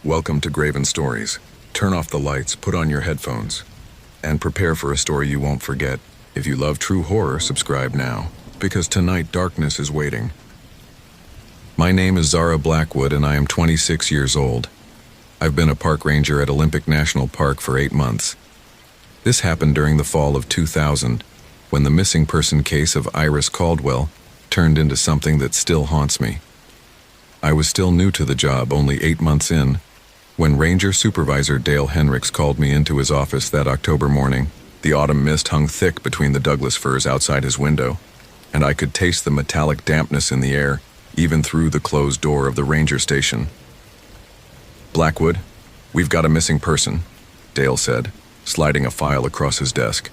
Welcome to Graven Stories. Turn off the lights, put on your headphones, and prepare for a story you won't forget. If you love true horror, subscribe now, because tonight darkness is waiting. My name is Zara Blackwood and I am 26 years old. I've been a park ranger at Olympic National Park for 8 months. This happened during the fall of 2000, when the missing person case of Iris Caldwell turned into something that still haunts me. I was still new to the job, only 8 months in, when Ranger Supervisor Dale Henricks called me into his office that October morning. The autumn mist hung thick between the Douglas firs outside his window, and I could taste the metallic dampness in the air, even through the closed door of the ranger station. "Blackwood, we've got a missing person," Dale said, sliding a file across his desk.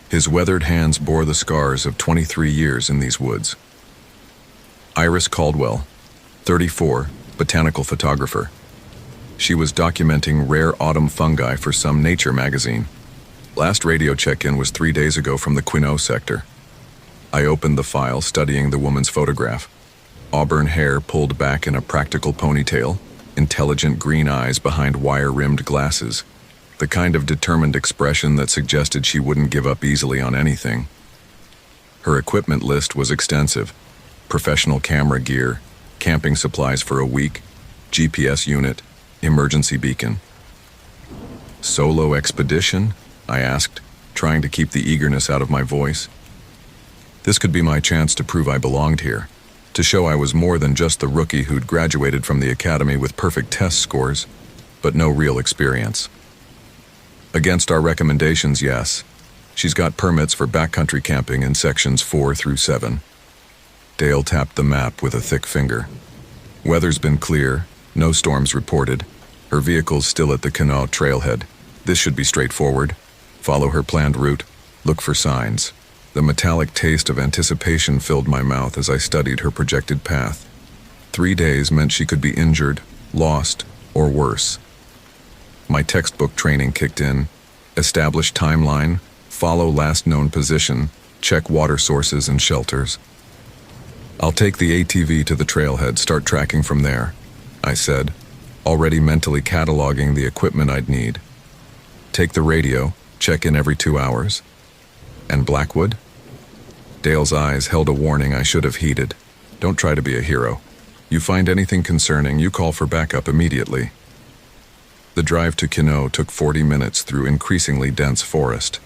His weathered hands bore the scars of 23 years in these woods. Iris Caldwell, 34, botanical photographer. She was documenting rare autumn fungi for some nature magazine. Last radio check-in was 3 days ago from the Quinault sector. I opened the file, studying the woman's photograph. Auburn hair pulled back in a practical ponytail, intelligent green eyes behind wire-rimmed glasses, the kind of determined expression that suggested she wouldn't give up easily on anything. Her equipment list was extensive: professional camera gear, camping supplies for a week, GPS unit, emergency beacon. "Solo expedition?" I asked, trying to keep the eagerness out of my voice. This could be my chance to prove I belonged here, to show I was more than just the rookie who'd graduated from the academy with perfect test scores, but no real experience. "Against our recommendations, yes. She's got permits for backcountry camping in sections 4 through 7. Dale tapped the map with a thick finger. "Weather's been clear, no storms reported. Her vehicle's still at the Quinault trailhead. This should be straightforward. Follow her planned route, look for signs." The metallic taste of anticipation filled my mouth as I studied her projected path. 3 days meant she could be injured, lost, or worse. My textbook training kicked in. Establish timeline, follow last known position, check water sources and shelters. "I'll take the ATV to the trailhead, start tracking from there," I said, already mentally cataloging the equipment I'd need. "Take the radio, check in every 2 hours. And Blackwood?" Dale's eyes held a warning I should have heeded. "Don't try to be a hero. You find anything concerning, you call for backup immediately." The drive to Quinault took 40 minutes through increasingly dense forest.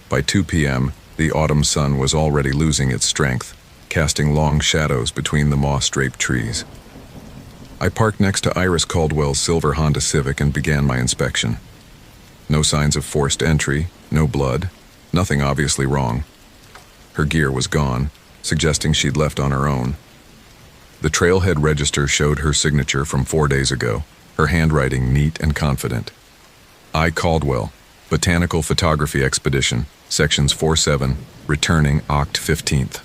By 2 p.m., the autumn sun was already losing its strength, casting long shadows between the moss-draped trees. I parked next to Iris Caldwell's silver Honda Civic and began my inspection. No signs of forced entry, no blood, nothing obviously wrong. Her gear was gone, suggesting she'd left on her own. The trailhead register showed her signature from 4 days ago, her handwriting neat and confident. "I. Caldwell, Botanical Photography Expedition, Sections 4-7, returning Oct. 15th.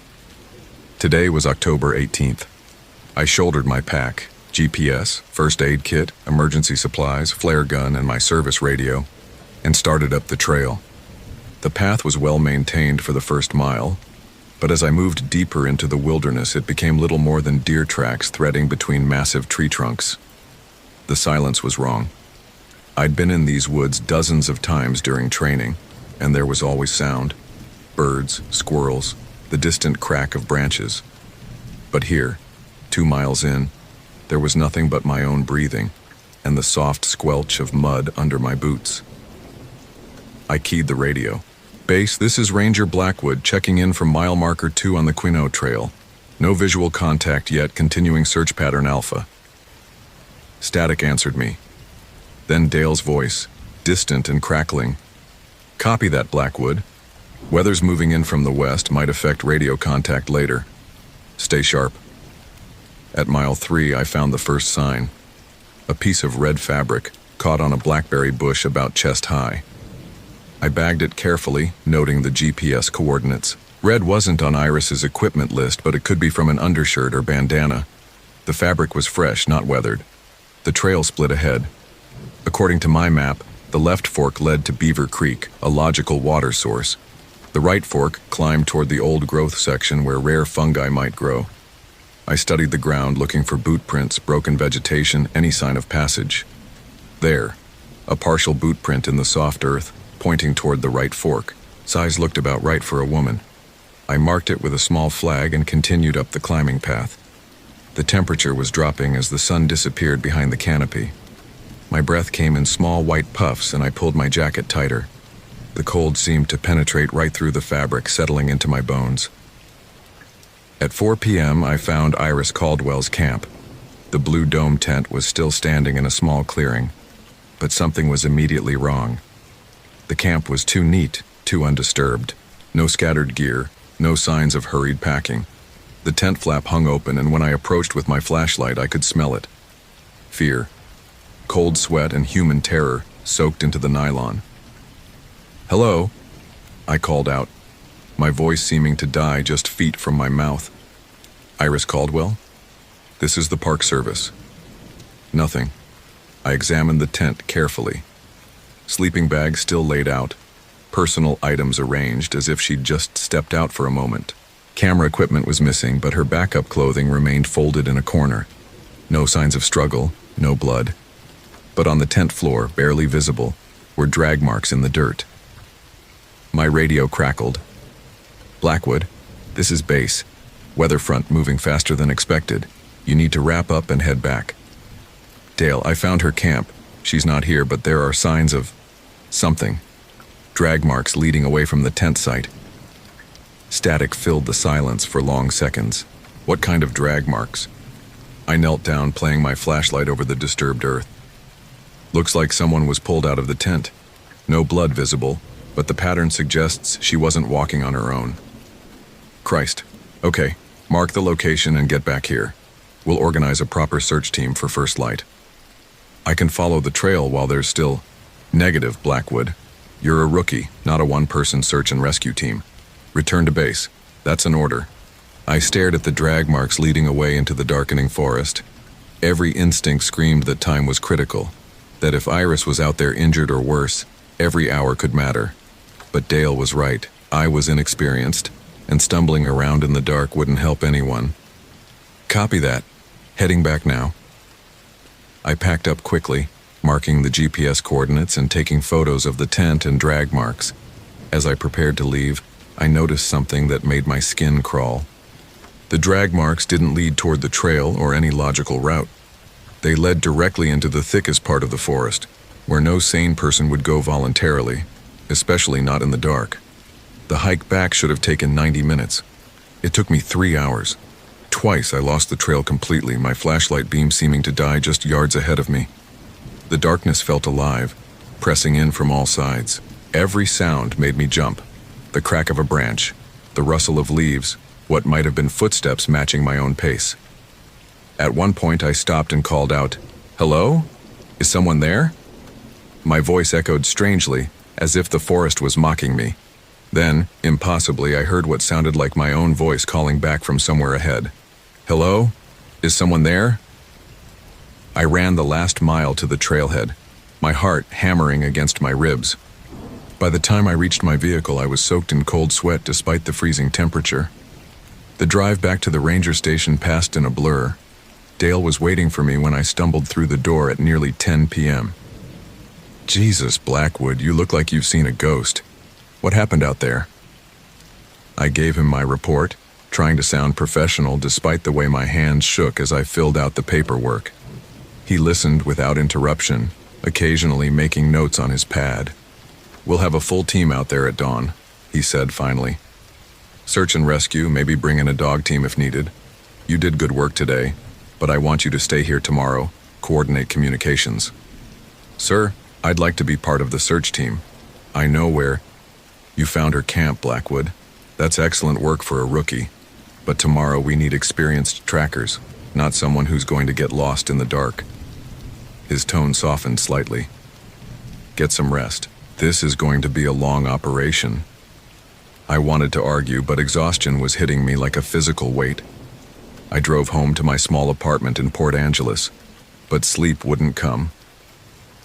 Today was October 18th. I shouldered my pack, GPS, first aid kit, emergency supplies, flare gun, and my service radio, and started up the trail. The path was well maintained for the first mile, but as I moved deeper into the wilderness, it became little more than deer tracks threading between massive tree trunks. The silence was wrong. I'd been in these woods dozens of times during training, and there was always sound: birds, squirrels, the distant crack of branches. But here, 2 miles in, there was nothing but my own breathing and the soft squelch of mud under my boots. I keyed the radio. "Base, this is Ranger Blackwood checking in from mile marker 2 on the Quinault Trail. No visual contact yet, continuing search pattern Alpha." Static answered me. Then Dale's voice, distant and crackling. "Copy that, Blackwood. Weather's moving in from the west, might affect radio contact later. Stay sharp." At mile 3, I found the first sign. A piece of red fabric, caught on a blackberry bush about chest high. I bagged it carefully, noting the GPS coordinates. Red wasn't on Iris's equipment list, but it could be from an undershirt or bandana. The fabric was fresh, not weathered. The trail split ahead. According to my map, the left fork led to Beaver Creek, a logical water source. The right fork climbed toward the old growth section where rare fungi might grow. I studied the ground, looking for boot prints, broken vegetation, any sign of passage. There, a partial boot print in the soft earth, pointing toward the right fork. Size looked about right for a woman. I marked it with a small flag and continued up the climbing path. The temperature was dropping as the sun disappeared behind the canopy. My breath came in small white puffs and I pulled my jacket tighter. The cold seemed to penetrate right through the fabric, settling into my bones. At 4 p.m., I found Iris Caldwell's camp. The blue dome tent was still standing in a small clearing, but something was immediately wrong. The camp was too neat, too undisturbed. No scattered gear, no signs of hurried packing. The tent flap hung open, and when I approached with my flashlight, I could smell it. Fear, cold sweat, and human terror soaked into the nylon. "Hello?" I called out, my voice seeming to die just feet from my mouth. "Iris Caldwell? This is the Park Service." Nothing. I examined the tent carefully. Sleeping bag still laid out, personal items arranged as if she'd just stepped out for a moment. Camera equipment was missing, but her backup clothing remained folded in a corner. No signs of struggle, no blood. But on the tent floor, barely visible, were drag marks in the dirt. My radio crackled. "Blackwood, this is base. Weather front moving faster than expected. You need to wrap up and head back." "Dale, I found her camp. She's not here, but there are signs of something. Drag marks leading away from the tent site." Static filled the silence for long seconds. "What kind of drag marks?" I knelt down, playing my flashlight over the disturbed earth. "Looks like someone was pulled out of the tent. No blood visible, but the pattern suggests she wasn't walking on her own." "Christ. Okay, mark the location and get back here. We'll organize a proper search team for first light. I can follow the trail while there's still..." "Negative, Blackwood. You're a rookie, not a one-person search and rescue team. Return to base. That's an order." I stared at the drag marks leading away into the darkening forest. Every instinct screamed that time was critical, that if Iris was out there injured or worse, every hour could matter. But Dale was right. I was inexperienced, and stumbling around in the dark wouldn't help anyone. "Copy that. Heading back now." I packed up quickly, marking the GPS coordinates and taking photos of the tent and drag marks. As I prepared to leave, I noticed something that made my skin crawl. The drag marks didn't lead toward the trail or any logical route. They led directly into the thickest part of the forest, where no sane person would go voluntarily, especially not in the dark. The hike back should have taken 90 minutes. It took me 3 hours. Twice I lost the trail completely, my flashlight beam seeming to die just yards ahead of me. The darkness felt alive, pressing in from all sides. Every sound made me jump. The crack of a branch, the rustle of leaves, what might have been footsteps matching my own pace. At one point I stopped and called out, "Hello? Is someone there?" My voice echoed strangely, as if the forest was mocking me. Then, impossibly, I heard what sounded like my own voice calling back from somewhere ahead. "Hello? Is someone there?" I ran the last mile to the trailhead, my heart hammering against my ribs. By the time I reached my vehicle, I was soaked in cold sweat despite the freezing temperature. The drive back to the ranger station passed in a blur. Dale was waiting for me when I stumbled through the door at nearly 10 p.m. "Jesus, Blackwood, you look like you've seen a ghost. What happened out there?" I gave him my report, trying to sound professional despite the way my hands shook as I filled out the paperwork. He listened without interruption, occasionally making notes on his pad. "We'll have a full team out there at dawn," he said finally. "Search and rescue, maybe bring in a dog team if needed. You did good work today, but I want you to stay here tomorrow, coordinate communications." "Sir, I'd like to be part of the search team. I know where..." "You found her camp, Blackwood. That's excellent work for a rookie. But tomorrow we need experienced trackers, not someone who's going to get lost in the dark." His tone softened slightly. "Get some rest. This is going to be a long operation." I wanted to argue, but exhaustion was hitting me like a physical weight. I drove home to my small apartment in Port Angeles, but sleep wouldn't come.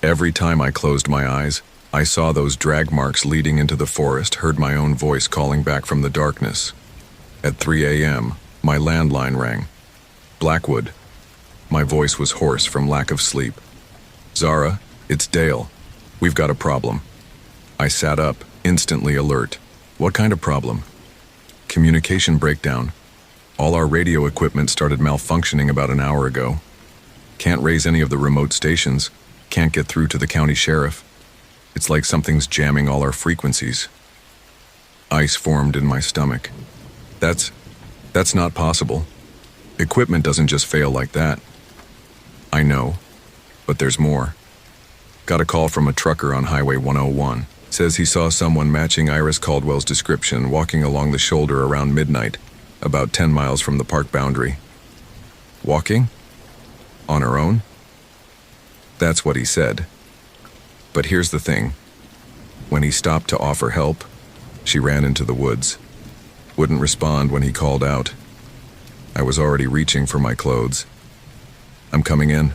Every time I closed my eyes, I saw those drag marks leading into the forest, heard my own voice calling back from the darkness. At 3 a.m., my landline rang. "Blackwood." My voice was hoarse from lack of sleep. "Zara, It's Dale. We've got a problem. I sat up, instantly alert. What kind of problem? Communication breakdown. All our radio equipment started malfunctioning about an hour ago. Can't raise any of the remote stations. Can't get through to the county sheriff. It's like something's jamming all our frequencies. Ice formed in my stomach. That's not possible. Equipment doesn't just fail like that. I know, but there's more. Got a call from a trucker on Highway 101. Says he saw someone matching Iris Caldwell's description walking along the shoulder around midnight, about 10 miles from the park boundary. Walking? On her own? That's what he said. But here's the thing. When he stopped to offer help, she ran into the woods. Wouldn't respond when he called out. I was already reaching for my clothes. I'm coming in.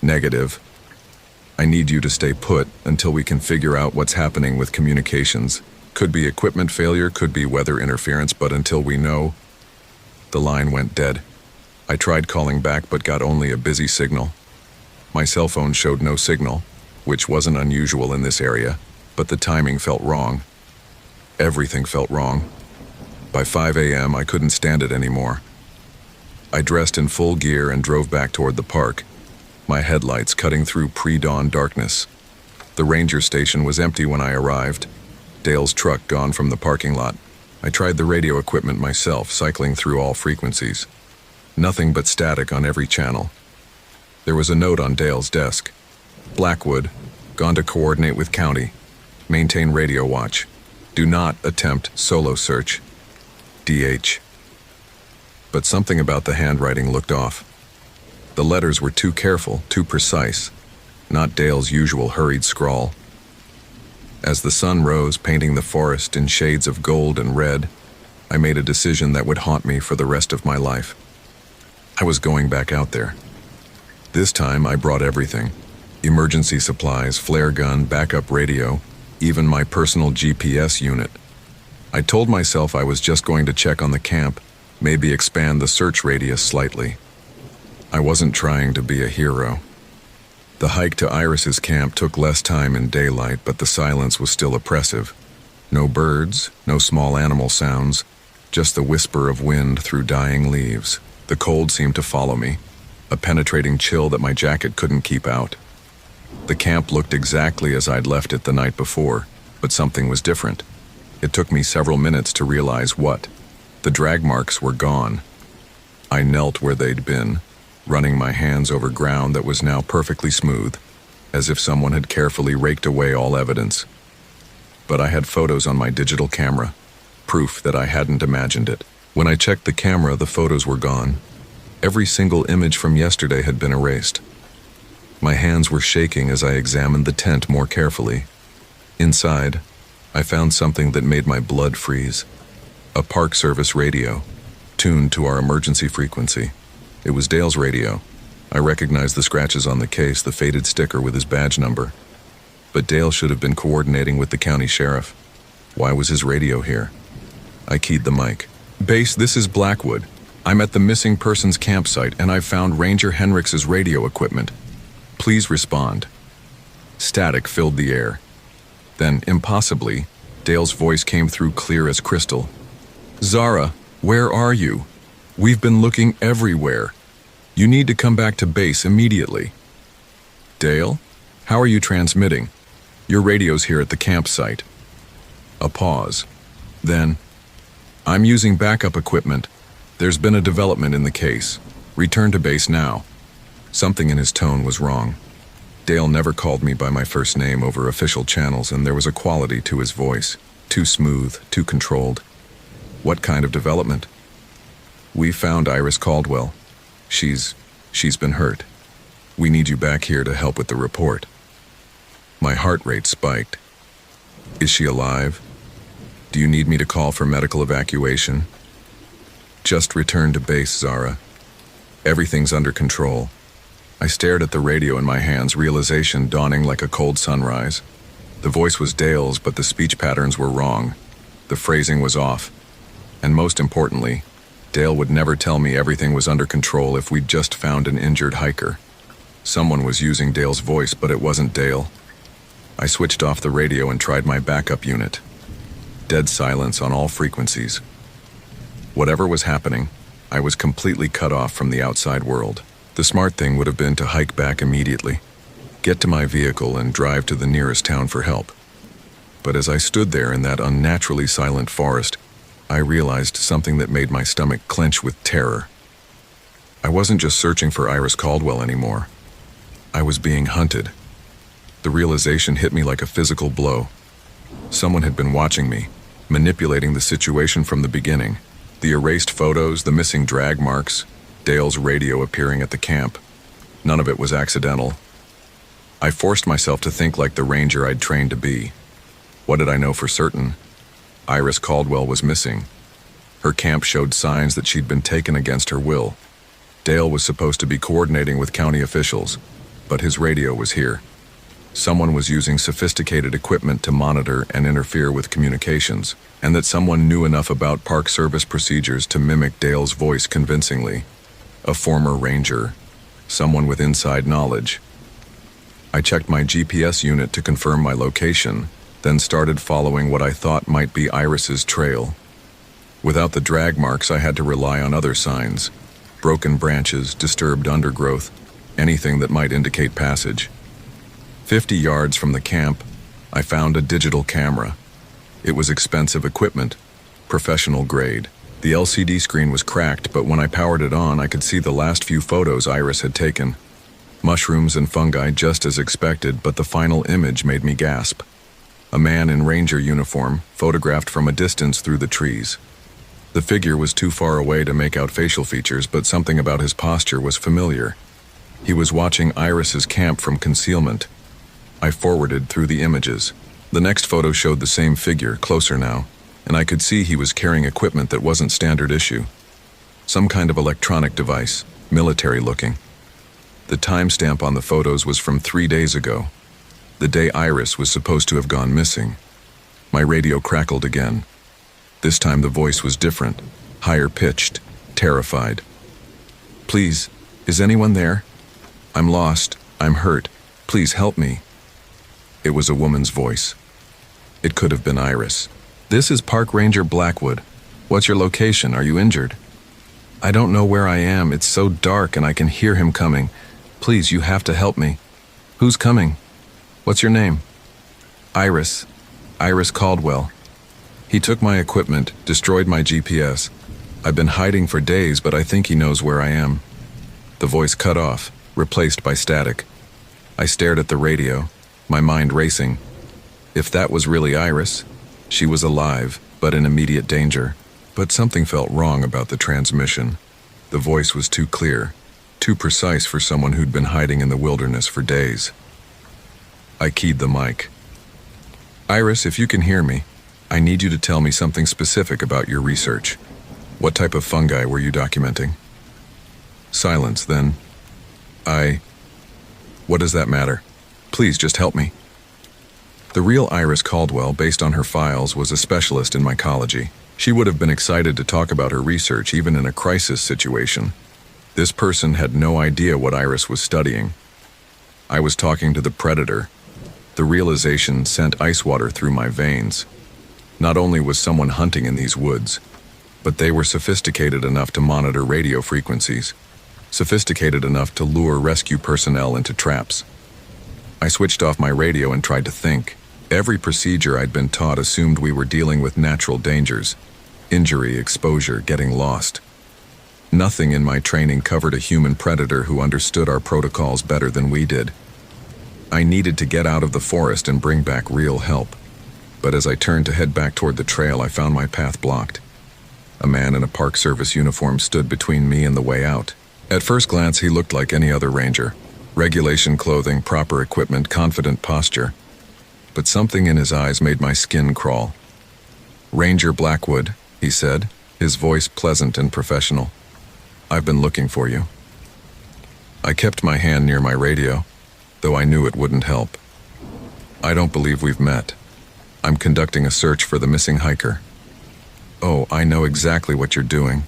Negative. I need you to stay put until we can figure out what's happening with communications. Could be equipment failure, could be weather interference, but until we know... The line went dead. I tried calling back but got only a busy signal. My cell phone showed no signal, which wasn't unusual in this area, but the timing felt wrong. Everything felt wrong. By 5 a.m., I couldn't stand it anymore. I dressed in full gear and drove back toward the park, my headlights cutting through pre-dawn darkness. The ranger station was empty when I arrived. Dale's truck gone from the parking lot. I tried the radio equipment myself, cycling through all frequencies. Nothing but static on every channel. There was a note on Dale's desk. Blackwood, gone to coordinate with county. Maintain radio watch. Do not attempt solo search. DH. But something about the handwriting looked off. The letters were too careful, too precise, not Dale's usual hurried scrawl. As the sun rose, painting the forest in shades of gold and red, I made a decision that would haunt me for the rest of my life. I was going back out there. This time I brought everything. Emergency supplies, flare gun, backup radio, even my personal GPS unit. I told myself I was just going to check on the camp, maybe expand the search radius slightly. I wasn't trying to be a hero. The hike to Iris's camp took less time in daylight, but the silence was still oppressive. No birds, no small animal sounds, just the whisper of wind through dying leaves. The cold seemed to follow me, a penetrating chill that my jacket couldn't keep out. The camp looked exactly as I'd left it the night before, but something was different. It took me several minutes to realize what. The drag marks were gone. I knelt where they'd been, running my hands over ground that was now perfectly smooth, as if someone had carefully raked away all evidence. But I had photos on my digital camera, proof that I hadn't imagined it. When I checked the camera, the photos were gone. Every single image from yesterday had been erased. My hands were shaking as I examined the tent more carefully. Inside, I found something that made my blood freeze. A Park Service radio, tuned to our emergency frequency. It was Dale's radio. I recognized the scratches on the case, the faded sticker with his badge number. But Dale should have been coordinating with the county sheriff. Why was his radio here? I keyed the mic. Base, this is Blackwood. I'm at the missing persons campsite and I've found Ranger Henriks's radio equipment. Please respond. Static filled the air. Then, impossibly, Dale's voice came through clear as crystal. Zara, where are you? We've been looking everywhere. You need to come back to base immediately. Dale, how are you transmitting? Your radio's here at the campsite. A pause. Then, I'm using backup equipment. There's been a development in the case. Return to base now. Something in his tone was wrong. Dale never called me by my first name over official channels, and there was a quality to his voice. Too smooth, too controlled. What kind of development? We found Iris Caldwell. She's been hurt. We need you back here to help with the report. My heart rate spiked. Is she alive? Do you need me to call for medical evacuation? Just return to base, Zara. Everything's under control. I stared at the radio in my hands, realization dawning like a cold sunrise. The voice was Dale's, but the speech patterns were wrong. The phrasing was off. And most importantly, Dale would never tell me everything was under control if we'd just found an injured hiker. Someone was using Dale's voice, but it wasn't Dale. I switched off the radio and tried my backup unit. Dead silence on all frequencies. Whatever was happening, I was completely cut off from the outside world. The smart thing would have been to hike back immediately, get to my vehicle and drive to the nearest town for help. But as I stood there in that unnaturally silent forest, I realized something that made my stomach clench with terror. I wasn't just searching for Iris Caldwell anymore. I was being hunted. The realization hit me like a physical blow. Someone had been watching me, manipulating the situation from the beginning. The erased photos, the missing drag marks, Dale's radio appearing at the camp. None of it was accidental. I forced myself to think like the ranger I'd trained to be. What did I know for certain? Iris Caldwell was missing. Her camp showed signs that she'd been taken against her will. Dale was supposed to be coordinating with county officials, but his radio was here. Someone was using sophisticated equipment to monitor and interfere with communications, and that someone knew enough about Park Service procedures to mimic Dale's voice convincingly. A former ranger, someone with inside knowledge. I checked my GPS unit to confirm my location, then started following what I thought might be Iris's trail. Without the drag marks, I had to rely on other signs. Broken branches, disturbed undergrowth, anything that might indicate passage. 50 yards from the camp, I found a digital camera. It was expensive equipment, professional grade. The LCD screen was cracked, but when I powered it on, I could see the last few photos Iris had taken. Mushrooms and fungi just as expected, but the final image made me gasp. A man in ranger uniform, photographed from a distance through the trees. The figure was too far away to make out facial features, but something about his posture was familiar. He was watching Iris's camp from concealment. I forwarded through the images. The next photo showed the same figure, closer now, and I could see he was carrying equipment that wasn't standard issue. Some kind of electronic device, military looking. The timestamp on the photos was from 3 days ago, the day Iris was supposed to have gone missing. My radio crackled again. This time the voice was different, higher pitched, terrified. "Please, is anyone there? I'm lost, I'm hurt, please help me." It was a woman's voice. It could have been Iris. "This is Park Ranger Blackwood. What's your location? Are you injured?" "I don't know where I am. It's so dark and I can hear him coming. Please, you have to help me." "Who's coming? What's your name?" "Iris. Iris Caldwell. He took my equipment, destroyed my GPS. I've been hiding for days, but I think he knows where I am." The voice cut off, replaced by static. I stared at the radio, my mind racing. If that was really Iris, she was alive, but in immediate danger. But something felt wrong about the transmission. The voice was too clear, too precise for someone who'd been hiding in the wilderness for days. I keyed the mic. "Iris, if you can hear me, I need you to tell me something specific about your research. What type of fungi were you documenting?" Silence, then. What does that matter? Please just help me." The real Iris Caldwell, based on her files, was a specialist in mycology. She would have been excited to talk about her research even in a crisis situation. This person had no idea what Iris was studying. I was talking to the predator. The realization sent ice water through my veins. Not only was someone hunting in these woods, but they were sophisticated enough to monitor radio frequencies, sophisticated enough to lure rescue personnel into traps. I switched off my radio and tried to think. Every procedure I'd been taught assumed we were dealing with natural dangers, injury, exposure, getting lost. Nothing in my training covered a human predator who understood our protocols better than we did. I needed to get out of the forest and bring back real help. But as I turned to head back toward the trail, I found my path blocked. A man in a Park Service uniform stood between me and the way out. At first glance, he looked like any other ranger. Regulation clothing, proper equipment, confident posture. But something in his eyes made my skin crawl. "Ranger Blackwood," he said, his voice pleasant and professional. "I've been looking for you." I kept my hand near my radio, though I knew it wouldn't help. "I don't believe we've met. I'm conducting a search for the missing hiker." "Oh, I know exactly what you're doing."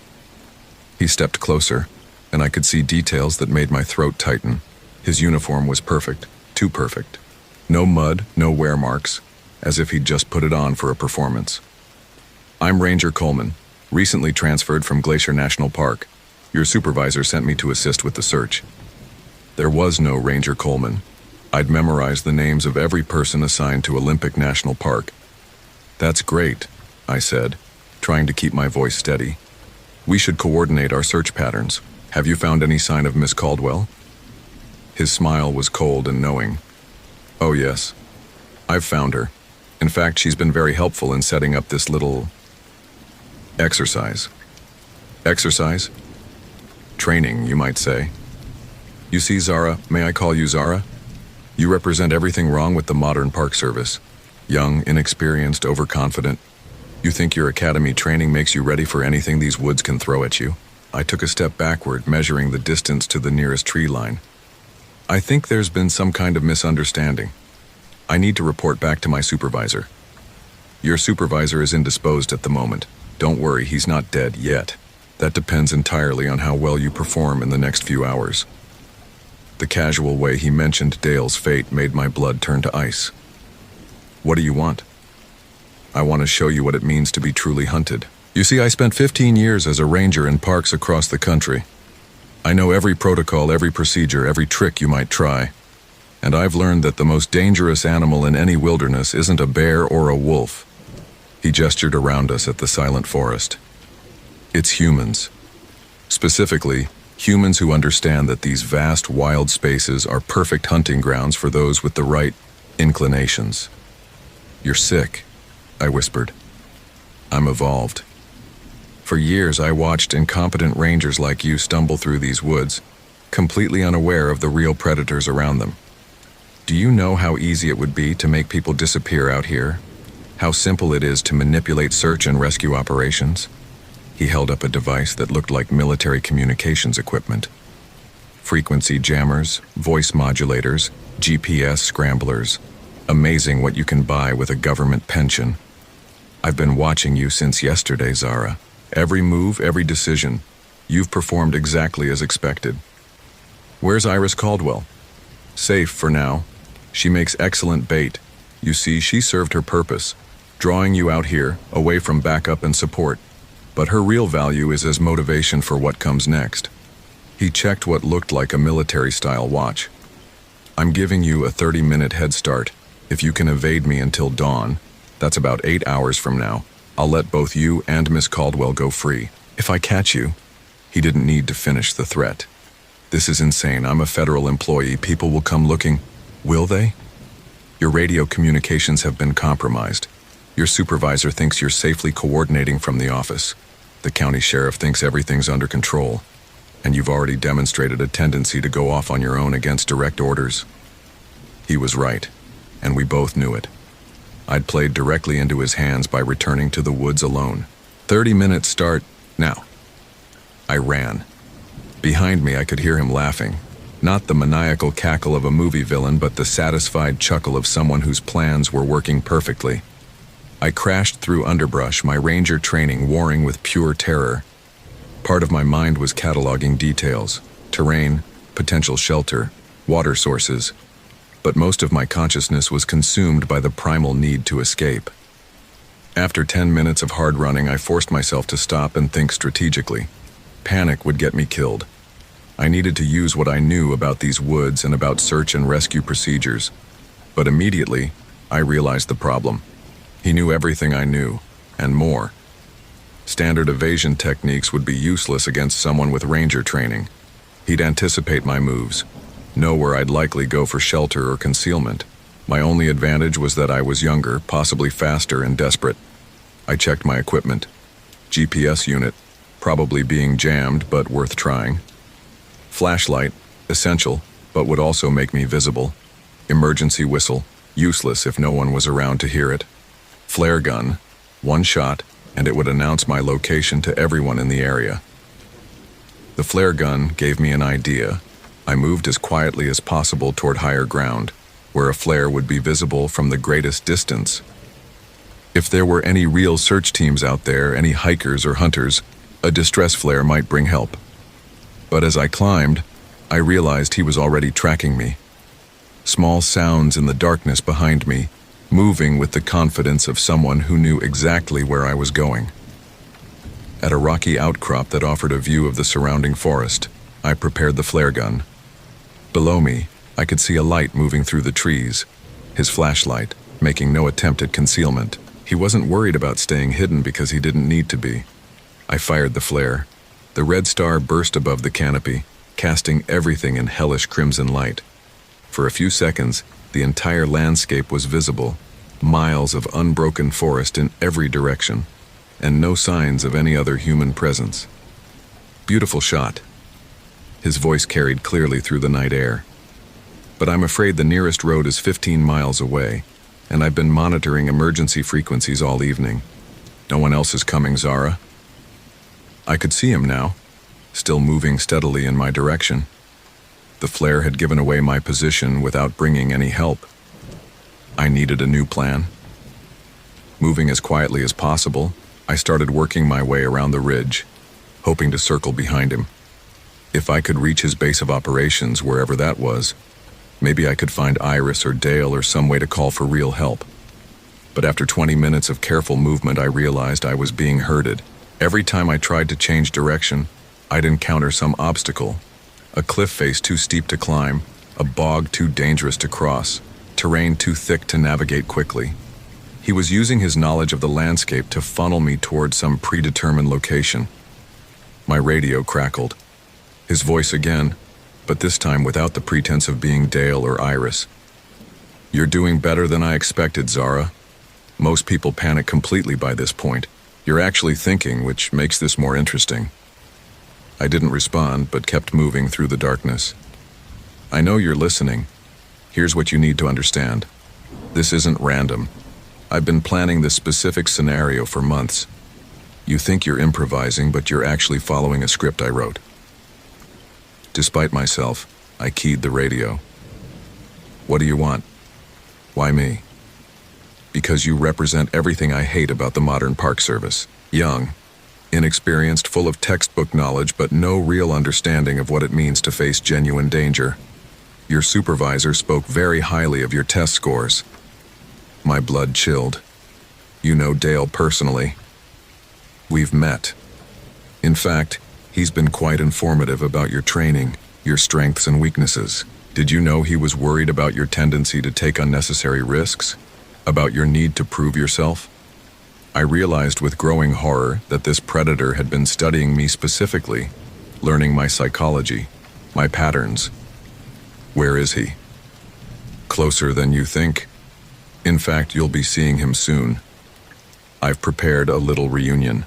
He stepped closer, and I could see details that made my throat tighten. His uniform was perfect, too perfect. No mud, no wear marks, as if he'd just put it on for a performance. I'm Ranger Coleman, recently transferred from Glacier National Park. Your supervisor sent me to assist with the search. There was no Ranger Coleman. I'd memorized the names of every person assigned to Olympic National Park. That's great, I said, trying to keep my voice steady. We should coordinate our search patterns. Have you found any sign of Miss Caldwell? His smile was cold and knowing. Oh yes, I've found her. In fact, she's been very helpful in setting up this little exercise. Exercise? Training, you might say. You see, Zara, may I call you Zara? You represent everything wrong with the modern Park Service. Young, inexperienced, overconfident. You think your academy training makes you ready for anything these woods can throw at you? I took a step backward, measuring the distance to the nearest tree line. I think there's been some kind of misunderstanding. I need to report back to my supervisor. Your supervisor is indisposed at the moment. Don't worry, he's not dead yet. That depends entirely on how well you perform in the next few hours. The casual way he mentioned Dale's fate made my blood turn to ice. What do you want? I want to show you what it means to be truly hunted. You see, I spent 15 years as a ranger in parks across the country. I know every protocol, every procedure, every trick you might try. And I've learned that the most dangerous animal in any wilderness isn't a bear or a wolf. He gestured around us at the silent forest. It's humans. Specifically, humans who understand that these vast, wild spaces are perfect hunting grounds for those with the right inclinations. You're sick, I whispered. I'm evolved. For years, I watched incompetent rangers like you stumble through these woods, completely unaware of the real predators around them. Do you know how easy it would be to make people disappear out here? How simple it is to manipulate search and rescue operations? He held up a device that looked like military communications equipment. Frequency jammers, voice modulators, GPS scramblers. Amazing what you can buy with a government pension. I've been watching you since yesterday, Zara. Every move, every decision. You've performed exactly as expected. Where's Iris Caldwell? Safe for now. She makes excellent bait. You see, she served her purpose, drawing you out here, away from backup and support. But her real value is as motivation for what comes next. He checked what looked like a military-style watch. I'm giving you a 30-minute head start. If you can evade me until dawn, that's about 8 hours from now, I'll let both you and Miss Caldwell go free. If I catch you, he didn't need to finish the threat. This is insane. I'm a federal employee. People will come looking. Will they? Your radio communications have been compromised. Your supervisor thinks you're safely coordinating from the office. The county sheriff thinks everything's under control. And you've already demonstrated a tendency to go off on your own against direct orders. He was right, and we both knew it. I'd played directly into his hands by returning to the woods alone. 30-minute start, now. I ran. Behind me, I could hear him laughing. Not the maniacal cackle of a movie villain, but the satisfied chuckle of someone whose plans were working perfectly. I crashed through underbrush, my ranger training warring with pure terror. Part of my mind was cataloging details, terrain, potential shelter, water sources, but most of my consciousness was consumed by the primal need to escape. After 10 minutes of hard running, I forced myself to stop and think strategically. Panic would get me killed. I needed to use what I knew about these woods and about search and rescue procedures. But immediately, I realized the problem. He knew everything I knew, and more. Standard evasion techniques would be useless against someone with ranger training. He'd anticipate my moves, know where I'd likely go for shelter or concealment. My only advantage was that I was younger, possibly faster and desperate. I checked my equipment. GPS unit, probably being jammed, but worth trying. Flashlight, essential, but would also make me visible. Emergency whistle, useless if no one was around to hear it. Flare gun, one shot, and it would announce my location to everyone in the area. The flare gun gave me an idea. I moved as quietly as possible toward higher ground, where a flare would be visible from the greatest distance. If there were any real search teams out there, any hikers or hunters, a distress flare might bring help. But as I climbed, I realized he was already tracking me. Small sounds in the darkness behind me, moving with the confidence of someone who knew exactly where I was going. At a rocky outcrop that offered a view of the surrounding forest, I prepared the flare gun. Below me, I could see a light moving through the trees, his flashlight, making no attempt at concealment. He wasn't worried about staying hidden because he didn't need to be. I fired the flare. The red star burst above the canopy, casting everything in hellish crimson light. For a few seconds, the entire landscape was visible, miles of unbroken forest in every direction, and no signs of any other human presence. Beautiful shot. His voice carried clearly through the night air. But I'm afraid the nearest road is 15 miles away, and I've been monitoring emergency frequencies all evening. No one else is coming, Zara. I could see him now, still moving steadily in my direction. The flare had given away my position without bringing any help. I needed a new plan. Moving as quietly as possible, I started working my way around the ridge, hoping to circle behind him. If I could reach his base of operations, wherever that was, maybe I could find Iris or Dale or some way to call for real help. But after 20 minutes of careful movement, I realized I was being herded. Every time I tried to change direction, I'd encounter some obstacle. A cliff face too steep to climb, a bog too dangerous to cross, terrain too thick to navigate quickly. He was using his knowledge of the landscape to funnel me toward some predetermined location. My radio crackled. His voice again, but this time without the pretense of being Dale or Iris. "You're doing better than I expected, Zara. Most people panic completely by this point. You're actually thinking, which makes this more interesting." I didn't respond, but kept moving through the darkness. "I know you're listening. Here's what you need to understand. This isn't random. I've been planning this specific scenario for months. You think you're improvising, but you're actually following a script I wrote." Despite myself, I keyed the radio. "What do you want?" "Why me?" "Because you represent everything I hate about the modern Park Service. Young, inexperienced, full of textbook knowledge, but no real understanding of what it means to face genuine danger. Your supervisor spoke very highly of your test scores." My blood chilled. "You know Dale personally." "We've met. In fact, he's been quite informative about your training, your strengths and weaknesses. Did you know he was worried about your tendency to take unnecessary risks? About your need to prove yourself?" I realized with growing horror that this predator had been studying me specifically, learning my psychology, my patterns. "Where is he?" "Closer than you think. In fact, you'll be seeing him soon. I've prepared a little reunion."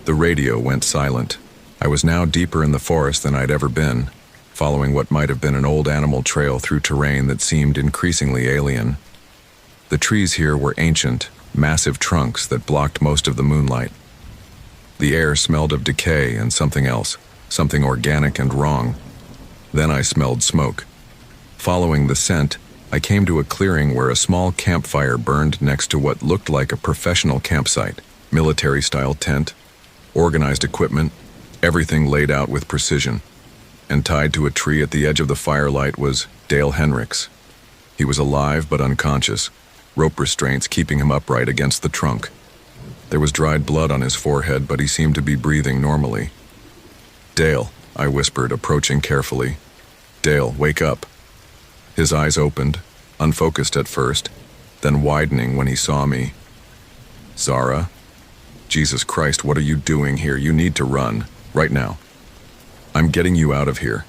The radio went silent. I was now deeper in the forest than I'd ever been, following what might have been an old animal trail through terrain that seemed increasingly alien. The trees here were ancient, massive trunks that blocked most of the moonlight. The air smelled of decay and something else, something organic and wrong. Then I smelled smoke. Following the scent, I came to a clearing where a small campfire burned next to what looked like a professional campsite. Military-style tent, organized equipment, everything laid out with precision. And tied to a tree at the edge of the firelight was Dale Henricks. He was alive but unconscious, rope restraints keeping him upright against the trunk. There was dried blood on his forehead, but he seemed to be breathing normally. "Dale," I whispered, approaching carefully. "Dale, wake up." His eyes opened, unfocused at first, then widening when he saw me. "Zara? Jesus Christ, what are you doing here? You need to run, right now. I'm getting you out of here."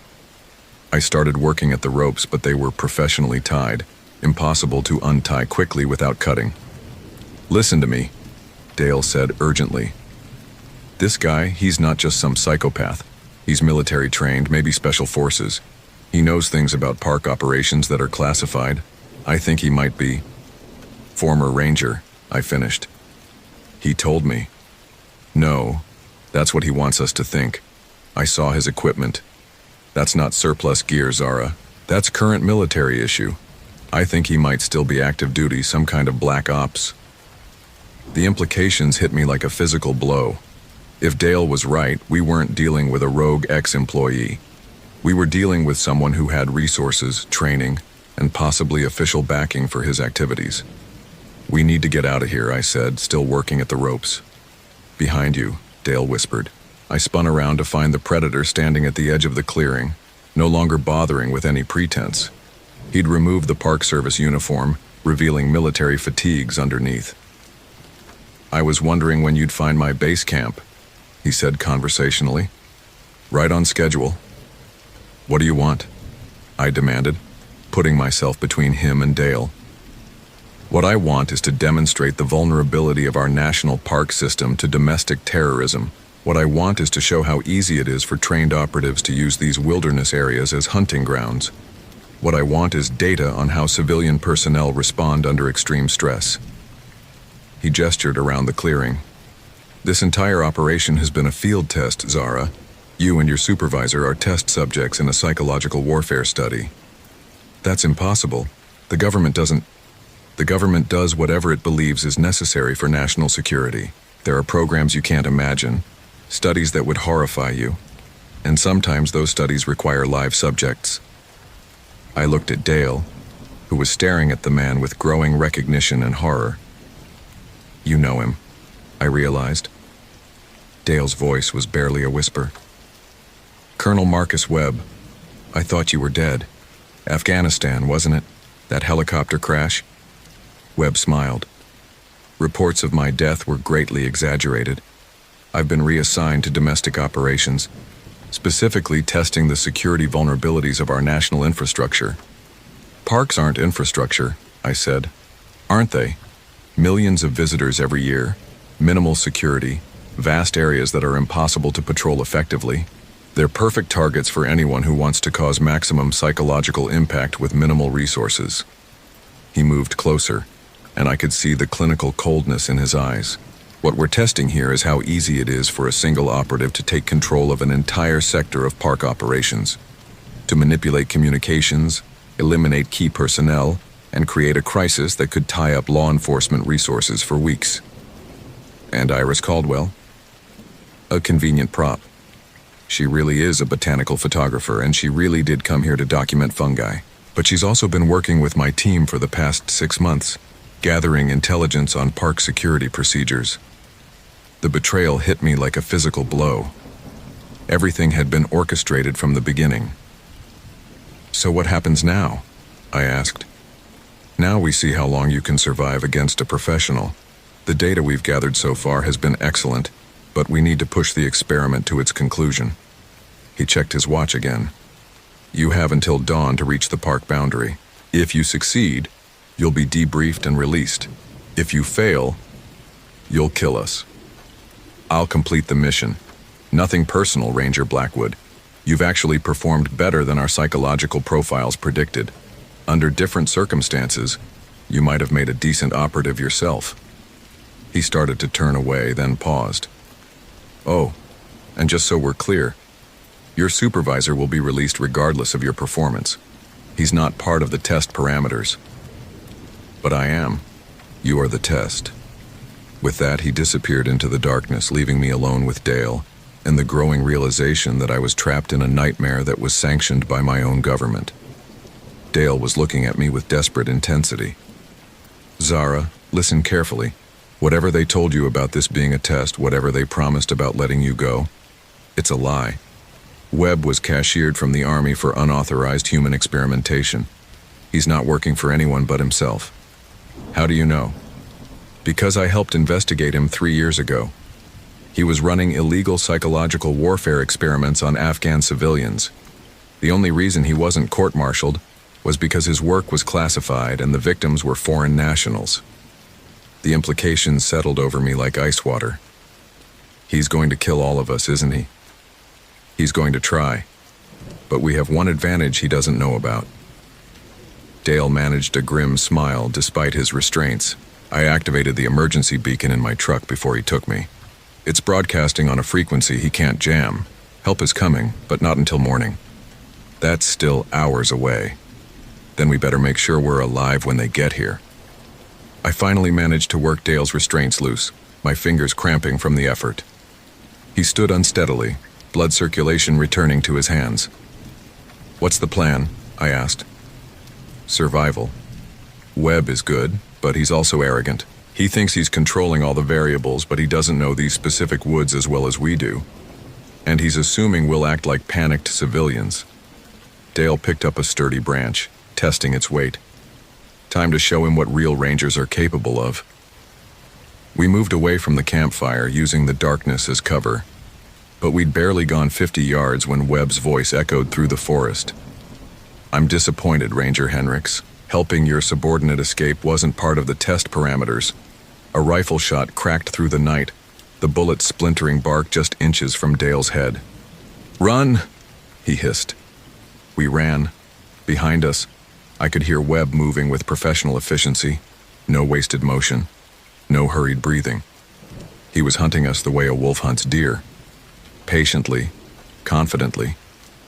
I started working at the ropes, but they were professionally tied, impossible to untie quickly without cutting. "Listen to me," Dale said urgently. "This guy, he's not just some psychopath. He's military trained, maybe special forces. He knows things about park operations that are classified. I think he might be former ranger," I finished. "He told me." "No, that's what he wants us to think. I saw his equipment. That's not surplus gear, Zara. That's current military issue. I think he might still be active duty, some kind of black ops." The implications hit me like a physical blow. If Dale was right, we weren't dealing with a rogue ex-employee. We were dealing with someone who had resources, training, and possibly official backing for his activities. "We need to get out of here," I said, still working at the ropes. "Behind you," Dale whispered. I spun around to find the predator standing at the edge of the clearing, no longer bothering with any pretense. He'd removed the Park Service uniform, revealing military fatigues underneath. "I was wondering when you'd find my base camp," he said conversationally. "Right on schedule." "What do you want?" I demanded, putting myself between him and Dale. "What I want is to demonstrate the vulnerability of our national park system to domestic terrorism. What I want is to show how easy it is for trained operatives to use these wilderness areas as hunting grounds. What I want is data on how civilian personnel respond under extreme stress." He gestured around the clearing. "This entire operation has been a field test, Zara. You and your supervisor are test subjects in a psychological warfare study." "That's impossible. The government does whatever it believes is necessary for national security. There are programs you can't imagine, studies that would horrify you, and sometimes those studies require live subjects." I looked at Dale, who was staring at the man with growing recognition and horror. "You know him," I realized. Dale's voice was barely a whisper. "Colonel Marcus Webb. I thought you were dead. Afghanistan, wasn't it? That helicopter crash?" Webb smiled. "Reports of my death were greatly exaggerated. I've been reassigned to domestic operations, specifically testing the security vulnerabilities of our national infrastructure." "Parks aren't infrastructure," I said. "Aren't they? Millions of visitors every year, minimal security, vast areas that are impossible to patrol effectively. They're perfect targets for anyone who wants to cause maximum psychological impact with minimal resources." He moved closer, and I could see the clinical coldness in his eyes. "What we're testing here is how easy it is for a single operative to take control of an entire sector of park operations, to manipulate communications, eliminate key personnel, and create a crisis that could tie up law enforcement resources for weeks." "And Iris Caldwell?" "A convenient prop. She really is a botanical photographer, and she really did come here to document fungi. But she's also been working with my team for the past 6 months, gathering intelligence on park security procedures." The betrayal hit me like a physical blow. Everything had been orchestrated from the beginning. "So what happens now?" I asked. "Now we see how long you can survive against a professional. The data we've gathered so far has been excellent, but we need to push the experiment to its conclusion." He checked his watch again. "You have until dawn to reach the park boundary. If you succeed, you'll be debriefed and released. If you fail, you'll kill us. I'll complete the mission. Nothing personal, Ranger Blackwood. You've actually performed better than our psychological profiles predicted. Under different circumstances, you might have made a decent operative yourself." He started to turn away, then paused. "Oh, and just so we're clear, your supervisor will be released regardless of your performance. He's not part of the test parameters." "But I am. You are the test." With that, he disappeared into the darkness, leaving me alone with Dale, and the growing realization that I was trapped in a nightmare that was sanctioned by my own government. Dale was looking at me with desperate intensity. "Zara, listen carefully. Whatever they told you about this being a test, whatever they promised about letting you go, it's a lie. Webb was cashiered from the Army for unauthorized human experimentation. He's not working for anyone but himself." "How do you know?" "Because I helped investigate him 3 years ago. He was running illegal psychological warfare experiments on Afghan civilians. The only reason he wasn't court-martialed was because his work was classified and the victims were foreign nationals. The implications settled over me like ice water. He's going to kill all of us, isn't he? He's going to try. But we have one advantage he doesn't know about." Dale managed a grim smile despite his restraints. I activated the emergency beacon in my truck before he took me. "It's broadcasting on a frequency he can't jam. Help is coming, but not until morning. That's still hours away. Then we better make sure we're alive when they get here." I finally managed to work Dale's restraints loose, my fingers cramping from the effort. He stood unsteadily, blood circulation returning to his hands. "What's the plan?" I asked. "Survival. Webb is good, but he's also arrogant. He thinks he's controlling all the variables, but he doesn't know these specific woods as well as we do. And he's assuming we'll act like panicked civilians." Dale picked up a sturdy branch, testing its weight. Time to show him what real rangers are capable of. We moved away from the campfire, using the darkness as cover. But we'd barely gone 50 yards when Webb's voice echoed through the forest. "I'm disappointed, Ranger Henricks. Helping your subordinate escape wasn't part of the test parameters." A rifle shot cracked through the night, the bullet splintering bark just inches from Dale's head. "Run!" he hissed. We ran. Behind us, I could hear Webb moving with professional efficiency. No wasted motion. No hurried breathing. He was hunting us the way a wolf hunts deer. Patiently, confidently,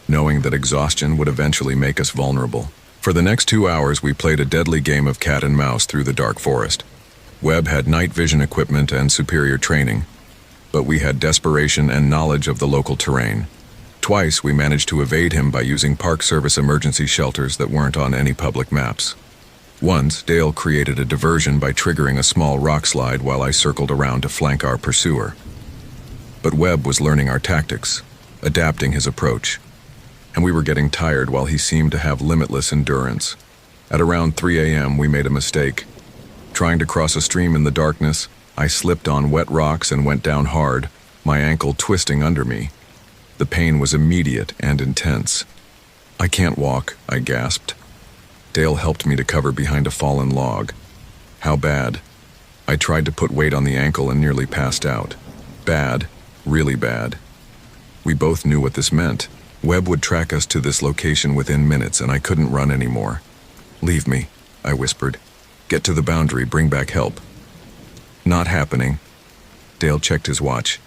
knowing that exhaustion would eventually make us vulnerable. For the next 2 hours, we played a deadly game of cat and mouse through the dark forest. Webb had night vision equipment and superior training, but we had desperation and knowledge of the local terrain. Twice, we managed to evade him by using Park Service emergency shelters that weren't on any public maps. Once, Dale created a diversion by triggering a small rock slide while I circled around to flank our pursuer. But Webb was learning our tactics, adapting his approach. And we were getting tired while he seemed to have limitless endurance. At around 3 a.m., we made a mistake. Trying to cross a stream in the darkness, I slipped on wet rocks and went down hard, my ankle twisting under me. The pain was immediate and intense. "I can't walk," I gasped. Dale helped me to cover behind a fallen log. How bad? I tried to put weight on the ankle and nearly passed out. Bad, really bad. We both knew what this meant. Webb would track us to this location within minutes, and I couldn't run anymore. "Leave me," I whispered. "Get to the boundary, bring back help." "Not happening." Dale checked his watch.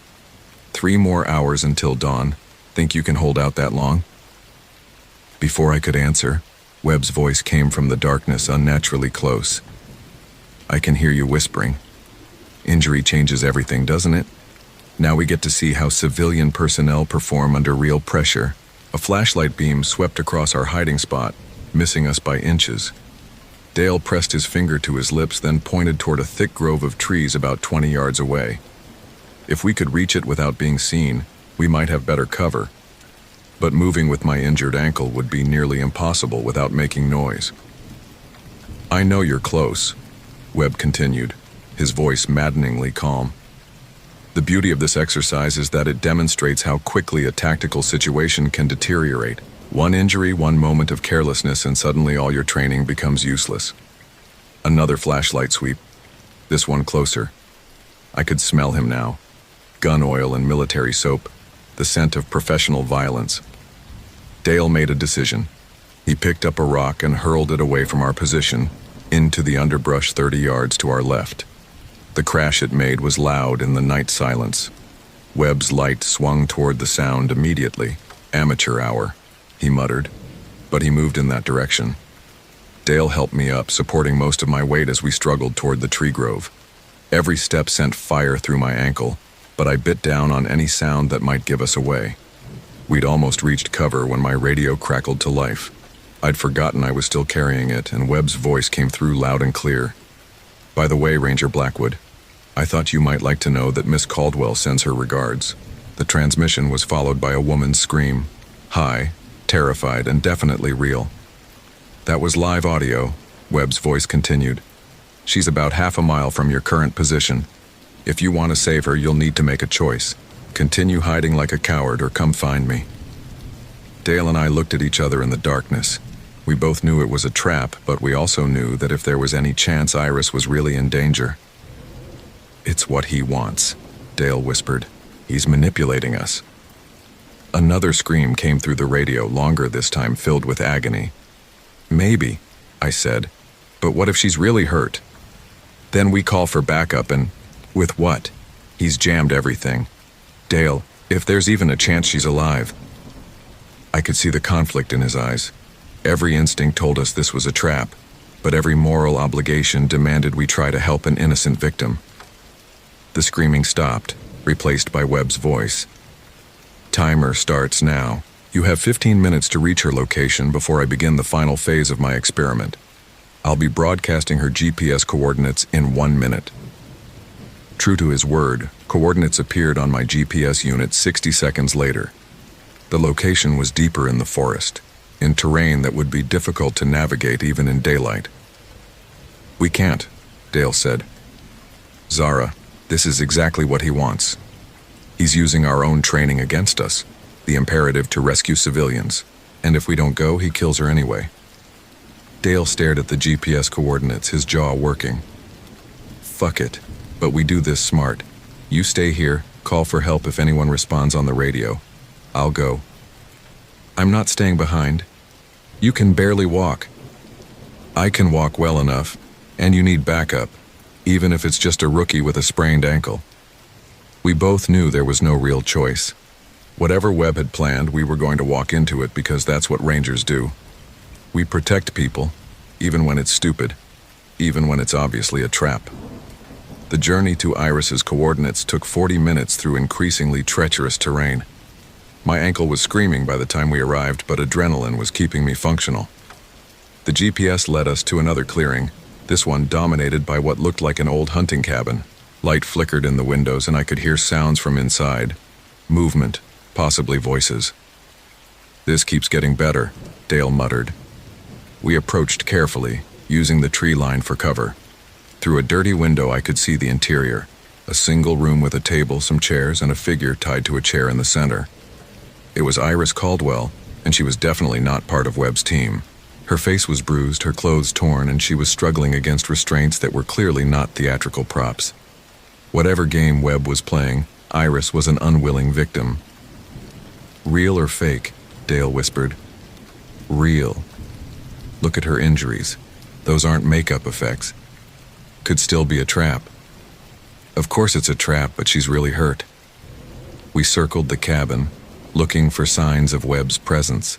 3 more hours until dawn. Think you can hold out that long?" Before I could answer, Webb's voice came from the darkness unnaturally close. "I can hear you whispering. Injury changes everything, doesn't it? Now we get to see how civilian personnel perform under real pressure." A flashlight beam swept across our hiding spot, missing us by inches. Dale pressed his finger to his lips, then pointed toward a thick grove of trees about 20 yards away. If we could reach it without being seen, we might have better cover. But moving with my injured ankle would be nearly impossible without making noise. "I know you're close," Webb continued, his voice maddeningly calm. "The beauty of this exercise is that it demonstrates how quickly a tactical situation can deteriorate. One injury, one moment of carelessness, and suddenly all your training becomes useless." Another flashlight sweep, this one closer. I could smell him now. Gun oil and military soap, the scent of professional violence. Dale made a decision. He picked up a rock and hurled it away from our position, into the underbrush 30 yards to our left. The crash it made was loud in the night silence. Webb's light swung toward the sound immediately. "Amateur hour," he muttered, but he moved in that direction. Dale helped me up, supporting most of my weight as we struggled toward the tree grove. Every step sent fire through my ankle, but I bit down on any sound that might give us away. We'd almost reached cover when my radio crackled to life. I'd forgotten I was still carrying it, and Webb's voice came through loud and clear. "By the way, Ranger Blackwood, I thought you might like to know that Miss Caldwell sends her regards." The transmission was followed by a woman's scream. High, terrified, and definitely real. "That was live audio," Webb's voice continued. "She's about half a mile from your current position. If you want to save her, you'll need to make a choice. Continue hiding like a coward or come find me." Dale and I looked at each other in the darkness. We both knew it was a trap, but we also knew that if there was any chance Iris was really in danger. "It's what he wants," Dale whispered. "He's manipulating us." Another scream came through the radio, longer this time, filled with agony. "Maybe," I said, "but what if she's really hurt? Then we call for backup and with what? He's jammed everything. Dale, if there's even a chance she's alive." I could see the conflict in his eyes. Every instinct told us this was a trap, but every moral obligation demanded we try to help an innocent victim. The screaming stopped, replaced by Webb's voice. "Timer starts now. You have 15 minutes to reach her location before I begin the final phase of my experiment. I'll be broadcasting her GPS coordinates in 1 minute. True to his word, coordinates appeared on my GPS unit 60 seconds later. The location was deeper in the forest, in terrain that would be difficult to navigate even in daylight. "We can't," Dale said. "Zara, this is exactly what he wants. He's using our own training against us, the imperative to rescue civilians, and if we don't go, he kills her anyway." Dale stared at the GPS coordinates, his jaw working. "Fuck it, but we do this smart. You stay here, call for help if anyone responds on the radio. I'll go." "I'm not staying behind. You can barely walk." "I can walk well enough, and you need backup, even if it's just a rookie with a sprained ankle." We both knew there was no real choice. Whatever Webb had planned, we were going to walk into it because that's what Rangers do. We protect people, even when it's stupid, even when it's obviously a trap. The journey to Iris's coordinates took 40 minutes through increasingly treacherous terrain. My ankle was screaming by the time we arrived, but adrenaline was keeping me functional. The GPS led us to another clearing, this one dominated by what looked like an old hunting cabin. Light flickered in the windows and I could hear sounds from inside. Movement, possibly voices. "This keeps getting better," Dale muttered. We approached carefully, using the tree line for cover. Through a dirty window I could see the interior, a single room with a table, some chairs, and a figure tied to a chair in the center. It was Iris Caldwell, and she was definitely not part of Webb's team. Her face was bruised, her clothes torn, and she was struggling against restraints that were clearly not theatrical props. Whatever game Webb was playing, Iris was an unwilling victim. "Real or fake?" Dale whispered. "Real. Look at her injuries. Those aren't makeup effects. Could still be a trap." "Of course it's a trap, but she's really hurt." We circled the cabin, looking for signs of Webb's presence.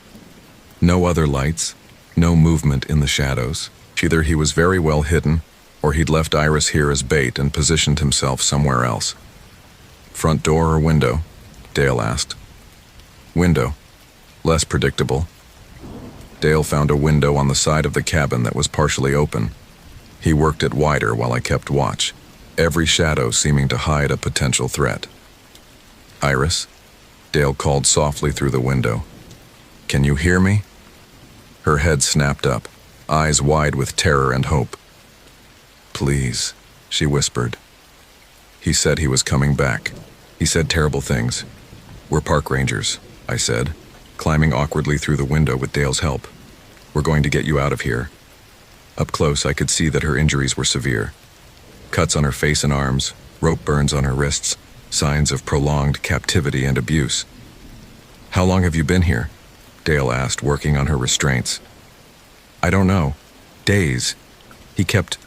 No other lights, no movement in the shadows. Either he was very well hidden, or he'd left Iris here as bait and positioned himself somewhere else. "Front door or window?" Dale asked. "Window. Less predictable." Dale found a window on the side of the cabin that was partially open. He worked it wider while I kept watch, every shadow seeming to hide a potential threat. "Iris?" Dale called softly through the window. "Can you hear me?" Her head snapped up, eyes wide with terror and hope. "Please," she whispered. "He said he was coming back. He said terrible things." "We're park rangers," I said, climbing awkwardly through the window with Dale's help. "We're going to get you out of here." Up close, I could see that her injuries were severe. Cuts on her face and arms, rope burns on her wrists, signs of prolonged captivity and abuse. "How long have you been here?" Dale asked, working on her restraints. "I don't know. Days. He kept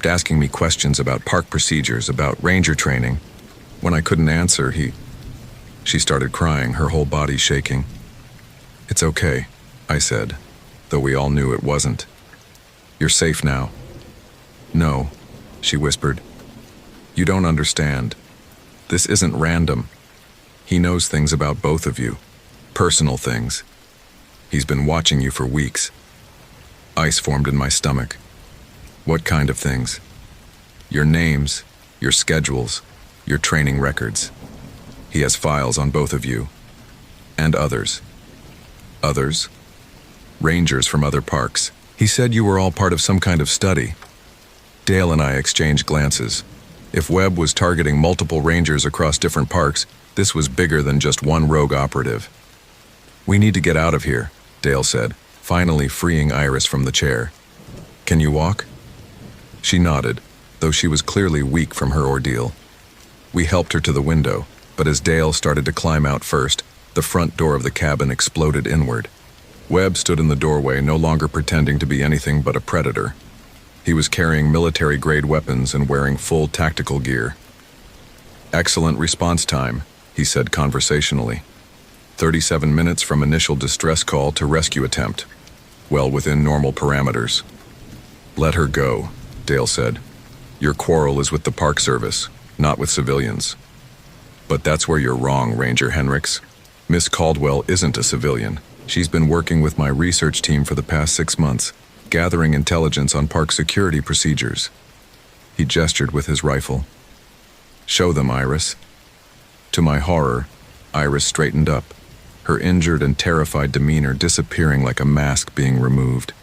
asking me questions about park procedures, about ranger training. When I couldn't answer, She started crying, her whole body shaking. "It's okay," I said, though we all knew it wasn't. "You're safe now." "No," she whispered. "You don't understand. This isn't random. He knows things about both of you. Personal things. He's been watching you for weeks." Ice formed in my stomach. "What kind of things?" "Your names, your schedules, your training records. He has files on both of you. And others." "Others?" "Rangers from other parks. He said you were all part of some kind of study." Dale and I exchanged glances. If Webb was targeting multiple rangers across different parks, this was bigger than just one rogue operative. "We need to get out of here," Dale said, finally freeing Iris from the chair. "Can you walk?" She nodded, though she was clearly weak from her ordeal. We helped her to the window, but as Dale started to climb out first, the front door of the cabin exploded inward. Webb stood in the doorway, no longer pretending to be anything but a predator. He was carrying military-grade weapons and wearing full tactical gear. "Excellent response time," he said conversationally. 37 minutes from initial distress call to rescue attempt. Well within normal parameters. "Let her go," Dale said. "Your quarrel is with the Park Service, not with civilians." "But that's where you're wrong, Ranger Henricks. Miss Caldwell isn't a civilian. She's been working with my research team for the past 6 months, gathering intelligence on park security procedures. He gestured with his rifle. Show them, Iris. To my horror, Iris straightened up, her injured and terrified demeanor disappearing like a mask being removed.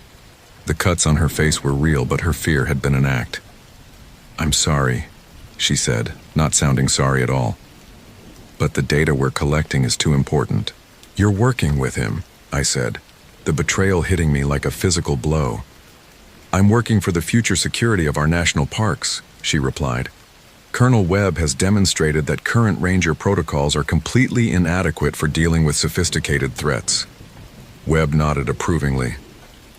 The cuts on her face were real, but her fear had been an act. I'm sorry, she said, not sounding sorry at all. But the data we're collecting is too important. You're working with him, I said, the betrayal hitting me like a physical blow. I'm working for the future security of our national parks, she replied. Colonel Webb has demonstrated that current ranger protocols are completely inadequate for dealing with sophisticated threats. Webb nodded approvingly.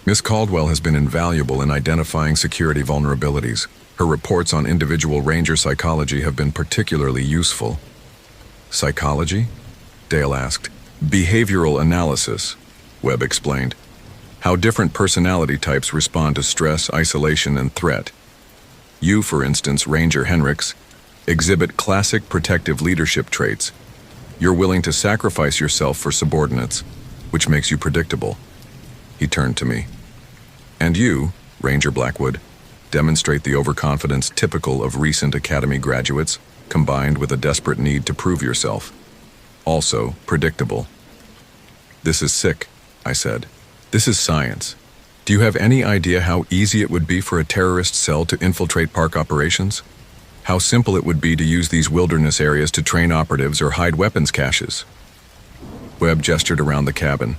Miss Caldwell has been invaluable in identifying security vulnerabilities. Her reports on individual ranger psychology have been particularly useful. Psychology? Dale asked. Behavioral analysis, Webb explained. How different personality types respond to stress, isolation, and threat. You, for instance, Ranger Henricks, exhibit classic protective leadership traits. You're willing to sacrifice yourself for subordinates, which makes you predictable. He turned to me. And you, Ranger Blackwood, demonstrate the overconfidence typical of recent academy graduates, combined with a desperate need to prove yourself. Also, predictable. This is sick, I said. This is science. Do you have any idea how easy it would be for a terrorist cell to infiltrate park operations? How simple it would be to use these wilderness areas to train operatives or hide weapons caches? Webb gestured around the cabin.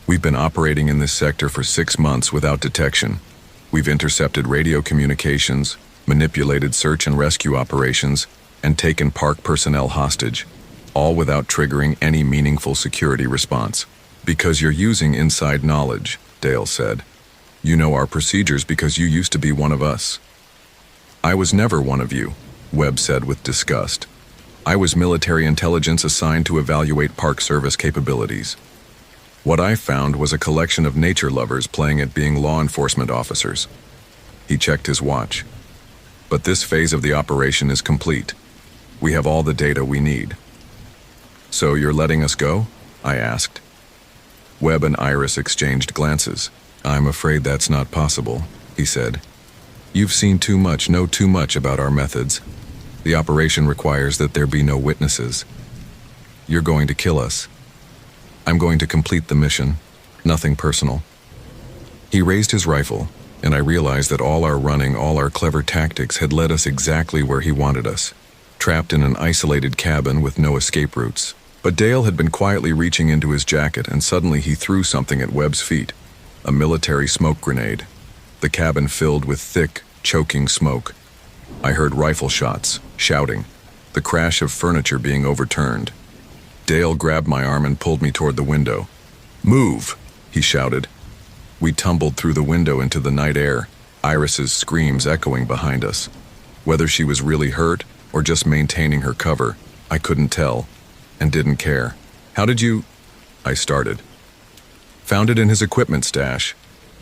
We've been operating in this sector for 6 months without detection. We've intercepted radio communications, manipulated search and rescue operations, and taken park personnel hostage, all without triggering any meaningful security response. Because you're using inside knowledge, Dale said. You know our procedures because you used to be one of us. I was never one of you, Webb said with disgust. I was military intelligence assigned to evaluate Park Service capabilities. What I found was a collection of nature lovers playing at being law enforcement officers. He checked his watch. But this phase of the operation is complete. We have all the data we need. So you're letting us go? I asked. Webb and Iris exchanged glances. I'm afraid that's not possible, he said. You've seen too much, know too much about our methods. The operation requires that there be no witnesses. You're going to kill us. I'm going to complete the mission. Nothing personal. He raised his rifle, and I realized that all our running, all our clever tactics had led us exactly where he wanted us, trapped in an isolated cabin with no escape routes. But Dale had been quietly reaching into his jacket, and suddenly he threw something at Webb's feet, a military smoke grenade. The cabin filled with thick, choking smoke. I heard rifle shots, shouting, the crash of furniture being overturned. Dale grabbed my arm and pulled me toward the window. Move, he shouted. We tumbled through the window into the night air, Iris's screams echoing behind us. Whether she was really hurt or just maintaining her cover, I couldn't tell, and didn't care. How did you... I started. Found it in his equipment stash,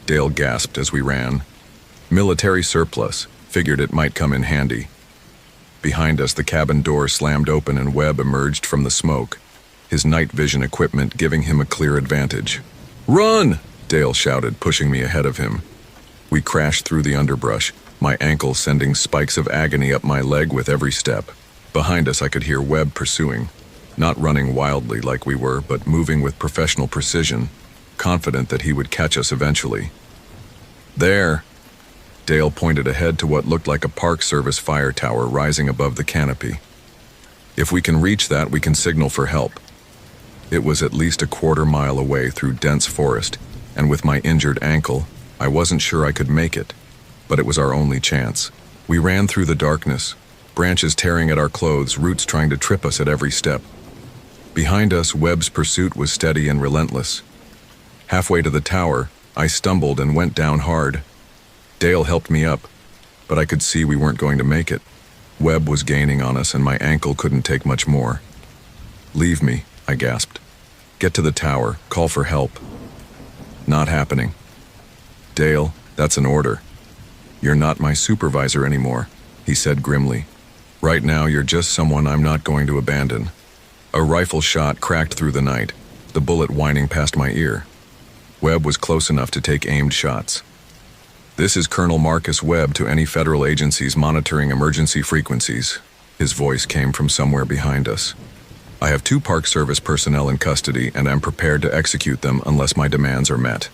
Dale gasped as we ran. Military surplus, figured it might come in handy. Behind us, the cabin door slammed open and Webb emerged from the smoke, his night vision equipment giving him a clear advantage. Run! Dale shouted, pushing me ahead of him. We crashed through the underbrush, my ankle sending spikes of agony up my leg with every step. Behind us, I could hear Webb pursuing, not running wildly like we were, but moving with professional precision, confident that he would catch us eventually. There! Dale pointed ahead to what looked like a Park Service fire tower rising above the canopy. If we can reach that, we can signal for help. It was at least a quarter-mile away through dense forest, and with my injured ankle, I wasn't sure I could make it, but it was our only chance. We ran through the darkness, branches tearing at our clothes, roots trying to trip us at every step. Behind us, Webb's pursuit was steady and relentless. Halfway to the tower, I stumbled and went down hard. Dale helped me up, but I could see we weren't going to make it. Webb was gaining on us and my ankle couldn't take much more. Leave me, I gasped. Get to the tower, call for help. Not happening. Dale, that's an order. You're not my supervisor anymore, he said grimly. Right now, you're just someone I'm not going to abandon. A rifle shot cracked through the night, the bullet whining past my ear. Webb was close enough to take aimed shots. "This is Colonel Marcus Webb to any federal agencies monitoring emergency frequencies." His voice came from somewhere behind us. "I have 2 Park Service personnel in custody and am prepared to execute them unless my demands are met."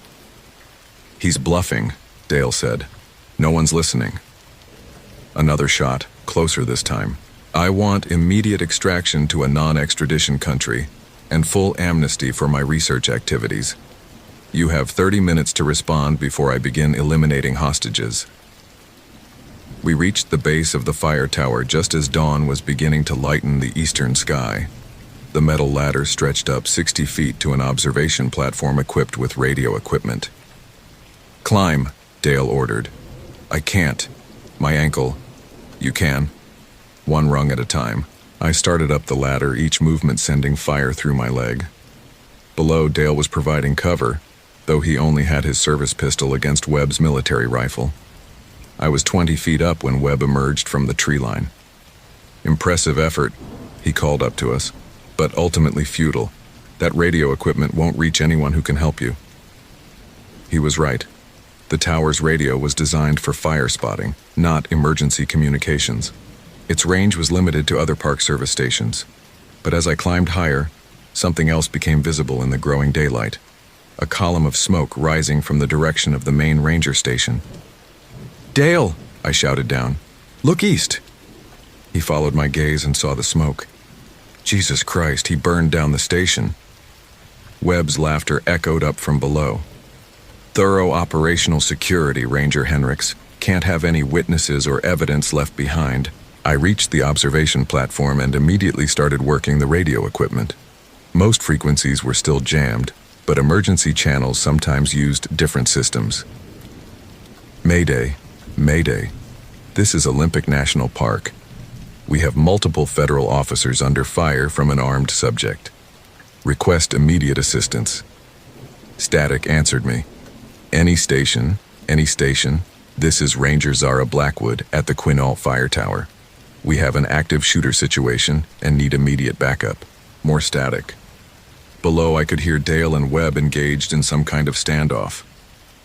"He's bluffing," Dale said. "No one's listening." Another shot, closer this time. "I want immediate extraction to a non-extradition country and full amnesty for my research activities. You have 30 minutes to respond before I begin eliminating hostages." We reached the base of the fire tower just as dawn was beginning to lighten the eastern sky. The metal ladder stretched up 60 feet to an observation platform equipped with radio equipment. "Climb," Dale ordered. "I can't. My ankle." "You can." One rung at a time. I started up the ladder, each movement sending fire through my leg. Below, Dale was providing cover, though he only had his service pistol against Webb's military rifle. I was 20 feet up when Webb emerged from the tree line. "Impressive effort," he called up to us, "but ultimately futile. That radio equipment won't reach anyone who can help you." He was right. The tower's radio was designed for fire spotting, not emergency communications. Its range was limited to other Park Service stations. But as I climbed higher, something else became visible in the growing daylight. A column of smoke rising from the direction of the main ranger station. "Dale!" I shouted down. "Look east!" He followed my gaze and saw the smoke. Jesus Christ, he burned down the station. Webb's laughter echoed up from below. "Thorough operational security, Ranger Henricks. Can't have any witnesses or evidence left behind." I reached the observation platform and immediately started working the radio equipment. Most frequencies were still jammed, but emergency channels sometimes used different systems. "Mayday, Mayday. This is Olympic National Park. We have multiple federal officers under fire from an armed subject. Request immediate assistance." Static answered me. Any station. This is Ranger Zara Blackwood at the Quinault Fire Tower. We have an active shooter situation and need immediate backup." More static. Below, I could hear Dale and Webb engaged in some kind of standoff.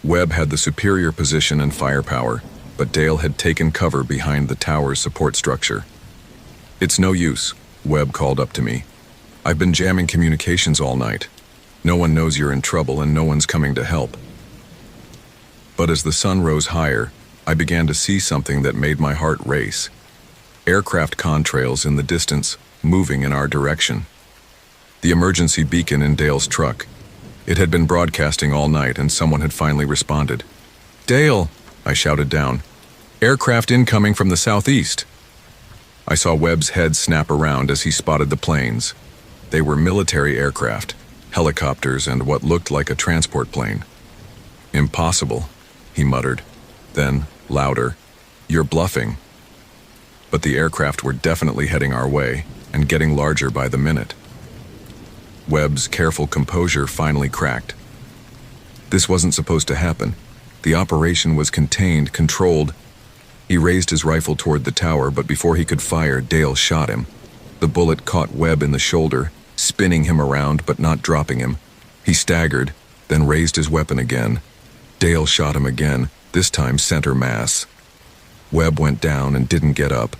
Webb had the superior position and firepower, but Dale had taken cover behind the tower's support structure. "It's no use," Webb called up to me. "I've been jamming communications all night. No one knows you're in trouble and no one's coming to help." But as the sun rose higher, I began to see something that made my heart race. Aircraft contrails in the distance, moving in our direction. The emergency beacon in Dale's truck. It had been broadcasting all night and someone had finally responded. "Dale!" I shouted down. "Aircraft incoming from the southeast." I saw Webb's head snap around as he spotted the planes. They were military aircraft, helicopters, and what looked like a transport plane. "Impossible," he muttered. Then, louder, "You're bluffing." But the aircraft were definitely heading our way, and getting larger by the minute. Webb's careful composure finally cracked. This wasn't supposed to happen. The operation was contained, controlled. He raised his rifle toward the tower, but before he could fire, Dale shot him. The bullet caught Webb in the shoulder, spinning him around but not dropping him. He staggered, then raised his weapon again. Dale shot him again, this time center mass. Webb went down and didn't get up.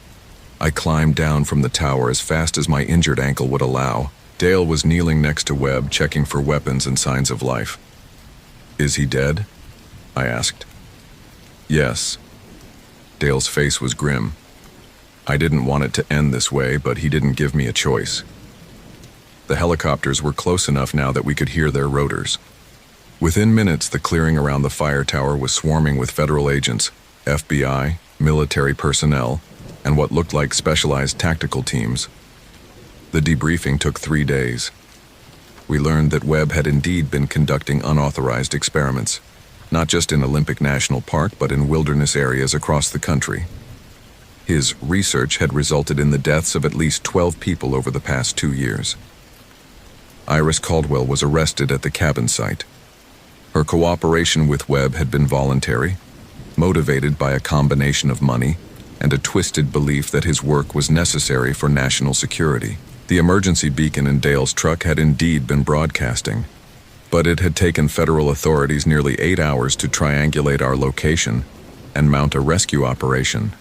I climbed down from the tower as fast as my injured ankle would allow. Dale was kneeling next to Webb, checking for weapons and signs of life. "Is he dead?" I asked. "Yes." Dale's face was grim. I didn't want it to end this way, but he didn't give me a choice. The helicopters were close enough now that we could hear their rotors. Within minutes, the clearing around the fire tower was swarming with federal agents, FBI, military personnel, and what looked like specialized tactical teams. The debriefing took 3 days. We learned that Webb had indeed been conducting unauthorized experiments, not just in Olympic National Park, but in wilderness areas across the country. His research had resulted in the deaths of at least 12 people over the past 2 years. Iris Caldwell was arrested at the cabin site. Her cooperation with Webb had been voluntary, motivated by a combination of money and a twisted belief that his work was necessary for national security. The emergency beacon in Dale's truck had indeed been broadcasting, but it had taken federal authorities nearly 8 hours to triangulate our location and mount a rescue operation.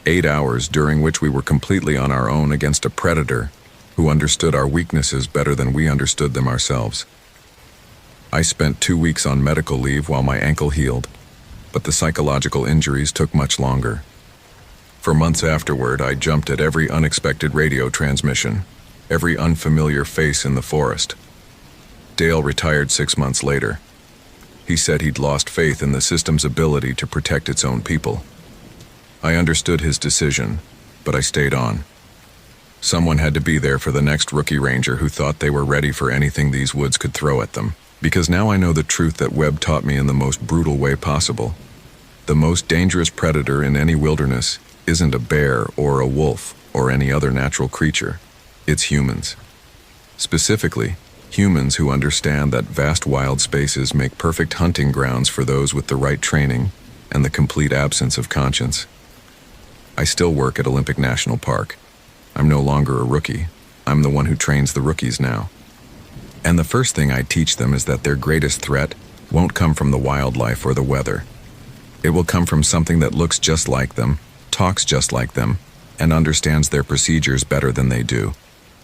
8 hours during which we were completely on our own against a predator who understood our weaknesses better than we understood them ourselves. I spent 2 weeks on medical leave while my ankle healed, but the psychological injuries took much longer. For months afterward, I jumped at every unexpected radio transmission, every unfamiliar face in the forest. Dale retired 6 months later. He said he'd lost faith in the system's ability to protect its own people. I understood his decision, but I stayed on. Someone had to be there for the next rookie ranger who thought they were ready for anything these woods could throw at them, because now I know the truth that Webb taught me in the most brutal way possible. The most dangerous predator in any wilderness isn't a bear or a wolf or any other natural creature. It's humans. Specifically, humans who understand that vast wild spaces make perfect hunting grounds for those with the right training and the complete absence of conscience. I still work at Olympic National Park. I'm no longer a rookie. I'm the one who trains the rookies now. And the first thing I teach them is that their greatest threat won't come from the wildlife or the weather. It will come from something that looks just like them, talks just like them, and understands their procedures better than they do.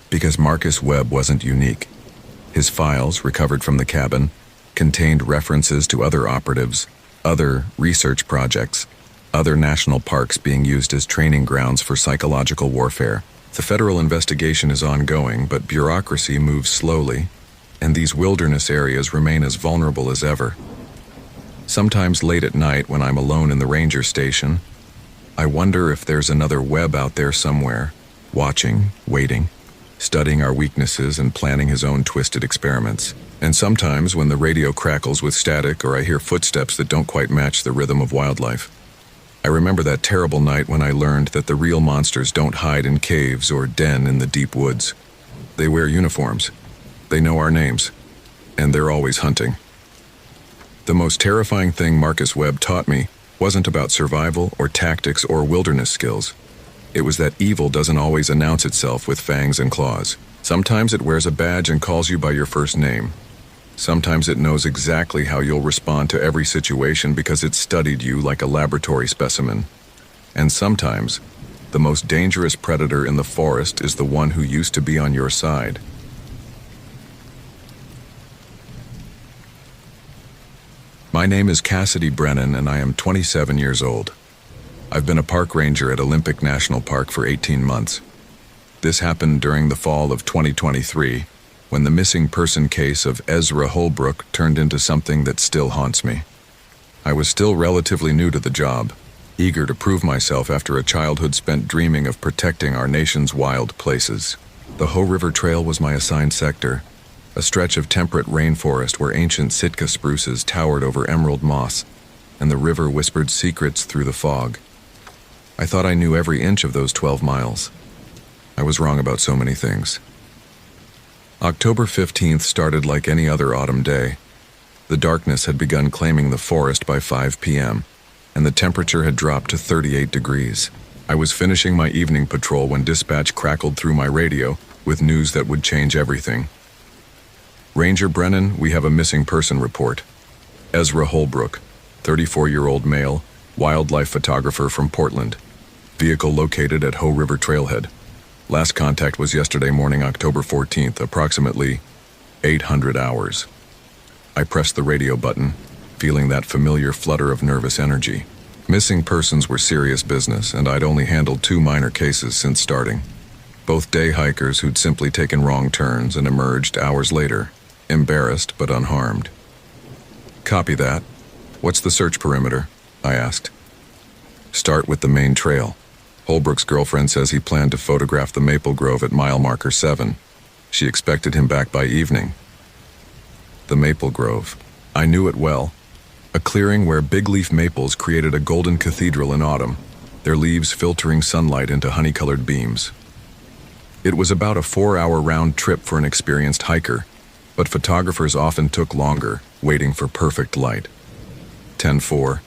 Because Marcus Webb wasn't unique. His files, recovered from the cabin, contained references to other operatives, other research projects, other national parks being used as training grounds for psychological warfare. The federal investigation is ongoing, but bureaucracy moves slowly, and these wilderness areas remain as vulnerable as ever. Sometimes late at night when I'm alone in the ranger station, I wonder if there's another Webb out there somewhere, watching, waiting, studying our weaknesses and planning his own twisted experiments. And sometimes when the radio crackles with static or I hear footsteps that don't quite match the rhythm of wildlife, I remember that terrible night when I learned that the real monsters don't hide in caves or den in the deep woods. They wear uniforms, they know our names, and they're always hunting. The most terrifying thing Marcus Webb taught me wasn't about survival or tactics or wilderness skills. It was that evil doesn't always announce itself with fangs and claws. Sometimes it wears a badge and calls you by your first name. Sometimes it knows exactly how you'll respond to every situation because it's studied you like a laboratory specimen. And sometimes, the most dangerous predator in the forest is the one who used to be on your side. My name is Cassidy Brennan and I am 27 years old. I've been a park ranger at Olympic National Park for 18 months. This happened during the fall of 2023, when the missing person case of Ezra Holbrook turned into something that still haunts me. I was still relatively new to the job, eager to prove myself after a childhood spent dreaming of protecting our nation's wild places. The Hoh River Trail was my assigned sector, a stretch of temperate rainforest where ancient Sitka spruces towered over emerald moss, and the river whispered secrets through the fog. I thought I knew every inch of those 12 miles. I was wrong about so many things. October 15th started like any other autumn day. The darkness had begun claiming the forest by 5 p.m., and the temperature had dropped to 38 degrees. I was finishing my evening patrol when dispatch crackled through my radio with news that would change everything. Ranger Brennan, we have a missing person report. Ezra Holbrook, 34-year-old male, wildlife photographer from Portland. Vehicle located at Hoh River Trailhead. Last contact was yesterday morning, October 14th, approximately 800 hours. I pressed the radio button, feeling that familiar flutter of nervous energy. Missing persons were serious business, and I'd only handled 2 minor cases since starting. Both day hikers who'd simply taken wrong turns and emerged hours later, embarrassed but unharmed. Copy that. What's the search perimeter? I asked. Start with the main trail. Holbrook's girlfriend says he planned to photograph the maple grove at mile marker 7. She expected him back by evening. The maple grove. I knew it well. A clearing where big-leaf maples created a golden cathedral in autumn, their leaves filtering sunlight into honey-colored beams. It was about a 4-hour round trip for an experienced hiker, but photographers often took longer, waiting for perfect light. 10:04.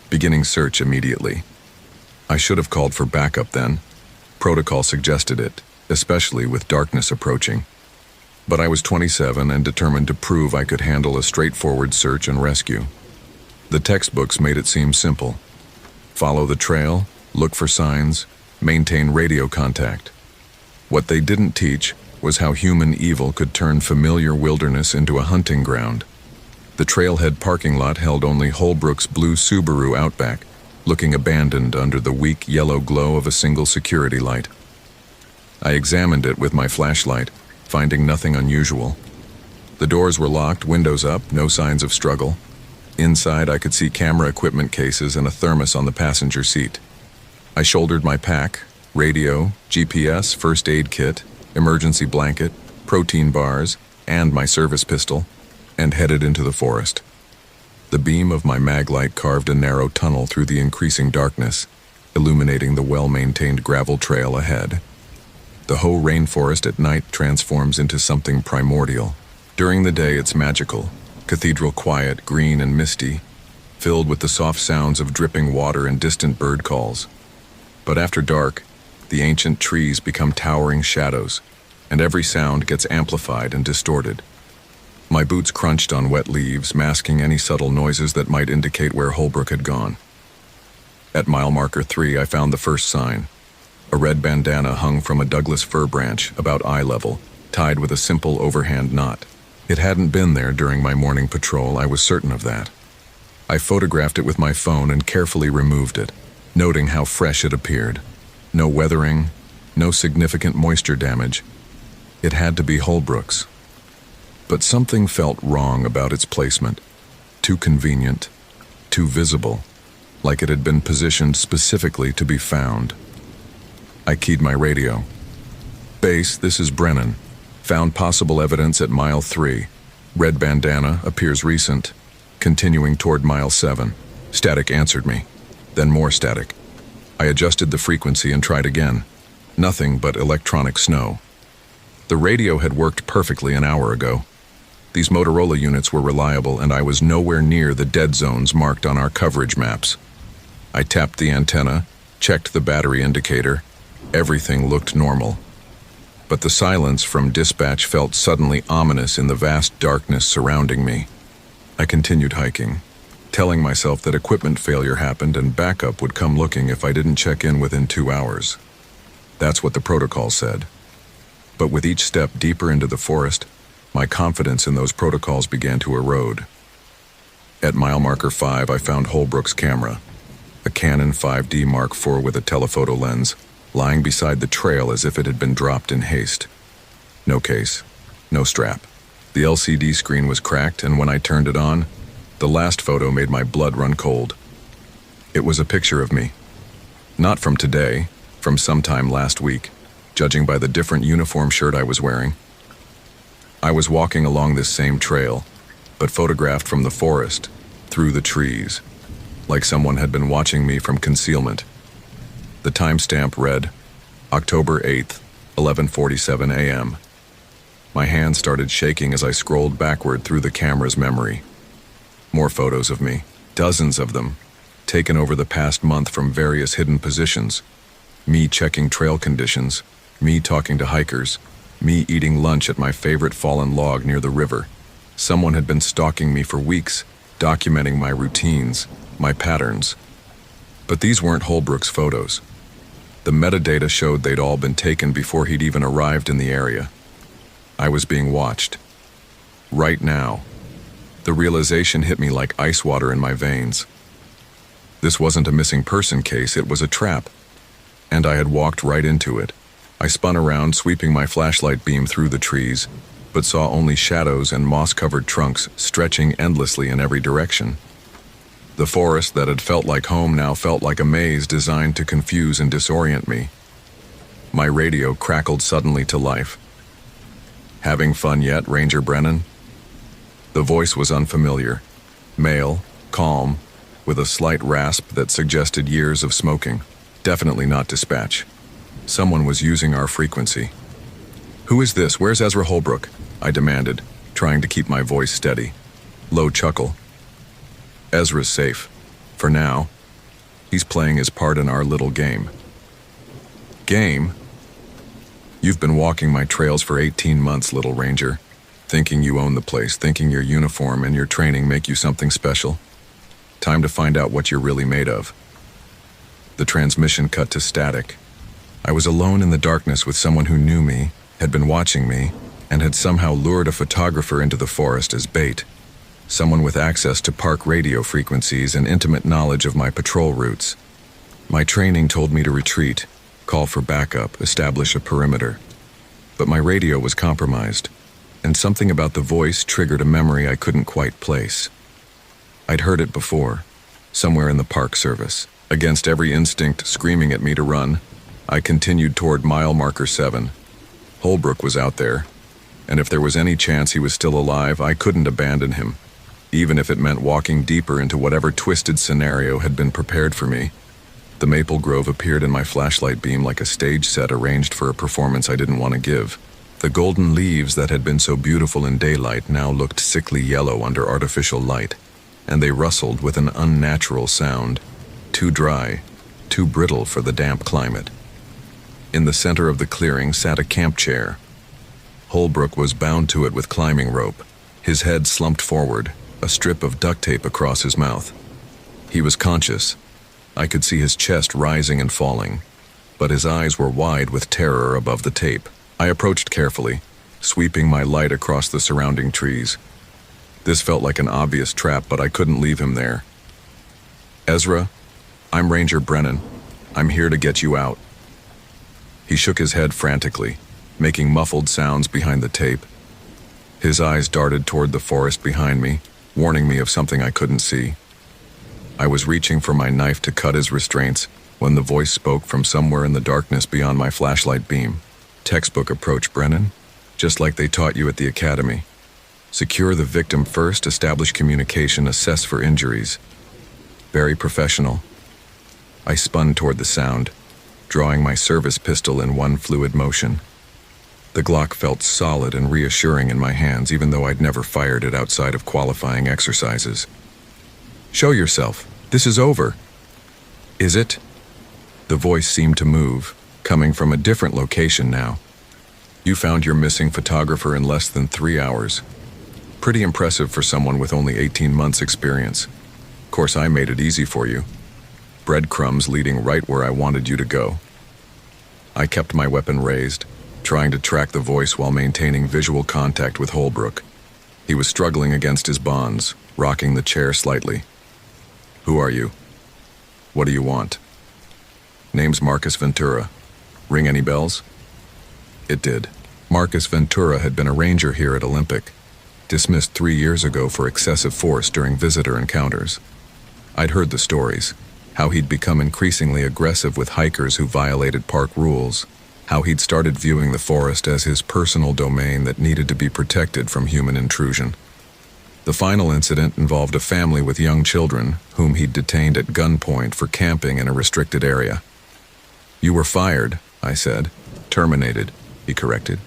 Beginning search immediately. I should have called for backup then. Protocol suggested it, especially with darkness approaching. But I was 27 and determined to prove I could handle a straightforward search and rescue. The textbooks made it seem simple. Follow the trail, look for signs, maintain radio contact. What they didn't teach was how human evil could turn familiar wilderness into a hunting ground. The trailhead parking lot held only Holbrook's blue Subaru Outback, looking abandoned under the weak yellow glow of a single security light. I examined it with my flashlight, finding nothing unusual. The doors were locked, windows up, no signs of struggle. Inside, I could see camera equipment cases and a thermos on the passenger seat. I shouldered my pack, radio, GPS, first aid kit, emergency blanket, protein bars, and my service pistol, and headed into the forest. The beam of my mag light carved a narrow tunnel through the increasing darkness, illuminating the well-maintained gravel trail ahead. The Hoh rainforest at night transforms into something primordial. During the day, it's magical, cathedral quiet, green and misty, filled with the soft sounds of dripping water and distant bird calls. But after dark, the ancient trees become towering shadows, and every sound gets amplified and distorted. My boots crunched on wet leaves, masking any subtle noises that might indicate where Holbrook had gone. At mile marker 3, I found the first sign. A red bandana hung from a Douglas fir branch about eye level, tied with a simple overhand knot. It hadn't been there during my morning patrol, I was certain of that. I photographed it with my phone and carefully removed it, noting how fresh it appeared. No weathering, no significant moisture damage. It had to be Holbrook's. But something felt wrong about its placement. Too convenient, too visible, like it had been positioned specifically to be found. I keyed my radio. Base, this is Brennan. Found possible evidence at mile 3. Red bandana, appears recent. Continuing toward mile 7. Static answered me. Then more static. I adjusted the frequency and tried again. Nothing but electronic snow. The radio had worked perfectly an hour ago. These Motorola units were reliable, and I was nowhere near the dead zones marked on our coverage maps. I tapped the antenna, checked the battery indicator. Everything looked normal. But the silence from dispatch felt suddenly ominous in the vast darkness surrounding me. I continued hiking, telling myself that equipment failure happened and backup would come looking if I didn't check in within 2 hours. That's what the protocol said. But with each step deeper into the forest, my confidence in those protocols began to erode. At mile marker 5, I found Holbrook's camera, a Canon 5D Mark IV with a telephoto lens, lying beside the trail as if it had been dropped in haste. No case, no strap. The LCD screen was cracked, and when I turned it on, the last photo made my blood run cold. It was a picture of me. Not from today, from sometime last week, judging by the different uniform shirt I was wearing. I was walking along this same trail, but photographed from the forest, through the trees, like someone had been watching me from concealment. The timestamp read, October 8th, 11:47 a.m. My hands started shaking as I scrolled backward through the camera's memory. More photos of me, dozens of them, taken over the past month from various hidden positions. Me checking trail conditions, me talking to hikers, me eating lunch at my favorite fallen log near the river. Someone had been stalking me for weeks, documenting my routines, my patterns. But these weren't Holbrook's photos. The metadata showed they'd all been taken before he'd even arrived in the area. I was being watched. Right now. The realization hit me like ice water in my veins. This wasn't a missing person case, it was a trap. And I had walked right into it. I spun around, sweeping my flashlight beam through the trees, but saw only shadows and moss-covered trunks stretching endlessly in every direction. The forest that had felt like home now felt like a maze designed to confuse and disorient me. My radio crackled suddenly to life. Having fun yet, Ranger Brennan? The voice was unfamiliar, male, calm, with a slight rasp that suggested years of smoking. Definitely not dispatch. Someone was using our frequency. Who is this? Where's Ezra Holbrook? I demanded, trying to keep my voice steady. Low chuckle. Ezra's safe. For now. He's playing his part in our little game. Game? You've been walking my trails for 18 months, little ranger, thinking you own the place, thinking your uniform and your training make you something special. Time to find out what you're really made of. The transmission cut to static. I was alone in the darkness with someone who knew me, had been watching me, and had somehow lured a photographer into the forest as bait. Someone with access to park radio frequencies and intimate knowledge of my patrol routes. My training told me to retreat, call for backup, establish a perimeter. But my radio was compromised, and something about the voice triggered a memory I couldn't quite place. I'd heard it before, somewhere in the Park Service. Against every instinct screaming at me to run, I continued toward mile marker 7. Holbrook was out there, and if there was any chance he was still alive, I couldn't abandon him, even if it meant walking deeper into whatever twisted scenario had been prepared for me. The maple grove appeared in my flashlight beam like a stage set arranged for a performance I didn't want to give. The golden leaves that had been so beautiful in daylight now looked sickly yellow under artificial light, and they rustled with an unnatural sound, too dry, too brittle for the damp climate. In the center of the clearing sat a camp chair. Holbrook was bound to it with climbing rope, his head slumped forward, a strip of duct tape across his mouth. He was conscious. I could see his chest rising and falling, but his eyes were wide with terror above the tape. I approached carefully, sweeping my light across the surrounding trees. This felt like an obvious trap, but I couldn't leave him there. "Ezra, I'm Ranger Brennan. I'm here to get you out." He shook his head frantically, making muffled sounds behind the tape. His eyes darted toward the forest behind me, warning me of something I couldn't see. I was reaching for my knife to cut his restraints when the voice spoke from somewhere in the darkness beyond my flashlight beam. "Textbook approach, Brennan. Just like they taught you at the academy. Secure the victim first, establish communication, assess for injuries. Very professional." I spun toward the sound, drawing my service pistol in one fluid motion. The Glock felt solid and reassuring in my hands, even though I'd never fired it outside of qualifying exercises. "Show yourself. This is over." "Is it?" The voice seemed to move, coming from a different location now. "You found your missing photographer in less than 3 hours. Pretty impressive for someone with only 18 months experience. Of course, I made it easy for you. Breadcrumbs leading right where I wanted you to go." I kept my weapon raised, trying to track the voice while maintaining visual contact with Holbrook. He was struggling against his bonds, rocking the chair slightly. "Who are you? What do you want?" "Name's Marcus Ventura. Ring any bells?" It did. Marcus Ventura had been a ranger here at Olympic, dismissed 3 years ago for excessive force during visitor encounters. I'd heard the stories, how he'd become increasingly aggressive with hikers who violated park rules, how he'd started viewing the forest as his personal domain that needed to be protected from human intrusion. The final incident involved a family with young children whom he'd detained at gunpoint for camping in a restricted area. "You were fired," I said. "Terminated," he corrected.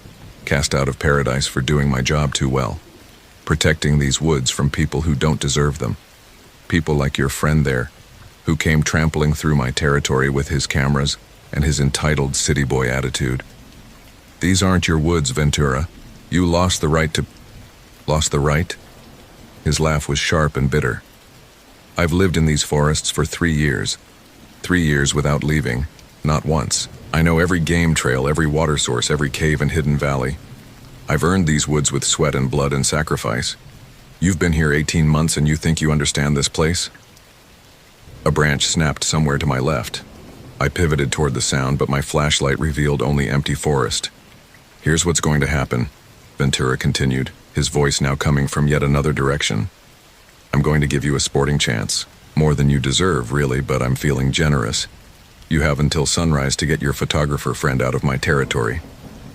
"Cast out of paradise for doing my job too well. Protecting these woods from people who don't deserve them. People like your friend there, who came trampling through my territory with his cameras and his entitled city boy attitude. These aren't your woods, Ventura. You lost the right to..." "Lost the right?" His laugh was sharp and bitter. "I've lived in these forests for 3 years. 3 years without leaving, not once. I know every game trail, every water source, every cave and hidden valley. I've earned these woods with sweat and blood and sacrifice. You've been here 18 months and you think you understand this place?" A branch snapped somewhere to my left. I pivoted toward the sound, but my flashlight revealed only empty forest. "Here's what's going to happen," Ventura continued, his voice now coming from yet another direction. "I'm going to give you a sporting chance. More than you deserve, really, but I'm feeling generous. You have until sunrise to get your photographer friend out of my territory.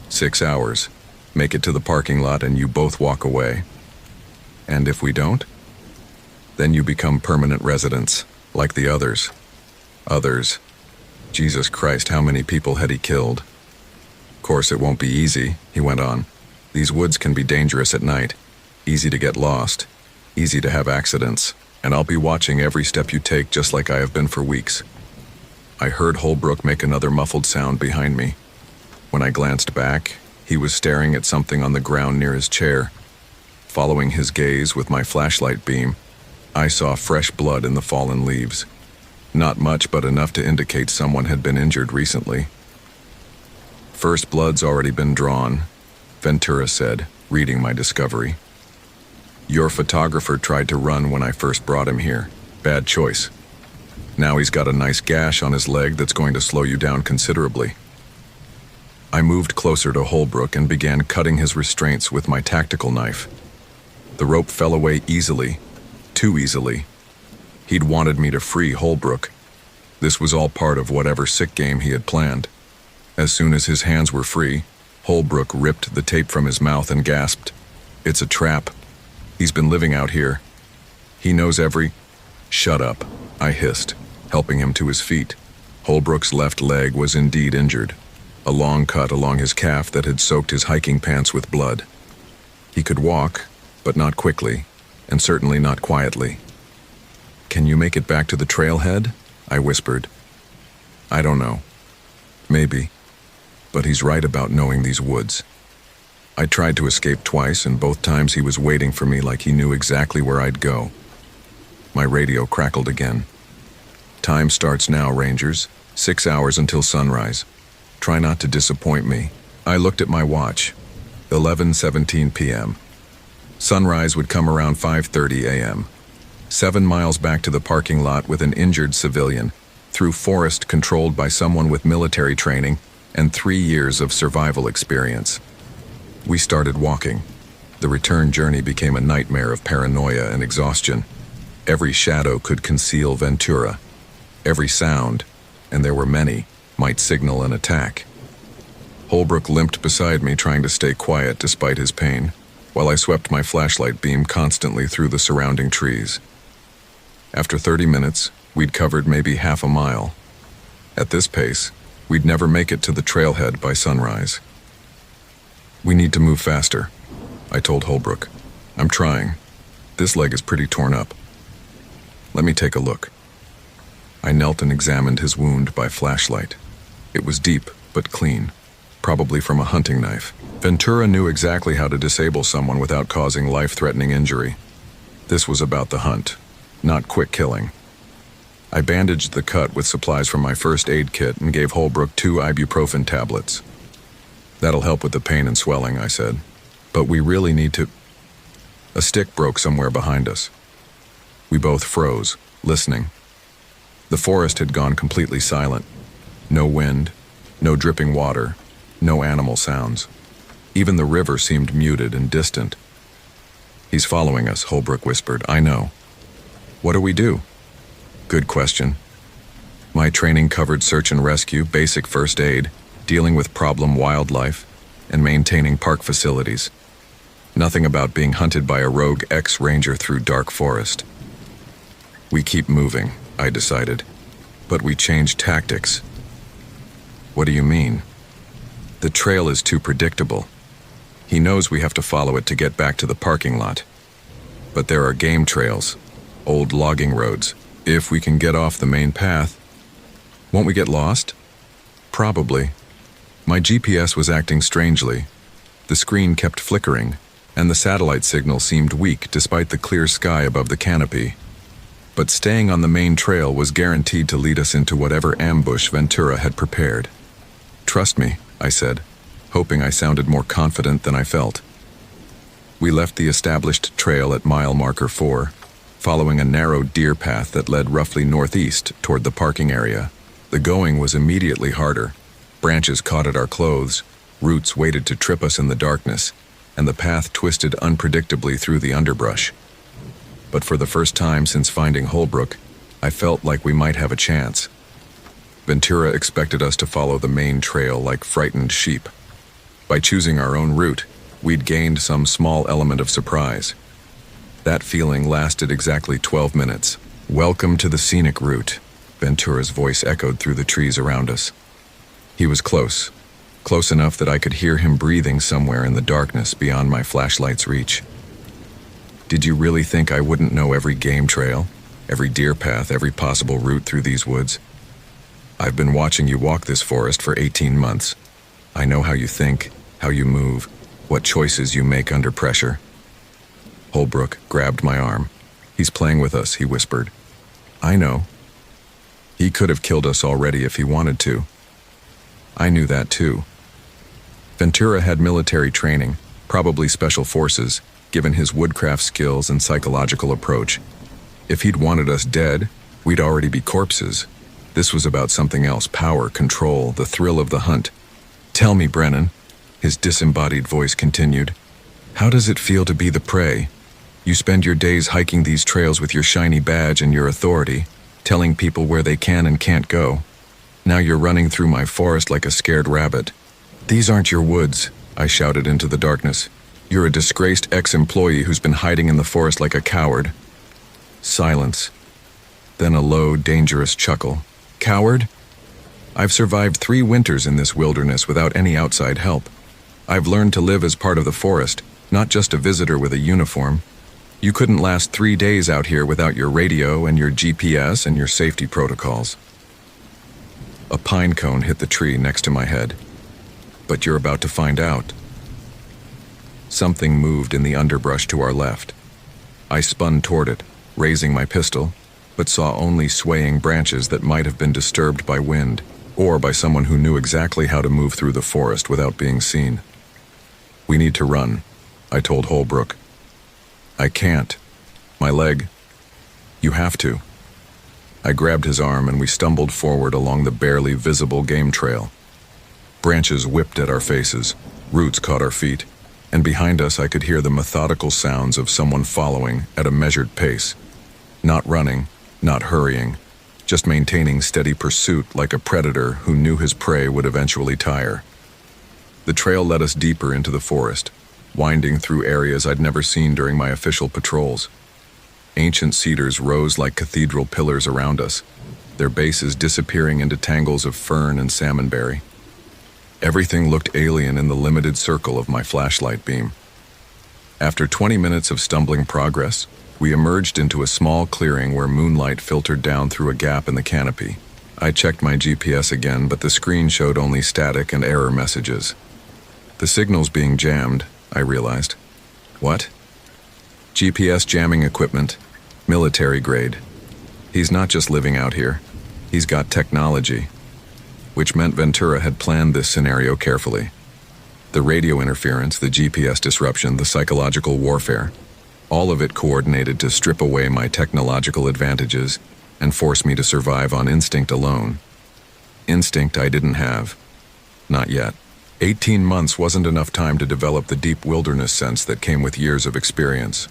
6 hours. Make it to the parking lot and you both walk away. And if we don't? Then you become permanent residents, like the others." Others. Jesus Christ, how many people had he killed? "Of course it won't be easy," he went on. "These woods can be dangerous at night, easy to get lost, easy to have accidents, and I'll be watching every step you take just like I have been for weeks." I heard Holbrook make another muffled sound behind me. When I glanced back, he was staring at something on the ground near his chair. Following his gaze with my flashlight beam, I saw fresh blood in the fallen leaves. Not much, but enough to indicate someone had been injured recently. "First blood's already been drawn," Ventura said, reading my discovery. "Your photographer tried to run when I first brought him here. Bad choice. Now he's got a nice gash on his leg that's going to slow you down considerably." I moved closer to Holbrook and began cutting his restraints with my tactical knife. The rope fell away easily, too easily. He'd wanted me to free Holbrook. This was all part of whatever sick game he had planned. As soon as his hands were free, Holbrook ripped the tape from his mouth and gasped, "It's a trap. He's been living out here. He knows every—" "Shut up," I hissed, helping him to his feet. Holbrook's left leg was indeed injured, a long cut along his calf that had soaked his hiking pants with blood. He could walk, but not quickly, and certainly not quietly. "Can you make it back to the trailhead?" I whispered. "I don't know. Maybe. But he's right about knowing these woods. I tried to escape twice, and both times he was waiting for me like he knew exactly where I'd go." My radio crackled again. "Time starts now, Rangers. 6 hours until sunrise. Try not to disappoint me." I looked at my watch. 11:17 p.m. Sunrise would come around 5:30 a.m. 7 miles back to the parking lot with an injured civilian, through forest controlled by someone with military training and 3 years of survival experience. We started walking. The return journey became a nightmare of paranoia and exhaustion. Every shadow could conceal Ventura. Every sound, and there were many, might signal an attack. Holbrook limped beside me, trying to stay quiet despite his pain, while I swept my flashlight beam constantly through the surrounding trees. After 30 minutes, we'd covered maybe half a mile. At this pace, we'd never make it to the trailhead by sunrise. "We need to move faster," I told Holbrook. "I'm trying. This leg is pretty torn up." "Let me take a look." I knelt and examined his wound by flashlight. It was deep, but clean, probably from a hunting knife. Ventura knew exactly how to disable someone without causing life-threatening injury. This was about the hunt, not quick killing. I bandaged the cut with supplies from my first aid kit and gave Holbrook 2 ibuprofen tablets. "That'll help with the pain and swelling," I said. "But we really need to—" A stick broke somewhere behind us. We both froze, listening. The forest had gone completely silent. No wind, no dripping water, no animal sounds. Even the river seemed muted and distant. "He's following us," Holbrook whispered. "I know." "What do we do?" Good question. My training covered search and rescue, basic first aid, dealing with problem wildlife, and maintaining park facilities. Nothing about being hunted by a rogue ex-ranger through dark forest. "We keep moving," I decided, "but we change tactics." "What do you mean?" "The trail is too predictable. He knows we have to follow it to get back to the parking lot. But there are game trails, old logging roads. If we can get off the main path—" "Won't we get lost?" "Probably." My GPS was acting strangely. The screen kept flickering, and the satellite signal seemed weak despite the clear sky above the canopy. But staying on the main trail was guaranteed to lead us into whatever ambush Ventura had prepared. "Trust me," I said, hoping I sounded more confident than I felt. We left the established trail at mile marker 4, following a narrow deer path that led roughly northeast toward the parking area. The going was immediately harder. Branches caught at our clothes, roots waited to trip us in the darkness, and the path twisted unpredictably through the underbrush. But for the first time since finding Holbrook, I felt like we might have a chance. Ventura expected us to follow the main trail like frightened sheep. By choosing our own route, we'd gained some small element of surprise. That feeling lasted exactly 12 minutes. "Welcome to the scenic route," Ventura's voice echoed through the trees around us. He was close enough that I could hear him breathing somewhere in the darkness beyond my flashlight's reach. "Did you really think I wouldn't know every game trail, every deer path, every possible route through these woods? I've been watching you walk this forest for 18 months. I know how you think, how you move, what choices you make under pressure. Holbrook grabbed my arm. He's playing with us, he whispered. I know. He could have killed us already if he wanted to. I knew that too. Ventura had military training, probably special forces, given his woodcraft skills and psychological approach. If he'd wanted us dead, we'd already be corpses. This was about something else, power, control, the thrill of the hunt. Tell me, Brennan, his disembodied voice continued, how does it feel to be the prey? You spend your days hiking these trails with your shiny badge and your authority, telling people where they can and can't go. Now you're running through my forest like a scared rabbit. These aren't your woods, I shouted into the darkness. You're a disgraced ex-employee who's been hiding in the forest like a coward. Silence. Then a low, dangerous chuckle. Coward? I've survived 3 winters in this wilderness without any outside help. I've learned to live as part of the forest, not just a visitor with a uniform. You couldn't last 3 days out here without your radio and your GPS and your safety protocols. A pine cone hit the tree next to my head. But you're about to find out. Something moved in the underbrush to our left. I spun toward it, raising my pistol, but saw only swaying branches that might have been disturbed by wind, or by someone who knew exactly how to move through the forest without being seen. We need to run, I told Holbrook. I can't. My leg. You have to. I grabbed his arm and we stumbled forward along the barely visible game trail. Branches whipped at our faces, roots caught our feet, and behind us I could hear the methodical sounds of someone following at a measured pace. Not running, not hurrying, just maintaining steady pursuit like a predator who knew his prey would eventually tire. The trail led us deeper into the forest, winding through areas I'd never seen during my official patrols. Ancient cedars rose like cathedral pillars around us, their bases disappearing into tangles of fern and salmonberry. Everything looked alien in the limited circle of my flashlight beam. After 20 minutes of stumbling progress, we emerged into a small clearing where moonlight filtered down through a gap in the canopy. I checked my GPS again, but the screen showed only static and error messages. The signal's being jammed, I realized. What? GPS jamming equipment, military grade. He's not just living out here. He's got technology. Which meant Ventura had planned this scenario carefully. The radio interference, the GPS disruption, the psychological warfare, all of it coordinated to strip away my technological advantages and force me to survive on instinct alone. Instinct I didn't have. Not yet. 18 months wasn't enough time to develop the deep wilderness sense that came with years of experience.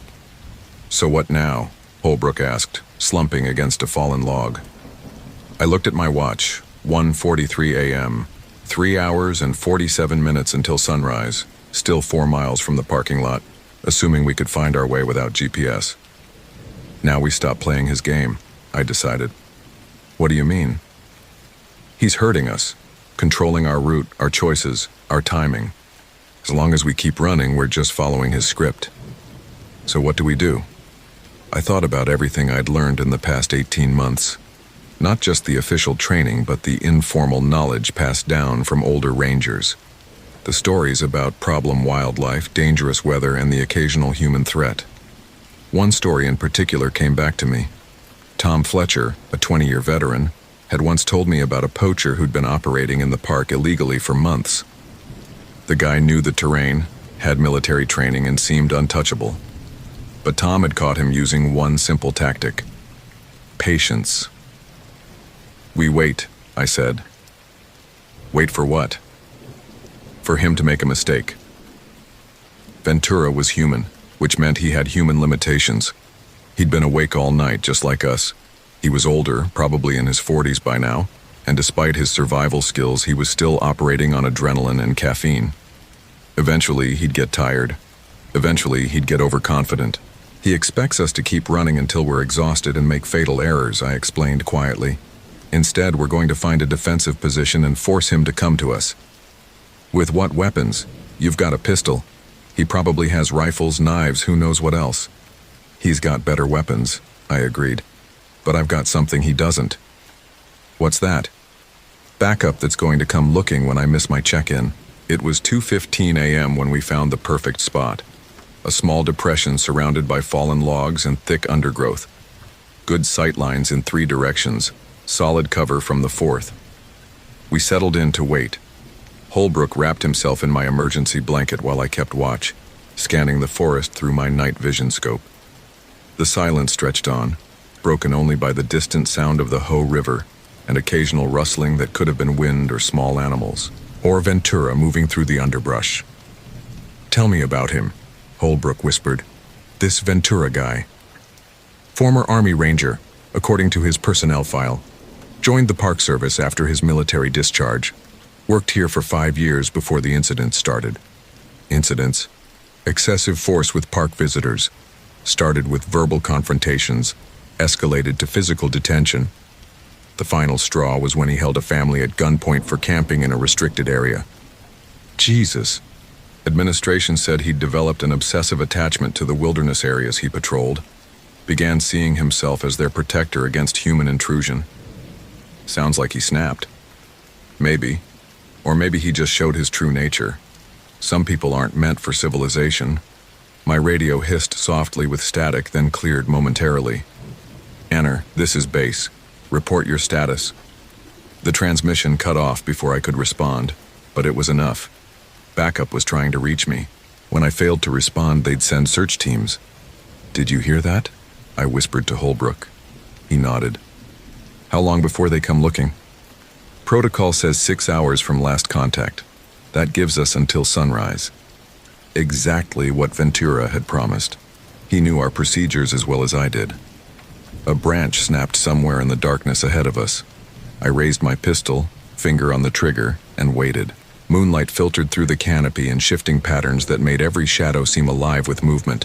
So what now? Holbrook asked, slumping against a fallen log. I looked at my watch, 1:43 a.m., 3 hours and 47 minutes until sunrise, still 4 miles from the parking lot, assuming we could find our way without GPS. Now we stop playing his game, I decided. What do you mean? He's hurting us, controlling our route, our choices, our timing. As long as we keep running, we're just following his script. So what do we do? I thought about everything I'd learned in the past 18 months. Not just the official training, but the informal knowledge passed down from older rangers. The stories about problem wildlife, dangerous weather, and the occasional human threat. One story in particular came back to me. Tom Fletcher, a 20-year veteran, had once told me about a poacher who'd been operating in the park illegally for months. The guy knew the terrain, had military training, and seemed untouchable. But Tom had caught him using one simple tactic: patience. We wait, I said. Wait for what? For him to make a mistake. Ventura was human, which meant he had human limitations. He'd been awake all night, just like us. He was older, probably in his 40s by now, and despite his survival skills, he was still operating on adrenaline and caffeine. Eventually, he'd get tired. Eventually, he'd get overconfident. He expects us to keep running until we're exhausted and make fatal errors, I explained quietly. Instead, we're going to find a defensive position and force him to come to us. With what weapons? You've got a pistol. He probably has rifles, knives, who knows what else. He's got better weapons, I agreed. But I've got something he doesn't. What's that? Backup that's going to come looking when I miss my check-in. It was 2:15 a.m. when we found the perfect spot. A small depression surrounded by fallen logs and thick undergrowth. Good sight lines in 3 directions, solid cover from the 4th. We settled in to wait. Holbrook wrapped himself in my emergency blanket while I kept watch, scanning the forest through my night vision scope. The silence stretched on, broken only by the distant sound of the Hoh River and occasional rustling that could have been wind or small animals, or Ventura moving through the underbrush. "Tell me about him," Holbrook whispered. "This Ventura guy." "Former Army Ranger, according to his personnel file. Joined the Park Service after his military discharge. Worked here for 5 years before the incident started." Incidents? Excessive force with park visitors. Started with verbal confrontations, escalated to physical detention. The final straw was when he held a family at gunpoint for camping in a restricted area. Jesus. Administration said he'd developed an obsessive attachment to the wilderness areas he patrolled. Began seeing himself as their protector against human intrusion. Sounds like he snapped. Maybe. Or maybe he just showed his true nature. Some people aren't meant for civilization. My radio hissed softly with static, then cleared momentarily. "Anner, this is base. Report your status." The transmission cut off before I could respond, but it was enough. Backup was trying to reach me. When I failed to respond, they'd send search teams. "Did you hear that?" I whispered to Holbrook. He nodded. "How long before they come looking?" "Protocol says 6 hours from last contact. That gives us until sunrise." Exactly what Ventura had promised. He knew our procedures as well as I did. A branch snapped somewhere in the darkness ahead of us. I raised my pistol, finger on the trigger, and waited. Moonlight filtered through the canopy in shifting patterns that made every shadow seem alive with movement.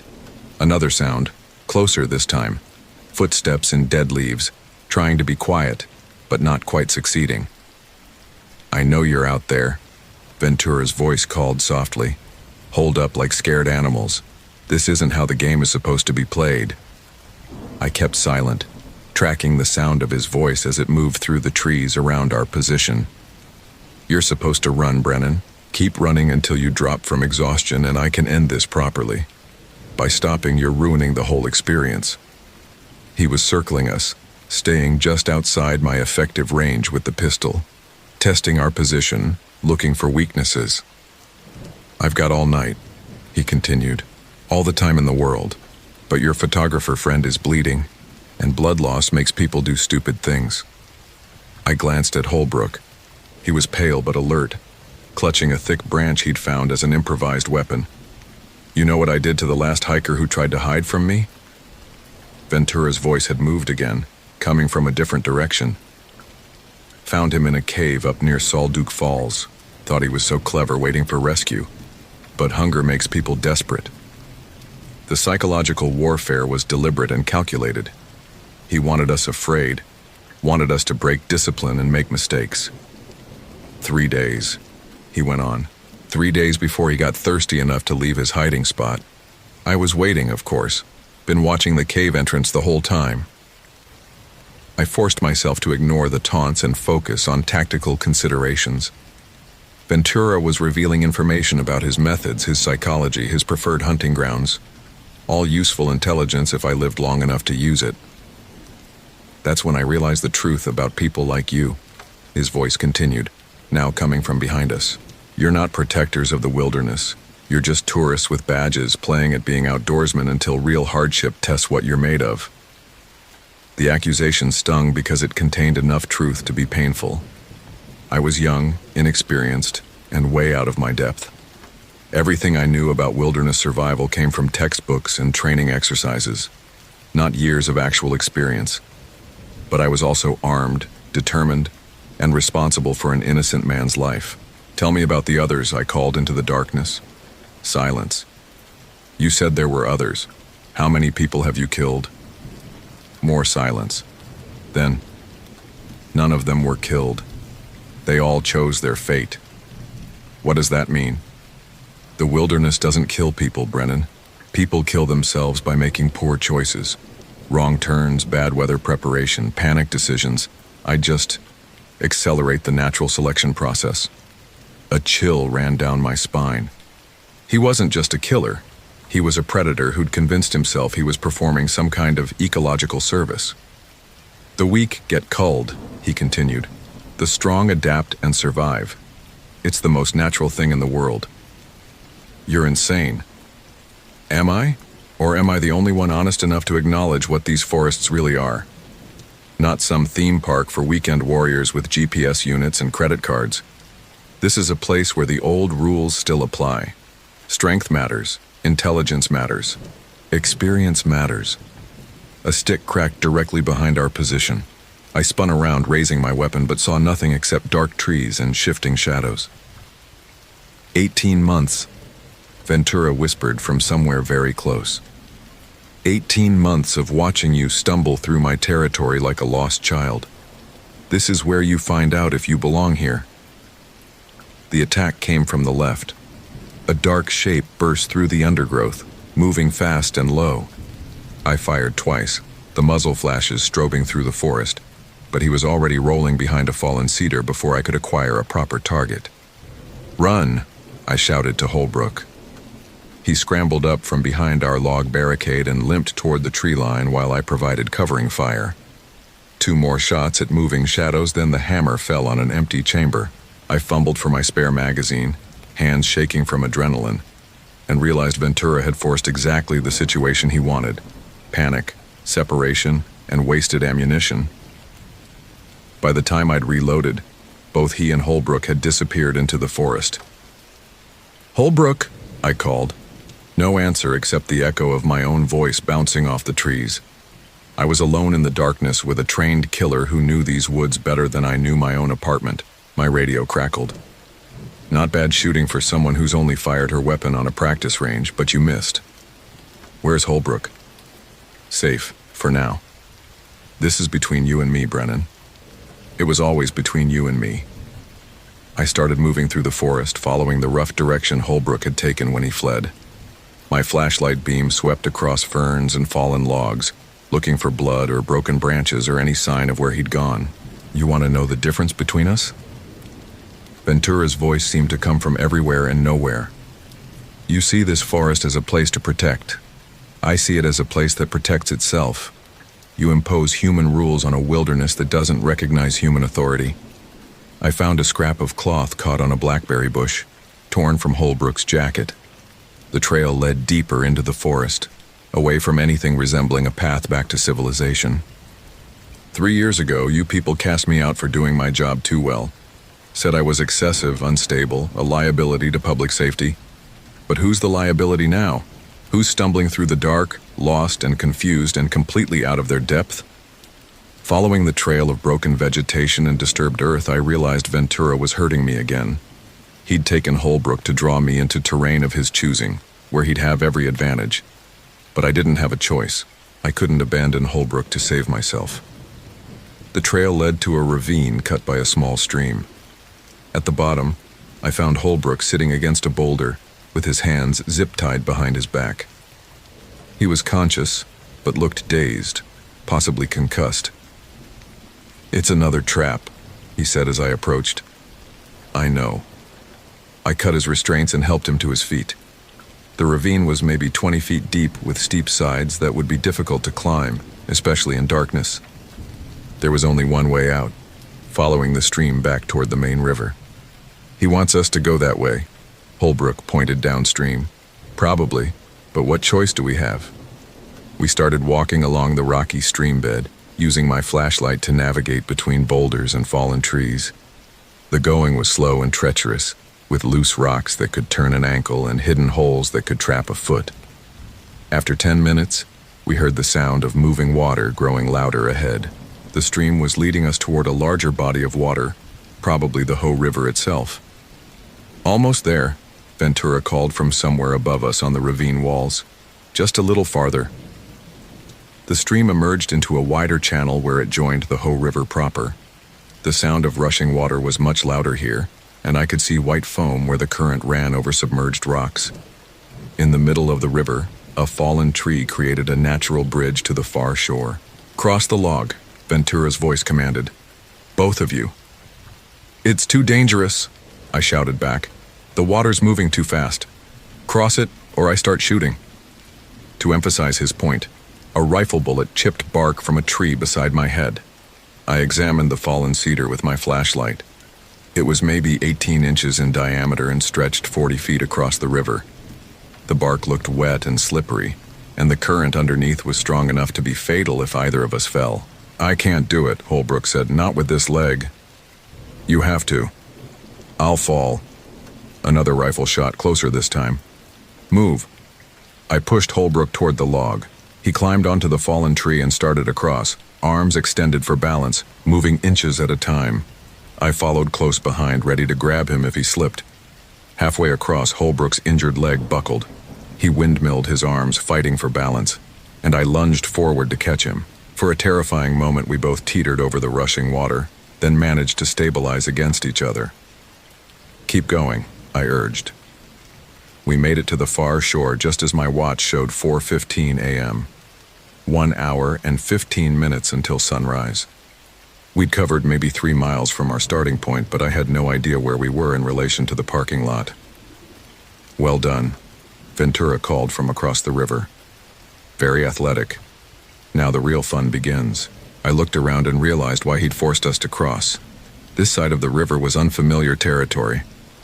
Another sound, closer this time. Footsteps in dead leaves, trying to be quiet, but not quite succeeding. "I know you're out there," Ventura's voice called softly. "Hold up like scared animals. This isn't how the game is supposed to be played." I kept silent, tracking the sound of his voice as it moved through the trees around our position. "You're supposed to run, Brennan. Keep running until you drop from exhaustion, and I can end this properly. By stopping, you're ruining the whole experience." He was circling us, staying just outside my effective range with the pistol, testing our position, looking for weaknesses. "I've got all night," he continued, "all the time in the world, but your photographer friend is bleeding, and blood loss makes people do stupid things." I glanced at Holbrook. He was pale but alert, clutching a thick branch he'd found as an improvised weapon. "You know what I did to the last hiker who tried to hide from me?" Ventura's voice had moved again, coming from a different direction. "Found him in a cave up near Salduke Falls. Thought he was so clever waiting for rescue. But hunger makes people desperate." The psychological warfare was deliberate and calculated. He wanted us afraid, wanted us to break discipline and make mistakes. 3 days, he went on. 3 days before he got thirsty enough to leave his hiding spot. I was waiting, of course. Been watching the cave entrance the whole time. I forced myself to ignore the taunts and focus on tactical considerations. Ventura was revealing information about his methods, his psychology, his preferred hunting grounds. All useful intelligence if I lived long enough to use it. "That's when I realized the truth about people like you," his voice continued, now coming from behind us. "You're not protectors of the wilderness. You're just tourists with badges playing at being outdoorsmen until real hardship tests what you're made of." The accusation stung because it contained enough truth to be painful. I was young, inexperienced, and way out of my depth. Everything I knew about wilderness survival came from textbooks and training exercises, not years of actual experience. But I was also armed, determined, and responsible for an innocent man's life. "Tell me about the others," I called into the darkness. Silence. "You said there were others. How many people have you killed?" More silence. Then, "None of them were killed. They all chose their fate." "What does that mean?" "The wilderness doesn't kill people, Brennan. People kill themselves by making poor choices. Wrong turns, bad weather preparation, panic decisions. I just accelerate the natural selection process." A chill ran down my spine. He wasn't just a killer. He was a predator who'd convinced himself he was performing some kind of ecological service. The weak get culled, he continued. The strong adapt and survive. It's the most natural thing in the world. You're insane. Am I? Or am I the only one honest enough to acknowledge what these forests really are? Not some theme park for weekend warriors with GPS units and credit cards. This is a place where the old rules still apply. Strength matters. Intelligence matters. Experience matters. A stick cracked directly behind our position. I spun around, raising my weapon, but saw nothing except dark trees and shifting shadows. 18 months, Ventura whispered from somewhere very close. 18 months of watching you stumble through my territory like a lost child. This is where you find out if you belong here. The attack came from the left. A dark shape burst through the undergrowth, moving fast and low. I fired twice, the muzzle flashes strobing through the forest, but he was already rolling behind a fallen cedar before I could acquire a proper target. "Run!" I shouted to Holbrook. He scrambled up from behind our log barricade and limped toward the tree line while I provided covering fire. 2 more shots at moving shadows, then the hammer fell on an empty chamber. I fumbled for my spare magazine, hands shaking from adrenaline, and realized Ventura had forced exactly the situation he wanted: panic, separation, and wasted ammunition. By the time I'd reloaded, both he and Holbrook had disappeared into the forest. "Holbrook!" I called. No answer except the echo of my own voice bouncing off the trees. I was alone in the darkness with a trained killer who knew these woods better than I knew my own apartment. My radio crackled. "Not bad shooting for someone who's only fired her weapon on a practice range, but you missed." "Where's Holbrook?" "Safe, for now." "This is between you and me, Brennan." "It was always between you and me." I started moving through the forest, following the rough direction Holbrook had taken when he fled. My flashlight beam swept across ferns and fallen logs, looking for blood or broken branches or any sign of where he'd gone. "You want to know the difference between us?" Ventura's voice seemed to come from everywhere and nowhere. "You see this forest as a place to protect. I see it as a place that protects itself. You impose human rules on a wilderness that doesn't recognize human authority." I found a scrap of cloth caught on a blackberry bush, torn from Holbrook's jacket. The trail led deeper into the forest, away from anything resembling a path back to civilization. 3 years ago, you people cast me out for doing my job too well. Said I was excessive, unstable, a liability to public safety. But who's the liability now? Who's stumbling through the dark, lost and confused and completely out of their depth? Following the trail of broken vegetation and disturbed earth, I realized Ventura was hurting me again. He'd taken Holbrook to draw me into terrain of his choosing, where he'd have every advantage. But I didn't have a choice. I couldn't abandon Holbrook to save myself. The trail led to a ravine cut by a small stream. At the bottom, I found Holbrook sitting against a boulder, with his hands zip-tied behind his back. He was conscious, but looked dazed, possibly concussed. "It's another trap," he said as I approached. "I know." I cut his restraints and helped him to his feet. The ravine was maybe 20 feet deep with steep sides that would be difficult to climb, especially in darkness. There was only one way out, following the stream back toward the main river. "He wants us to go that way," Holbrook pointed downstream. "Probably, but what choice do we have?" We started walking along the rocky stream bed, using my flashlight to navigate between boulders and fallen trees. The going was slow and treacherous, with loose rocks that could turn an ankle and hidden holes that could trap a foot. After 10 minutes, we heard the sound of moving water growing louder ahead. The stream was leading us toward a larger body of water, probably the Hoh River itself. "Almost there," Ventura called from somewhere above us on the ravine walls. "Just a little farther." The stream emerged into a wider channel where it joined the Hoh River proper. The sound of rushing water was much louder here, and I could see white foam where the current ran over submerged rocks. In the middle of the river, a fallen tree created a natural bridge to the far shore. "Cross the log," Ventura's voice commanded. "Both of you." "It's too dangerous," I shouted back. "The water's moving too fast. Cross it, or I start shooting." To emphasize his point, a rifle bullet chipped bark from a tree beside my head. I examined the fallen cedar with my flashlight. It was maybe 18 inches in diameter and stretched 40 feet across the river. The bark looked wet and slippery, and the current underneath was strong enough to be fatal if either of us fell. "I can't do it," Holbrook said. "Not with this leg." "You have to." "I'll fall." Another rifle shot, closer this time. "Move." I pushed Holbrook toward the log. He climbed onto the fallen tree and started across, arms extended for balance, moving inches at a time. I followed close behind, ready to grab him if he slipped. Halfway across, Holbrook's injured leg buckled. He windmilled his arms, fighting for balance, and I lunged forward to catch him. For a terrifying moment, we both teetered over the rushing water, then managed to stabilize against each other. "Keep going," I urged. We made it to the far shore just as my watch showed 4:15 a.m. 1 hour and 15 minutes until sunrise. We'd covered maybe 3 miles from our starting point, but I had no idea where we were in relation to the parking lot. "Well done," Ventura called from across the river. "Very athletic. Now the real fun begins." I looked around and realized why he'd forced us to cross. This side of the river was unfamiliar territory,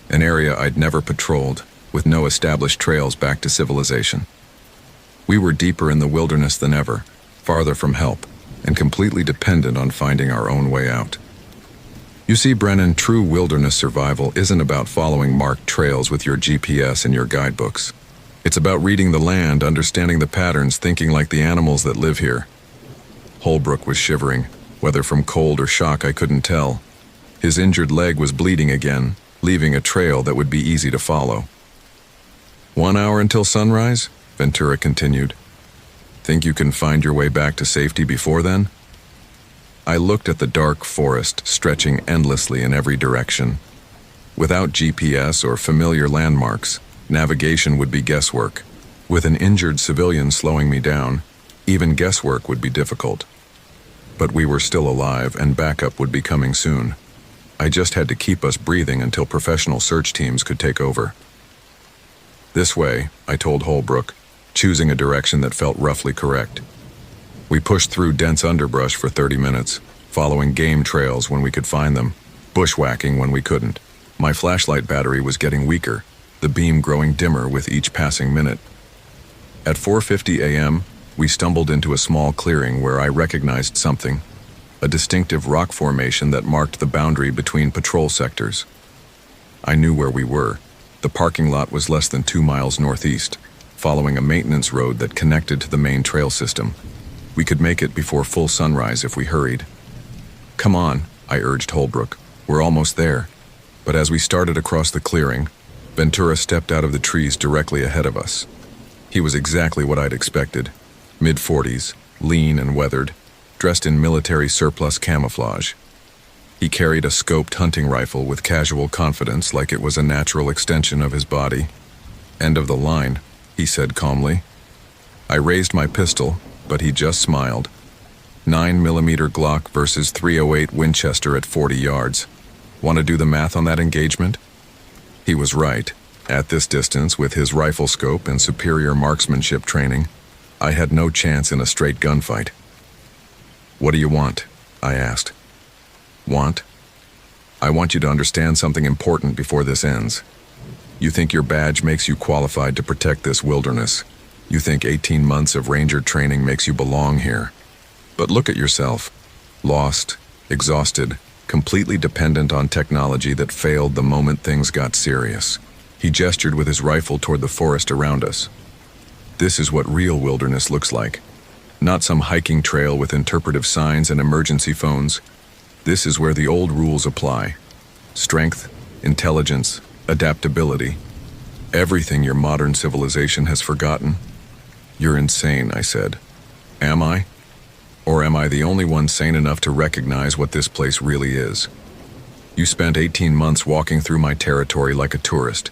an area I'd never patrolled, with no established trails back to civilization. We were deeper in the wilderness than ever, farther from help, and completely dependent on finding our own way out. You see, Brennan, true wilderness survival isn't about following marked trails with your GPS and your guidebooks. It's about reading the land, understanding the patterns, thinking like the animals that live here. Holbrook was shivering, whether from cold or shock I couldn't tell. His injured leg was bleeding again, leaving a trail that would be easy to follow. 1 hour until sunrise? Ventura continued. Think you can find your way back to safety before then? I looked at the dark forest stretching endlessly in every direction. Without GPS or familiar landmarks, navigation would be guesswork. With an injured civilian slowing me down, even guesswork would be difficult. But we were still alive, and backup would be coming soon. I just had to keep us breathing until professional search teams could take over. "This way," I told Holbrook, choosing a direction that felt roughly correct. We pushed through dense underbrush for 30 minutes, following game trails when we could find them, bushwhacking when we couldn't. My flashlight battery was getting weaker, the beam growing dimmer with each passing minute. At 4:50 a.m., we stumbled into a small clearing where I recognized something, a distinctive rock formation that marked the boundary between patrol sectors. I knew where we were. The parking lot was less than 2 miles northeast, following a maintenance road that connected to the main trail system. We could make it before full sunrise if we hurried. "Come on," I urged Holbrook. "We're almost there." But as we started across the clearing, Ventura stepped out of the trees directly ahead of us. He was exactly what I'd expected. Mid-40s, lean and weathered, dressed in military surplus camouflage. He carried a scoped hunting rifle with casual confidence, like it was a natural extension of his body. "End of the line," he said calmly. I raised my pistol, but he just smiled. 9mm Glock versus .308 Winchester at 40 yards. Want to do the math on that engagement? He was right. At this distance, with his rifle scope and superior marksmanship training, I had no chance in a straight gunfight. "What do you want?" I asked. "Want? I want you to understand something important before this ends. You think your badge makes you qualified to protect this wilderness. You think 18 months of ranger training makes you belong here. But look at yourself. Lost, exhausted, completely dependent on technology that failed the moment things got serious." He gestured with his rifle toward the forest around us. "This is what real wilderness looks like. Not some hiking trail with interpretive signs and emergency phones. This is where the old rules apply. Strength, intelligence, adaptability. Everything your modern civilization has forgotten." "You're insane," I said. "Am I? Or am I the only one sane enough to recognize what this place really is? You spent 18 months walking through my territory like a tourist,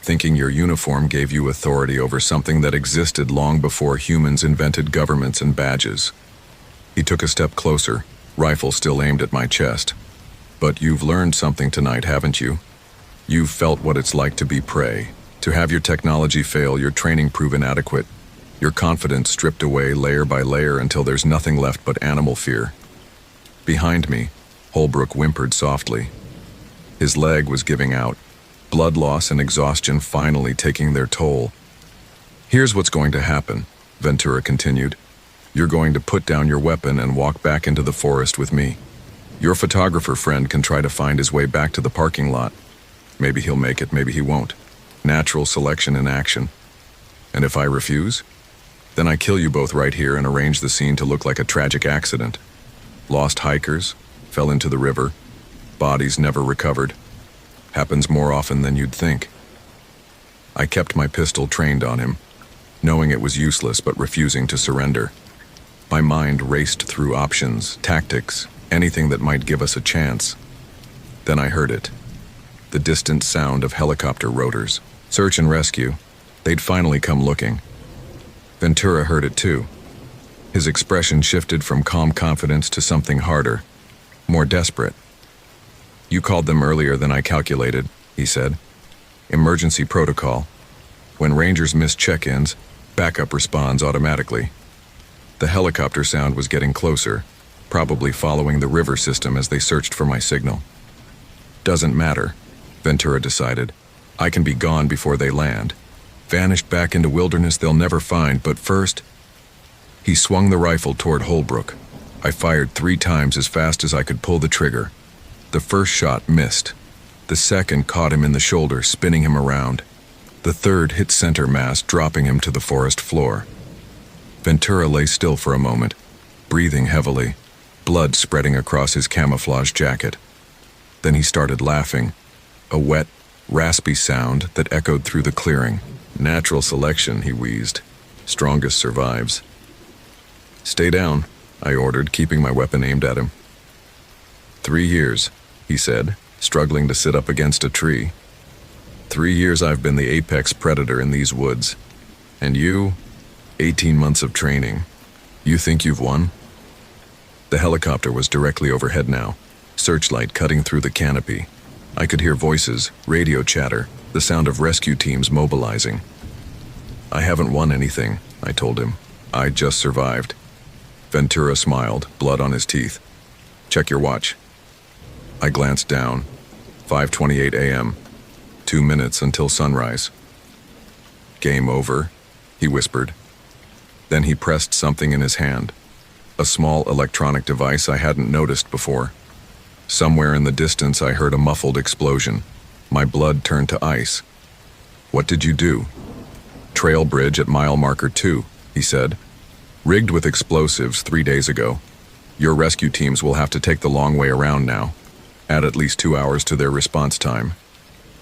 thinking your uniform gave you authority over something that existed long before humans invented governments and badges." He took a step closer, rifle still aimed at my chest. "But you've learned something tonight, haven't you? You've felt what it's like to be prey, to have your technology fail, your training prove inadequate, your confidence stripped away layer by layer until there's nothing left but animal fear. Behind me, Holbrook whimpered softly. His leg was giving out, blood loss and exhaustion finally taking their toll. Here's what's going to happen, Ventura continued. You're going to put down your weapon and walk back into the forest with me. Your photographer friend can try to find his way back to the parking lot. Maybe he'll make it, maybe he won't. Natural selection in action. And if I refuse, then I kill you both right here and arrange the scene to look like a tragic accident. Lost hikers, fell into the river, bodies never recovered. Happens more often than you'd think. I kept my pistol trained on him, knowing it was useless but refusing to surrender. My mind raced through options, tactics, anything that might give us a chance. Then I heard it. The distant sound of helicopter rotors. Search and rescue. They'd finally come looking. Ventura heard it too. His expression shifted from calm confidence to something harder, more desperate. You called them earlier than I calculated, he said. Emergency protocol. When Rangers miss check-ins, backup responds automatically. The helicopter sound was getting closer, probably following the river system as they searched for my signal. Doesn't matter, Ventura decided. I can be gone before they land. Vanished back into wilderness they'll never find, but first... He swung the rifle toward Holbrook. I fired 3 times as fast as I could pull the trigger. The first shot missed. The second caught him in the shoulder, spinning him around. The third hit center mass, dropping him to the forest floor. Ventura lay still for a moment, breathing heavily, blood spreading across his camouflage jacket. Then he started laughing, a wet, raspy sound that echoed through the clearing. Natural selection, he wheezed. Strongest survives. Stay down, I ordered, keeping my weapon aimed at him. 3 years, he said, struggling to sit up against a tree. 3 years I've been the apex predator in these woods. And you, 18 months of training. You think you've won? The helicopter was directly overhead now, searchlight cutting through the canopy. I could hear voices, radio chatter, the sound of rescue teams mobilizing. I haven't won anything, I told him. I just survived. Ventura smiled, blood on his teeth. Check your watch. I glanced down. 5:28 a.m. 2 minutes until sunrise. Game over, he whispered. Then he pressed something in his hand. A small electronic device I hadn't noticed before. Somewhere in the distance I heard a muffled explosion. My blood turned to ice. What did you do? Trail bridge at mile marker 2, he said. Rigged with explosives 3 days ago. Your rescue teams will have to take the long way around now. Add at least 2 hours to their response time.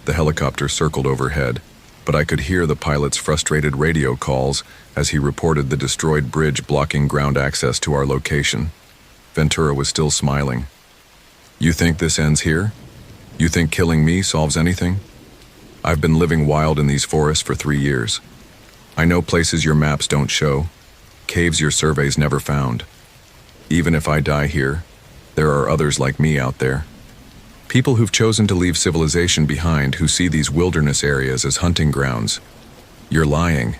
The helicopter circled overhead, but I could hear the pilot's frustrated radio calls as he reported the destroyed bridge blocking ground access to our location. Ventura was still smiling. You think this ends here? You think killing me solves anything? I've been living wild in these forests for 3 years. I know places your maps don't show, caves your surveys never found. Even if I die here, there are others like me out there. People who've chosen to leave civilization behind, who see these wilderness areas as hunting grounds. You're lying.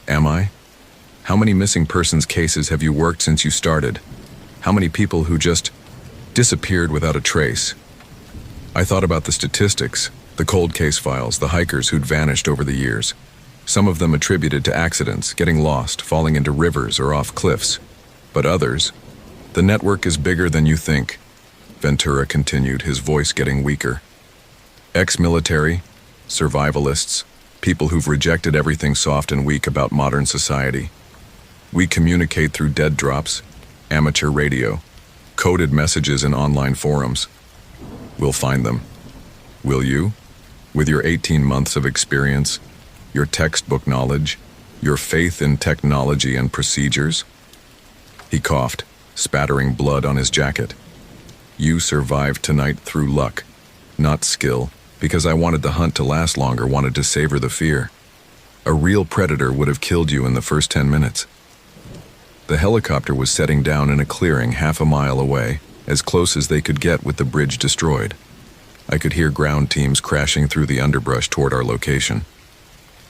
Am I? How many missing persons cases have you worked since you started? How many people who just disappeared without a trace? I thought about the statistics, the cold case files, the hikers who'd vanished over the years. Some of them attributed to accidents, getting lost, falling into rivers or off cliffs. But others, the network is bigger than you think, Ventura continued, his voice getting weaker. Ex-military, survivalists, people who've rejected everything soft and weak about modern society. We communicate through dead drops, amateur radio, coded messages in online forums. We'll find them. Will you? With your 18 months of experience, your textbook knowledge, your faith in technology and procedures? He coughed, spattering blood on his jacket. You survived tonight through luck, not skill, because I wanted the hunt to last longer, wanted to savor the fear. A real predator would have killed you in the first 10 minutes. The helicopter was setting down in a clearing half a mile away, as close as they could get with the bridge destroyed. I could hear ground teams crashing through the underbrush toward our location.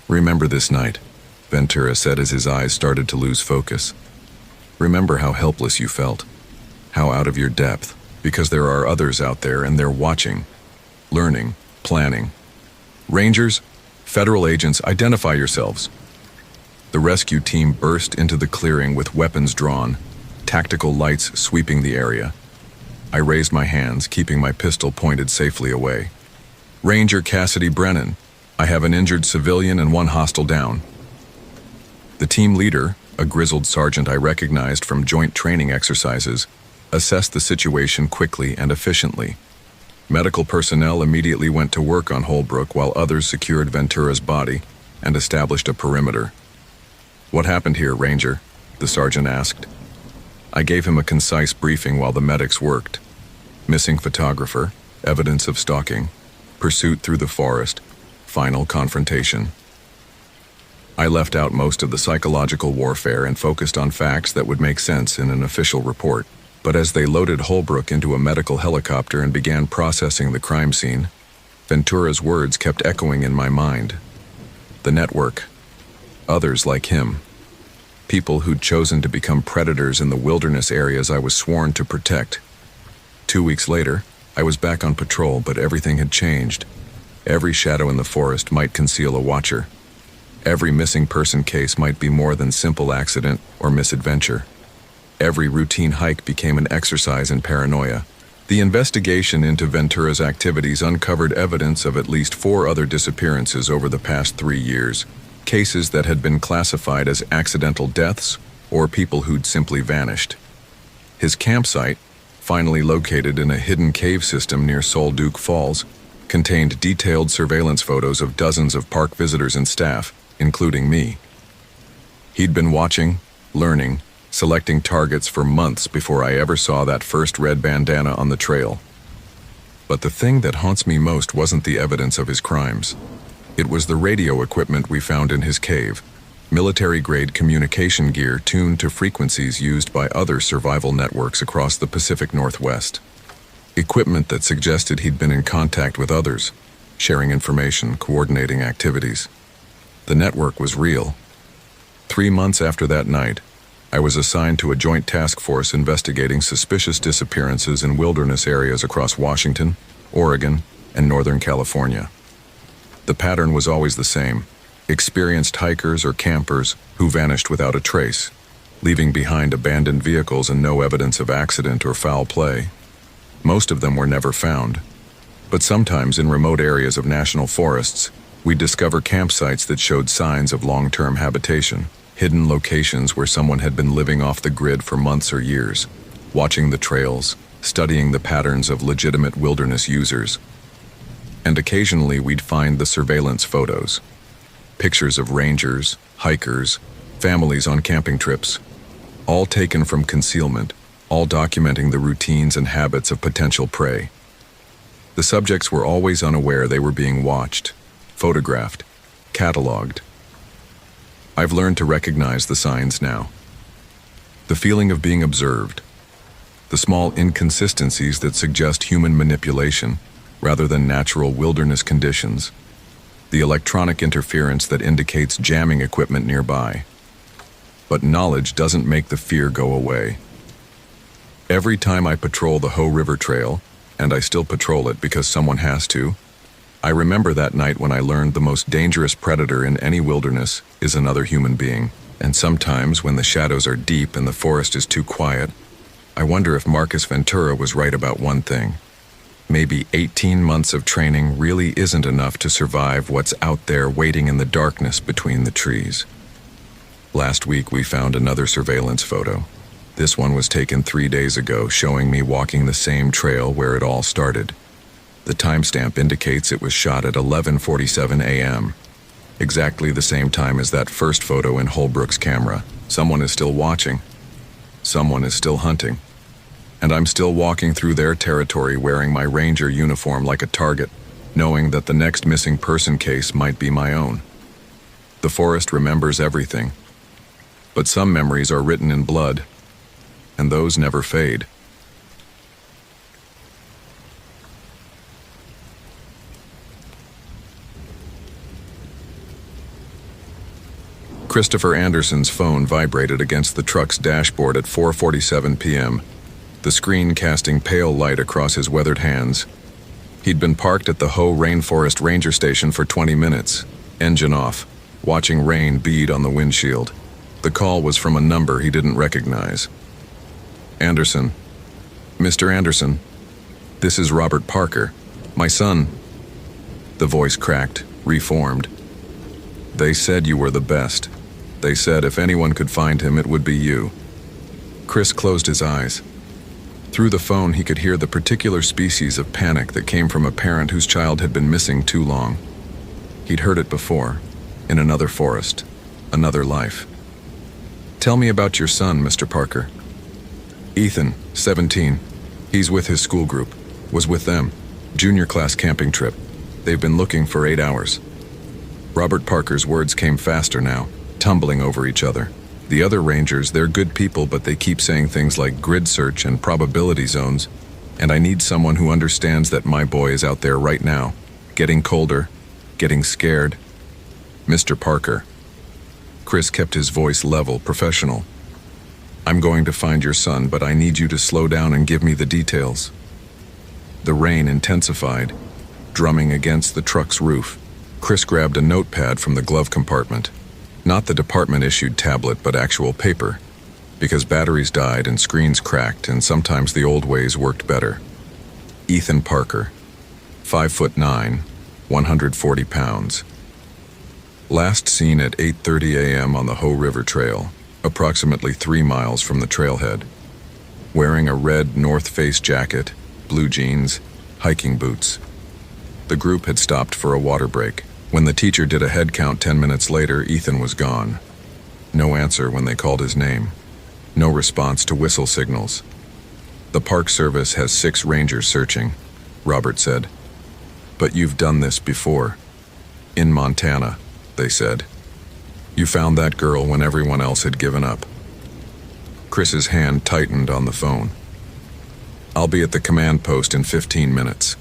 "Remember this night," Ventura said as his eyes started to lose focus. "Remember how helpless you felt, how out of your depth, because there are others out there and they're watching, learning, planning. Rangers, federal agents, identify yourselves." The rescue team burst into the clearing with weapons drawn, tactical lights sweeping the area. I raised my hands, keeping my pistol pointed safely away. "Ranger Cassidy Brennan, I have an injured civilian and one hostile down." The team leader, a grizzled sergeant I recognized from joint training exercises, assessed the situation quickly and efficiently. Medical personnel immediately went to work on Holbrook while others secured Ventura's body and established a perimeter. "What happened here, Ranger?" the sergeant asked. I gave him a concise briefing while the medics worked. Missing photographer, evidence of stalking, pursuit through the forest, final confrontation. I left out most of the psychological warfare and focused on facts that would make sense in an official report. But as they loaded Holbrook into a medical helicopter and began processing the crime scene, Ventura's words kept echoing in my mind. The network. Others like him. People who'd chosen to become predators in the wilderness areas I was sworn to protect. 2 weeks later, I was back on patrol, but everything had changed. Every shadow in the forest might conceal a watcher. Every missing person case might be more than simple accident or misadventure. Every routine hike became an exercise in paranoia. The investigation into Ventura's activities uncovered evidence of at least 4 other disappearances over the past 3 years, cases that had been classified as accidental deaths or people who'd simply vanished. His campsite, finally located in a hidden cave system near Solduke Falls, contained detailed surveillance photos of dozens of park visitors and staff, including me. He'd been watching, learning, selecting targets for months before I ever saw that first red bandana on the trail. But the thing that haunts me most wasn't the evidence of his crimes. It was the radio equipment we found in his cave, military-grade communication gear tuned to frequencies used by other survival networks across the Pacific Northwest. Equipment that suggested he'd been in contact with others, sharing information, coordinating activities. The network was real. 3 months after that night, I was assigned to a joint task force investigating suspicious disappearances in wilderness areas across Washington, Oregon, and Northern California. The pattern was always the same: experienced hikers or campers who vanished without a trace, leaving behind abandoned vehicles and no evidence of accident or foul play. Most of them were never found, but sometimes in remote areas of national forests, we'd discover campsites that showed signs of long-term habitation, hidden locations where someone had been living off the grid for months or years, watching the trails, studying the patterns of legitimate wilderness users. And occasionally we'd find the surveillance photos. Pictures of rangers, hikers, families on camping trips, all taken from concealment, all documenting the routines and habits of potential prey. The subjects were always unaware they were being watched, photographed, cataloged. I've learned to recognize the signs now. The feeling of being observed, the small inconsistencies that suggest human manipulation rather than natural wilderness conditions, the electronic interference that indicates jamming equipment nearby. But knowledge doesn't make the fear go away. Every time I patrol the Hoh River Trail, and I still patrol it because someone has to, I remember that night when I learned the most dangerous predator in any wilderness is another human being. And sometimes when the shadows are deep and the forest is too quiet, I wonder if Marcus Ventura was right about one thing. Maybe 18 months of training really isn't enough to survive what's out there waiting in the darkness between the trees. Last week we found another surveillance photo. This one was taken 3 days ago, showing me walking the same trail where it all started. The timestamp indicates it was shot at 11:47 a.m., exactly the same time as that first photo in Holbrook's camera. Someone is still watching. Someone is still hunting. And I'm still walking through their territory wearing my ranger uniform like a target, knowing that the next missing person case might be my own. The forest remembers everything, but some memories are written in blood, and those never fade. Christopher Anderson's phone vibrated against the truck's dashboard at 4:47 p.m., the screen casting pale light across his weathered hands. He'd been parked at the Hoh Rainforest Ranger Station for 20 minutes, engine off, watching rain bead on the windshield. The call was from a number he didn't recognize. Anderson. Mr. Anderson. This is Robert Parker. My son. The voice cracked, reformed. They said you were the best. They said if anyone could find him, it would be you. Chris closed his eyes. Through the phone, he could hear the particular species of panic that came from a parent whose child had been missing too long. He'd heard it before, in another forest, another life. Tell me about your son, Mr. Parker. Ethan, 17. He's with his school group. Was with them. Junior class camping trip. They've been looking for 8 hours. Robert Parker's words came faster now, tumbling over each other. The other rangers, they're good people, but they keep saying things like grid search and probability zones, and I need someone who understands that my boy is out there right now, getting colder, getting scared. Mr. Parker. Chris kept his voice level, professional. I'm going to find your son, but I need you to slow down and give me the details. The rain intensified, drumming against the truck's roof. Chris grabbed a notepad from the glove compartment. Not the department-issued tablet, but actual paper, because batteries died and screens cracked, and sometimes the old ways worked better. Ethan Parker, 5'9", 140 pounds. Last seen at 8:30 a.m. on the Hoh River Trail, approximately 3 miles from the trailhead. Wearing a red North Face jacket, blue jeans, hiking boots. The group had stopped for a water break. When the teacher did a head count 10 minutes later, Ethan was gone. No answer when they called his name. No response to whistle signals. The Park Service has 6 rangers searching, Robert said. But you've done this before. In Montana, they said. You found that girl when everyone else had given up. Chris's hand tightened on the phone. I'll be at the command post in 15 minutes.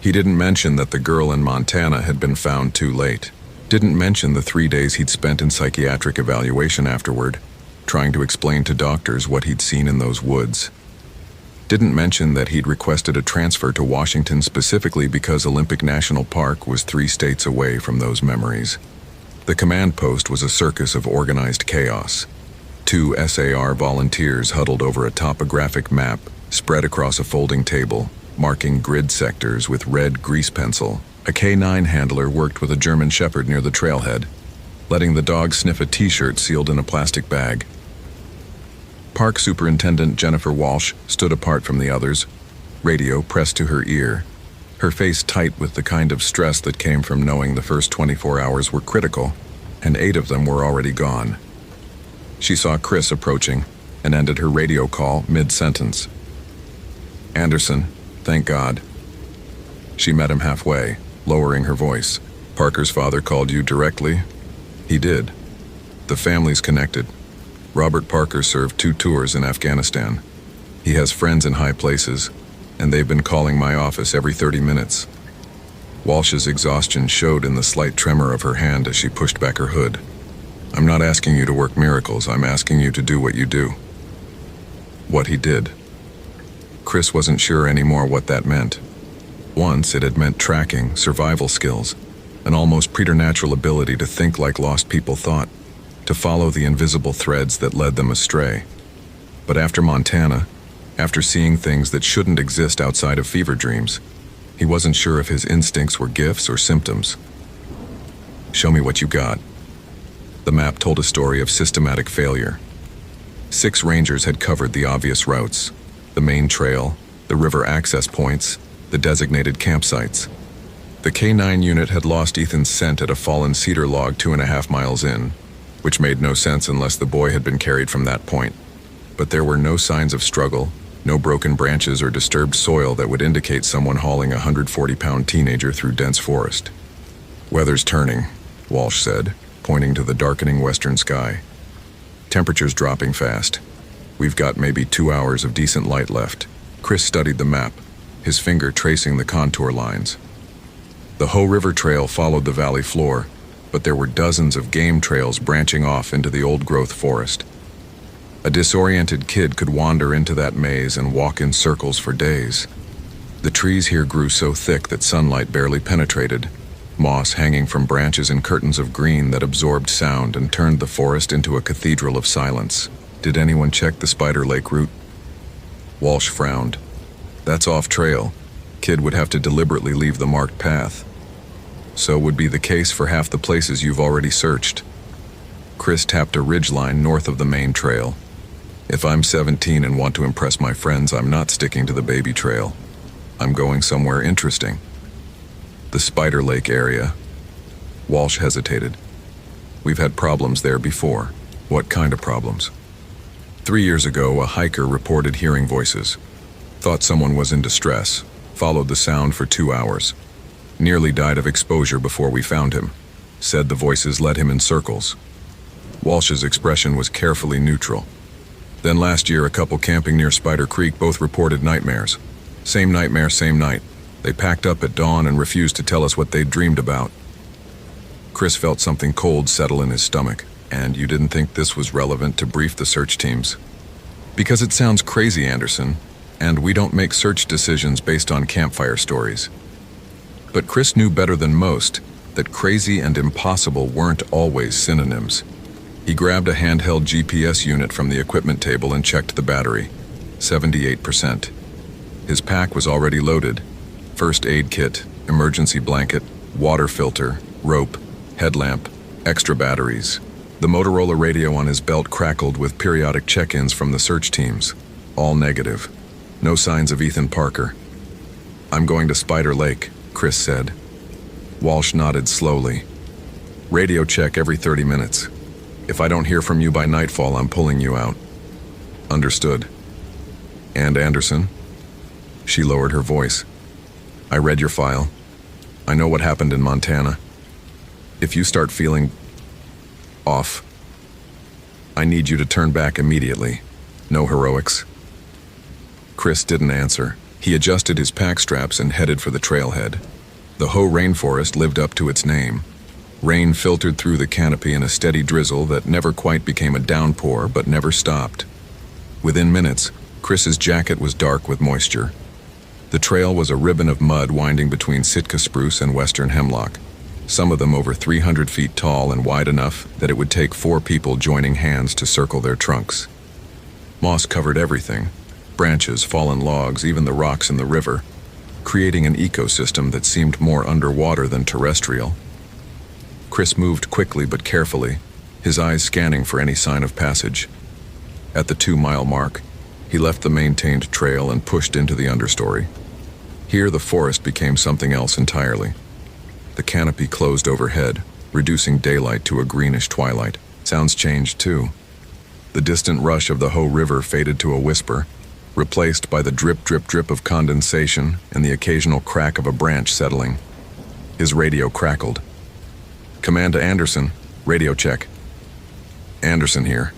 He didn't mention that the girl in Montana had been found too late. Didn't mention the 3 days he'd spent in psychiatric evaluation afterward, trying to explain to doctors what he'd seen in those woods. Didn't mention that he'd requested a transfer to Washington specifically because Olympic National Park was 3 states away from those memories. The command post was a circus of organized chaos. 2 SAR volunteers huddled over a topographic map spread across a folding table, marking grid sectors with red grease pencil. A K9 handler worked with a German Shepherd near the trailhead, letting the dog sniff a t-shirt sealed in a plastic bag. Park Superintendent Jennifer Walsh stood apart from the others, radio pressed to her ear, her face tight with the kind of stress that came from knowing the first 24 hours were critical, and 8 of them were already gone. She saw Chris approaching and ended her radio call mid-sentence. Anderson, thank God. She met him halfway, lowering her voice. Parker's father called you directly? He did. The family's connected. Robert Parker served 2 tours in Afghanistan. He has friends in high places, and they've been calling my office every 30 minutes. Walsh's exhaustion showed in the slight tremor of her hand as she pushed back her hood. I'm not asking you to work miracles, I'm asking you to do what you do. What he did. Chris wasn't sure anymore what that meant. Once it had meant tracking, survival skills, an almost preternatural ability to think like lost people thought, to follow the invisible threads that led them astray. But after Montana, after seeing things that shouldn't exist outside of fever dreams, he wasn't sure if his instincts were gifts or symptoms. Show me what you got. The map told a story of systematic failure. 6 rangers had covered the obvious routes, the main trail, the river access points, the designated campsites. The K9 unit had lost Ethan's scent at a fallen cedar log 2.5 miles in, which made no sense unless the boy had been carried from that point. But there were no signs of struggle, no broken branches or disturbed soil that would indicate someone hauling a 140-pound teenager through dense forest. Weather's turning, Walsh said, pointing to the darkening western sky. Temperature's dropping fast. We've got maybe 2 hours of decent light left. Chris studied the map, his finger tracing the contour lines. The Hoh River Trail followed the valley floor, but there were dozens of game trails branching off into the old-growth forest. A disoriented kid could wander into that maze and walk in circles for days. The trees here grew so thick that sunlight barely penetrated, moss hanging from branches and curtains of green that absorbed sound and turned the forest into a cathedral of silence. Did anyone check the Spider Lake route? Walsh frowned. That's off trail. Kid would have to deliberately leave the marked path. So would be the case for half the places you've already searched. Chris tapped a ridgeline north of the main trail. If I'm 17 and want to impress my friends, I'm not sticking to the baby trail. I'm going somewhere interesting. The Spider Lake area. Walsh hesitated. We've had problems there before. What kind of problems? 3 years ago, a hiker reported hearing voices. Thought someone was in distress. Followed the sound for 2 hours. Nearly died of exposure before we found him. Said the voices led him in circles. Walsh's expression was carefully neutral. Then last year, a couple camping near Spider Creek both reported nightmares. Same nightmare, same night. They packed up at dawn and refused to tell us what they'd dreamed about. Chris felt something cold settle in his stomach. And you didn't think this was relevant to brief the search teams? Because it sounds crazy, Anderson, and we don't make search decisions based on campfire stories. But Chris knew better than most that crazy and impossible weren't always synonyms. He grabbed a handheld GPS unit from the equipment table and checked the battery. 78%. His pack was already loaded. First aid kit, emergency blanket, water filter, rope, headlamp, extra batteries. The Motorola radio on his belt crackled with periodic check-ins from the search teams. All negative. No signs of Ethan Parker. I'm going to Spider Lake, Chris said. Walsh nodded slowly. Radio check every 30 minutes. If I don't hear from you by nightfall, I'm pulling you out. Understood. And Anderson? She lowered her voice. I read your file. I know what happened in Montana. If you start feeling off, I need you to turn back immediately. No heroics. Chris didn't answer. He adjusted his pack straps and headed for the trailhead. The Hoh Rainforest lived up to its name. Rain filtered through the canopy in a steady drizzle that never quite became a downpour but never stopped. Within minutes, Chris's jacket was dark with moisture. The trail was a ribbon of mud winding between Sitka spruce and western hemlock, some of them over 300 feet tall and wide enough that it would take 4 people joining hands to circle their trunks. Moss covered everything, branches, fallen logs, even the rocks in the river, creating an ecosystem that seemed more underwater than terrestrial. Chris moved quickly but carefully, his eyes scanning for any sign of passage. At the 2-mile mark, he left the maintained trail and pushed into the understory. Here the forest became something else entirely. The canopy closed overhead, reducing daylight to a greenish twilight. Sounds changed too. The distant rush of the Hoh River faded to a whisper, replaced by the drip, drip, drip of condensation and the occasional crack of a branch settling. His radio crackled. Command to Anderson. Radio check. Anderson here.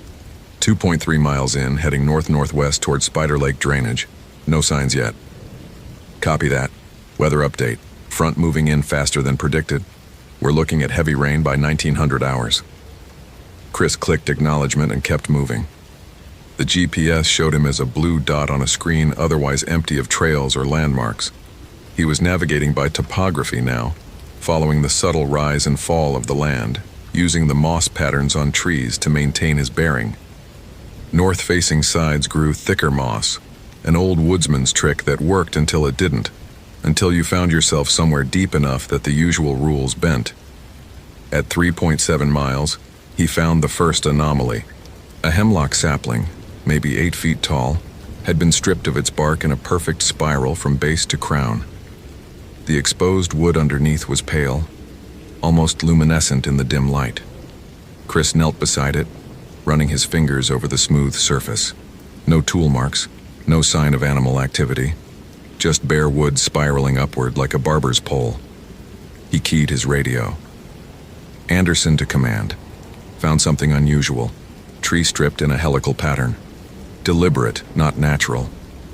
2.3 miles in, heading north-northwest toward Spider Lake drainage. No signs yet. Copy that. Weather update. Front moving in faster than predicted. We're looking at heavy rain by 1900 hours. Chris clicked acknowledgement and kept moving. The GPS showed him as a blue dot on a screen otherwise empty of trails or landmarks. He was navigating by topography now, following the subtle rise and fall of the land, using the moss patterns on trees to maintain his bearing. North-facing sides grew thicker moss, an old woodsman's trick that worked until it didn't, until you found yourself somewhere deep enough that the usual rules bent. At 3.7 miles, he found the first anomaly. A hemlock sapling, maybe 8 feet tall, had been stripped of its bark in a perfect spiral from base to crown. The exposed wood underneath was pale, almost luminescent in the dim light. Chris knelt beside it, running his fingers over the smooth surface. No tool marks, no sign of animal activity, just bare wood spiraling upward like a barber's pole. He keyed his radio. Anderson to command. Found something unusual. Tree stripped in a helical pattern. Deliberate, not natural.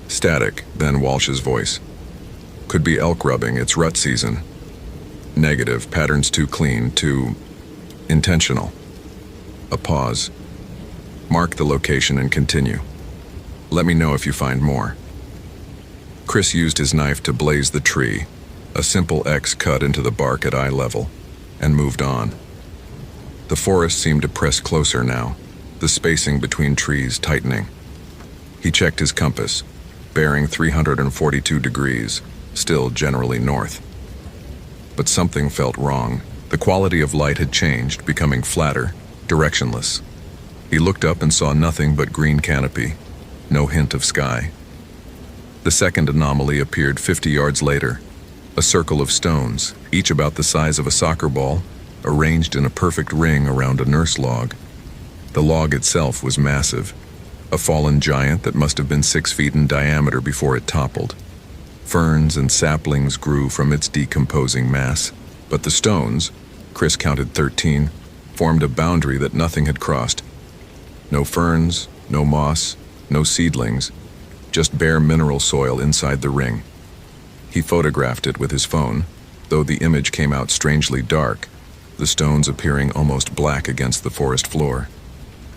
Static, then Walsh's voice. Could be elk rubbing, it's rut season. Negative, patterns too clean, too Intentional. A pause. Mark the location and continue. Let me know if you find more. Chris used his knife to blaze the tree, a simple X cut into the bark at eye level, and moved on. The forest seemed to press closer now, the spacing between trees tightening. He checked his compass, bearing 342 degrees, still generally north. But something felt wrong. The quality of light had changed, becoming flatter, directionless. He looked up and saw nothing but green canopy, no hint of sky. The second anomaly appeared 50 yards later, a circle of stones, each about the size of a soccer ball, arranged in a perfect ring around a nurse log. The log itself was massive, a fallen giant that must have been 6 feet in diameter before it toppled. Ferns and saplings grew from its decomposing mass, but the stones, Chris counted 13, formed a boundary that nothing had crossed. No ferns, no moss, no seedlings, just bare mineral soil inside the ring. He photographed it with his phone, though the image came out strangely dark, the stones appearing almost black against the forest floor.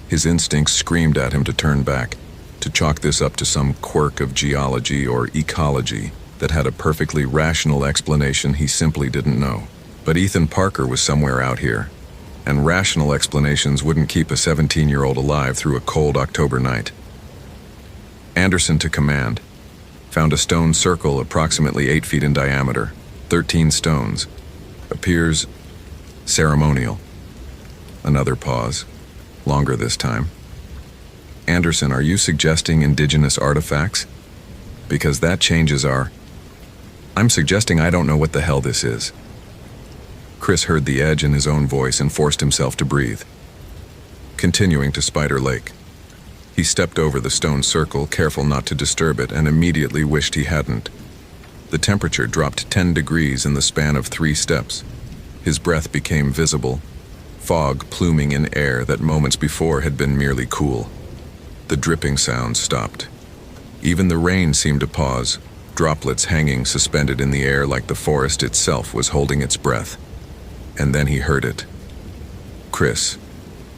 His instincts screamed at him to turn back, to chalk this up to some quirk of geology or ecology that had a perfectly rational explanation he simply didn't know. But Ethan Parker was somewhere out here, and rational explanations wouldn't keep a 17-year-old alive through a cold October night. Anderson to command. Found a stone circle approximately 8 feet in diameter, 13 stones. Appears ceremonial. Another pause, longer this time. Anderson, are you suggesting indigenous artifacts? Because that changes our... I'm suggesting I don't know what the hell this is. Chris heard the edge in his own voice and forced himself to breathe. Continuing to Spider Lake. He stepped over the stone circle, careful not to disturb it, and immediately wished he hadn't. The temperature dropped 10 degrees in the span of 3 steps. His breath became visible, fog pluming in air that moments before had been merely cool. The dripping sound stopped. Even the rain seemed to pause, droplets hanging suspended in the air like the forest itself was holding its breath. And then he heard it. Chris.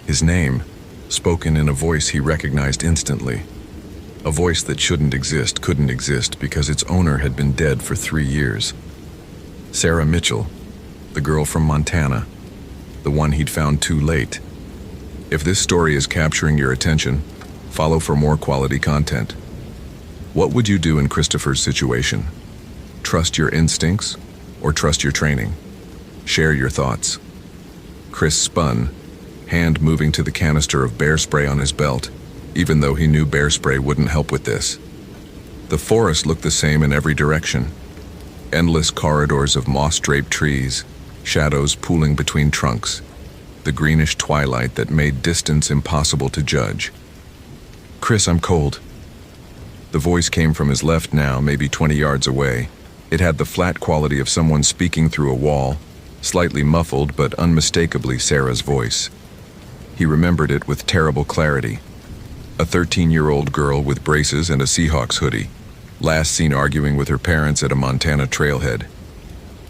His name, spoken in a voice he recognized instantly. A voice that shouldn't exist, couldn't exist, because its owner had been dead for 3 years. Sarah Mitchell, the girl from Montana, the one he'd found too late. If this story is capturing your attention, follow for more quality content. What would you do in Christopher's situation? Trust your instincts or trust your training? Share your thoughts. Chris spun, hand moving to the canister of bear spray on his belt, even though he knew bear spray wouldn't help with this. The forest looked the same in every direction. Endless corridors of moss-draped trees, shadows pooling between trunks, the greenish twilight that made distance impossible to judge. Chris, I'm cold. The voice came from his left now, maybe 20 yards away. It had the flat quality of someone speaking through a wall, slightly muffled but unmistakably Sarah's voice. He remembered it with terrible clarity. A 13-year-old girl with braces and a Seahawks hoodie, last seen arguing with her parents at a Montana trailhead.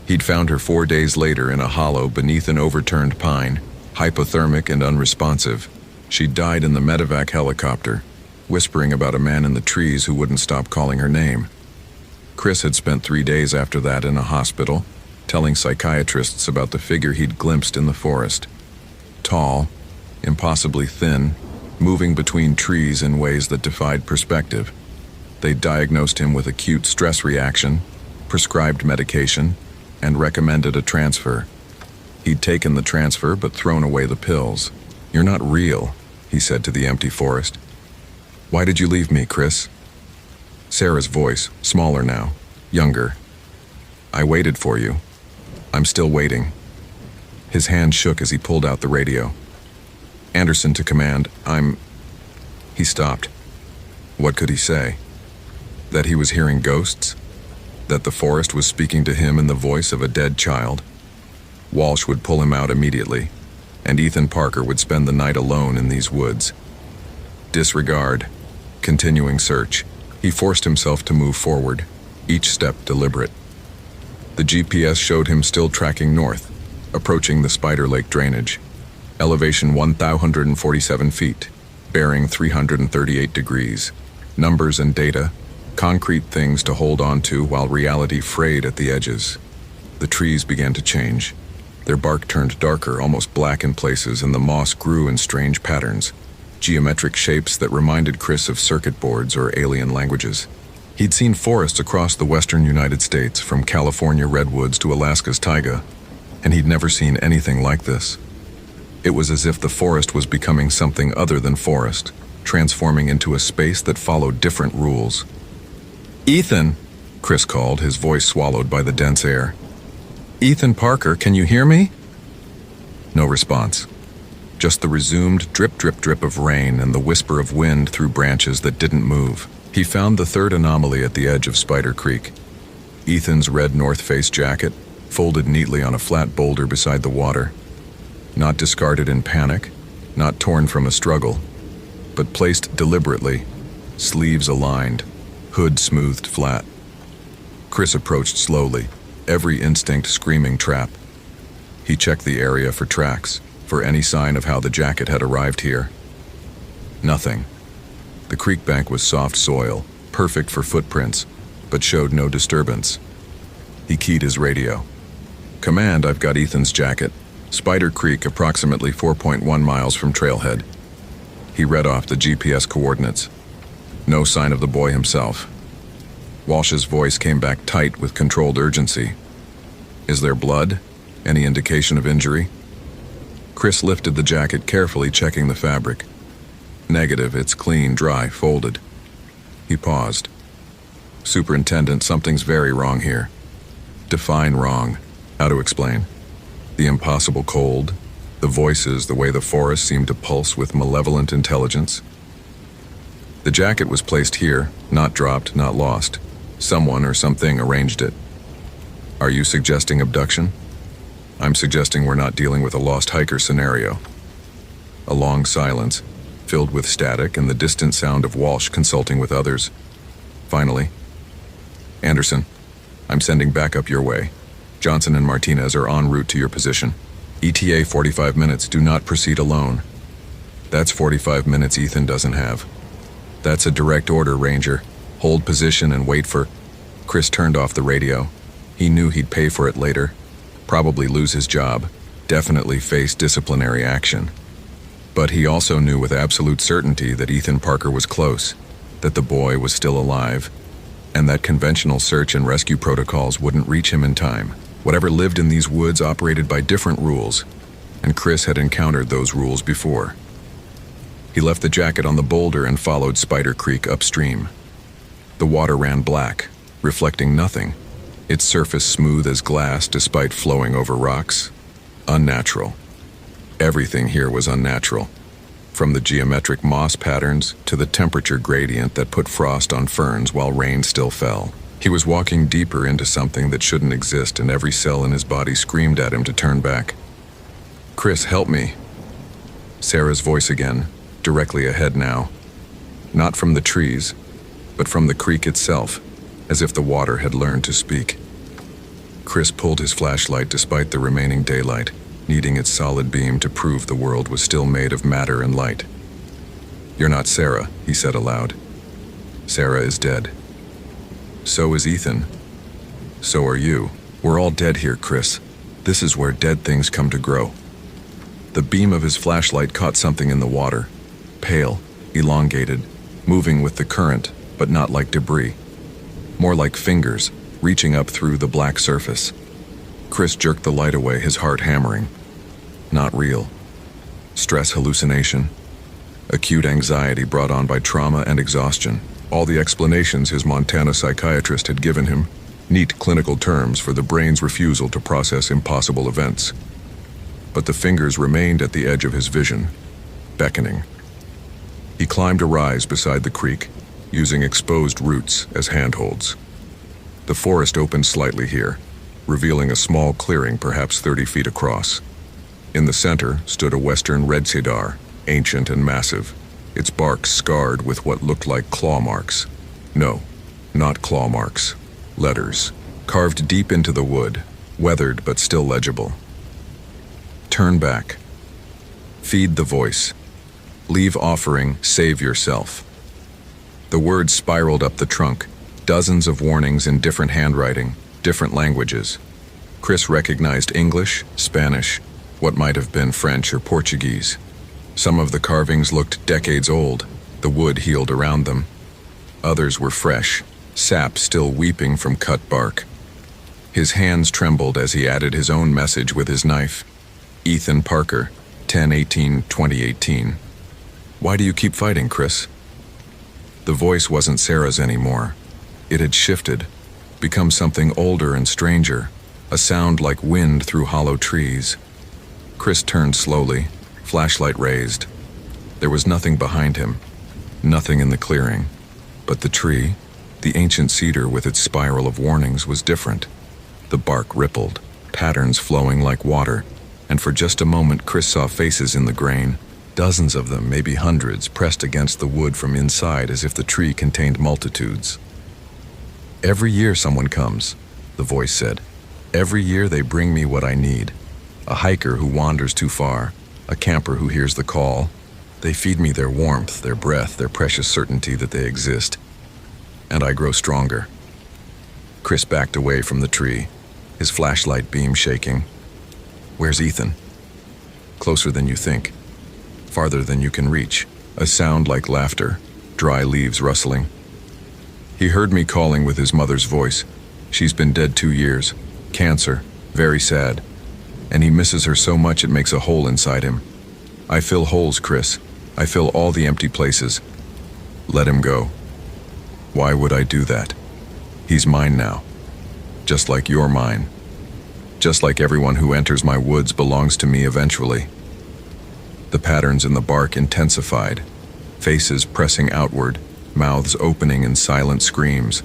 He'd found her 4 days later in a hollow beneath an overturned pine, hypothermic and unresponsive. She died in the medevac helicopter, whispering about a man in the trees who wouldn't stop calling her name. Chris had spent 3 days after that in a hospital, telling psychiatrists about the figure he'd glimpsed in the forest. Tall, impossibly thin, moving between trees in ways that defied perspective. They diagnosed him with acute stress reaction, prescribed medication, and recommended a transfer. He'd taken the transfer but thrown away the pills. "You're not real," he said to the empty forest. "Why did you leave me, Chris?" Sarah's voice, smaller now, younger. "I waited for you. I'm still waiting." His hand shook as he pulled out the radio. Anderson to command, He stopped. What could he say? That he was hearing ghosts? That the forest was speaking to him in the voice of a dead child? Walsh would pull him out immediately, and Ethan Parker would spend the night alone in these woods. Disregard. Continuing search. He forced himself to move forward, each step deliberate. The GPS showed him still tracking north, approaching the Spider Lake drainage. Elevation 1,147 feet. Bearing 338 degrees. Numbers and data. Concrete things to hold on to while reality frayed at the edges. The trees began to change. Their bark turned darker, almost black in places, and the moss grew in strange patterns. Geometric shapes that reminded Chris of circuit boards or alien languages. He'd seen forests across the western United States, from California redwoods to Alaska's taiga, and he'd never seen anything like this. It was as if the forest was becoming something other than forest, transforming into a space that followed different rules. "Ethan," Chris called, his voice swallowed by the dense air. "Ethan Parker, can you hear me?" No response. Just the resumed drip, drip, drip of rain and the whisper of wind through branches that didn't move. He found the third anomaly at the edge of Spider Creek. Ethan's red North Face jacket, folded neatly on a flat boulder beside the water. Not discarded in panic, not torn from a struggle, but placed deliberately, sleeves aligned, hood smoothed flat. Chris approached slowly, every instinct screaming trap. He checked the area for tracks, for any sign of how the jacket had arrived here. Nothing. The creek bank was soft soil, perfect for footprints, but showed no disturbance. He keyed his radio. "Command, I've got Ethan's jacket. Spider Creek, approximately 4.1 miles from Trailhead." He read off the GPS coordinates. No sign of the boy himself. Walsh's voice came back tight with controlled urgency. "Is there blood? Any indication of injury?" Chris lifted the jacket, carefully checking the fabric. Negative, it's clean, dry, folded. He paused. "Superintendent, something's very wrong here." Define wrong. How to explain? The impossible cold, the voices, the way the forest seemed to pulse with malevolent intelligence. The jacket was placed here, not dropped, not lost. Someone or something arranged it. Are you suggesting abduction? I'm suggesting we're not dealing with a lost hiker scenario. A long silence, filled with static and the distant sound of Walsh consulting with others. Finally, "Anderson, I'm sending backup your way. Johnson and Martinez are en route to your position. ETA 45 minutes, do not proceed alone." That's 45 minutes Ethan doesn't have. That's a direct order, Ranger. Hold position and wait for... Chris turned off the radio. He knew he'd pay for it later. Probably lose his job. Definitely face disciplinary action. But he also knew with absolute certainty that Ethan Parker was close, that the boy was still alive, and that conventional search and rescue protocols wouldn't reach him in time. Whatever lived in these woods operated by different rules, and Chris had encountered those rules before. He left the jacket on the boulder and followed Spider Creek upstream. The water ran black, reflecting nothing, its surface smooth as glass despite flowing over rocks. Unnatural. Everything here was unnatural, from the geometric moss patterns to the temperature gradient that put frost on ferns while rain still fell. He was walking deeper into something that shouldn't exist, and every cell in his body screamed at him to turn back. "Chris, help me." Sarah's voice again, directly ahead now. Not from the trees, but from the creek itself, as if the water had learned to speak. Chris pulled his flashlight despite the remaining daylight, needing its solid beam to prove the world was still made of matter and light. "You're not Sarah," he said aloud. "Sarah is dead. So is Ethan. So are you. We're all dead here, Chris. This is where dead things come to grow." The beam of his flashlight caught something in the water. Pale, elongated, moving with the current, but not like debris. More like fingers, reaching up through the black surface. Chris jerked the light away, his heart hammering. Not real. Stress hallucination. Acute anxiety brought on by trauma and exhaustion. All the explanations his Montana psychiatrist had given him. Neat clinical terms for the brain's refusal to process impossible events. But the fingers remained at the edge of his vision, beckoning. He climbed a rise beside the creek, using exposed roots as handholds. The forest opened slightly here, revealing a small clearing perhaps 30 feet across. In the center stood a western red cedar, ancient and massive, its bark scarred with what looked like claw marks. No, not claw marks. Letters, carved deep into the wood, weathered but still legible. "Turn back." Feed the voice. Leave offering, save yourself. The words spiraled up the trunk, dozens of warnings in different handwriting, different languages. Chris recognized English, Spanish, what might have been French or Portuguese. Some of the carvings looked decades old, the wood healed around them. Others were fresh, sap still weeping from cut bark. His hands trembled as he added his own message with his knife. Ethan Parker, 10/18/2018. Why do you keep fighting, Chris? The voice wasn't Sarah's anymore. It had shifted, become something older and stranger, a sound like wind through hollow trees. Chris turned slowly, flashlight raised. There was nothing behind him, nothing in the clearing. But the tree, the ancient cedar with its spiral of warnings, was different. The bark rippled, patterns flowing like water, and for just a moment Chris saw faces in the grain, dozens of them, maybe hundreds, pressed against the wood from inside as if the tree contained multitudes. Every year someone comes, the voice said. Every year they bring me what I need. A hiker who wanders too far, a camper who hears the call. They feed me their warmth, their breath, their precious certainty that they exist. And I grow stronger. Chris backed away from the tree, his flashlight beam shaking. Where's Ethan? Closer than you think. Farther than you can reach. A sound like laughter, dry leaves rustling. He heard me calling with his mother's voice. She's been dead 2 years. Cancer. Very sad. And he misses her so much it makes a hole inside him. I fill holes, Chris. I fill all the empty places. Let him go. Why would I do that? He's mine now. Just like you're mine. Just like everyone who enters my woods belongs to me eventually. The patterns in the bark intensified, faces pressing outward, mouths opening in silent screams.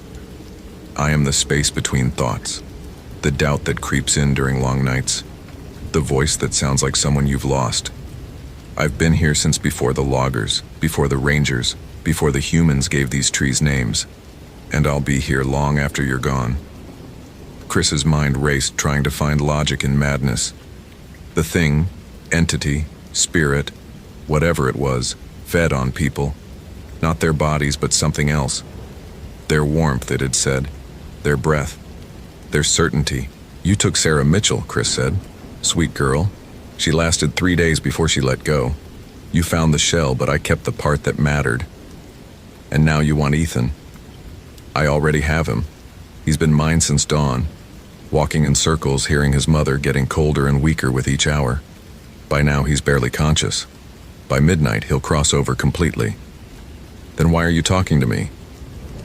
I am the space between thoughts, the doubt that creeps in during long nights, the voice that sounds like someone you've lost. I've been here since before the loggers, before the rangers, before the humans gave these trees names, and I'll be here long after you're gone. Chris's mind raced, trying to find logic in madness. The thing, entity, spirit, whatever it was, fed on people. Not their bodies, but something else. Their warmth, it had said. Their breath. Their certainty. You took Sarah Mitchell, Chris said. Sweet girl. She lasted 3 days before she let go. You found the shell, but I kept the part that mattered. And now you want Ethan. I already have him. He's been mine since dawn, walking in circles, hearing his mother getting colder and weaker with each hour. By now he's barely conscious. By midnight he'll cross over completely. Then why are you talking to me?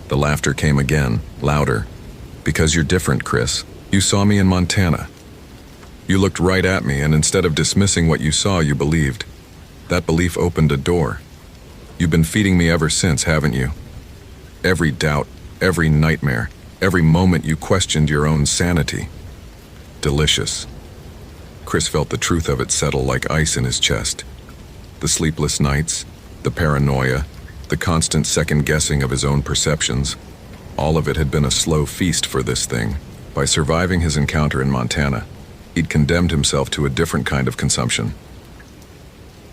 The laughter came again, louder. Because you're different, Chris. You saw me in Montana. You looked right at me, and instead of dismissing what you saw, you believed. That belief opened a door. You've been feeding me ever since, haven't you? Every doubt, every nightmare, every moment you questioned your own sanity. Delicious. Chris felt the truth of it settle like ice in his chest. The sleepless nights, the paranoia, the constant second-guessing of his own perceptions, all of it had been a slow feast for this thing. By surviving his encounter in Montana, he'd condemned himself to a different kind of consumption.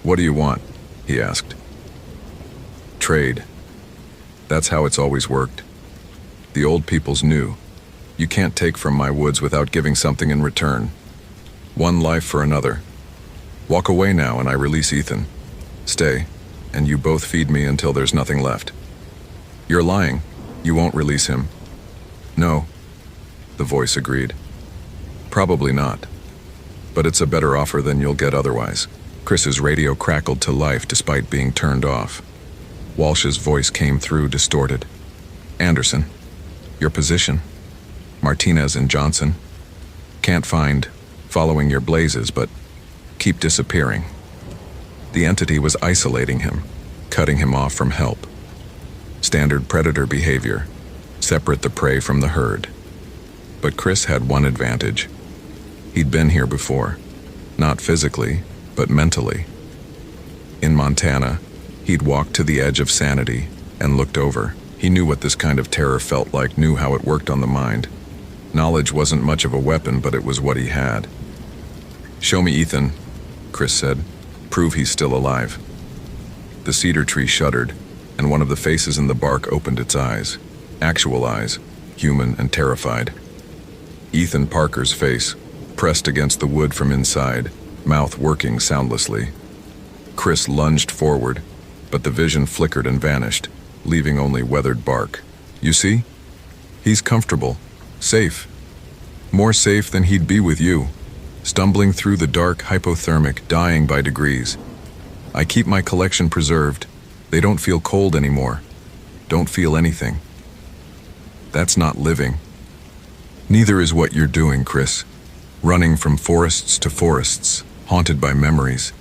What do you want? He asked. Trade. That's how it's always worked. The old peoples knew. You can't take from my woods without giving something in return. One life for another. Walk away now and I release Ethan. Stay, and you both feed me until there's nothing left. You're lying. You won't release him. No, the voice agreed. Probably not. But it's a better offer than you'll get otherwise. Chris's radio crackled to life despite being turned off. Walsh's voice came through, distorted. Anderson, your position? Martinez and Johnson? Can't find, following your blazes, but keep disappearing. The entity was isolating him, cutting him off from help. Standard predator behavior, separate the prey from the herd. But Chris had one advantage. He'd been here before, not physically, but mentally. In Montana, he'd walked to the edge of sanity and looked over. He knew what this kind of terror felt like, knew how it worked on the mind. Knowledge wasn't much of a weapon, but it was what he had. Show me Ethan, Chris said. Prove he's still alive. The cedar tree shuddered, and one of the faces in the bark opened its eyes. Actual eyes, human and terrified. Ethan Parker's face, pressed against the wood from inside, mouth working soundlessly. Chris lunged forward, but the vision flickered and vanished, leaving only weathered bark. You see? He's comfortable, safe. More safe than he'd be with you, stumbling through the dark, hypothermic, dying by degrees. I keep my collection preserved. They don't feel cold anymore. Don't feel anything. That's not living. Neither is what you're doing, Chris. Running from forests to forests, haunted by memories,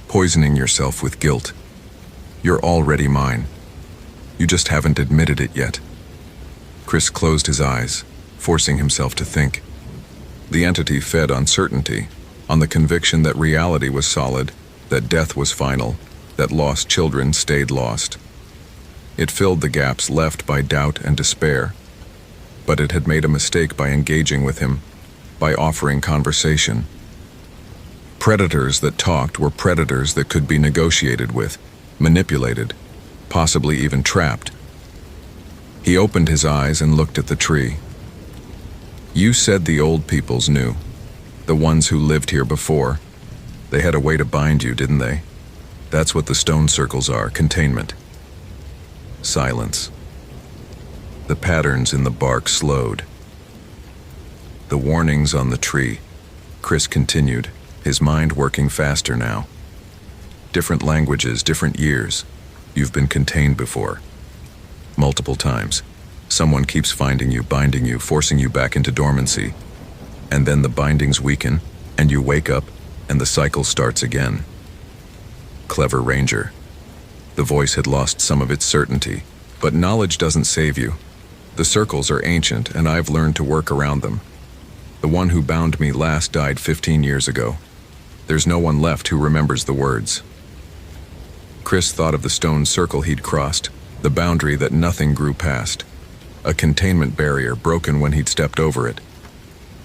poisoning yourself with guilt. You're already mine. You just haven't admitted it yet. Chris closed his eyes, forcing himself to think. The entity fed on certainty, on the conviction that reality was solid, that death was final, that lost children stayed lost. It filled the gaps left by doubt and despair. But it had made a mistake by engaging with him, by offering conversation. Predators that talked were predators that could be negotiated with, manipulated, possibly even trapped. He opened his eyes and looked at the tree. You said the old peoples knew, the ones who lived here before. They had a way to bind you, didn't they? That's what the stone circles are, containment. Silence. The patterns in the bark slowed. The warnings on the tree. Chris continued, his mind working faster now. Different languages, different years. You've been contained before. Multiple times. Someone keeps finding you, binding you, forcing you back into dormancy. And then the bindings weaken, and you wake up, and the cycle starts again. Clever ranger. The voice had lost some of its certainty, but knowledge doesn't save you. The circles are ancient, and I've learned to work around them. The one who bound me last died 15 years ago. There's no one left who remembers the words. Chris thought of the stone circle he'd crossed, the boundary that nothing grew past. A containment barrier broken when he'd stepped over it.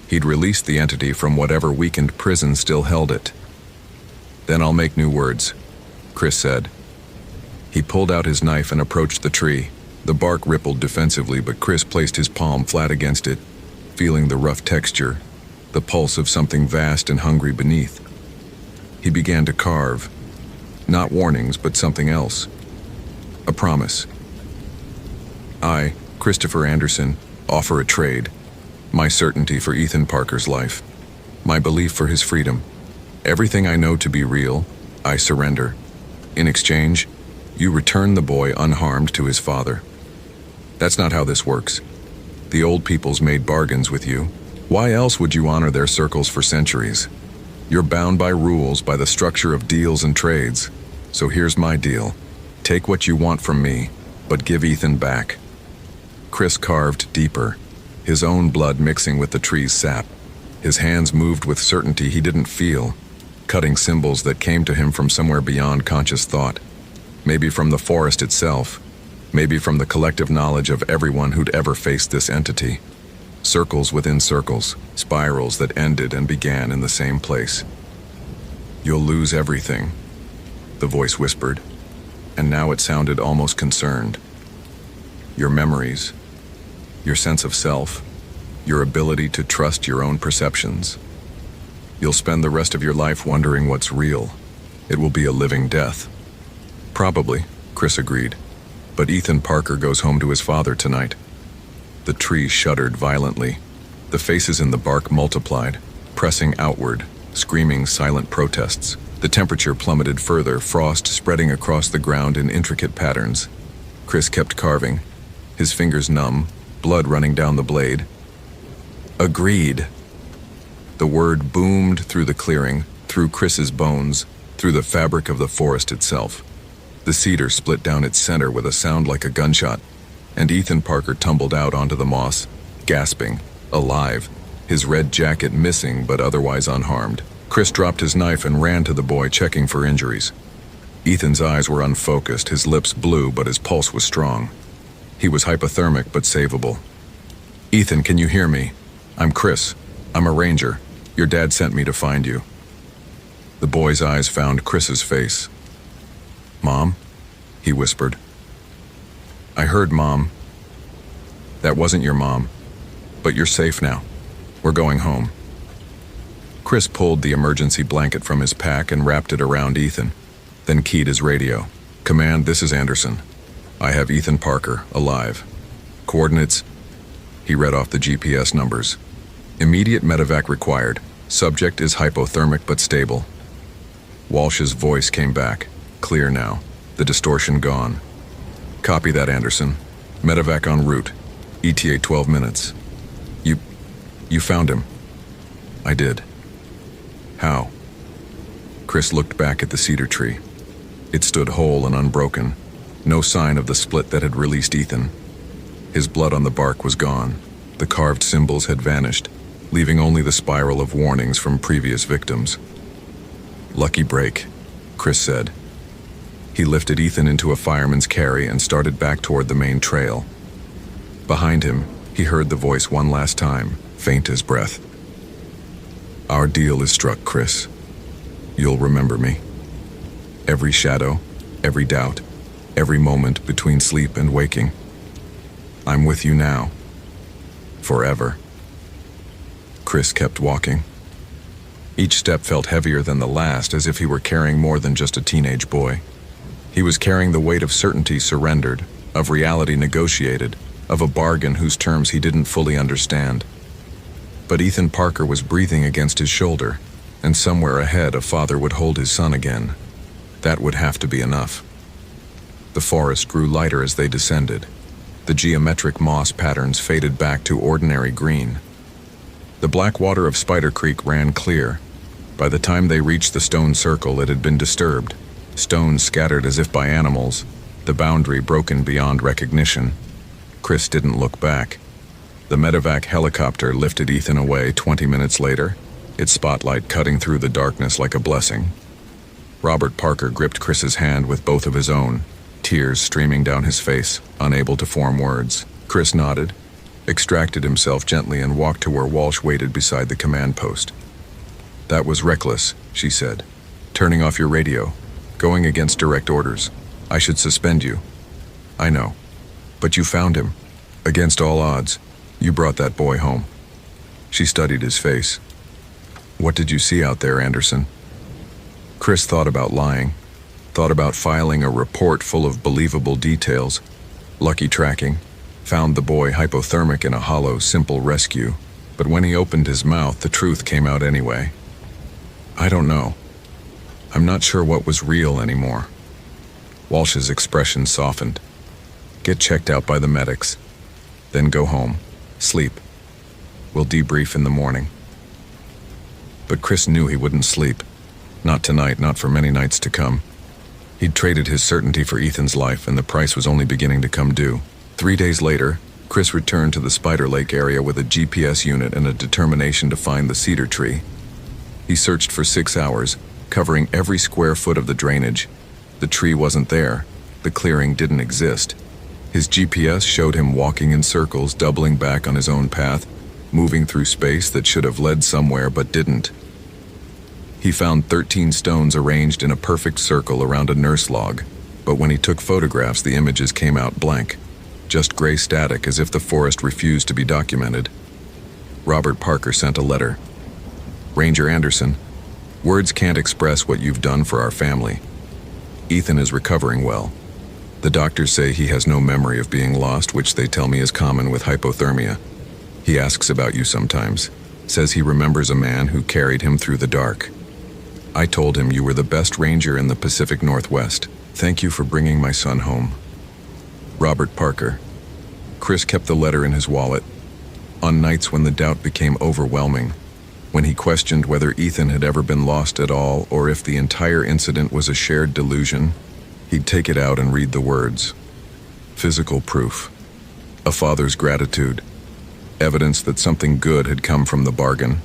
He'd released the entity from whatever weakened prison still held it. Then I'll make new words, Chris said. He pulled out his knife and approached the tree. The bark rippled defensively, but Chris placed his palm flat against it, feeling the rough texture, the pulse of something vast and hungry beneath. He began to carve. Not warnings, but something else. A promise. I, Christopher Anderson, offer a trade. My certainty for Ethan Parker's life. My belief for his freedom. Everything I know to be real, I surrender. In exchange, you return the boy unharmed to his father. That's not how this works. The old peoples made bargains with you. Why else would you honor their circles for centuries? You're bound by rules, by the structure of deals and trades. So here's my deal. Take what you want from me, but give Ethan back. Chris carved deeper, his own blood mixing with the tree's sap. His hands moved with certainty he didn't feel, cutting symbols that came to him from somewhere beyond conscious thought. Maybe from the forest itself, maybe from the collective knowledge of everyone who'd ever faced this entity. Circles within circles, spirals that ended and began in the same place. You'll lose everything, the voice whispered, and now it sounded almost concerned. Your memories, your sense of self, your ability to trust your own perceptions. You'll spend the rest of your life wondering what's real. It will be a living death. Probably, Chris agreed. But Ethan Parker goes home to his father tonight. The tree shuddered violently. The faces in the bark multiplied, pressing outward, screaming silent protests. The temperature plummeted further, frost spreading across the ground in intricate patterns. Chris kept carving, his fingers numb, blood running down the blade. Agreed. The word boomed through the clearing, through Chris's bones, through the fabric of the forest itself. The cedar split down its center with a sound like a gunshot, and Ethan Parker tumbled out onto the moss, gasping, alive, his red jacket missing but otherwise unharmed. Chris dropped his knife and ran to the boy, checking for injuries. Ethan's eyes were unfocused, his lips blue, but his pulse was strong. He was hypothermic but savable. Ethan, can you hear me? I'm Chris. I'm a ranger. Your dad sent me to find you. The boy's eyes found Chris's face. "Mom?" he whispered. "I heard, Mom. That wasn't your mom. But you're safe now. We're going home." Chris pulled the emergency blanket from his pack and wrapped it around Ethan, then keyed his radio. "Command, this is Anderson. I have Ethan Parker, alive. Coordinates." He read off the GPS numbers. "Immediate medevac required. Subject is hypothermic but stable." Walsh's voice came back, clear now, the distortion gone. "Copy that, Anderson. Medevac en route. ETA 12 minutes. You found him?" "I did." "How?" Chris looked back at the cedar tree. It stood whole and unbroken, no sign of the split that had released Ethan. His blood on the bark was gone. The carved symbols had vanished, leaving only the spiral of warnings from previous victims. "Lucky break," Chris said. He lifted Ethan into a fireman's carry and started back toward the main trail. Behind him, he heard the voice one last time, faint as breath. "Our deal is struck, Chris. You'll remember me. Every shadow, every doubt, every moment between sleep and waking. I'm with you now. Forever." Chris kept walking. Each step felt heavier than the last, as if he were carrying more than just a teenage boy. He was carrying the weight of certainty surrendered, of reality negotiated, of a bargain whose terms he didn't fully understand. But Ethan Parker was breathing against his shoulder, and somewhere ahead a father would hold his son again. That would have to be enough. The forest grew lighter as they descended. The geometric moss patterns faded back to ordinary green. The black water of Spider Creek ran clear. By the time they reached the stone circle, it had been disturbed. Stones scattered as if by animals, the boundary broken beyond recognition. Chris didn't look back. The medevac helicopter lifted Ethan away 20 minutes later, its spotlight cutting through the darkness like a blessing. Robert Parker gripped Chris's hand with both of his own, tears streaming down his face, unable to form words. Chris nodded, extracted himself gently, and walked to where Walsh waited beside the command post. "That was reckless," she said. "Turning off your radio, going against direct orders. I should suspend you." "I know. But you found him. Against all odds, you brought that boy home." She studied his face. "What did you see out there, Anderson?" Chris thought about lying, thought about filing a report full of believable details. Lucky tracking, found the boy hypothermic in a hollow, simple rescue. But when he opened his mouth, the truth came out anyway. "I don't know. I'm not sure what was real anymore." Walsh's expression softened. "Get checked out by the medics. Then go home. Sleep. We'll debrief in the morning." But Chris knew he wouldn't sleep. Not tonight, not for many nights to come. He'd traded his certainty for Ethan's life, and the price was only beginning to come due. 3 days later, Chris returned to the Spider Lake area with a GPS unit and a determination to find the cedar tree. He searched for 6 hours, covering every square foot of the drainage. The tree wasn't there. The clearing didn't exist. His GPS showed him walking in circles, doubling back on his own path, moving through space that should have led somewhere but didn't. He found 13 stones arranged in a perfect circle around a nurse log, but when he took photographs, the images came out blank, just gray static, as if the forest refused to be documented. Robert Parker sent a letter. "Ranger Anderson, words can't express what you've done for our family. Ethan is recovering well. The doctors say he has no memory of being lost, which they tell me is common with hypothermia. He asks about you sometimes, says he remembers a man who carried him through the dark. I told him you were the best ranger in the Pacific Northwest. Thank you for bringing my son home. Robert Parker." Chris kept the letter in his wallet. On nights when the doubt became overwhelming, when he questioned whether Ethan had ever been lost at all or if the entire incident was a shared delusion, he'd take it out and read the words. Physical proof. A father's gratitude. Evidence that something good had come from the bargain.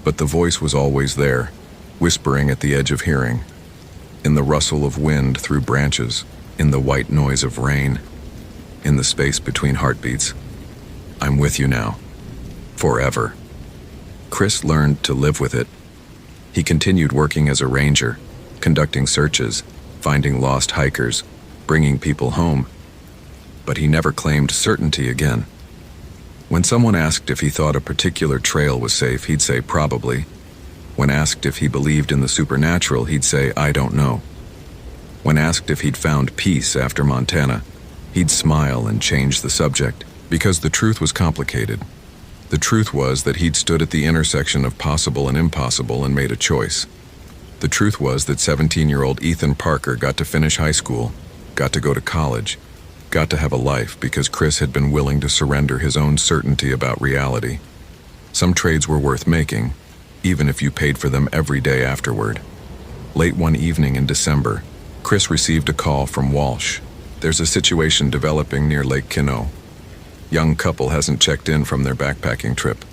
But the voice was always there, whispering at the edge of hearing, in the rustle of wind through branches, in the white noise of rain, in the space between heartbeats. "I'm with you now. Forever." Chris learned to live with it. He continued working as a ranger, conducting searches, finding lost hikers, bringing people home. But he never claimed certainty again. When someone asked if he thought a particular trail was safe, he'd say probably. When asked if he believed in the supernatural, he'd say, I don't know. When asked if he'd found peace after Montana, he'd smile and change the subject, because the truth was complicated. The truth was that he'd stood at the intersection of possible and impossible and made a choice. The truth was that 17-year-old Ethan Parker got to finish high school, got to go to college, got to have a life because Chris had been willing to surrender his own certainty about reality. Some trades were worth making, even if you paid for them every day afterward. Late one evening in December, Chris received a call from Walsh. There's a situation developing near Lake Quinault. Young couple hasn't checked in from their backpacking trip.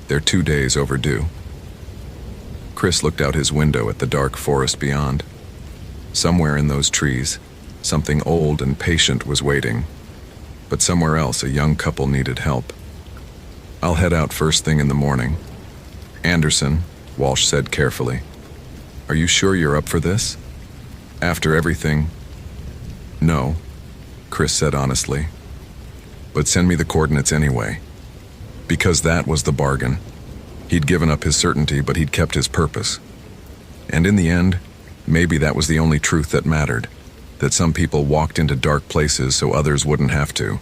They're 2 days overdue. Chris looked out his window at the dark forest beyond. Somewhere in those trees, something old and patient was waiting. But somewhere else, a young couple needed help. I'll head out first thing in the morning. Anderson, Walsh said carefully. Are you sure you're up for this? After everything? No, Chris said honestly. But send me the coordinates anyway. Because that was the bargain. He'd given up his certainty, but he'd kept his purpose. And in the end, maybe that was the only truth that mattered. That some people walked into dark places so others wouldn't have to.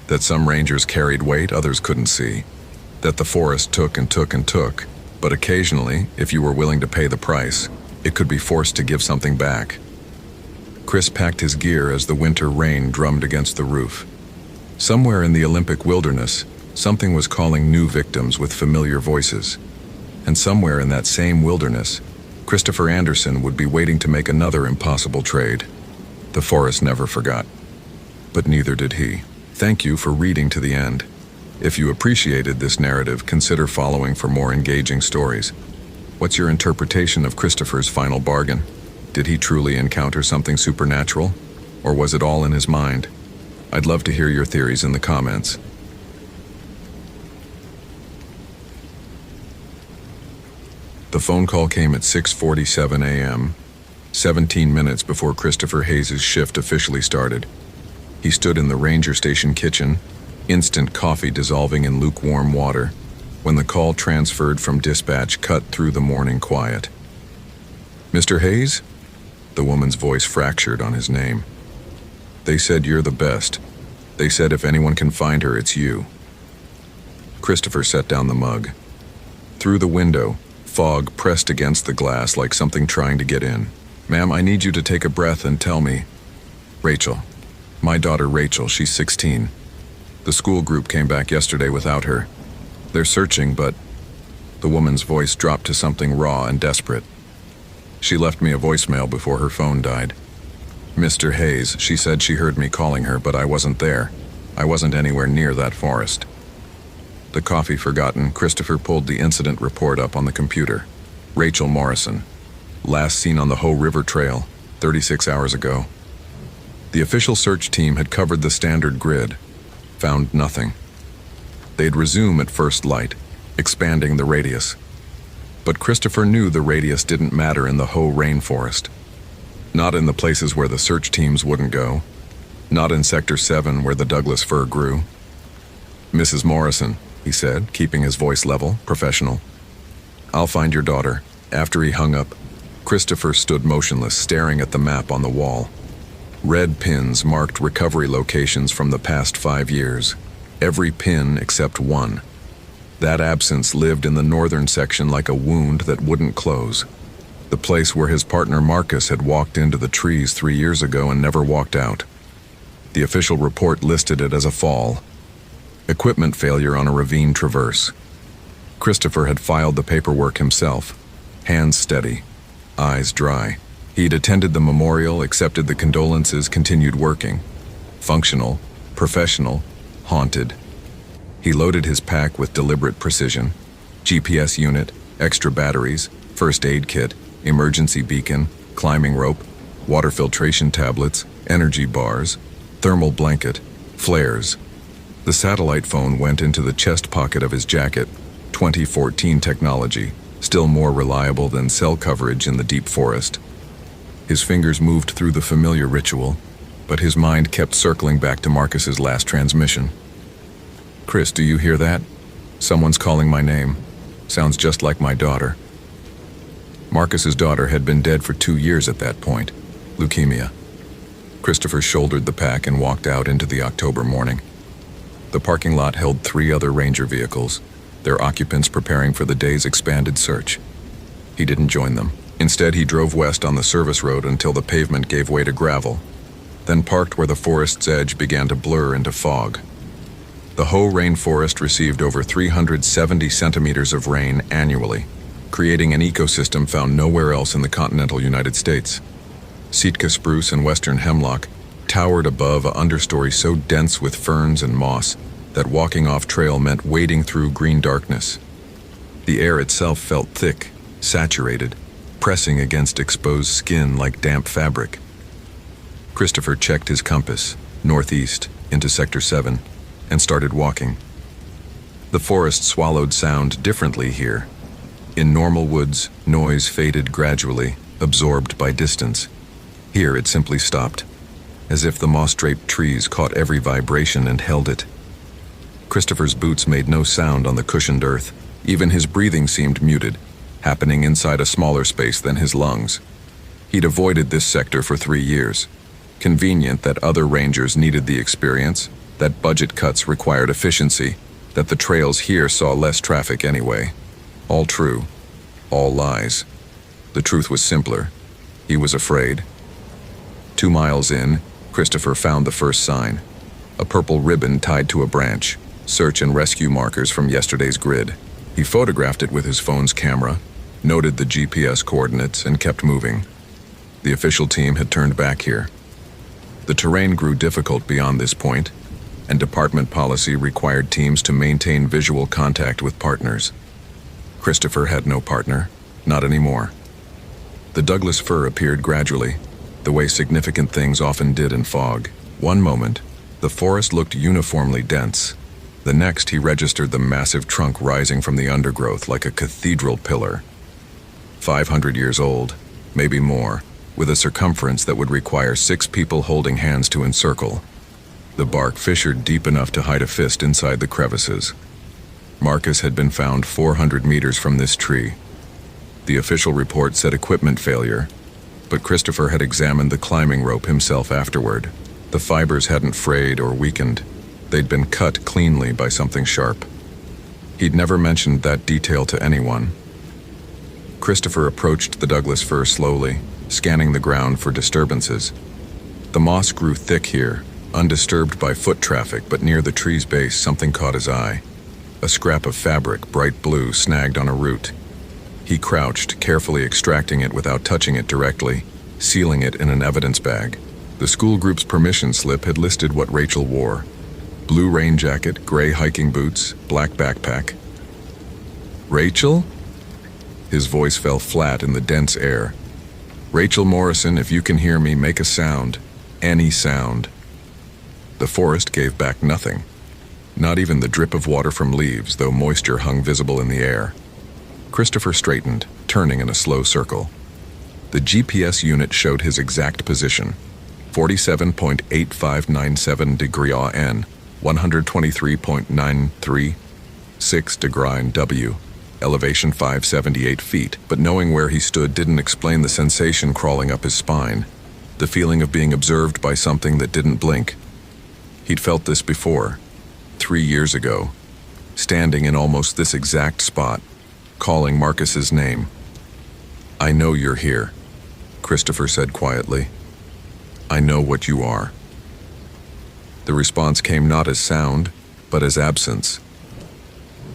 That some rangers carried weight others couldn't see. That the forest took and took and took, but occasionally, if you were willing to pay the price, it could be forced to give something back. Chris packed his gear as the winter rain drummed against the roof. Somewhere in the Olympic wilderness, something was calling new victims with familiar voices. And somewhere in that same wilderness, Christopher Anderson would be waiting to make another impossible trade. The forest never forgot. But neither did he. Thank you for reading to the end. If you appreciated this narrative, consider following for more engaging stories. What's your interpretation of Christopher's final bargain? Did he truly encounter something supernatural? Or was it all in his mind? I'd love to hear your theories in the comments. The phone call came at 6:47 a.m., 17 minutes before Christopher Hayes' shift officially started. He stood in the ranger station kitchen, instant coffee dissolving in lukewarm water, when the call transferred from dispatch cut through the morning quiet. Mr. Hayes? The woman's voice fractured on his name. They said you're the best. They said if anyone can find her, it's you. Christopher set down the mug. Through the window, fog pressed against the glass like something trying to get in. Ma'am, I need you to take a breath and tell me. Rachel. My daughter Rachel, she's 16. The school group came back yesterday without her. They're searching, but... The woman's voice dropped to something raw and desperate. She left me a voicemail before her phone died. Mr. Hayes, she said she heard me calling her, but I wasn't there. I wasn't anywhere near that forest. The coffee forgotten, Christopher pulled the incident report up on the computer. Rachel Morrison. Last seen on the Hoh River Trail, 36 hours ago. The official search team had covered the standard grid. Found nothing. They'd resume at first light, expanding the radius. But Christopher knew the radius didn't matter in the Hoh rainforest. Not in the places where the search teams wouldn't go. Not in Sector 7 where the Douglas fir grew. Mrs. Morrison, he said, keeping his voice level, professional. I'll find your daughter. After he hung up, Christopher stood motionless, staring at the map on the wall. Red pins marked recovery locations from the past 5 years. Every pin except one. That absence lived in the northern section like a wound that wouldn't close. The place where his partner Marcus had walked into the trees 3 years ago and never walked out. The official report listed it as a fall. Equipment failure on a ravine traverse. Christopher had filed the paperwork himself, hands steady, eyes dry. He'd attended the memorial, accepted the condolences, continued working. Functional, professional, haunted. He loaded his pack with deliberate precision. GPS unit, extra batteries, first aid kit, emergency beacon, climbing rope, water filtration tablets, energy bars, thermal blanket, flares. The satellite phone went into the chest pocket of his jacket, 2014 technology, still more reliable than cell coverage in the deep forest. His fingers moved through the familiar ritual, but his mind kept circling back to Marcus's last transmission. "Chris, do you hear that? Someone's calling my name. Sounds just like my daughter." Marcus's daughter had been dead for 2 years at that point. Leukemia. Christopher shouldered the pack and walked out into the October morning. The parking lot held 3 other Ranger vehicles, their occupants preparing for the day's expanded search. He didn't join them. Instead, he drove west on the service road until the pavement gave way to gravel, then parked where the forest's edge began to blur into fog. The Hoh rainforest received over 370 centimeters of rain annually, creating an ecosystem found nowhere else in the continental United States. Sitka spruce and western hemlock towered above an understory so dense with ferns and moss that walking off trail meant wading through green darkness. The air itself felt thick, saturated, pressing against exposed skin like damp fabric. Christopher checked his compass, northeast, into Sector 7, and started walking. The forest swallowed sound differently here. In normal woods, noise faded gradually, absorbed by distance. Here it simply stopped, as if the moss-draped trees caught every vibration and held it. Christopher's boots made no sound on the cushioned earth. Even his breathing seemed muted, happening inside a smaller space than his lungs. He'd avoided this sector for 3 years. Convenient that other rangers needed the experience, that budget cuts required efficiency, that the trails here saw less traffic anyway. All true. All lies. The truth was simpler. He was afraid. 2 miles in, Christopher found the first sign. A purple ribbon tied to a branch, search and rescue markers from yesterday's grid. He photographed it with his phone's camera, noted the GPS coordinates, and kept moving. The official team had turned back here. The terrain grew difficult beyond this point, and department policy required teams to maintain visual contact with partners. Christopher had no partner, not anymore. The Douglas fir appeared gradually, the way significant things often did in fog. One moment, the forest looked uniformly dense. The next, he registered the massive trunk rising from the undergrowth like a cathedral pillar. 500 years old, maybe more, with a circumference that would require 6 people holding hands to encircle. The bark fissured deep enough to hide a fist inside the crevices. Marcus had been found 400 meters from this tree. The official report said equipment failure, but Christopher had examined the climbing rope himself afterward. The fibers hadn't frayed or weakened. They'd been cut cleanly by something sharp. He'd never mentioned that detail to anyone. Christopher approached the Douglas fir slowly, scanning the ground for disturbances. The moss grew thick here, undisturbed by foot traffic, but near the tree's base something caught his eye. A scrap of fabric, bright blue, snagged on a root. He crouched, carefully extracting it without touching it directly, sealing it in an evidence bag. The school group's permission slip had listed what Rachel wore: blue rain jacket, gray hiking boots, black backpack. "Rachel?" His voice fell flat in the dense air. "Rachel Morrison, if you can hear me, make a sound. Any sound." The forest gave back nothing. Not even the drip of water from leaves, though moisture hung visible in the air. Christopher straightened, turning in a slow circle. The GPS unit showed his exact position: 47.8597 degree N, 123.936 degree W, elevation 578 feet. But knowing where he stood didn't explain the sensation crawling up his spine, the feeling of being observed by something that didn't blink. He'd felt this before, 3 years ago, standing in almost this exact spot, calling Marcus's name. "I know you're here," Christopher said quietly. "I know what you are." The response came not as sound, but as absence.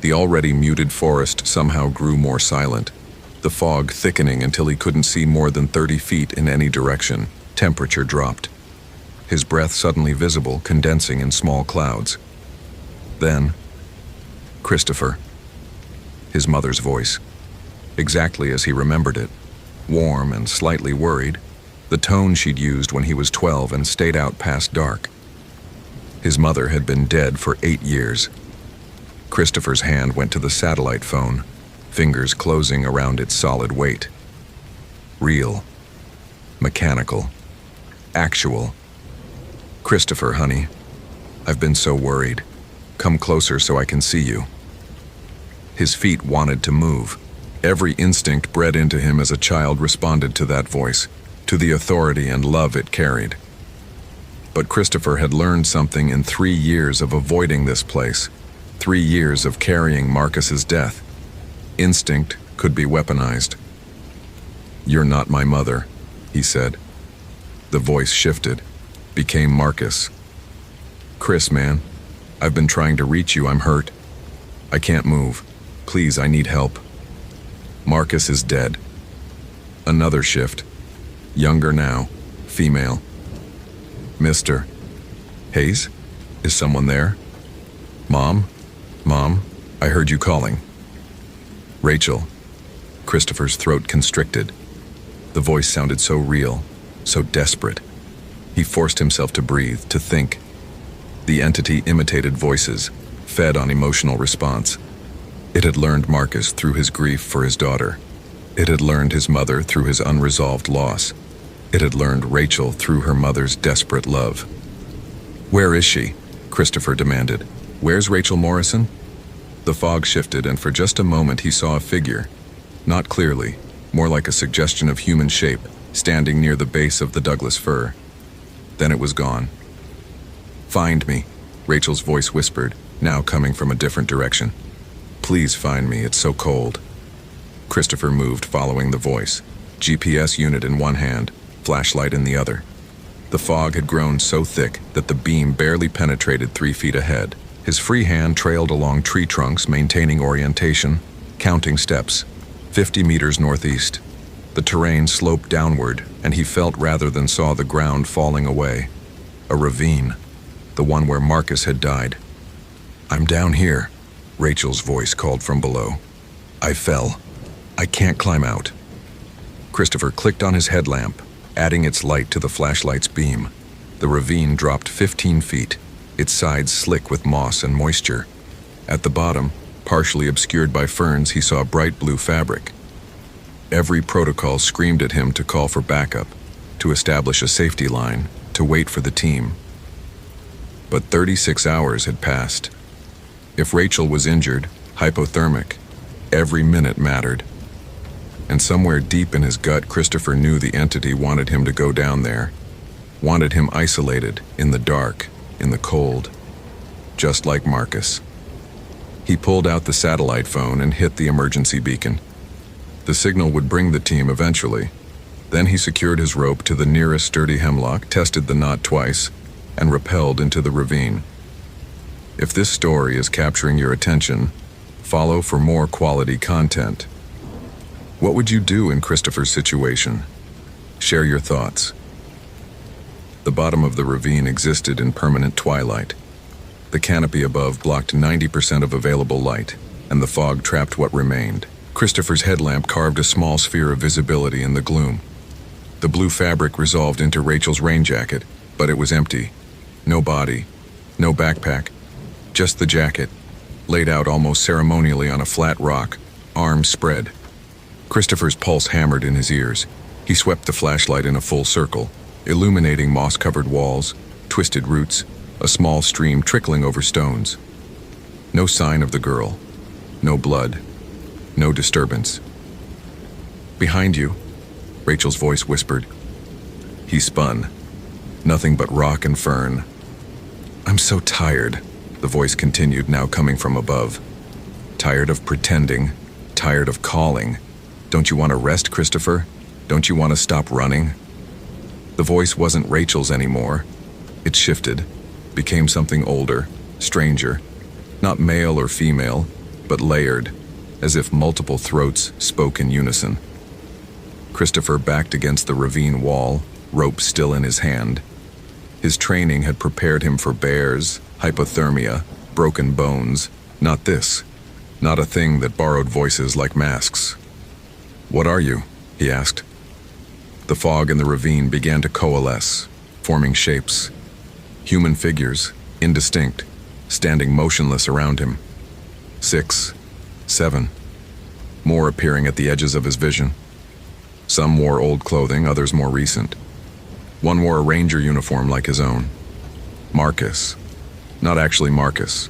The already muted forest somehow grew more silent, the fog thickening until he couldn't see more than 30 feet in any direction. Temperature dropped. His breath suddenly visible, condensing in small clouds. Then, "Christopher." His mother's voice. Exactly as he remembered it. Warm and slightly worried. The tone she'd used when he was 12 and stayed out past dark. His mother had been dead for 8 years. Christopher's hand went to the satellite phone, fingers closing around its solid weight. Real. Mechanical. Actual. Christopher, honey, I've been so worried. Come closer so I can see you. His feet wanted to move. Every instinct bred into him as a child responded to that voice, to the authority and love it carried. But Christopher had learned something in 3 years of avoiding this place, 3 years of carrying Marcus's death. Instinct could be weaponized. "You're not my mother," he said. The voice shifted, became Marcus. "Chris, man, I've been trying to reach you. I'm hurt. I can't move. Please, I need help." Marcus is dead. Another shift. Younger now, female. "Mr. Hayes? Is someone there? Mom? Mom, I heard you calling." "Rachel." Christopher's throat constricted. The voice sounded so real, so desperate. He forced himself to breathe, to think. The entity imitated voices, fed on emotional response. It had learned Marcus through his grief for his daughter. It had learned his mother through his unresolved loss. It had learned Rachel through her mother's desperate love. "Where is she?" Christopher demanded. "Where's Rachel Morrison?" The fog shifted, and for just a moment he saw a figure. Not clearly, more like a suggestion of human shape, standing near the base of the Douglas fir. Then it was gone. "Find me," Rachel's voice whispered, now coming from a different direction. "Please find me, it's so cold." Christopher moved, following the voice, GPS unit in one hand, flashlight in the other. The fog had grown so thick that the beam barely penetrated 3 feet ahead. His free hand trailed along tree trunks, maintaining orientation, counting steps. 50 meters northeast. The terrain sloped downward, and he felt rather than saw the ground falling away. A ravine, the one where Marcus had died. "I'm down here," Rachel's voice called from below. "I fell. I can't climb out." Christopher clicked on his headlamp, adding its light to the flashlight's beam. The ravine dropped 15 feet, its sides slick with moss and moisture. At the bottom, partially obscured by ferns, he saw bright blue fabric. Every protocol screamed at him to call for backup, to establish a safety line, to wait for the team. But 36 hours had passed. If Rachel was injured, hypothermic, every minute mattered. And somewhere deep in his gut, Christopher knew the entity wanted him to go down there, wanted him isolated, in the dark, in the cold, just like Marcus. He pulled out the satellite phone and hit the emergency beacon. The signal would bring the team eventually. Then he secured his rope to the nearest sturdy hemlock, tested the knot twice, and rappelled into the ravine. If this story is capturing your attention, follow for more quality content. What would you do in Christopher's situation? Share your thoughts. The bottom of the ravine existed in permanent twilight. The canopy above blocked 90% of available light, and the fog trapped what remained. Christopher's headlamp carved a small sphere of visibility in the gloom. The blue fabric resolved into Rachel's rain jacket, but it was empty. No body, no backpack, just the jacket, laid out almost ceremonially on a flat rock, arms spread. Christopher's pulse hammered in his ears. He swept the flashlight in a full circle, illuminating moss-covered walls, twisted roots, a small stream trickling over stones. No sign of the girl. No blood. No disturbance. "Behind you," Rachel's voice whispered. He spun. Nothing but rock and fern. "I'm so tired," the voice continued, now coming from above. "Tired of pretending. Tired of calling. Don't you want to rest, Christopher? Don't you want to stop running?" The voice wasn't Rachel's anymore. It shifted, became something older, stranger, not male or female, but layered, as if multiple throats spoke in unison. Christopher backed against the ravine wall, rope still in his hand. His training had prepared him for bears, hypothermia, broken bones. Not this. Not a thing that borrowed voices like masks. "What are you?" he asked. The fog in the ravine began to coalesce, forming shapes. Human figures, indistinct, standing motionless around him. 6, 7. more appearing at the edges of his vision. Some wore old clothing, others more recent. One wore a ranger uniform like his own. Marcus. Not actually Marcus.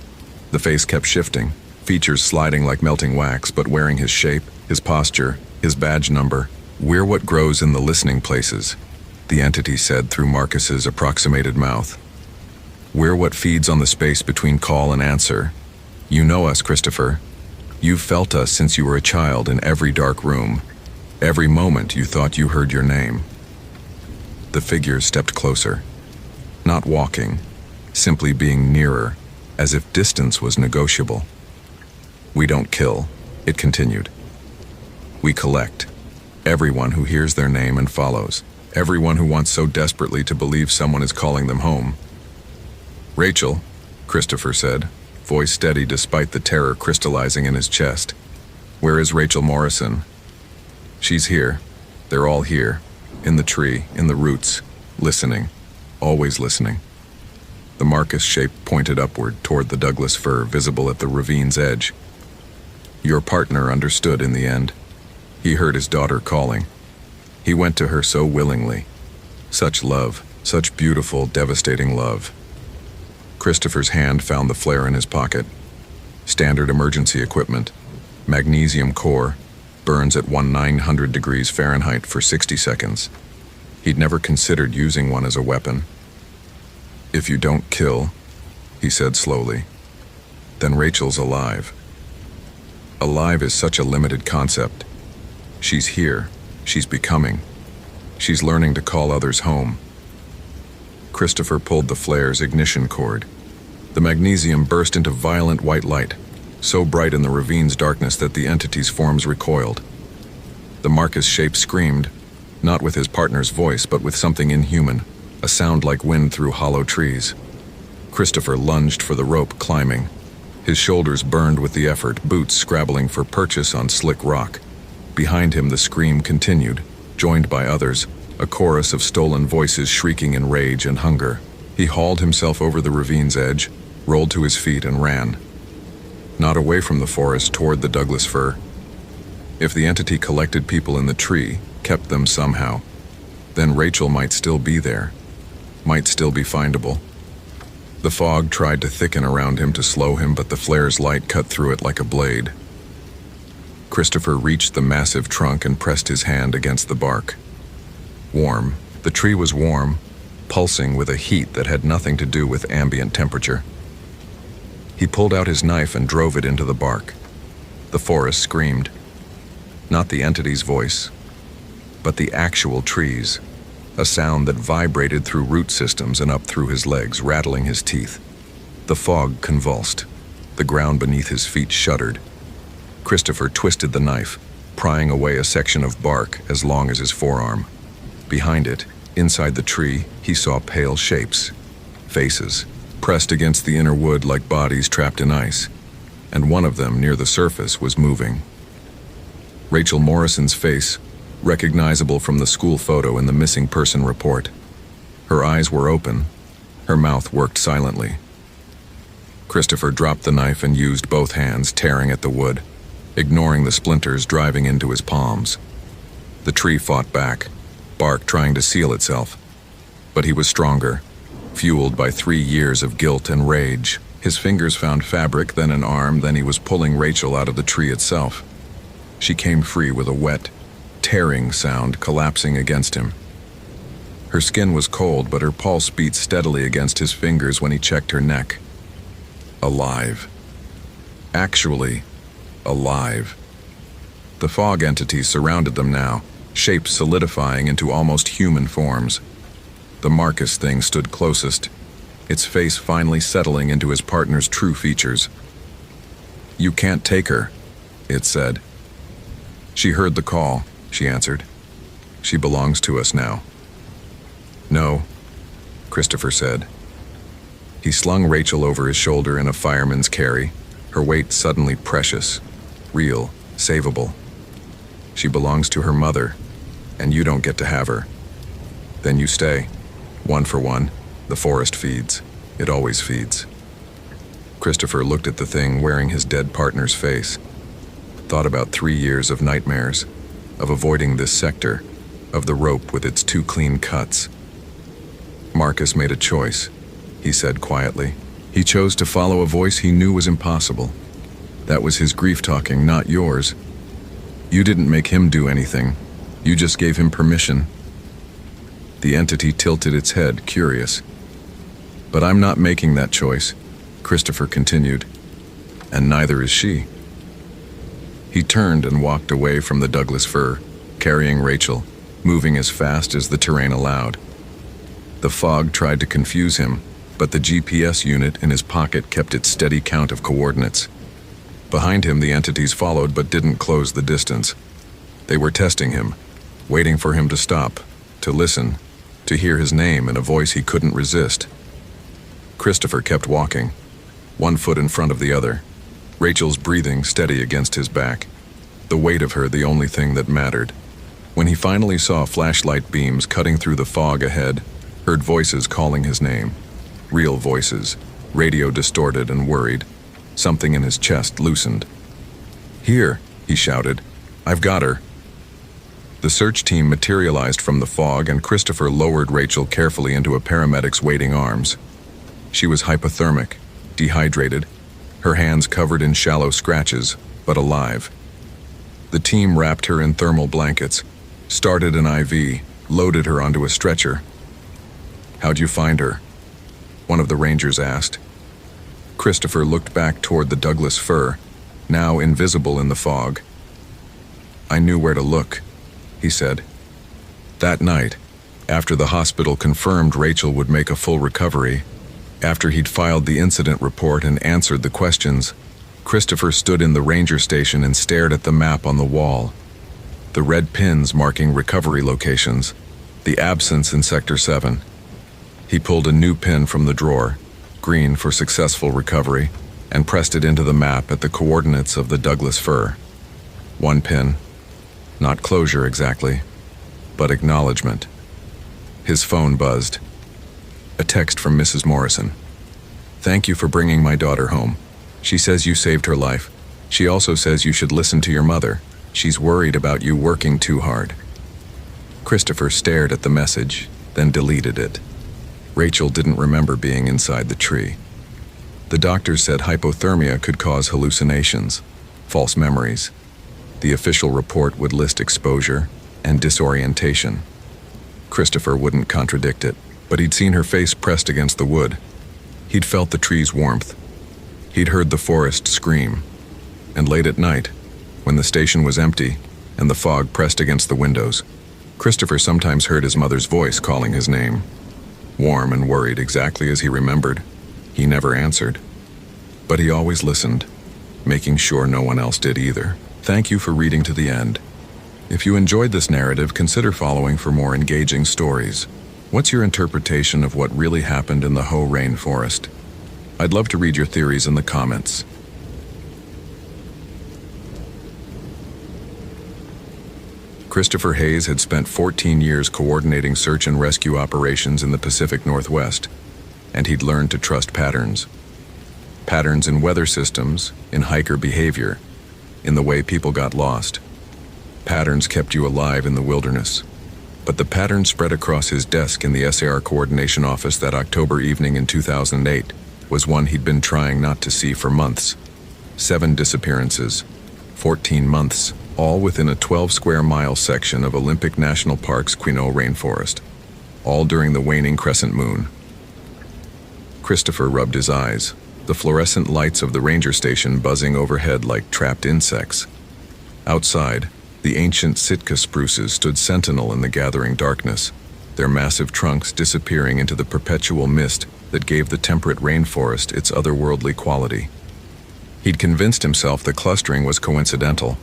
The face kept shifting, features sliding like melting wax, but wearing his shape, his posture, his badge number. "We're what grows in the listening places," the entity said through Marcus's approximated mouth. "We're what feeds on the space between call and answer. You know us, Christopher. You've felt us since you were a child in every dark room. Every moment you thought you heard your name." The figure stepped closer. Not walking, simply being nearer, as if distance was negotiable. "We don't kill," it continued. "We collect. Everyone who hears their name and follows. Everyone who wants so desperately to believe someone is calling them home." "Rachel," Christopher said, voice steady despite the terror crystallizing in his chest. "Where is Rachel Morrison?" "She's here. They're all here. In the tree, in the roots. Listening. Always listening." The Marcus shape pointed upward toward the Douglas fir visible at the ravine's edge. "Your partner understood in the end. He heard his daughter calling. He went to her so willingly. Such love, such beautiful, devastating love." Christopher's hand found the flare in his pocket. Standard emergency equipment. Magnesium core. Burns at 1900 degrees Fahrenheit for 60 seconds. He'd never considered using one as a weapon. "If you don't kill," he said slowly, "then Rachel's alive." Alive is such a limited concept. She's here. She's becoming. She's learning to call others home. Christopher pulled the flare's ignition cord. The magnesium burst into violent white light, so bright in the ravine's darkness that the entity's forms recoiled. The Marcus shape screamed, not with his partner's voice, but with something inhuman, a sound like wind through hollow trees. Christopher lunged for the rope, climbing. His shoulders burned with the effort, boots scrabbling for purchase on slick rock. Behind him the scream continued, joined by others, a chorus of stolen voices shrieking in rage and hunger. He hauled himself over the ravine's edge, rolled to his feet and ran. Not away from the forest toward the Douglas fir. If the entity collected people in the tree, kept them somehow, then Rachel might still be there, might still be findable. The fog tried to thicken around him to slow him, but the flare's light cut through it like a blade. Christopher reached the massive trunk and pressed his hand against the bark. Warm. The tree was warm, pulsing with a heat that had nothing to do with ambient temperature. He pulled out his knife and drove it into the bark. The forest screamed. Not the entity's voice, but the actual trees. A sound that vibrated through root systems and up through his legs, rattling his teeth. The fog convulsed. The ground beneath his feet shuddered. Christopher twisted the knife, prying away a section of bark as long as his forearm. Behind it, inside the tree, he saw pale shapes. Faces, pressed against the inner wood like bodies trapped in ice. And one of them, near the surface, was moving. Rachel Morrison's face, recognizable from the school photo in the missing person report. Her eyes were open. Her mouth worked silently. Christopher dropped the knife and used both hands, tearing at the wood, ignoring the splinters driving into his palms. The tree fought back, bark trying to seal itself. But he was stronger, fueled by 3 years of guilt and rage. His fingers found fabric, then an arm, then he was pulling Rachel out of the tree itself. She came free with a wet, tearing sound collapsing against him. Her skin was cold, but her pulse beat steadily against his fingers when he checked her neck. Alive. Actually, alive. The fog entities surrounded them now, shapes solidifying into almost human forms. The Marcus thing stood closest, its face finally settling into his partner's true features. "You can't take her," it said. "She heard the call," she answered. "She belongs to us now." "No," Christopher said. He slung Rachel over his shoulder in a fireman's carry, her weight suddenly precious, real, savable. "She belongs to her mother, and you don't get to have her. Then you stay. One for one, the forest feeds. It always feeds." Christopher looked at the thing wearing his dead partner's face. thought about 3 years of nightmares, of avoiding this sector, of the rope with its 2 clean cuts. Marcus made a choice, he said quietly. He chose to follow a voice he knew was impossible. That was his grief talking, not yours. You didn't make him do anything. You just gave him permission. The entity tilted its head, curious. But I'm not making that choice, Christopher continued. And neither is she. He turned and walked away from the Douglas fir, carrying Rachel, moving as fast as the terrain allowed. The fog tried to confuse him, but the GPS unit in his pocket kept its steady count of coordinates. Behind him, the entities followed but didn't close the distance. They were testing him, waiting for him to stop, to listen, to hear his name in a voice he couldn't resist. Christopher kept walking, one foot in front of the other, Rachel's breathing steady against his back, the weight of her the only thing that mattered. When he finally saw flashlight beams cutting through the fog ahead, heard voices calling his name, real voices, radio distorted and worried, something in his chest loosened. "Here," he shouted. "I've got her." The search team materialized from the fog, and Christopher lowered Rachel carefully into a paramedic's waiting arms. She was hypothermic, dehydrated, her hands covered in shallow scratches, but alive. The team wrapped her in thermal blankets, started an IV, loaded her onto a stretcher. "How'd you find her?" one of the rangers asked. Christopher looked back toward the Douglas fir, now invisible in the fog. "I knew where to look," he said. That night, after the hospital confirmed Rachel would make a full recovery, after he'd filed the incident report and answered the questions, Christopher stood in the ranger station and stared at the map on the wall. The red pins marking recovery locations, the absence in Sector 7. He pulled a new pin from the drawer, green for successful recovery, and pressed it into the map at the coordinates of the Douglas fir. One pin. Not closure exactly, but acknowledgement. His phone buzzed. A text from Mrs. Morrison. "Thank you for bringing my daughter home. She says you saved her life. She also says you should listen to your mother. She's worried about you working too hard." Christopher stared at the message, then deleted it. Rachel didn't remember being inside the tree. The doctors said hypothermia could cause hallucinations, false memories. The official report would list exposure and disorientation. Christopher wouldn't contradict it, but he'd seen her face pressed against the wood. He'd felt the tree's warmth. He'd heard the forest scream. And late at night, when the station was empty and the fog pressed against the windows, Christopher sometimes heard his mother's voice calling his name. Warm and worried, exactly as he remembered. He never answered. But he always listened, making sure no one else did either. Thank you for reading to the end. If you enjoyed this narrative, consider following for more engaging stories. What's your interpretation of what really happened in the Hoh rainforest? I'd love to read your theories in the comments. Christopher Hayes had spent 14 years coordinating search and rescue operations in the Pacific Northwest, and he'd learned to trust patterns. Patterns in weather systems, in hiker behavior, in the way people got lost. Patterns kept you alive in the wilderness. But the pattern spread across his desk in the SAR coordination office that October evening in 2008 was one he'd been trying not to see for months. 7 disappearances, 14 months, all within a 12-square-mile section of Olympic National Park's Quinault Rainforest, all during the waning crescent moon. Christopher rubbed his eyes, the fluorescent lights of the ranger station buzzing overhead like trapped insects. Outside, the ancient Sitka spruces stood sentinel in the gathering darkness, their massive trunks disappearing into the perpetual mist that gave the temperate rainforest its otherworldly quality. He'd convinced himself the clustering was coincidental.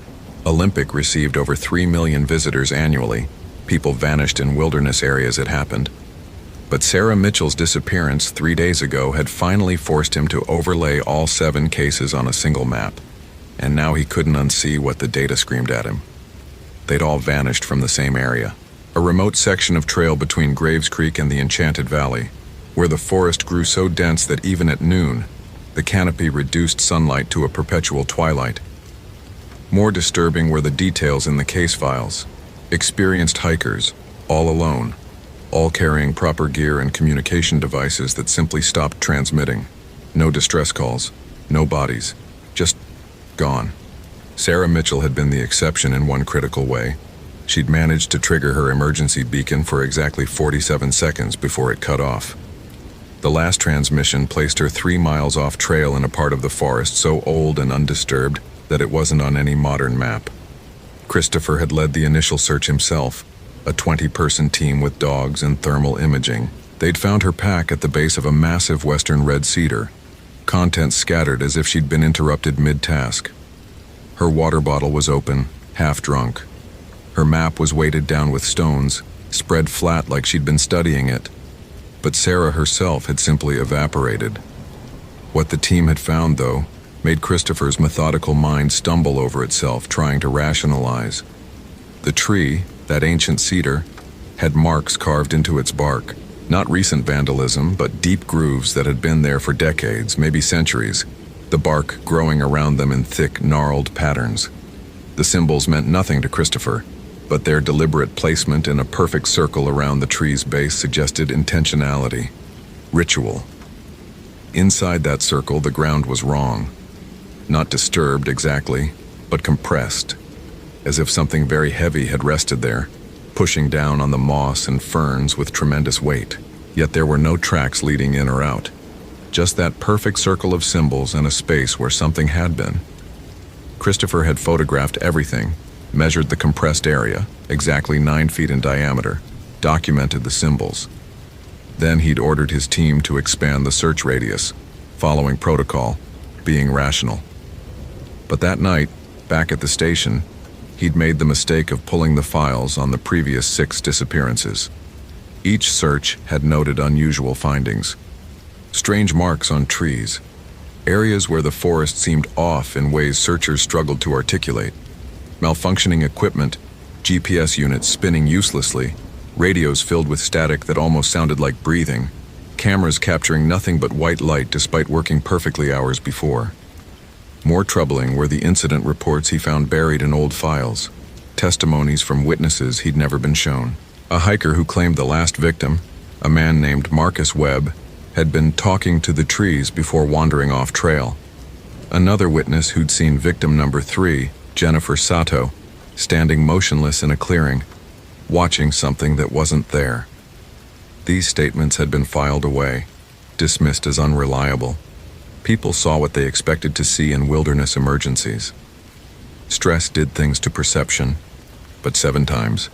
Olympic received over 3 million visitors annually. People vanished in wilderness areas it happened. But Sarah Mitchell's disappearance 3 days ago had finally forced him to overlay all 7 cases on a single map. And now he couldn't unsee what the data screamed at him. They'd all vanished from the same area, a remote section of trail between Graves Creek and the Enchanted Valley, where the forest grew so dense that even at noon, the canopy reduced sunlight to a perpetual twilight. More disturbing were the details in the case files. Experienced hikers, all alone, all carrying proper gear and communication devices that simply stopped transmitting. No distress calls, no bodies, just gone. Sarah Mitchell had been the exception in one critical way. She'd managed to trigger her emergency beacon for exactly 47 seconds before it cut off. The last transmission placed her 3 miles off trail in a part of the forest so old and undisturbed that it wasn't on any modern map. Christopher had led the initial search himself, a 20-person team with dogs and thermal imaging. They'd found her pack at the base of a massive western red cedar, contents scattered as if she'd been interrupted mid-task. Her water bottle was open, half drunk. Her map was weighted down with stones, spread flat like she'd been studying it. But Sarah herself had simply evaporated. What the team had found, though, made Christopher's methodical mind stumble over itself, trying to rationalize. The tree, that ancient cedar, had marks carved into its bark. Not recent vandalism, but deep grooves that had been there for decades, maybe centuries, the bark growing around them in thick, gnarled patterns. The symbols meant nothing to Christopher, but their deliberate placement in a perfect circle around the tree's base suggested intentionality, ritual. Inside that circle, the ground was wrong. Not disturbed exactly, but compressed, as if something very heavy had rested there, pushing down on the moss and ferns with tremendous weight. Yet there were no tracks leading in or out, just that perfect circle of symbols and a space where something had been. Christopher had photographed everything, measured the compressed area, exactly 9 feet in diameter, documented the symbols. Then he'd ordered his team to expand the search radius, following protocol, being rational. But that night, back at the station, he'd made the mistake of pulling the files on the previous 6 disappearances. Each search had noted unusual findings. Strange marks on trees, areas where the forest seemed off in ways searchers struggled to articulate. Malfunctioning equipment, GPS units spinning uselessly, radios filled with static that almost sounded like breathing, cameras capturing nothing but white light despite working perfectly hours before. More troubling were the incident reports he found buried in old files, testimonies from witnesses he'd never been shown. A hiker who claimed the last victim, a man named Marcus Webb, had been talking to the trees before wandering off trail. Another witness who'd seen victim number 3, Jennifer Sato, standing motionless in a clearing, watching something that wasn't there. These statements had been filed away, dismissed as unreliable. People saw what they expected to see in wilderness emergencies. Stress did things to perception, but 7 times.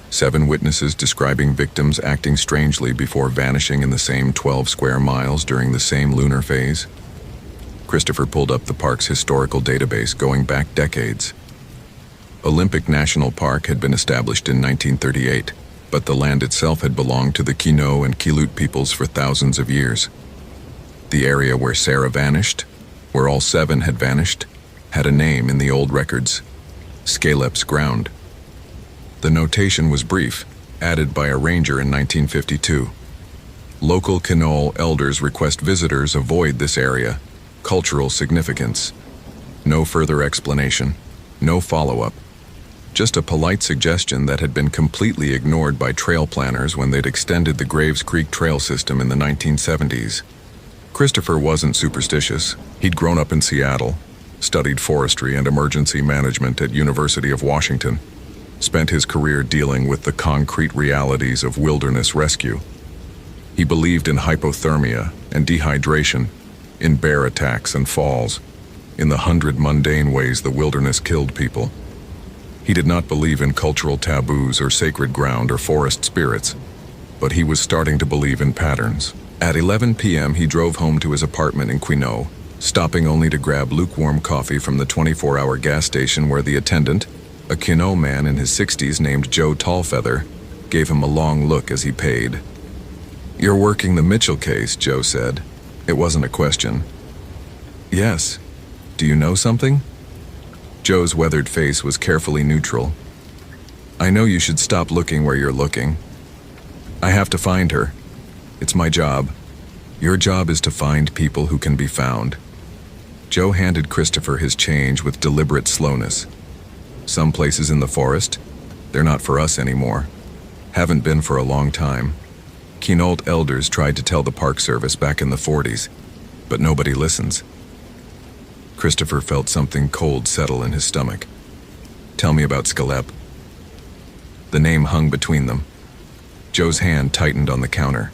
7 witnesses describing victims acting strangely before vanishing in the same 12 square miles during the same lunar phase. Christopher pulled up the park's historical database going back decades. Olympic National Park had been established in 1938, but the land itself had belonged to the Quinault and Quileute peoples for thousands of years. The area where Sarah vanished, where all 7 had vanished, had a name in the old records: Scalep's Ground. The notation was brief, added by a ranger in 1952. Local Quinault elders request visitors avoid this area. Cultural significance. No further explanation, no follow-up. Just a polite suggestion that had been completely ignored by trail planners when they'd extended the Graves Creek trail system in the 1970s. Christopher wasn't superstitious. He'd grown up in Seattle, studied forestry and emergency management at University of Washington, spent his career dealing with the concrete realities of wilderness rescue. He believed in hypothermia and dehydration, in bear attacks and falls, in the 100 mundane ways the wilderness killed people. He did not believe in cultural taboos or sacred ground or forest spirits, but he was starting to believe in patterns. At 11 p.m. he drove home to his apartment in Quinault, stopping only to grab lukewarm coffee from the 24-hour gas station where the attendant, a Quinault man in his 60s named Joe Tallfeather, gave him a long look as he paid. "You're working the Mitchell case," Joe said. It wasn't a question. "Yes. Do you know something?" Joe's weathered face was carefully neutral. "I know you should stop looking where you're looking. I have to find her. It's my job. Your job is to find people who can be found." Joe handed Christopher his change with deliberate slowness. Some places in the forest, they're not for us anymore. Haven't been for a long time. Quinault elders tried to tell the Park Service back in the 40s, but nobody listens. Christopher felt something cold settle in his stomach. Tell me about Scalep. The name hung between them. Joe's hand tightened on the counter.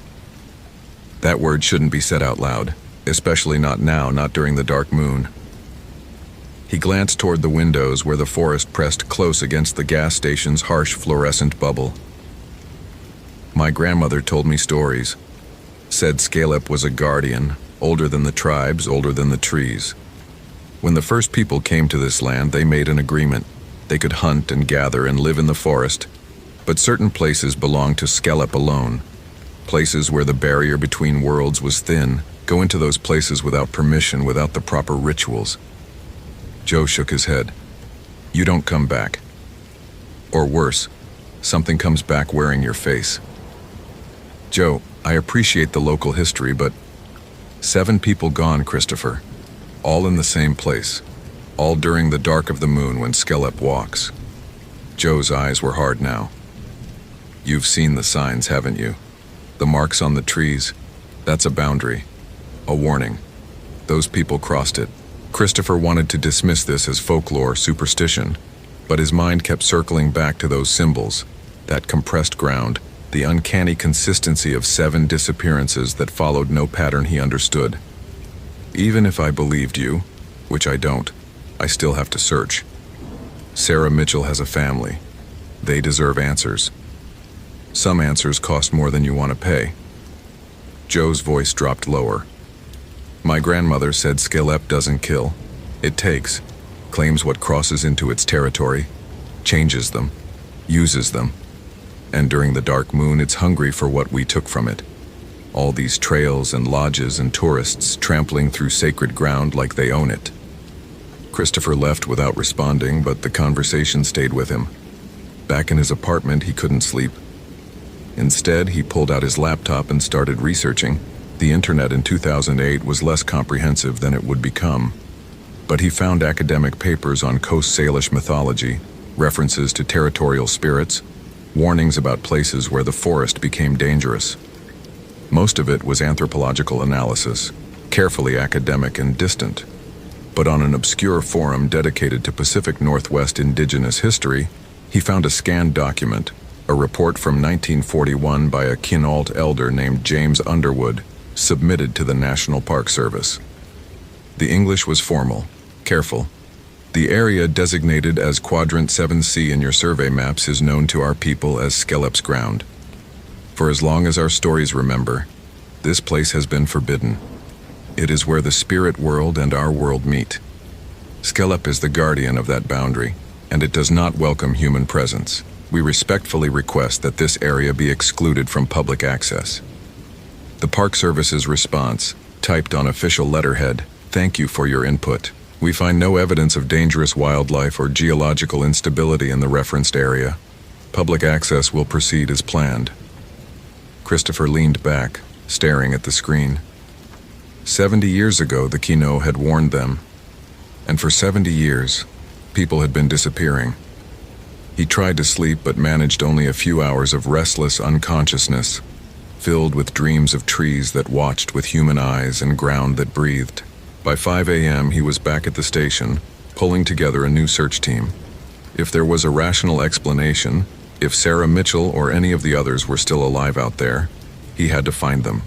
That word shouldn't be said out loud, especially not now, not during the dark moon. He glanced toward the windows where the forest pressed close against the gas station's harsh fluorescent bubble. My grandmother told me stories. Said Scalep was a guardian, older than the tribes, older than the trees. When the first people came to this land, they made an agreement. They could hunt and gather and live in the forest, but certain places belonged to Scalep alone. Places where the barrier between worlds was thin. Go into those places without permission, without the proper rituals. Joe shook his head. You don't come back. Or worse, something comes back wearing your face. Joe, I appreciate the local history, but 7 people gone, Christopher. All in the same place. All during the dark of the moon when Scalep walks. Joe's eyes were hard now. You've seen the signs, haven't you? The marks on the trees. That's a boundary. A warning. Those people crossed it. Christopher wanted to dismiss this as folklore, superstition, but his mind kept circling back to those symbols, that compressed ground, the uncanny consistency of 7 disappearances that followed no pattern he understood. Even if I believed you, which I don't, I still have to search. Sarah Mitchell has a family. They deserve answers. Some answers cost more than you want to pay. Joe's voice dropped lower. My grandmother said Scalep doesn't kill. It takes, claims what crosses into its territory, changes them, uses them. And during the dark moon, it's hungry for what we took from it. All these trails and lodges and tourists trampling through sacred ground like they own it. Christopher left without responding, but the conversation stayed with him. Back in his apartment, he couldn't sleep. Instead, he pulled out his laptop and started researching. The internet in 2008 was less comprehensive than it would become. But he found academic papers on Coast Salish mythology, references to territorial spirits, warnings about places where the forest became dangerous. Most of it was anthropological analysis, carefully academic and distant. But on an obscure forum dedicated to Pacific Northwest indigenous history, he found a scanned document, a report from 1941 by a Quinault elder named James Underwood, submitted to the National Park Service. The English was formal, careful. The area designated as Quadrant 7C in your survey maps is known to our people as Scalep's Ground. For as long as our stories remember, this place has been forbidden. It is where the spirit world and our world meet. Scalep is the guardian of that boundary, and it does not welcome human presence. We respectfully request that this area be excluded from public access. The Park Service's response, typed on official letterhead, "Thank you for your input. We find no evidence of dangerous wildlife or geological instability in the referenced area. Public access will proceed as planned." Christopher leaned back, staring at the screen. 70 years ago, the Quinault had warned them, and for 70 years, people had been disappearing. He tried to sleep but managed only a few hours of restless unconsciousness, filled with dreams of trees that watched with human eyes and ground that breathed. By 5 a.m., he was back at the station, pulling together a new search team. If there was a rational explanation, if Sarah Mitchell or any of the others were still alive out there, he had to find them.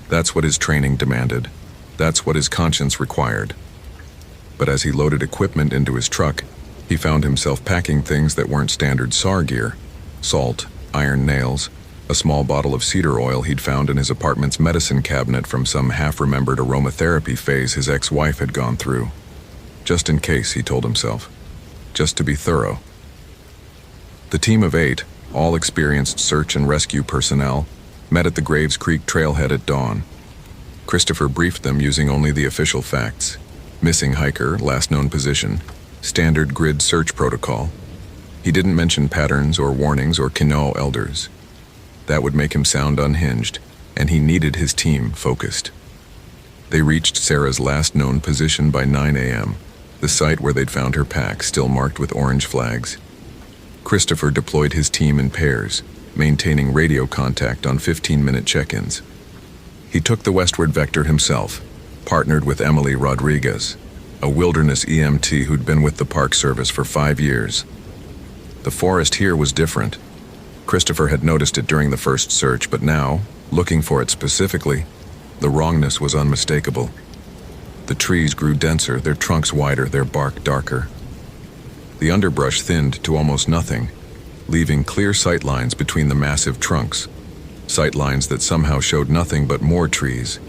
That's what his training demanded. That's what his conscience required. But as he loaded equipment into his truck, he found himself packing things that weren't standard SAR gear: salt, iron nails, a small bottle of cedar oil he'd found in his apartment's medicine cabinet from some half-remembered aromatherapy phase his ex-wife had gone through. Just in case, he told himself. Just to be thorough. The team of 8, all experienced search and rescue personnel, met at the Graves Creek trailhead at dawn. Christopher briefed them using only the official facts: missing hiker, last known position, standard grid search protocol. He didn't mention patterns or warnings or Quinault elders. That would make him sound unhinged, and he needed his team focused. They reached Sarah's last known position by 9 a.m., the site where they'd found her pack still marked with orange flags. Christopher deployed his team in pairs, maintaining radio contact on 15-minute check-ins. He took the westward vector himself, partnered with Emily Rodriguez, a wilderness EMT who'd been with the Park Service for 5 years. The forest here was different. Christopher had noticed it during the first search, but now, looking for it specifically, the wrongness was unmistakable. The trees grew denser, their trunks wider, their bark darker. The underbrush thinned to almost nothing, leaving clear sightlines between the massive trunks, sightlines that somehow showed nothing but more trees,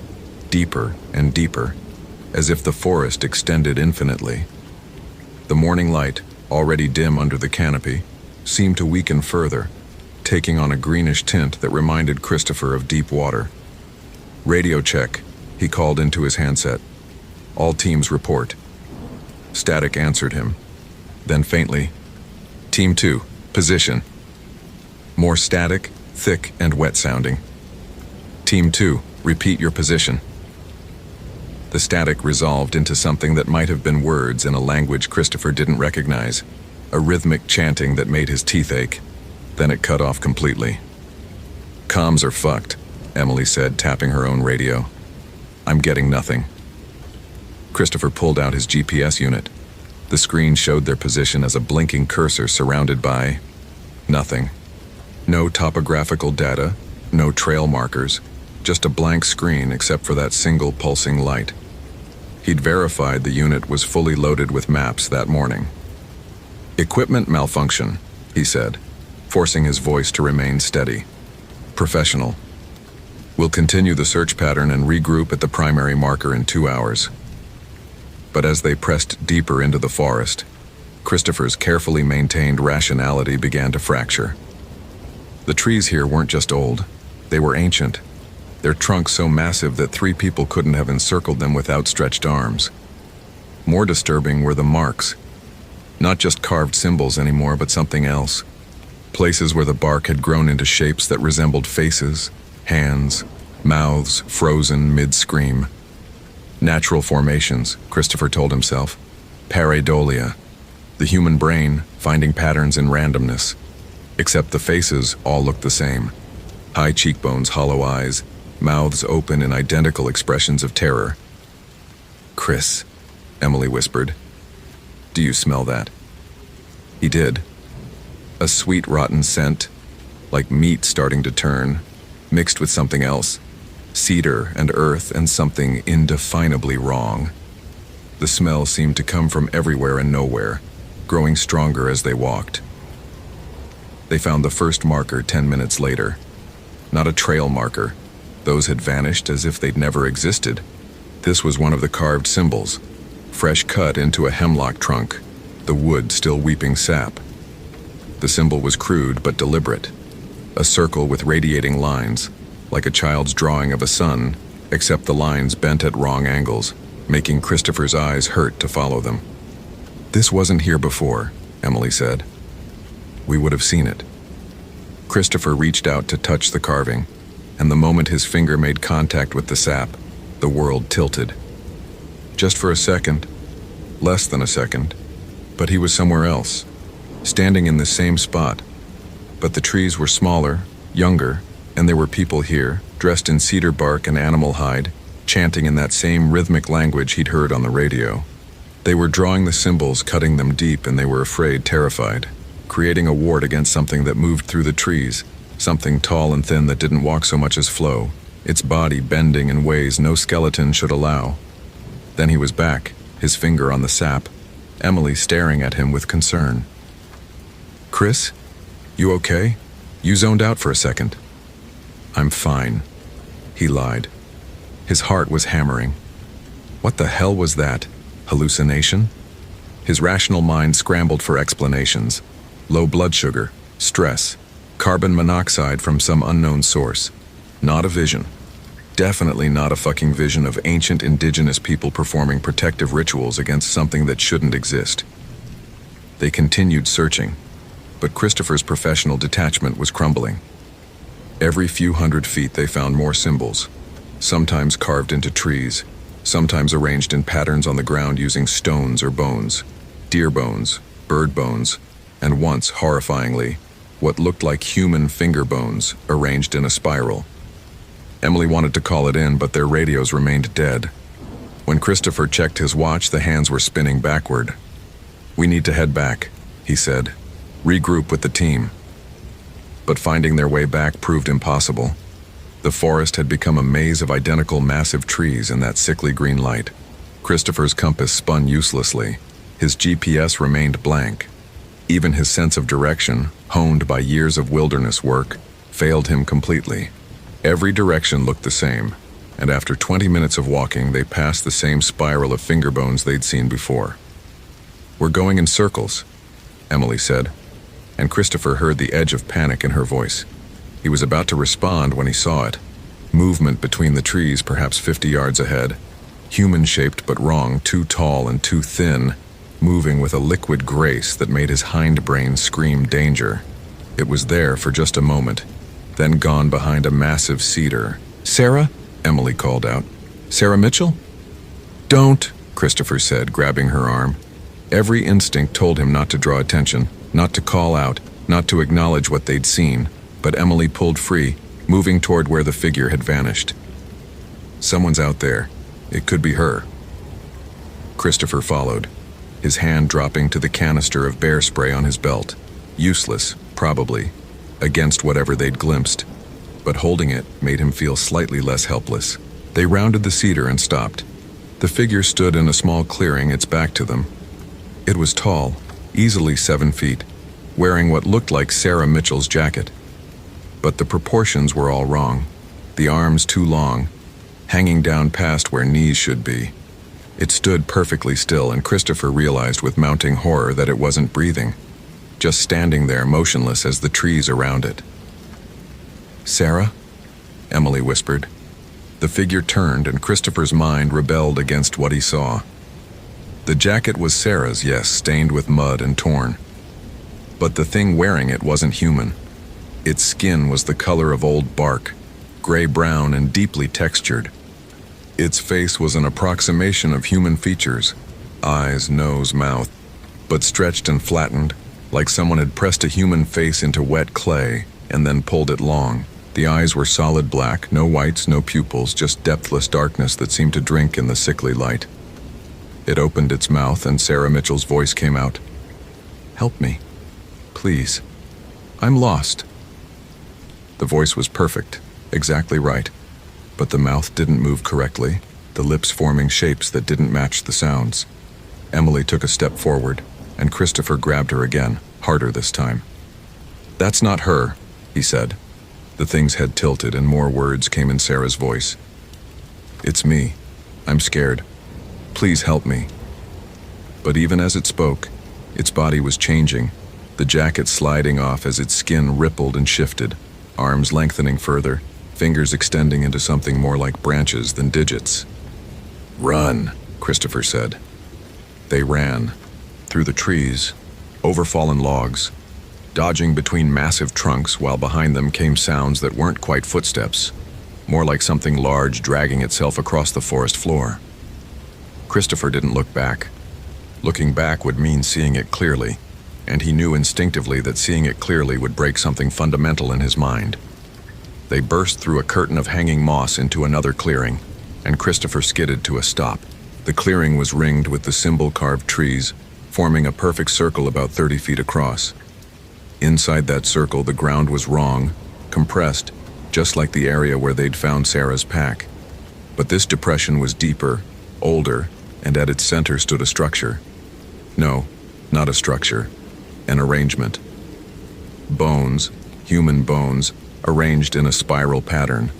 deeper and deeper, as if the forest extended infinitely. The morning light, already dim under the canopy, seemed to weaken further, taking on a greenish tint that reminded Christopher of deep water. "Radio check," he called into his handset. "All teams report." Static answered him. Then faintly, "Team 2, position." More static, thick and wet sounding. "Team 2, repeat your position." The static resolved into something that might have been words in a language Christopher didn't recognize, a rhythmic chanting that made his teeth ache. Then it cut off completely. "Comms are fucked," Emily said, tapping her own radio. "I'm getting nothing." Christopher pulled out his GPS unit. The screen showed their position as a blinking cursor surrounded by nothing. No topographical data, no trail markers, just a blank screen except for that single pulsing light. He'd verified the unit was fully loaded with maps that morning. "Equipment malfunction," he said, forcing his voice to remain steady. "Professional. We'll continue the search pattern and regroup at the primary marker in 2 hours." But as they pressed deeper into the forest, Christopher's carefully maintained rationality began to fracture. The trees here weren't just old, they were ancient, their trunks so massive that 3 people couldn't have encircled them with outstretched arms. More disturbing were the marks. Not just carved symbols anymore, but something else. Places where the bark had grown into shapes that resembled faces, hands, mouths frozen mid-scream. Natural formations, Christopher told himself. Pareidolia. The human brain finding patterns in randomness. Except the faces all looked the same. High cheekbones, hollow eyes, mouths open in identical expressions of terror. "Chris," Emily whispered. "Do you smell that?" He did. A sweet, rotten scent, like meat starting to turn, mixed with something else. Cedar and earth and something indefinably wrong. The smell seemed to come from everywhere and nowhere, growing stronger as they walked. They found the first marker 10 minutes later. Not a trail marker. Those had vanished as if they'd never existed. This was one of the carved symbols, fresh cut into a hemlock trunk, the wood still weeping sap. The symbol was crude but deliberate. A circle with radiating lines, like a child's drawing of a sun, except the lines bent at wrong angles, making Christopher's eyes hurt to follow them. "This wasn't here before," Emily said. "We would have seen it." Christopher reached out to touch the carving, and the moment his finger made contact with the sap, the world tilted. Just for a second, less than a second, but he was somewhere else, standing in the same spot. But the trees were smaller, younger, and there were people here, dressed in cedar bark and animal hide, chanting in that same rhythmic language he'd heard on the radio. They were drawing the symbols, cutting them deep, and they were afraid, terrified, creating a ward against something that moved through the trees, something tall and thin that didn't walk so much as flow, its body bending in ways no skeleton should allow. Then he was back, his finger on the sap, Emily staring at him with concern. "Chris, you okay? You zoned out for a second." "I'm fine," he lied. His heart was hammering. What the hell was that? Hallucination? His rational mind scrambled for explanations. Low blood sugar, stress, carbon monoxide from some unknown source. Not a vision. Definitely not a fucking vision of ancient indigenous people performing protective rituals against something that shouldn't exist. They continued searching, but Christopher's professional detachment was crumbling. Every few hundred feet they found more symbols, sometimes carved into trees, sometimes arranged in patterns on the ground using stones or bones, deer bones, bird bones, and once, horrifyingly, what looked like human finger bones arranged in a spiral. Emily wanted to call it in, but their radios remained dead. When Christopher checked his watch, the hands were spinning backward. "We need to head back," he said. "Regroup with the team." But finding their way back proved impossible. The forest had become a maze of identical massive trees in that sickly green light. Christopher's compass spun uselessly. His GPS remained blank. Even his sense of direction, honed by years of wilderness work, failed him completely. Every direction looked the same, and after 20 minutes of walking, they passed the same spiral of finger bones they'd seen before. "We're going in circles," Emily said, and Christopher heard the edge of panic in her voice. He was about to respond when he saw it. Movement between the trees, perhaps 50 yards ahead. Human-shaped but wrong, too tall and too thin, moving with a liquid grace that made his hindbrain scream danger. It was there for just a moment, then gone behind a massive cedar. "Sarah?" Emily called out. "Sarah Mitchell?" "Don't," Christopher said, grabbing her arm. Every instinct told him not to draw attention, not to call out, not to acknowledge what they'd seen, but Emily pulled free, moving toward where the figure had vanished. "Someone's out there. It could be her." Christopher followed, his hand dropping to the canister of bear spray on his belt. Useless, probably, against whatever they'd glimpsed, but holding it made him feel slightly less helpless. They rounded the cedar and stopped. The figure stood in a small clearing, its back to them. It was tall, easily 7 feet, wearing what looked like Sarah Mitchell's jacket. But the proportions were all wrong. The arms too long, hanging down past where knees should be. It stood perfectly still, and Christopher realized with mounting horror that it wasn't breathing, just standing there motionless as the trees around it. "Sarah?" Emily whispered. The figure turned, and Christopher's mind rebelled against what he saw. The jacket was Sarah's, yes, stained with mud and torn. But the thing wearing it wasn't human. Its skin was the color of old bark, gray-brown and deeply textured. Its face was an approximation of human features, eyes, nose, mouth, but stretched and flattened, like someone had pressed a human face into wet clay and then pulled it long. The eyes were solid black, no whites, no pupils, just depthless darkness that seemed to drink in the sickly light. It opened its mouth, and Sarah Mitchell's voice came out. "Help me. Please. I'm lost." The voice was perfect, exactly right, but the mouth didn't move correctly, the lips forming shapes that didn't match the sounds. Emily took a step forward, and Christopher grabbed her again, harder this time. "That's not her," he said. The thing's head tilted, and more words came in Sarah's voice. "It's me. I'm scared. Please help me." But even as it spoke, its body was changing, the jacket sliding off as its skin rippled and shifted, arms lengthening further, fingers extending into something more like branches than digits. "Run," Christopher said. They ran, through the trees, over fallen logs, dodging between massive trunks while behind them came sounds that weren't quite footsteps, more like something large dragging itself across the forest floor. Christopher didn't look back. Looking back would mean seeing it clearly, and he knew instinctively that seeing it clearly would break something fundamental in his mind. They burst through a curtain of hanging moss into another clearing, and Christopher skidded to a stop. The clearing was ringed with the symbol-carved trees, forming a perfect circle about 30 feet across. Inside that circle, the ground was wrong, compressed, just like the area where they'd found Sarah's pack. But this depression was deeper, older, and at its center stood a structure. No, not a structure, an arrangement. Bones, human bones, arranged in a spiral pattern,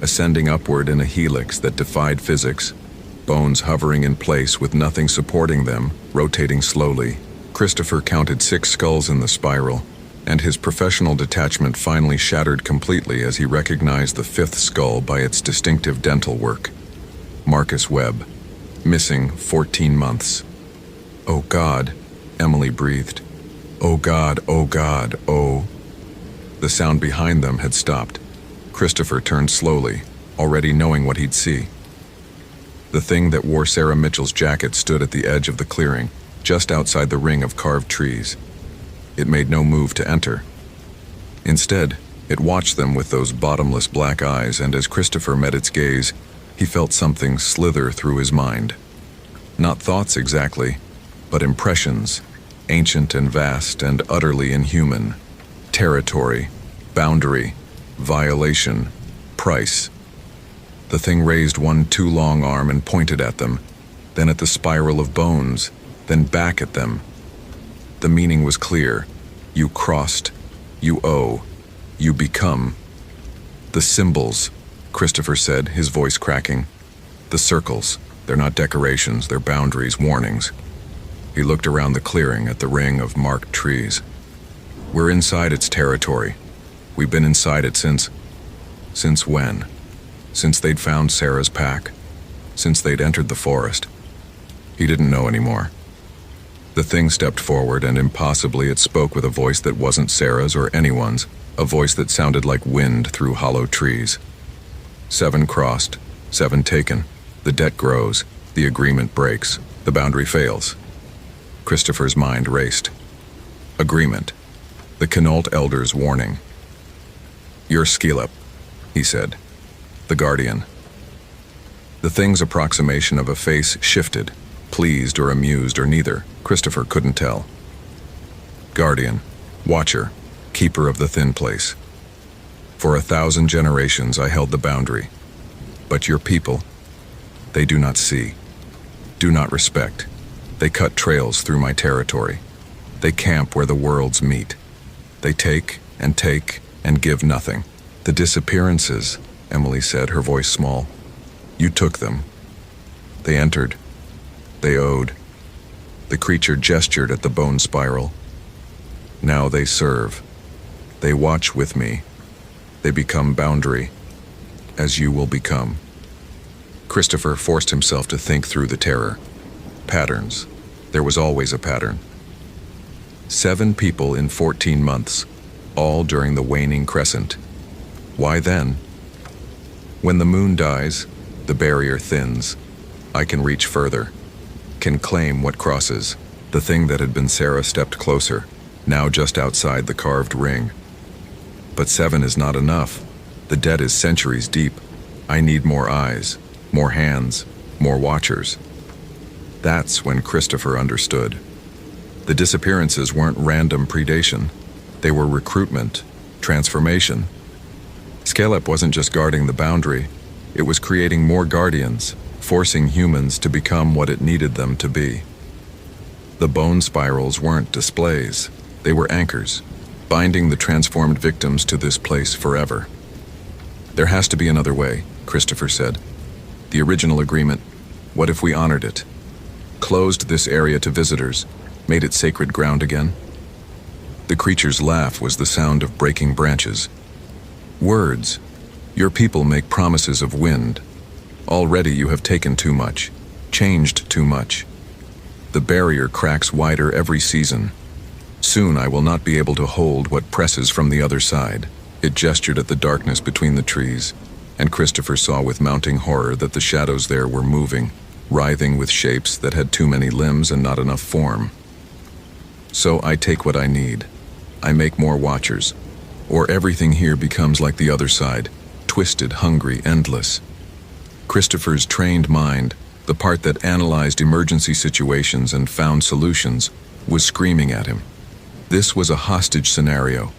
ascending upward in a helix that defied physics, bones hovering in place with nothing supporting them, rotating slowly. Christopher counted 6 skulls in the spiral, and his professional detachment finally shattered completely as he recognized the 5th skull by its distinctive dental work. Marcus Webb, missing 14 months. "Oh God," Emily breathed. "Oh God, oh God, oh." The sound behind them had stopped. Christopher turned slowly, already knowing what he'd see. The thing that wore Sarah Mitchell's jacket stood at the edge of the clearing, just outside the ring of carved trees. It made no move to enter. Instead, it watched them with those bottomless black eyes, and as Christopher met its gaze, he felt something slither through his mind. Not thoughts exactly, but impressions, ancient and vast and utterly inhuman. Territory, boundary, violation, price. The thing raised one too long arm and pointed at them, then at the spiral of bones, then back at them. The meaning was clear. You crossed. You owe. You become. The symbols, Christopher said, his voice cracking. The circles. They're not decorations, they're boundaries, warnings. He looked around the clearing at the ring of marked trees. We're inside its territory. We've been inside it since when? Since they'd found Sarah's pack. Since they'd entered the forest. He didn't know anymore. The thing stepped forward, and impossibly it spoke with a voice that wasn't Sarah's or anyone's, a voice that sounded like wind through hollow trees. 7 crossed, 7 taken. The debt grows, the agreement breaks, the boundary fails. Christopher's mind raced. Agreement. The Quinault Elder's warning. You're Skilep, he said. The Guardian. The thing's approximation of a face shifted, pleased or amused or neither. Christopher couldn't tell. Guardian. Watcher. Keeper of the thin place. For 1,000 generations I held the boundary. But your people, they do not see, do not respect. They cut trails through my territory. They camp where the worlds meet. They take and give nothing. The disappearances, Emily said, her voice small. You took them. They entered. They owed. The creature gestured at the bone spiral. Now they serve. They watch with me. They become boundary, as you will become. Christopher forced himself to think through the terror. Patterns. There was always a pattern. 7 people in 14 months, all during the waning crescent. Why then? When the moon dies, the barrier thins. I can reach further, can claim what crosses. The thing that had been Sarah stepped closer, now just outside the carved ring. But 7 is not enough. The debt is centuries deep. I need more eyes, more hands, more watchers. That's when Christopher understood. The disappearances weren't random predation. They were recruitment, transformation. Skilep wasn't just guarding the boundary. It was creating more guardians, forcing humans to become what it needed them to be. The bone spirals weren't displays. They were anchors, binding the transformed victims to this place forever. There has to be another way, Christopher said. The original agreement, what if we honored it? Closed this area to visitors, made it sacred ground again? The creature's laugh was the sound of breaking branches. Words. Your people make promises of wind. Already you have taken too much, changed too much. The barrier cracks wider every season. Soon I will not be able to hold what presses from the other side. It gestured at the darkness between the trees, and Christopher saw with mounting horror that the shadows there were moving, writhing with shapes that had too many limbs and not enough form. So I take what I need. I make more watchers, or everything here becomes like the other side, twisted, hungry, endless. Christopher's trained mind, the part that analyzed emergency situations and found solutions, was screaming at him. This was a hostage scenario.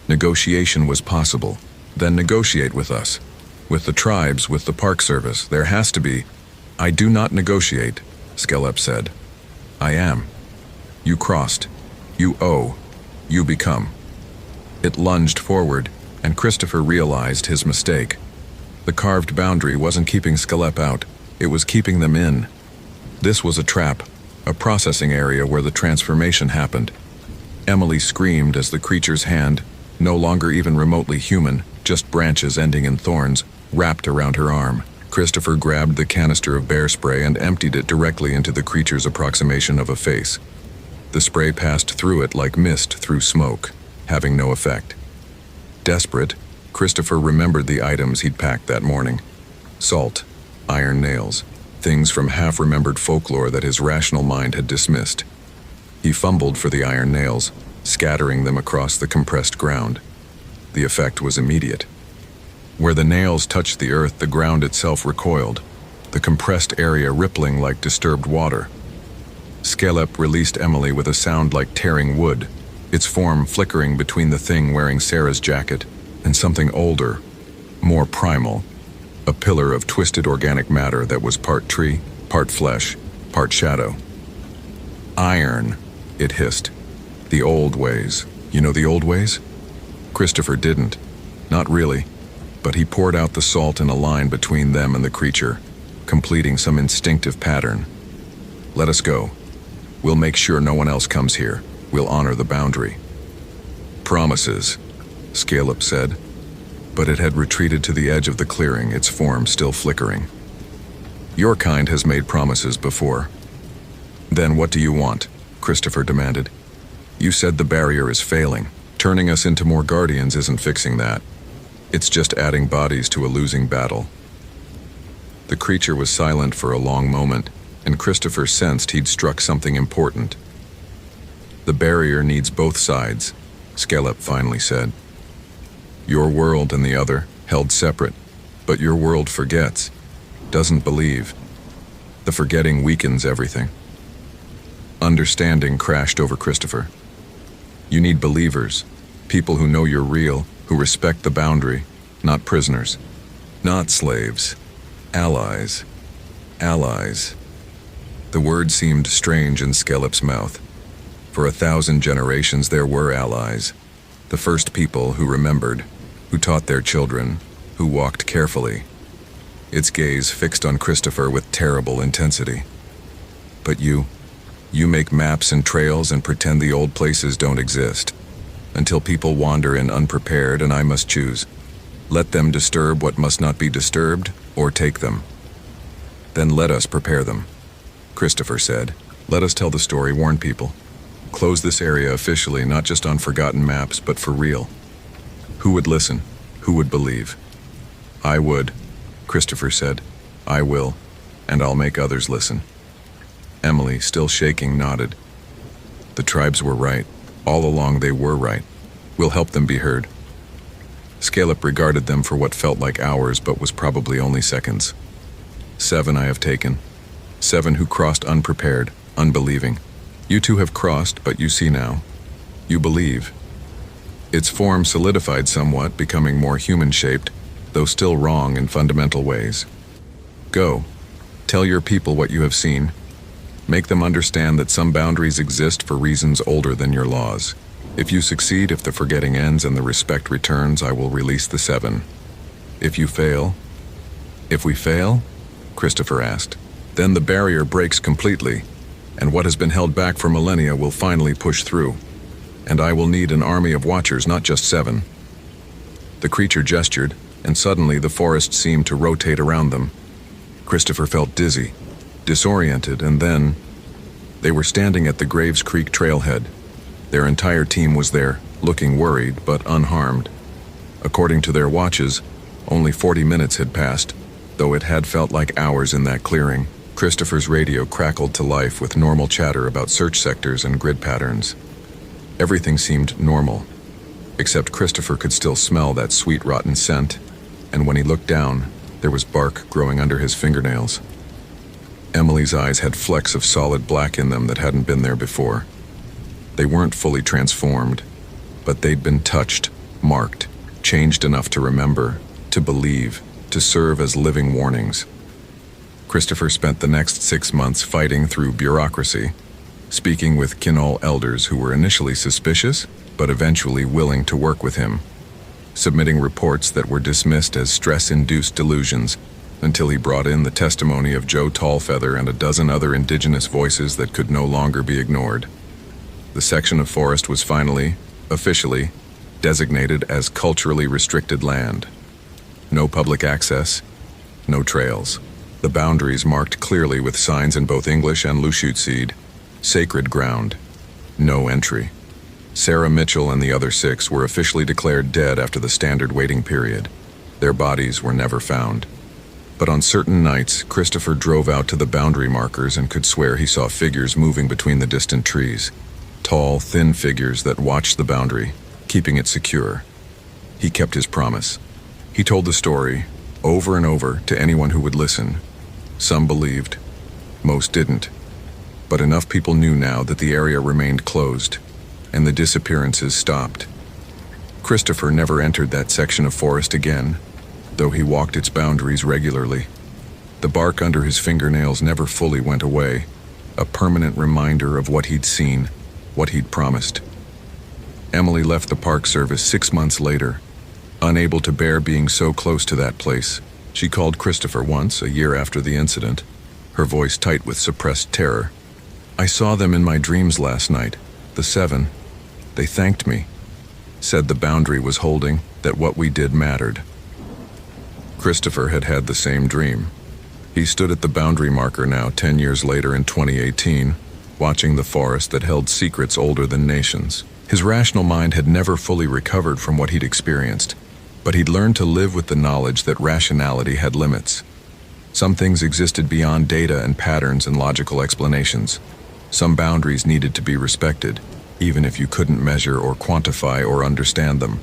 Negotiation was possible. Then negotiate with us. With the tribes, with the Park Service. There has to be. I do not negotiate, Skilep said. I am. You crossed. You owe. You become. It lunged forward, and Christopher realized his mistake. The carved boundary wasn't keeping Skilep out. It was keeping them in. This was a trap, a processing area where the transformation happened. Emily screamed as the creature's hand, no longer even remotely human, just branches ending in thorns, wrapped around her arm. Christopher grabbed the canister of bear spray and emptied it directly into the creature's approximation of a face. The spray passed through it like mist through smoke, having no effect. Desperate, Christopher remembered the items he'd packed that morning. Salt, iron nails, things from half-remembered folklore that his rational mind had dismissed. He fumbled for the iron nails, scattering them across the compressed ground. The effect was immediate. Where the nails touched the earth, the ground itself recoiled, the compressed area rippling like disturbed water. Skelep released Emily with a sound like tearing wood, its form flickering between the thing wearing Sarah's jacket and something older, more primal, a pillar of twisted organic matter that was part tree, part flesh, part shadow. Iron, it hissed. The old ways. You know the old ways? Christopher didn't. Not really. But he poured out the salt in a line between them and the creature, completing some instinctive pattern. Let us go. We'll make sure no one else comes here. We'll honor the boundary. Promises, Skelep said, but it had retreated to the edge of the clearing, its form still flickering. Your kind has made promises before. Then what do you want? Christopher demanded. You said the barrier is failing. Turning us into more guardians isn't fixing that. It's just adding bodies to a losing battle. The creature was silent for a long moment, and Christopher sensed he'd struck something important. The barrier needs both sides, Skelep finally said. Your world and the other, held separate, but your world forgets, doesn't believe. The forgetting weakens everything. Understanding crashed over Christopher. You need believers, people who know you're real, who respect the boundary, not prisoners, not slaves, allies, allies. The word seemed strange in Skelep's mouth. For 1,000 generations there were allies, the first people who remembered, who taught their children, who walked carefully. Its gaze fixed on Christopher with terrible intensity. But you make maps and trails and pretend the old places don't exist. Until people wander in unprepared and I must choose. Let them disturb what must not be disturbed, or take them. Then let us prepare them, Christopher said. Let us tell the story, warn people. Close this area officially, not just on forgotten maps, but for real. Who would listen? Who would believe? I would, Christopher said. I will, and I'll make others listen. Emily, still shaking, nodded. The tribes were right. All along they were right. We'll help them be heard. Skelep regarded them for what felt like hours, but was probably only seconds. 7 I have taken. 7 who crossed unprepared, unbelieving. You two have crossed, but you see now. You believe. Its form solidified somewhat, becoming more human-shaped, though still wrong in fundamental ways. Go. Tell your people what you have seen. Make them understand that some boundaries exist for reasons older than your laws. If you succeed, if the forgetting ends and the respect returns, I will release the 7. If you fail... If we fail? Christopher asked. Then the barrier breaks completely, and what has been held back for millennia will finally push through. And I will need an army of watchers, not just 7. The creature gestured, and suddenly the forest seemed to rotate around them. Christopher felt dizzy, disoriented, and then... They were standing at the Graves Creek trailhead. Their entire team was there, looking worried but unharmed. According to their watches, only 40 minutes had passed, though it had felt like hours in that clearing. Christopher's radio crackled to life with normal chatter about search sectors and grid patterns. Everything seemed normal, except Christopher could still smell that sweet rotten scent, and when he looked down, there was bark growing under his fingernails. Emily's eyes had flecks of solid black in them that hadn't been there before. They weren't fully transformed, but they'd been touched, marked, changed enough to remember, to believe, to serve as living warnings. Christopher spent the next 6 months fighting through bureaucracy, speaking with Kinol elders who were initially suspicious, but eventually willing to work with him, submitting reports that were dismissed as stress-induced delusions, until he brought in the testimony of Joe Tallfeather and a dozen other indigenous voices that could no longer be ignored. The section of forest was finally, officially, designated as culturally restricted land. No public access, no trails. The boundaries marked clearly with signs in both English and Lushootseed. Sacred ground. No entry. Sarah Mitchell and the other 6 were officially declared dead after the standard waiting period. Their bodies were never found. But on certain nights, Christopher drove out to the boundary markers and could swear he saw figures moving between the distant trees. Tall, thin figures that watched the boundary, keeping it secure. He kept his promise. He told the story, over and over, to anyone who would listen. Some believed, most didn't. But enough people knew now that the area remained closed, and the disappearances stopped. Christopher never entered that section of forest again, though he walked its boundaries regularly. The bark under his fingernails never fully went away, a permanent reminder of what he'd seen, what he'd promised. Emily left the Park Service 6 months later, unable to bear being so close to that place. She called Christopher once, a year after the incident, her voice tight with suppressed terror. "I saw them in my dreams last night, the 7. They thanked me, said the boundary was holding, that what we did mattered." Christopher had had the same dream. He stood at the boundary marker now 10 years later in 2018, watching the forest that held secrets older than nations. His rational mind had never fully recovered from what he'd experienced, but he'd learned to live with the knowledge that rationality had limits. Some things existed beyond data and patterns and logical explanations. Some boundaries needed to be respected, even if you couldn't measure or quantify or understand them.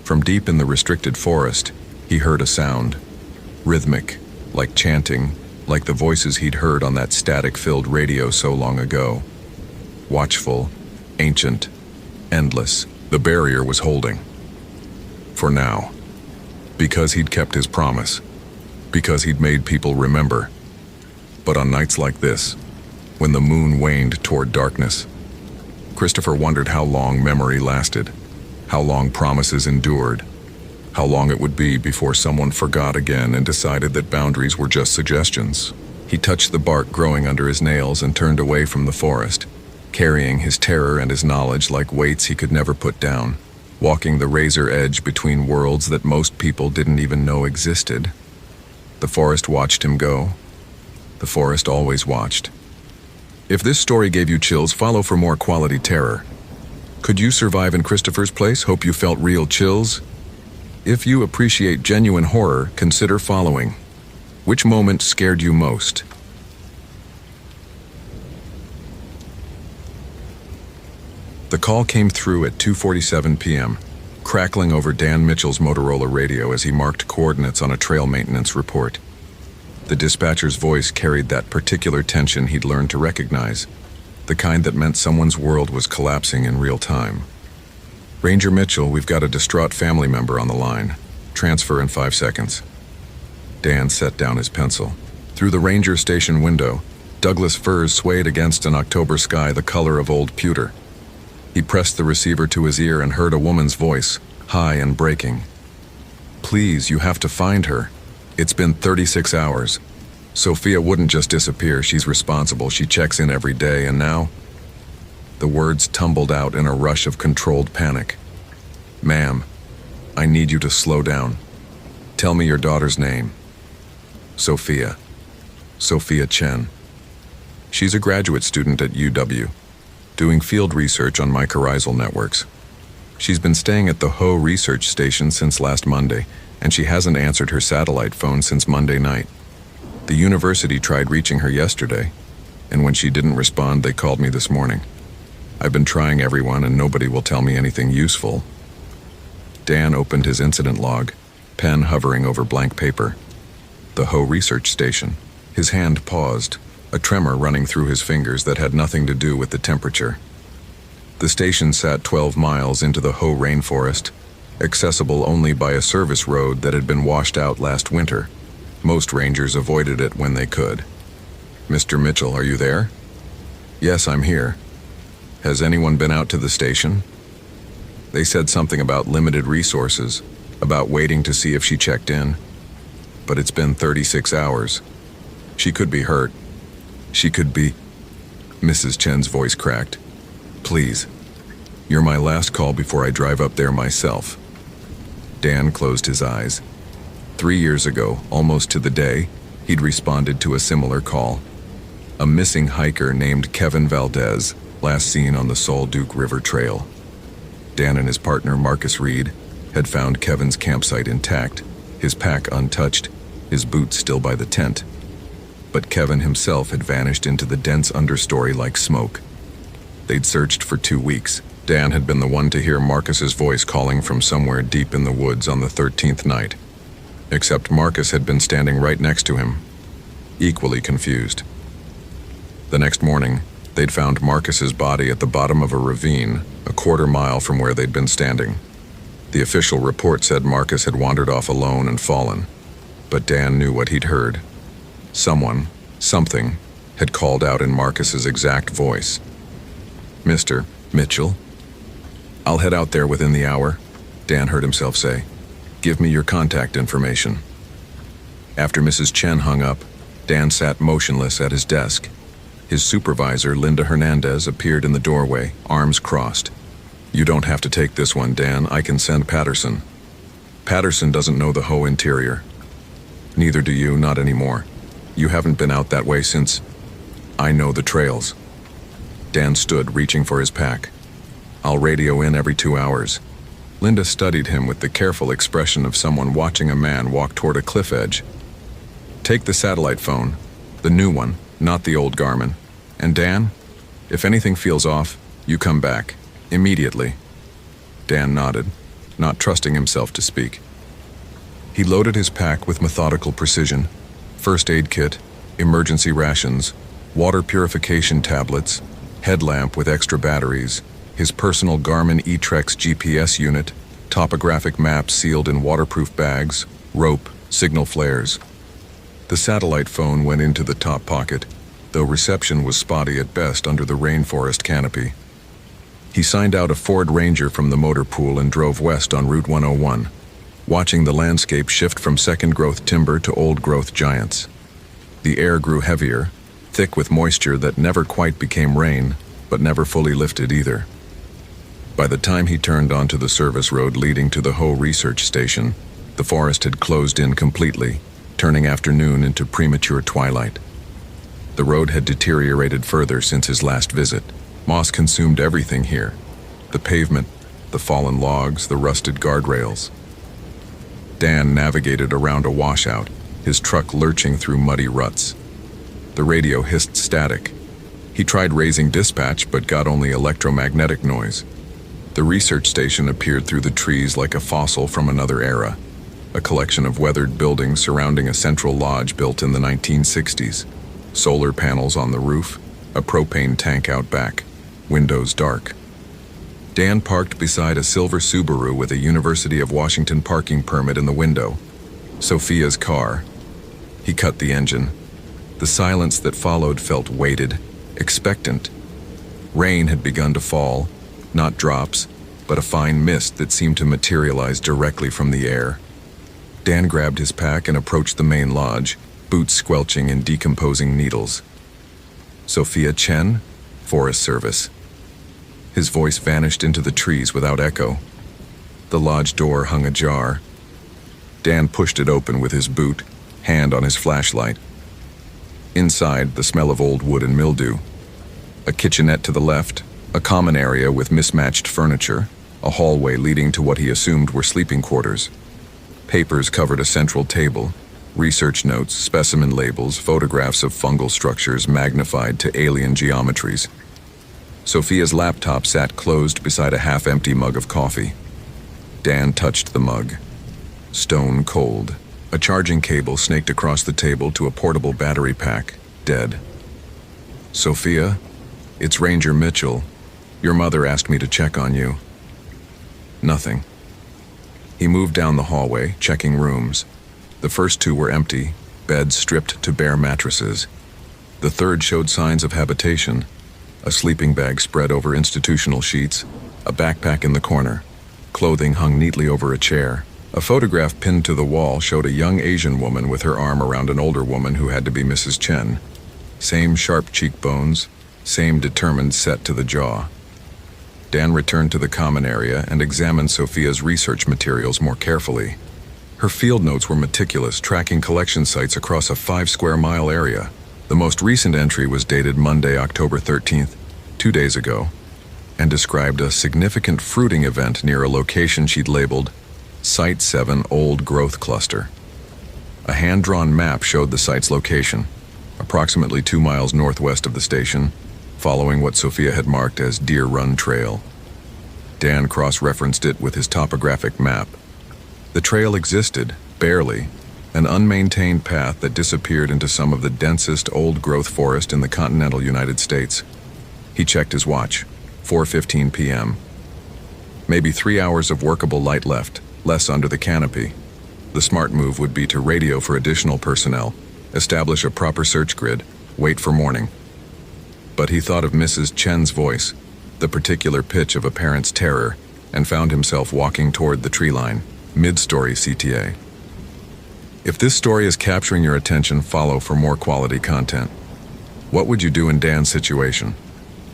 From deep in the restricted forest, he heard a sound, rhythmic, like chanting, like the voices he'd heard on that static-filled radio so long ago. Watchful, ancient, endless, the barrier was holding. For now. Because he'd kept his promise. Because he'd made people remember. But on nights like this, when the moon waned toward darkness, Christopher wondered how long memory lasted, how long promises endured, how long it would be before someone forgot again and decided that boundaries were just suggestions. He touched the bark growing under his nails and turned away from the forest, carrying his terror and his knowledge like weights he could never put down, walking the razor edge between worlds that most people didn't even know existed. The forest watched him go. The forest always watched. If this story gave you chills, follow for more quality terror. Could you survive in Christopher's place? Hope you felt real chills. If you appreciate genuine horror, consider following. Which moment scared you most? The call came through at 2:47 p.m., crackling over Dan Mitchell's Motorola radio as he marked coordinates on a trail maintenance report. The dispatcher's voice carried that particular tension he'd learned to recognize, the kind that meant someone's world was collapsing in real time. "Ranger Mitchell, we've got a distraught family member on the line. Transfer in 5 seconds." Dan set down his pencil. Through the ranger station window, Douglas firs swayed against an October sky the color of old pewter. He pressed the receiver to his ear and heard a woman's voice, high and breaking. "Please, you have to find her. It's been 36 hours. Sophia wouldn't just disappear. She's responsible. She checks in every day, and now..." The words tumbled out in a rush of controlled panic. "Ma'am, I need you to slow down. Tell me your daughter's name." "Sophia. Sophia Chen. She's a graduate student at UW, doing field research on mycorrhizal networks. She's been staying at the Ho research station since last Monday, and she hasn't answered her satellite phone since Monday night. The university tried reaching her yesterday, and when she didn't respond, they called me this morning. I've been trying everyone, and nobody will tell me anything useful." Dan opened his incident log, pen hovering over blank paper. The Ho research station. His hand paused, a tremor running through his fingers that had nothing to do with the temperature. The station sat 12 miles into the Ho rainforest, accessible only by a service road that had been washed out last winter. Most rangers avoided it when they could. "Mr. Mitchell, are you there?" "Yes, I'm here. Has anyone been out to the station?" They said something about limited resources, about waiting to see if she checked in. But it's been 36 hours. She could be hurt. She could be... Mrs. Chen's voice cracked. "Please, you're my last call before I drive up there myself." Dan closed his eyes. 3 years ago, almost to the day, he'd responded to a similar call. A missing hiker named Kevin Valdez, last seen on the Sol Duke River Trail. Dan and his partner Marcus Reed had found Kevin's campsite intact, his pack untouched, his boots still by the tent. But Kevin himself had vanished into the dense understory like smoke. They'd searched for 2 weeks. Dan had been the one to hear Marcus's voice calling from somewhere deep in the woods on the 13th night. Except Marcus had been standing right next to him, equally confused. The next morning, they'd found Marcus's body at the bottom of a ravine, a quarter mile from where they'd been standing. The official report said Marcus had wandered off alone and fallen, but Dan knew what he'd heard. Something, had called out in Marcus's exact voice. "Mr. Mitchell?" "I'll head out there within the hour," Dan heard himself say. "Give me your contact information." After Mrs. Chen hung up, Dan sat motionless at his desk. His supervisor, Linda Hernandez, appeared in the doorway, arms crossed. "You don't have to take this one, Dan. I can send Patterson." "Patterson doesn't know the whole interior." "Neither do you, not anymore. You haven't been out that way since. I know the trails." Dan stood, reaching for his pack. "I'll radio in every 2 hours." Linda studied him with the careful expression of someone watching a man walk toward a cliff edge. "Take the satellite phone, the new one, not the old Garmin. And Dan, if anything feels off, you come back, immediately." Dan nodded, not trusting himself to speak. He loaded his pack with methodical precision. First aid kit, emergency rations, water purification tablets, headlamp with extra batteries, his personal Garmin eTrex GPS unit, topographic maps sealed in waterproof bags, rope, signal flares. The satellite phone went into the top pocket, though reception was spotty at best under the rainforest canopy. He signed out a Ford Ranger from the motor pool and drove west on Route 101, watching the landscape shift from second-growth timber to old-growth giants. The air grew heavier, thick with moisture that never quite became rain, but never fully lifted either. By the time he turned onto the service road leading to the Ho Research Station, the forest had closed in completely, turning afternoon into premature twilight. The road had deteriorated further since his last visit. Moss consumed everything here: the pavement, the fallen logs, the rusted guardrails. Dan navigated around a washout, his truck lurching through muddy ruts. The radio hissed static. He tried raising dispatch but got only electromagnetic noise. The research station appeared through the trees like a fossil from another era, a collection of weathered buildings surrounding a central lodge built in the 1960s. Solar panels on the roof, a propane tank out back, windows dark. Dan parked beside a silver Subaru with a University of Washington parking permit in the window. Sophia's car. He cut the engine. The silence that followed felt weighted, expectant. Rain had begun to fall, not drops, but a fine mist that seemed to materialize directly from the air. Dan grabbed his pack and approached the main lodge, boots squelching in decomposing needles. "Sophia Chen, Forest Service." His voice vanished into the trees without echo. The lodge door hung ajar. Dan pushed it open with his boot, hand on his flashlight. Inside, the smell of old wood and mildew. A kitchenette to the left, a common area with mismatched furniture, a hallway leading to what he assumed were sleeping quarters. Papers covered a central table, research notes, specimen labels, photographs of fungal structures magnified to alien geometries. Sophia's laptop sat closed beside a half-empty mug of coffee. Dan touched the mug. Stone cold. A charging cable snaked across the table to a portable battery pack, dead. "Sophia, it's Ranger Mitchell. Your mother asked me to check on you." Nothing. He moved down the hallway, checking rooms. The first 2 were empty, beds stripped to bare mattresses. The third showed signs of habitation. A sleeping bag spread over institutional sheets, a backpack in the corner. Clothing hung neatly over a chair. A photograph pinned to the wall showed a young Asian woman with her arm around an older woman who had to be Mrs. Chen. Same sharp cheekbones, same determined set to the jaw. Dan returned to the common area and examined Sophia's research materials more carefully. Her field notes were meticulous, tracking collection sites across a 5-square-mile area. The most recent entry was dated Monday, October 13th, 2 days ago, and described a significant fruiting event near a location she'd labeled Site 7 Old Growth Cluster. A hand-drawn map showed the site's location, approximately 2 miles northwest of the station, following what Sophia had marked as Deer Run Trail. Dan cross-referenced it with his topographic map. The trail existed, barely, an unmaintained path that disappeared into some of the densest old-growth forest in the continental United States. He checked his watch, 4:15 p.m. Maybe 3 hours of workable light left, less under the canopy. The smart move would be to radio for additional personnel, establish a proper search grid, wait for morning. But he thought of Mrs. Chen's voice, the particular pitch of a parent's terror, and found himself walking toward the tree line, mid-story CTA. If this story is capturing your attention, follow for more quality content. What would you do in Dan's situation?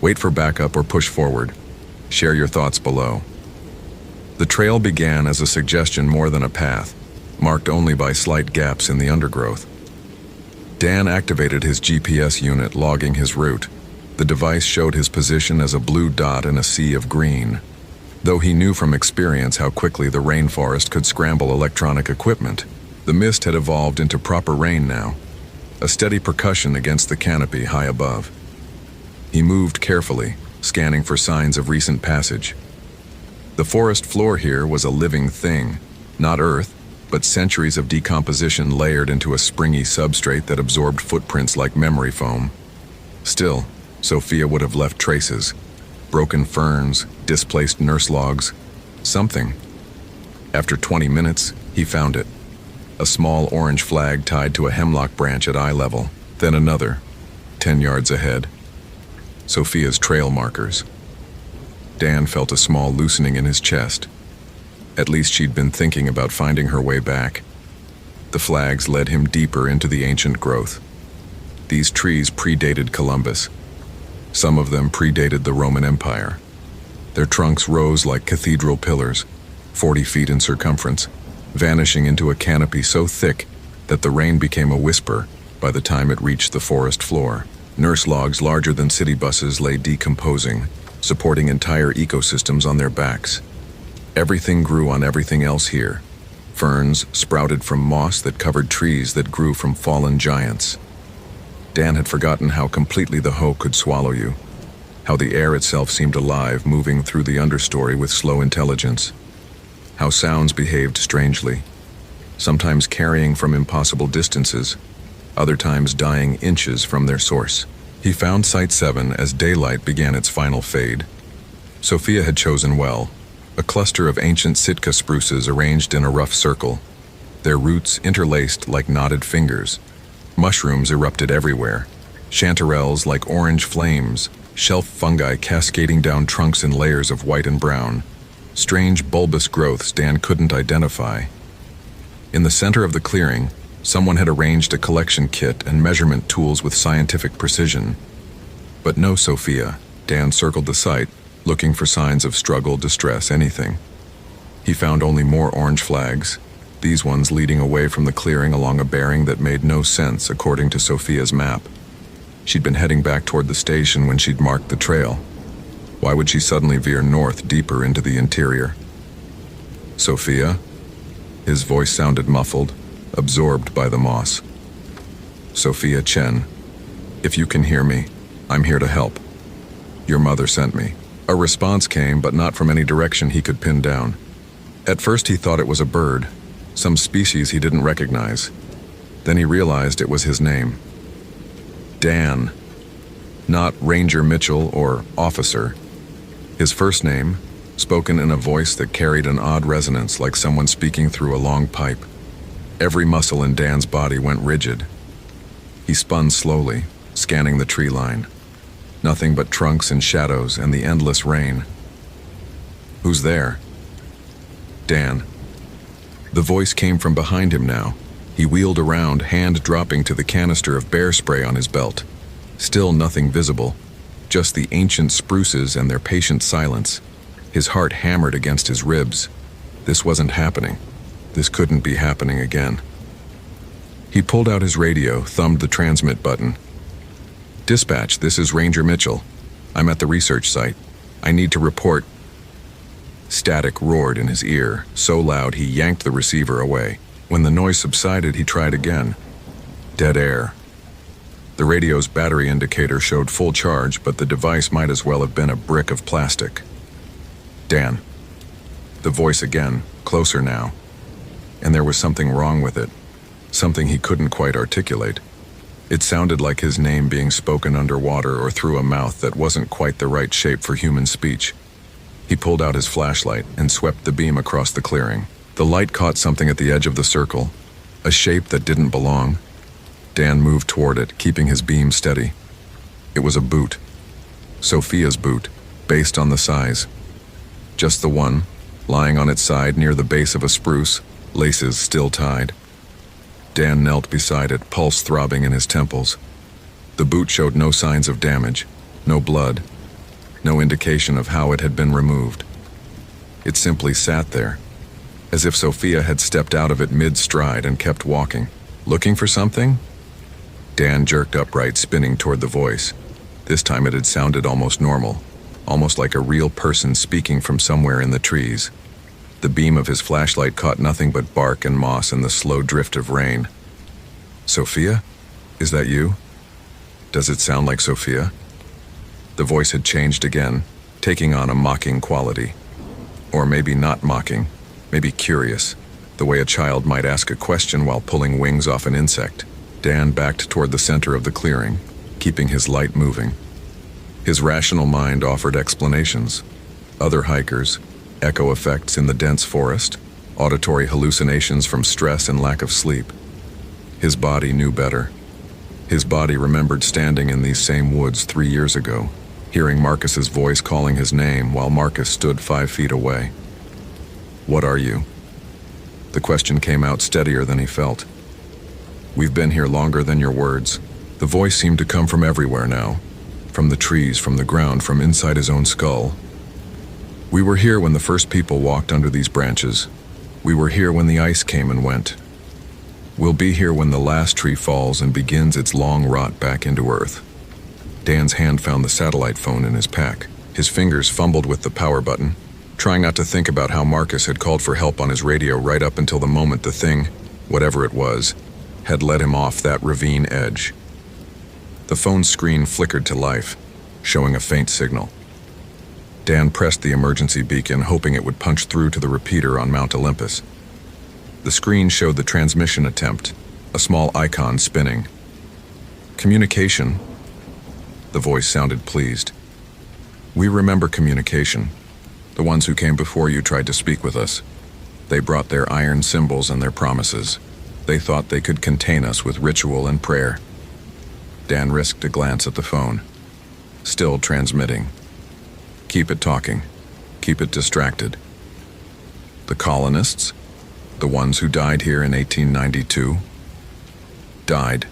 Wait for backup or push forward? Share your thoughts below. The trail began as a suggestion more than a path, marked only by slight gaps in the undergrowth. Dan activated his GPS unit, logging his route. The device showed his position as a blue dot in a sea of green. Though he knew from experience how quickly the rainforest could scramble electronic equipment, the mist had evolved into proper rain now, a steady percussion against the canopy high above. He moved carefully, scanning for signs of recent passage. The forest floor here was a living thing, not earth, but centuries of decomposition layered into a springy substrate that absorbed footprints like memory foam. Still, Sophia would have left traces. Broken ferns, displaced nurse logs, something. After 20 minutes, he found it. A small orange flag tied to a hemlock branch at eye level, then another, 10 yards ahead. Sophia's trail markers. Dan felt a small loosening in his chest. At least she'd been thinking about finding her way back. The flags led him deeper into the ancient growth. These trees predated Columbus. Some of them predated the Roman Empire. Their trunks rose like cathedral pillars, 40 feet in circumference, vanishing into a canopy so thick that the rain became a whisper by the time it reached the forest floor. Nurse logs larger than city buses lay decomposing, supporting entire ecosystems on their backs. Everything grew on everything else here. Ferns sprouted from moss that covered trees that grew from fallen giants. Dan had forgotten how completely the hoe could swallow you, how the air itself seemed alive, moving through the understory with slow intelligence, how sounds behaved strangely, sometimes carrying from impossible distances, other times dying inches from their source. He found Site 7 as daylight began its final fade. Sophia had chosen well, a cluster of ancient Sitka spruces arranged in a rough circle, their roots interlaced like knotted fingers. Mushrooms erupted everywhere, chanterelles like orange flames, shelf fungi cascading down trunks in layers of white and brown, strange bulbous growths Dan couldn't identify. In the center of the clearing, someone had arranged a collection kit and measurement tools with scientific precision. But no Sophia. Dan circled the site, looking for signs of struggle, distress, anything. He found only more orange flags, these ones leading away from the clearing along a bearing that made no sense according to Sophia's map. She'd been heading back toward the station when she'd marked the trail. Why would she suddenly veer north deeper into the interior? Sophia? His voice sounded muffled, absorbed by the moss. Sophia Chen, if you can hear me, I'm here to help. Your mother sent me. A response came, but not from any direction he could pin down. At first he thought it was a bird, some species he didn't recognize. Then he realized it was his name. Dan. Not Ranger Mitchell or Officer. His first name, spoken in a voice that carried an odd resonance like someone speaking through a long pipe. Every muscle in Dan's body went rigid. He spun slowly, scanning the tree line. Nothing but trunks and shadows and the endless rain. Who's there? Dan. The voice came from behind him now. He wheeled around, hand dropping to the canister of bear spray on his belt. Still nothing visible, just the ancient spruces and their patient silence. His heart hammered against his ribs. This wasn't happening. This couldn't be happening again. He pulled out his radio, thumbed the transmit button. Dispatch, this is Ranger Mitchell. I'm at the research site. I need to report. Static roared in his ear, so loud he yanked the receiver away. When the noise subsided, he tried again. Dead air. The radio's battery indicator showed full charge, but the device might as well have been a brick of plastic. Dan. The voice again, closer now. And there was something wrong with it. Something he couldn't quite articulate. It sounded like his name being spoken underwater or through a mouth that wasn't quite the right shape for human speech. He pulled out his flashlight and swept the beam across the clearing. The light caught something at the edge of the circle, a shape that didn't belong. Dan moved toward it, keeping his beam steady. It was a boot. Sophia's boot, based on the size. Just the one, lying on its side near the base of a spruce, laces still tied. Dan knelt beside it, pulse throbbing in his temples. The boot showed no signs of damage, no blood, no indication of how it had been removed. It simply sat there, as if Sophia had stepped out of it mid-stride and kept walking. Looking for something? Dan jerked upright, spinning toward the voice. This time it had sounded almost normal, almost like a real person speaking from somewhere in the trees. The beam of his flashlight caught nothing but bark and moss and the slow drift of rain. Sophia? Is that you? Does it sound like Sophia? The voice had changed again, taking on a mocking quality. Or maybe not mocking, maybe curious, the way a child might ask a question while pulling wings off an insect. Dan backed toward the center of the clearing, keeping his light moving. His rational mind offered explanations. Other hikers, echo effects in the dense forest, auditory hallucinations from stress and lack of sleep. His body knew better. His body remembered standing in these same woods 3 years ago, hearing Marcus's voice calling his name while Marcus stood 5 feet away. What are you? The question came out steadier than he felt. We've been here longer than your words. The voice seemed to come from everywhere now. From the trees, from the ground, from inside his own skull. We were here when the first people walked under these branches. We were here when the ice came and went. We'll be here when the last tree falls and begins its long rot back into Earth. Dan's hand found the satellite phone in his pack. His fingers fumbled with the power button, trying not to think about how Marcus had called for help on his radio right up until the moment the thing, whatever it was, had led him off that ravine edge. The phone's screen flickered to life, showing a faint signal. Dan pressed the emergency beacon, hoping it would punch through to the repeater on Mount Olympus. The screen showed the transmission attempt, a small icon spinning. Communication. The voice sounded pleased. We remember communication. The ones who came before you tried to speak with us. They brought their iron symbols and their promises. They thought they could contain us with ritual and prayer. Dan risked a glance at the phone. Still transmitting. Keep it talking. Keep it distracted. The colonists? The ones who died here in 1892? Died.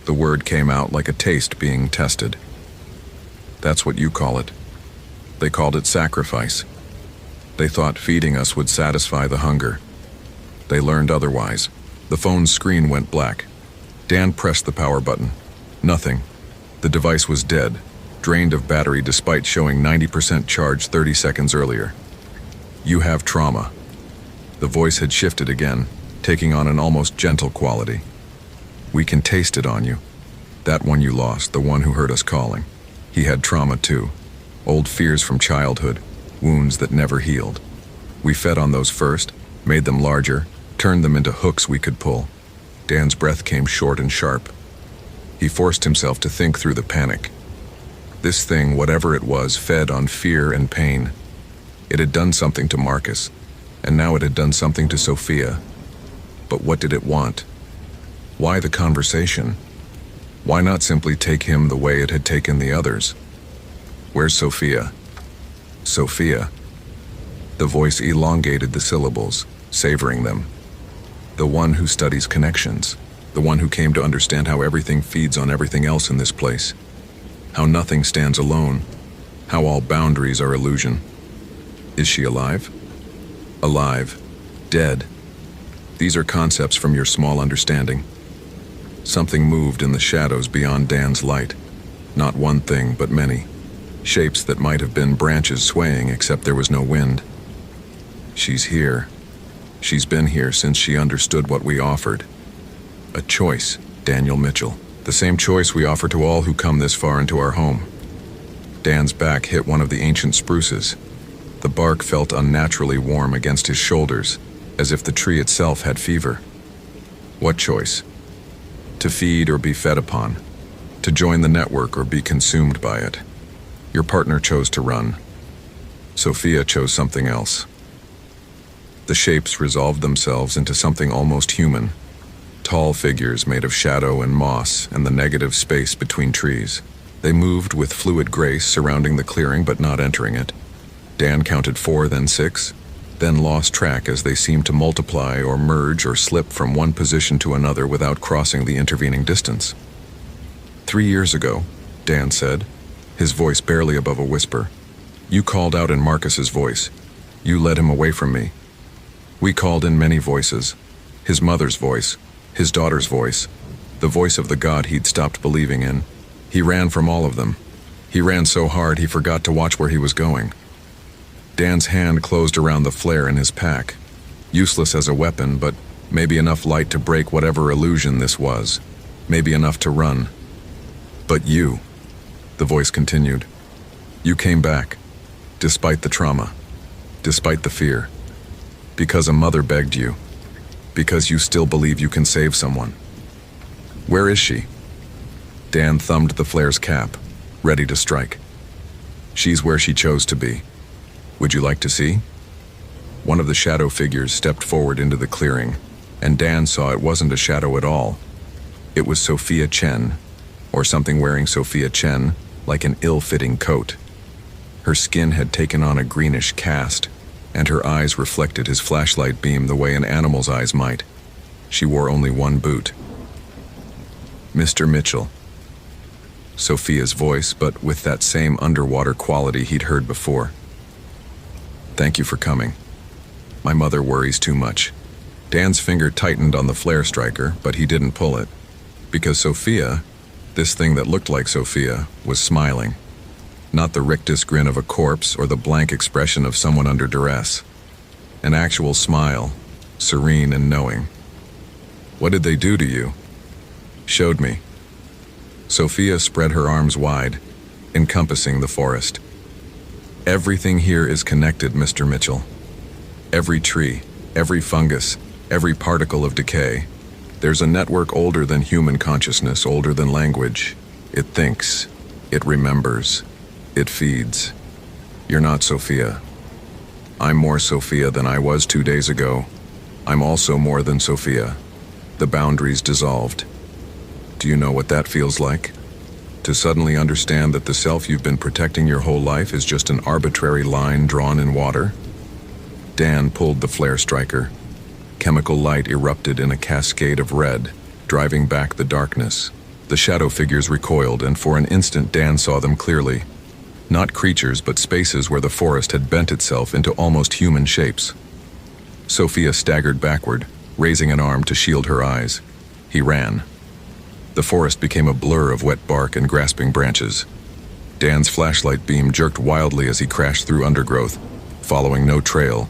The word came out like a taste being tested. That's what you call it. They called it sacrifice. They thought feeding us would satisfy the hunger. They learned otherwise. The phone's screen went black. Dan pressed the power button. Nothing. The device was dead, drained of battery despite showing 90% charge 30 seconds earlier. You have trauma. The voice had shifted again, taking on an almost gentle quality. We can taste it on you. That one you lost, the one who heard us calling. He had trauma too. Old fears from childhood, wounds that never healed. We fed on those first, made them larger, turned them into hooks we could pull. Dan's breath came short and sharp. He forced himself to think through the panic. This thing, whatever it was, fed on fear and pain. It had done something to Marcus, and now it had done something to Sophia. But what did it want? Why the conversation? Why not simply take him the way it had taken the others? Where's Sophia? Sophia. The voice elongated the syllables, savoring them. The one who studies connections. The one who came to understand how everything feeds on everything else in this place. How nothing stands alone. How all boundaries are illusion. Is she alive? Alive. Dead. These are concepts from your small understanding. Something moved in the shadows beyond Dan's light. Not one thing, but many. Shapes that might have been branches swaying, except there was no wind. She's here. She's been here since she understood what we offered. A choice, Daniel Mitchell. The same choice we offer to all who come this far into our home. Dan's back hit one of the ancient spruces. The bark felt unnaturally warm against his shoulders, as if the tree itself had fever. What choice? To feed or be fed upon. To join the network or be consumed by it. Your partner chose to run. Sophia chose something else. The shapes resolved themselves into something almost human. Tall figures made of shadow and moss and the negative space between trees. They moved with fluid grace surrounding the clearing but not entering it. Dan counted 4, then 6, then lost track as they seemed to multiply or merge or slip from one position to another without crossing the intervening distance. 3 years ago, Dan said, his voice barely above a whisper, you called out in Marcus's voice. You led him away from me. We called in many voices. His mother's voice, his daughter's voice, the voice of the God he'd stopped believing in. He ran from all of them. He ran so hard he forgot to watch where he was going. Dan's hand closed around the flare in his pack. Useless as a weapon, but maybe enough light to break whatever illusion this was. Maybe enough to run. But you, the voice continued, you came back, despite the trauma, despite the fear. Because a mother begged you. Because you still believe you can save someone. Where is she? Dan thumbed the flare's cap, ready to strike. She's where she chose to be. Would you like to see? One of the shadow figures stepped forward into the clearing, and Dan saw it wasn't a shadow at all. It was Sophia Chen, or something wearing Sophia Chen, like an ill-fitting coat. Her skin had taken on a greenish cast, and her eyes reflected his flashlight beam the way an animal's eyes might. She wore only one boot. Mr. Mitchell. Sophia's voice, but with that same underwater quality he'd heard before. Thank you for coming. My mother worries too much. Dan's finger tightened on the flare striker, but he didn't pull it. Because Sophia, this thing that looked like Sophia, was smiling. Not the rictus grin of a corpse or the blank expression of someone under duress. An actual smile, serene and knowing. What did they do to you? Showed me. Sophia spread her arms wide, encompassing the forest. Everything here is connected, Mr. Mitchell. Every tree, every fungus, every particle of decay. There's a network older than human consciousness, older than language. It thinks. It remembers. It feeds. You're not Sophia. I'm more Sophia than I was 2 days ago. I'm also more than Sophia. The boundaries dissolved. Do you know what that feels like? To suddenly understand that the self you've been protecting your whole life is just an arbitrary line drawn in water? Dan pulled the flare striker. Chemical light erupted in a cascade of red, driving back the darkness. The shadow figures recoiled, and for an instant Dan saw them clearly. Not creatures, but spaces where the forest had bent itself into almost human shapes. Sophia staggered backward, raising an arm to shield her eyes. He ran. The forest became a blur of wet bark and grasping branches. Dan's flashlight beam jerked wildly as he crashed through undergrowth, following no trail,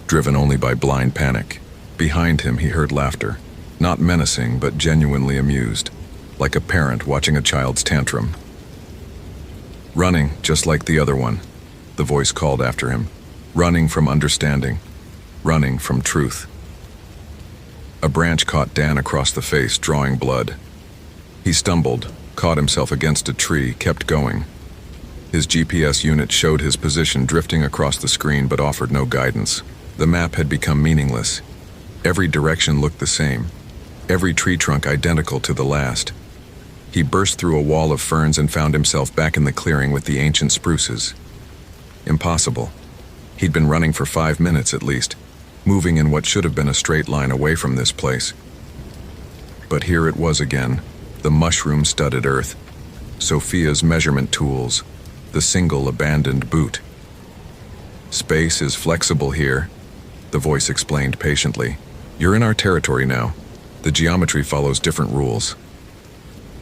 driven only by blind panic. Behind him he heard laughter, not menacing but genuinely amused, like a parent watching a child's tantrum. Running, just like the other one, the voice called after him. Running from understanding. Running from truth. A branch caught Dan across the face, drawing blood. He stumbled, caught himself against a tree, kept going. His GPS unit showed his position drifting across the screen but offered no guidance. The map had become meaningless. Every direction looked the same. Every tree trunk identical to the last. He burst through a wall of ferns and found himself back in the clearing with the ancient spruces. Impossible. He'd been running for 5 minutes at least, moving in what should have been a straight line away from this place. But here it was again, the mushroom-studded earth, Sophia's measurement tools, the single abandoned boot. Space is flexible here, the voice explained patiently. You're in our territory now. The geometry follows different rules.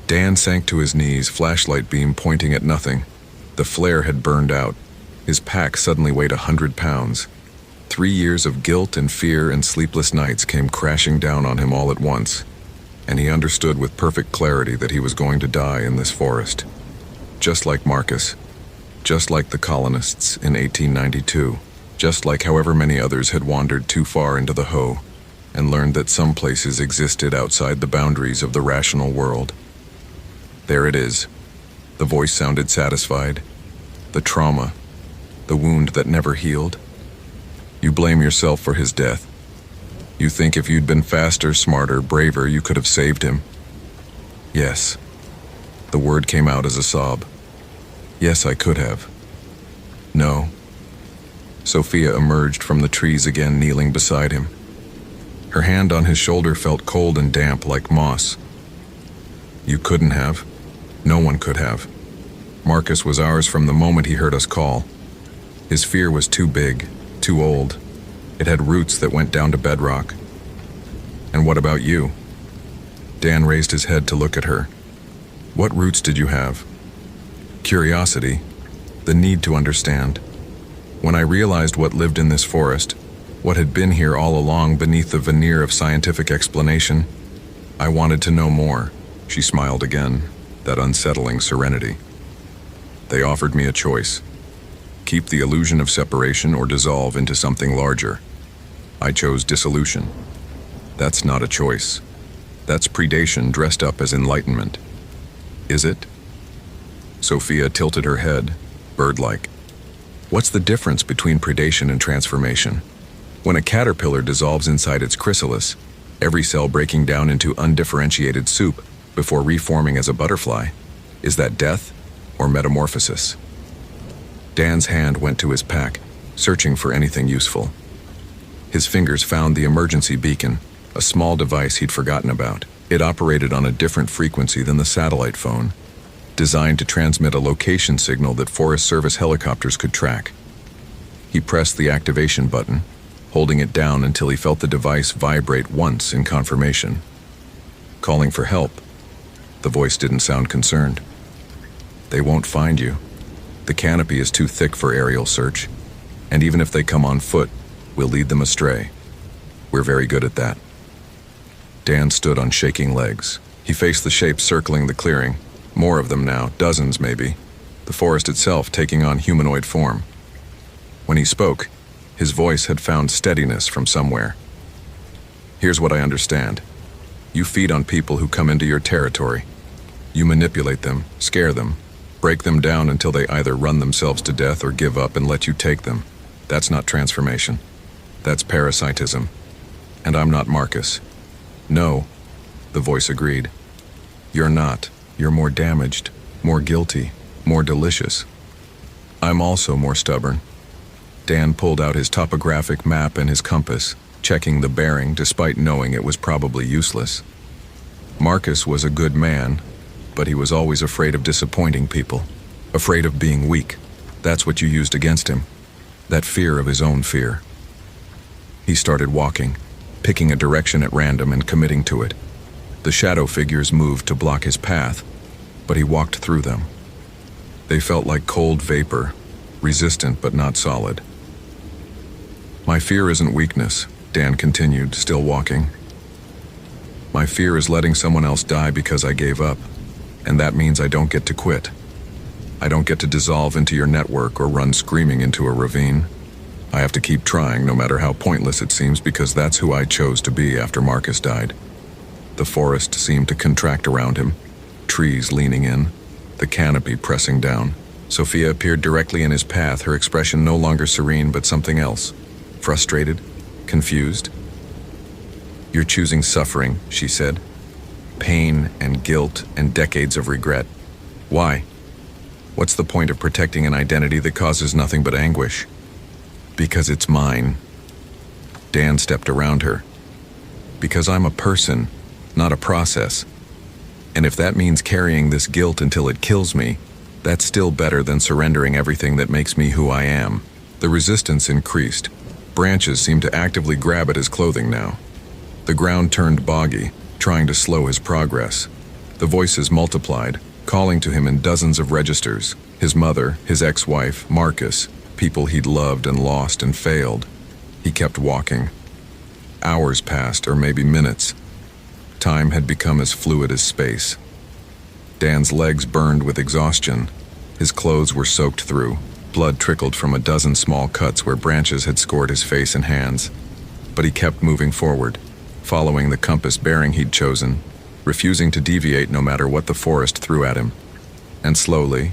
Dan sank to his knees, flashlight beam pointing at nothing. The flare had burned out. His pack suddenly weighed 100 pounds. 3 years of guilt and fear and sleepless nights came crashing down on him all at once, and he understood with perfect clarity that he was going to die in this forest. Just like Marcus, just like the colonists in 1892, just like however many others had wandered too far into the Ho and learned that some places existed outside the boundaries of the rational world. There it is. The voice sounded satisfied. The trauma, the wound that never healed. You blame yourself for his death. You think if you'd been faster, smarter, braver, you could have saved him. Yes. The word came out as a sob. Yes, I could have. No. Sophia emerged from the trees again, kneeling beside him. Her hand on his shoulder felt cold and damp like moss. You couldn't have. No one could have. Marcus was ours from the moment he heard us call. His fear was too big, too old. It had roots that went down to bedrock. And what about you? Dan raised his head to look at her. What roots did you have? Curiosity, the need to understand. When I realized what lived in this forest, what had been here all along beneath the veneer of scientific explanation, I wanted to know more. She smiled again, that unsettling serenity. They offered me a choice. Keep the illusion of separation or dissolve into something larger. I chose dissolution. That's not a choice. That's predation dressed up as enlightenment. Is it? Sophia tilted her head, bird-like. What's the difference between predation and transformation? When a caterpillar dissolves inside its chrysalis, every cell breaking down into undifferentiated soup before reforming as a butterfly, is that death or metamorphosis? Dan's hand went to his pack, searching for anything useful. His fingers found the emergency beacon, a small device he'd forgotten about. It operated on a different frequency than the satellite phone, designed to transmit a location signal that Forest Service helicopters could track. He pressed the activation button, holding it down until he felt the device vibrate once in confirmation. Calling for help. The voice didn't sound concerned. They won't find you. The canopy is too thick for aerial search, and even if they come on foot, we'll lead them astray. We're very good at that. Dan stood on shaking legs. He faced the shapes circling the clearing. More of them now, dozens maybe. The forest itself taking on humanoid form. When he spoke, his voice had found steadiness from somewhere. Here's what I understand. You feed on people who come into your territory. You manipulate them, scare them, break them down until they either run themselves to death or give up and let you take them. That's not transformation. That's parasitism. And I'm not Marcus. No, the voice agreed. You're not. You're more damaged, more guilty, more delicious. I'm also more stubborn. Dan pulled out his topographic map and his compass, checking the bearing despite knowing it was probably useless. Marcus was a good man, but he was always afraid of disappointing people, afraid of being weak. That's what you used against him, that fear of his own fear. He started walking, picking a direction at random and committing to it. The shadow figures moved to block his path, but he walked through them. They felt like cold vapor, resistant but not solid. My fear isn't weakness, Dan continued, still walking. My fear is letting someone else die because I gave up, and that means I don't get to quit. I don't get to dissolve into your network or run screaming into a ravine. I have to keep trying, no matter how pointless it seems, because that's who I chose to be after Marcus died. The forest seemed to contract around him, trees leaning in, the canopy pressing down. Sophia appeared directly in his path, her expression no longer serene but something else. Frustrated, confused. You're choosing suffering, she said. Pain and guilt and decades of regret. Why? What's the point of protecting an identity that causes nothing but anguish? Because it's mine. Dan stepped around her. Because I'm a person, not a process. And if that means carrying this guilt until it kills me, that's still better than surrendering everything that makes me who I am. The resistance increased. Branches seemed to actively grab at his clothing now. The ground turned boggy, trying to slow his progress. The voices multiplied, calling to him in dozens of registers. His mother, his ex-wife, Marcus, people he'd loved and lost and failed. He kept walking. Hours passed, or maybe minutes. Time had become as fluid as space. Dan's legs burned with exhaustion. His clothes were soaked through. Blood trickled from a dozen small cuts where branches had scored his face and hands. But he kept moving forward, following the compass bearing he'd chosen, refusing to deviate no matter what the forest threw at him. And slowly,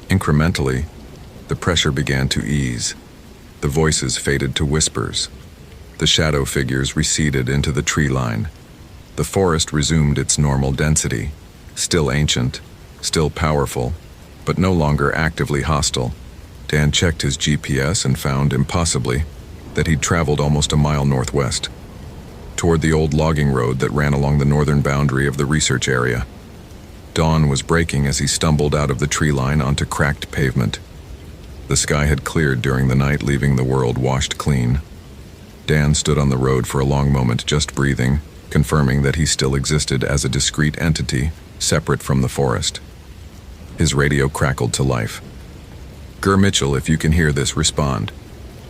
incrementally, the pressure began to ease. The voices faded to whispers. The shadow figures receded into the tree line. The forest resumed its normal density, still ancient, still powerful, but no longer actively hostile. Dan checked his GPS and found, impossibly, that he'd traveled almost a mile northwest, toward the old logging road that ran along the northern boundary of the research area. Dawn was breaking as he stumbled out of the tree line onto cracked pavement. The sky had cleared during the night, leaving the world washed clean. Dan stood on the road for a long moment, just breathing, confirming that he still existed as a discrete entity, separate from the forest. His radio crackled to life. "Gur Mitchell, if you can hear this, respond.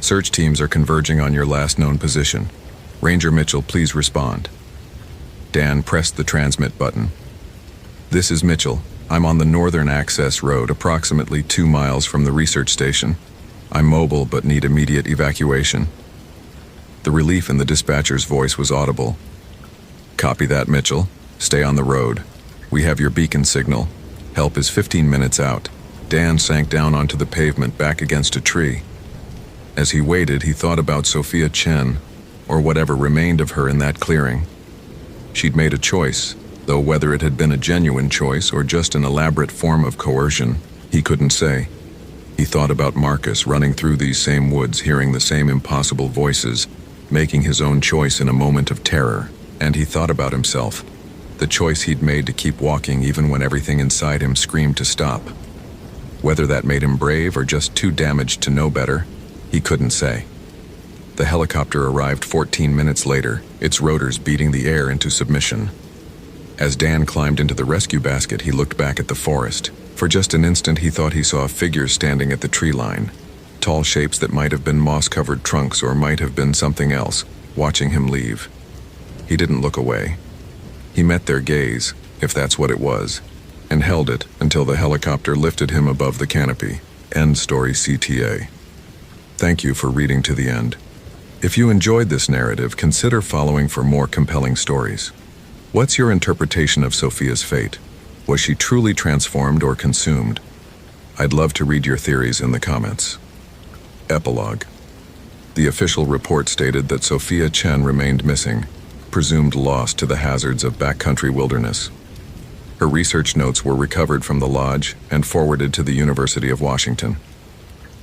Search teams are converging on your last known position. Ranger Mitchell, please respond." Dan pressed the transmit button. "This is Mitchell. I'm on the northern access road, approximately 2 miles from the research station. I'm mobile but need immediate evacuation." The relief in the dispatcher's voice was audible. "Copy that, Mitchell. Stay on the road. We have your beacon signal. Help is 15 minutes out." Dan sank down onto the pavement, back against a tree. As he waited, he thought about Sophia Chen, or whatever remained of her in that clearing. She'd made a choice, though whether it had been a genuine choice or just an elaborate form of coercion, he couldn't say. He thought about Marcus running through these same woods, hearing the same impossible voices, making his own choice in a moment of terror. And he thought about himself, the choice he'd made to keep walking even when everything inside him screamed to stop. Whether that made him brave or just too damaged to know better, he couldn't say. The helicopter arrived 14 minutes later, its rotors beating the air into submission. As Dan climbed into the rescue basket, he looked back at the forest. For just an instant, he thought he saw figures standing at the tree line, tall shapes that might have been moss-covered trunks or might have been something else, watching him leave. He didn't look away. He met their gaze, if that's what it was, and held it until the helicopter lifted him above the canopy. End story, CTA. Thank you for reading to the end. If you enjoyed this narrative, consider following for more compelling stories. What's your interpretation of Sophia's fate? Was she truly transformed or consumed? I'd love to read your theories in the comments. Epilogue. The official report stated that Sophia Chen remained missing, presumed lost to the hazards of backcountry wilderness. Her research notes were recovered from the lodge and forwarded to the University of Washington.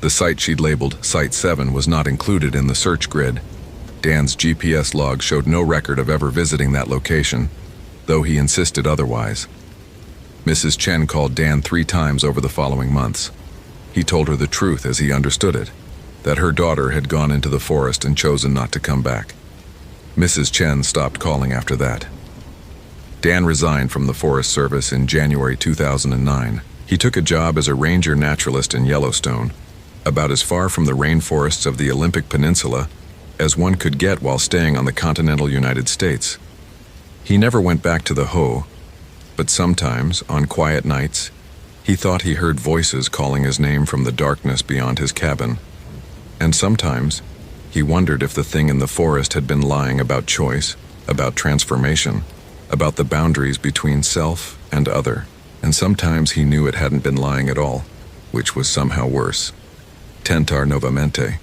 The site she'd labeled Site 7 was not included in the search grid. Dan's GPS log showed no record of ever visiting that location, though he insisted otherwise. Mrs. Chen called Dan 3 times over the following months. He told her the truth as he understood it, that her daughter had gone into the forest and chosen not to come back. Mrs. Chen stopped calling after that. Dan resigned from the Forest Service in January 2009. He took a job as a ranger naturalist in Yellowstone, about as far from the rainforests of the Olympic Peninsula as one could get while staying on the continental United States. He never went back to the Hoh, but sometimes, on quiet nights, he thought he heard voices calling his name from the darkness beyond his cabin. And sometimes, he wondered if the thing in the forest had been lying about choice, about transformation, about the boundaries between self and other. And sometimes he knew it hadn't been lying at all, which was somehow worse. Tentar novamente.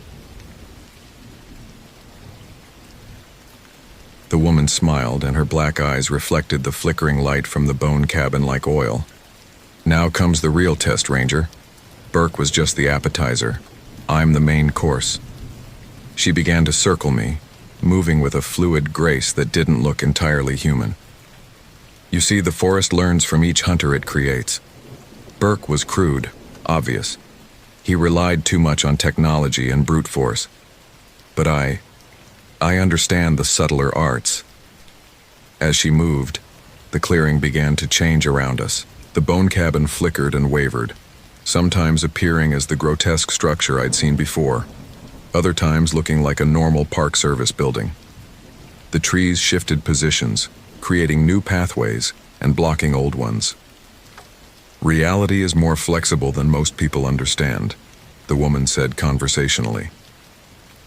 The woman smiled, and her black eyes reflected the flickering light from the bone cabin like oil. Now comes the real test, Ranger. Burke was just the appetizer. I'm the main course. She began to circle me, moving with a fluid grace that didn't look entirely human. You see, the forest learns from each hunter it creates. Burke was crude, obvious. He relied too much on technology and brute force. But I understand the subtler arts. As she moved, the clearing began to change around us. The bone cabin flickered and wavered, sometimes appearing as the grotesque structure I'd seen before, other times looking like a normal Park Service building. The trees shifted positions, creating new pathways and blocking old ones. Reality is more flexible than most people understand, the woman said conversationally.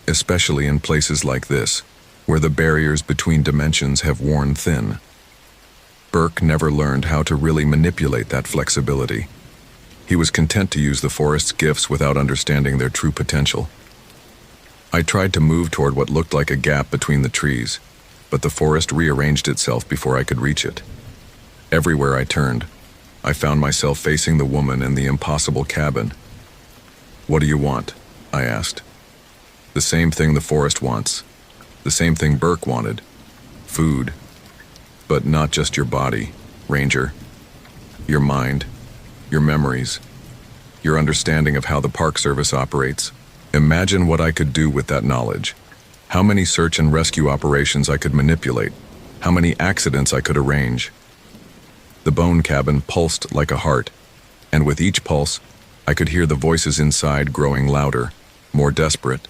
Especially in places like this, where the barriers between dimensions have worn thin. Burke never learned how to really manipulate that flexibility. He was content to use the forest's gifts without understanding their true potential. I tried to move toward what looked like a gap between the trees, but the forest rearranged itself before I could reach it. Everywhere I turned, I found myself facing the woman in the impossible cabin. "What do you want?" I asked. "The same thing the forest wants. The same thing Burke wanted. Food. But not just your body, Ranger. Your mind, your memories, your understanding of how the Park Service operates. Imagine what I could do with that knowledge. How many search and rescue operations I could manipulate. How many accidents I could arrange." The bone cabin pulsed like a heart, and with each pulse, I could hear the voices inside growing louder, more desperate.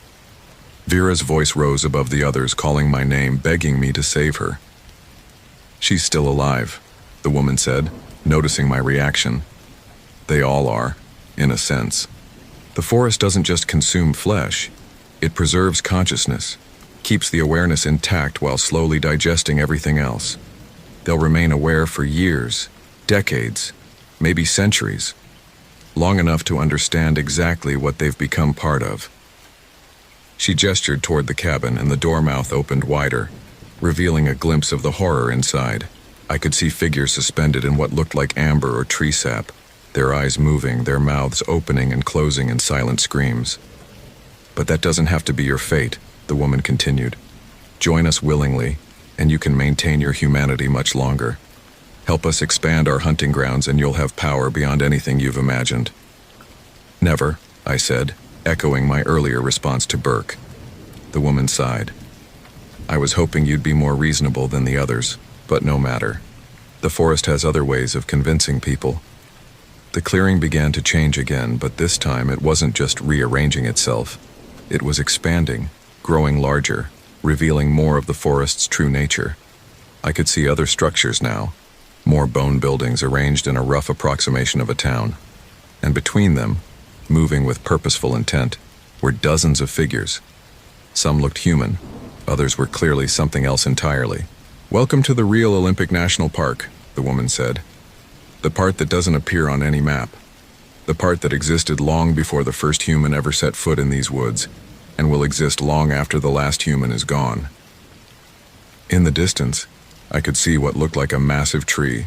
Vera's voice rose above the others, calling my name, begging me to save her. "She's still alive," the woman said, noticing my reaction. "They all are, in a sense. The forest doesn't just consume flesh, it preserves consciousness, keeps the awareness intact while slowly digesting everything else. They'll remain aware for years, decades, maybe centuries, long enough to understand exactly what they've become part of." She gestured toward the cabin, and the door mouth opened wider, revealing a glimpse of the horror inside. I could see figures suspended in what looked like amber or tree sap, their eyes moving, their mouths opening and closing in silent screams. "But that doesn't have to be your fate," the woman continued. "Join us willingly, and you can maintain your humanity much longer. Help us expand our hunting grounds, and you'll have power beyond anything you've imagined." "Never," I said, echoing my earlier response to Burke. The woman sighed. "I was hoping you'd be more reasonable than the others, but no matter. The forest has other ways of convincing people." The clearing began to change again, but this time it wasn't just rearranging itself. It was expanding, growing larger, revealing more of the forest's true nature. I could see other structures now, more bone buildings arranged in a rough approximation of a town. And between them, moving with purposeful intent, were dozens of figures. Some looked human, others were clearly something else entirely. "Welcome to the real Olympic National Park," the woman said. "The part that doesn't appear on any map. The part that existed long before the first human ever set foot in these woods, and will exist long after the last human is gone." In the distance, I could see what looked like a massive tree,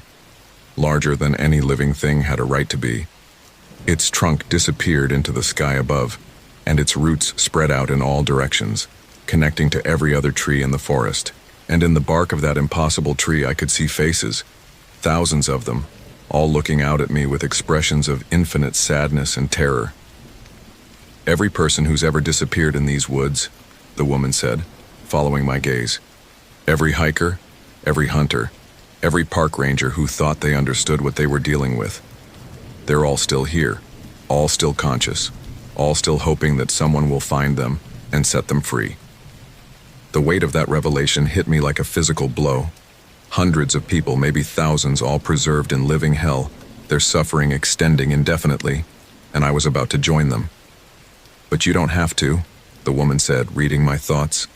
larger than any living thing had a right to be. Its trunk disappeared into the sky above, and its roots spread out in all directions, connecting to every other tree in the forest. And in the bark of that impossible tree I could see faces, thousands of them, all looking out at me with expressions of infinite sadness and terror. "Every person who's ever disappeared in these woods," the woman said, following my gaze. "Every hiker, every hunter, every park ranger who thought they understood what they were dealing with. They're all still here, all still conscious, all still hoping that someone will find them and set them free." The weight of that revelation hit me like a physical blow. Hundreds of people, maybe thousands, all preserved in living hell, their suffering extending indefinitely, and I was about to join them. "But you don't have to," the woman said, reading my thoughts.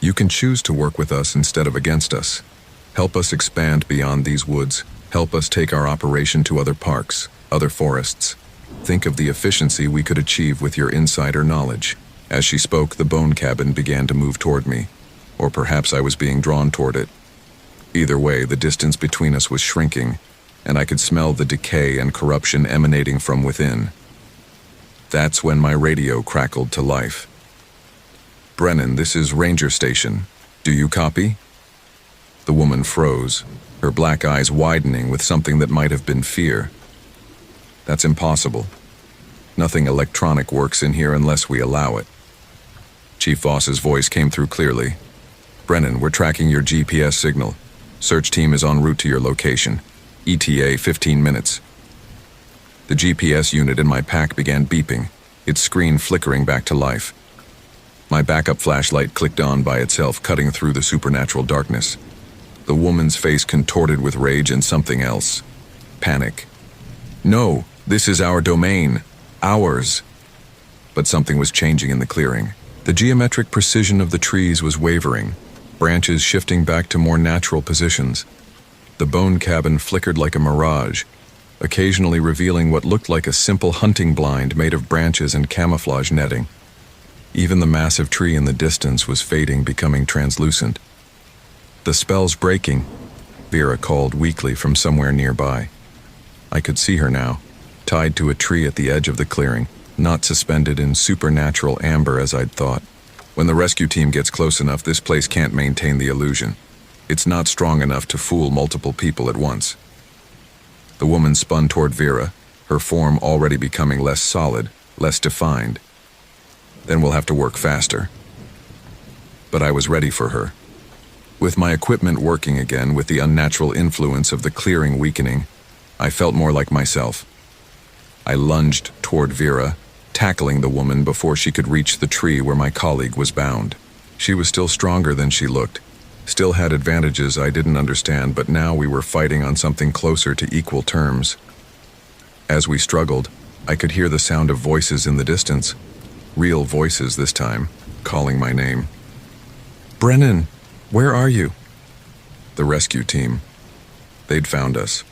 "You can choose to work with us instead of against us. Help us expand beyond these woods. Help us take our operation to other parks, other forests. Think of the efficiency we could achieve with your insider knowledge." As she spoke, the bone cabin began to move toward me, or perhaps I was being drawn toward it. Either way, the distance between us was shrinking, and I could smell the decay and corruption emanating from within. That's when my radio crackled to life. "Brennan, this is Ranger Station. Do you copy?" The woman froze, her black eyes widening with something that might have been fear. "That's impossible. Nothing electronic works in here unless we allow it." Chief Voss's voice came through clearly. "Brennan, we're tracking your GPS signal. Search team is en route to your location. ETA 15 minutes. The GPS unit in my pack began beeping, its screen flickering back to life. My backup flashlight clicked on by itself, cutting through the supernatural darkness. The woman's face contorted with rage and something else. Panic. "No, this is our domain. Ours." But something was changing in the clearing. The geometric precision of the trees was wavering, branches shifting back to more natural positions. The bone cabin flickered like a mirage, occasionally revealing what looked like a simple hunting blind made of branches and camouflage netting. Even the massive tree in the distance was fading, becoming translucent. "The spell's breaking," Vera called weakly from somewhere nearby. I could see her now, tied to a tree at the edge of the clearing, not suspended in supernatural amber as I'd thought. "When the rescue team gets close enough, this place can't maintain the illusion. It's not strong enough to fool multiple people at once." The woman spun toward Vera, her form already becoming less solid, less defined. "Then we'll have to work faster." But I was ready for her. With my equipment working again, with the unnatural influence of the clearing weakening, I felt more like myself. I lunged toward Vera, tackling the woman before she could reach the tree where my colleague was bound. She was still stronger than she looked, still had advantages I didn't understand, but now we were fighting on something closer to equal terms. As we struggled, I could hear the sound of voices in the distance, real voices this time, calling my name. "Brennan, where are you?" The rescue team. They'd found us.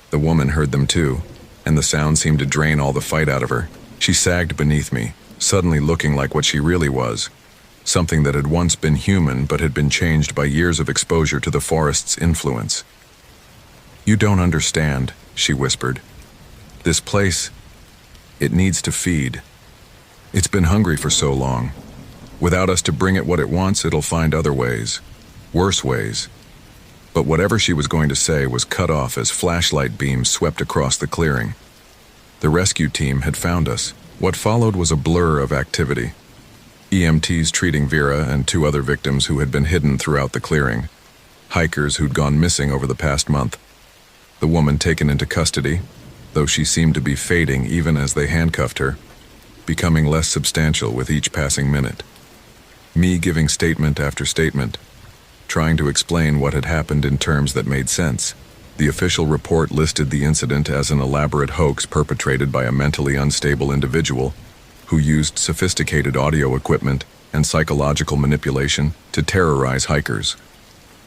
The woman heard them too, and the sound seemed to drain all the fight out of her. She sagged beneath me, suddenly looking like what she really was, something that had once been human but had been changed by years of exposure to the forest's influence. "You don't understand," she whispered. "This place, it needs to feed. It's been hungry for so long. Without us to bring it what it wants, it'll find other ways, worse ways." But whatever she was going to say was cut off as flashlight beams swept across the clearing. The rescue team had found us. What followed was a blur of activity. EMTs treating Vera and 2 other victims who had been hidden throughout the clearing. Hikers who'd gone missing over the past month. The woman taken into custody, though she seemed to be fading even as they handcuffed her, becoming less substantial with each passing minute. Me giving statement after statement, trying to explain what had happened in terms that made sense. The official report listed the incident as an elaborate hoax perpetrated by a mentally unstable individual who used sophisticated audio equipment and psychological manipulation to terrorize hikers.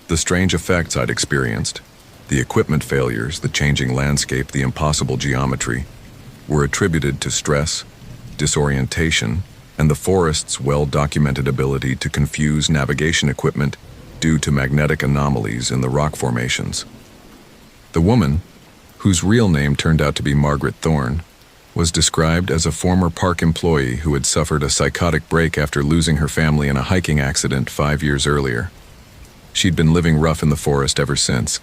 The strange effects I'd experienced, the equipment failures, the changing landscape, the impossible geometry, were attributed to stress, disorientation, and the forest's well-documented ability to confuse navigation equipment due to magnetic anomalies in the rock formations. The woman, whose real name turned out to be Margaret Thorne, was described as a former park employee who had suffered a psychotic break after losing her family in a hiking accident 5 years earlier. She'd been living rough in the forest ever since,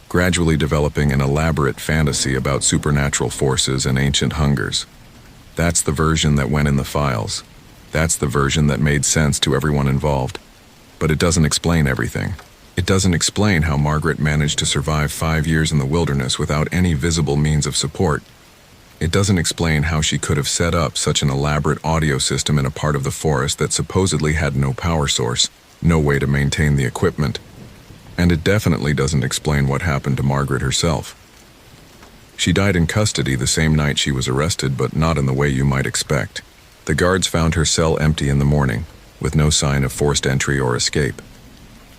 gradually developing an elaborate fantasy about supernatural forces and ancient hungers. That's the version that went in the files. That's the version that made sense to everyone involved. But it doesn't explain everything. It doesn't explain how Margaret managed to survive 5 years in the wilderness without any visible means of support. It doesn't explain how she could have set up such an elaborate audio system in a part of the forest that supposedly had no power source, no way to maintain the equipment. And it definitely doesn't explain what happened to Margaret herself. She died in custody the same night she was arrested, but not in the way you might expect. The guards found her cell empty in the morning, with no sign of forced entry or escape.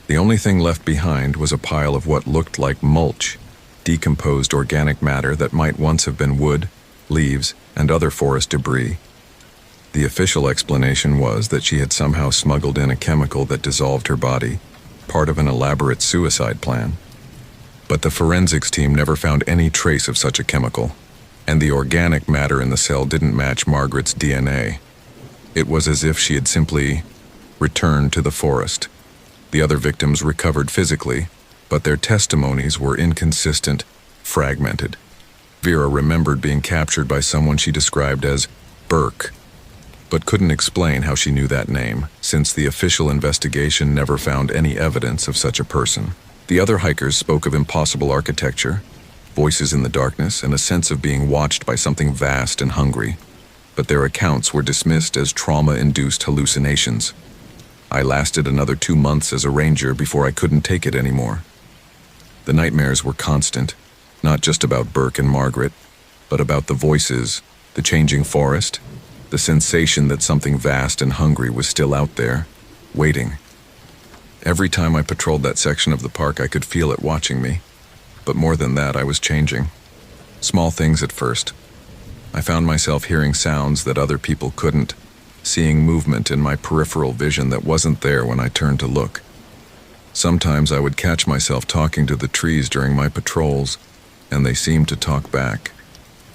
The only thing left behind was a pile of what looked like mulch, decomposed organic matter that might once have been wood, leaves, and other forest debris. The official explanation was that she had somehow smuggled in a chemical that dissolved her body, part of an elaborate suicide plan. But the forensics team never found any trace of such a chemical, and the organic matter in the cell didn't match Margaret's DNA. It was as if she had simply returned to the forest. The other victims recovered physically, but their testimonies were inconsistent, fragmented. Vera remembered being captured by someone she described as Burke, but couldn't explain how she knew that name, since the official investigation never found any evidence of such a person. The other hikers spoke of impossible architecture, voices in the darkness, and a sense of being watched by something vast and hungry. but their accounts were dismissed as trauma-induced hallucinations. I lasted another 2 months as a ranger before I couldn't take it anymore. The nightmares were constant, not just about Burke and Margaret, but about the voices, the changing forest, the sensation that something vast and hungry was still out there, waiting. Every time I patrolled that section of the park, I could feel it watching me. But more than that, I was changing. Small things at first. I found myself hearing sounds that other people couldn't, seeing movement in my peripheral vision that wasn't there when I turned to look. Sometimes I would catch myself talking to the trees during my patrols, and they seemed to talk back,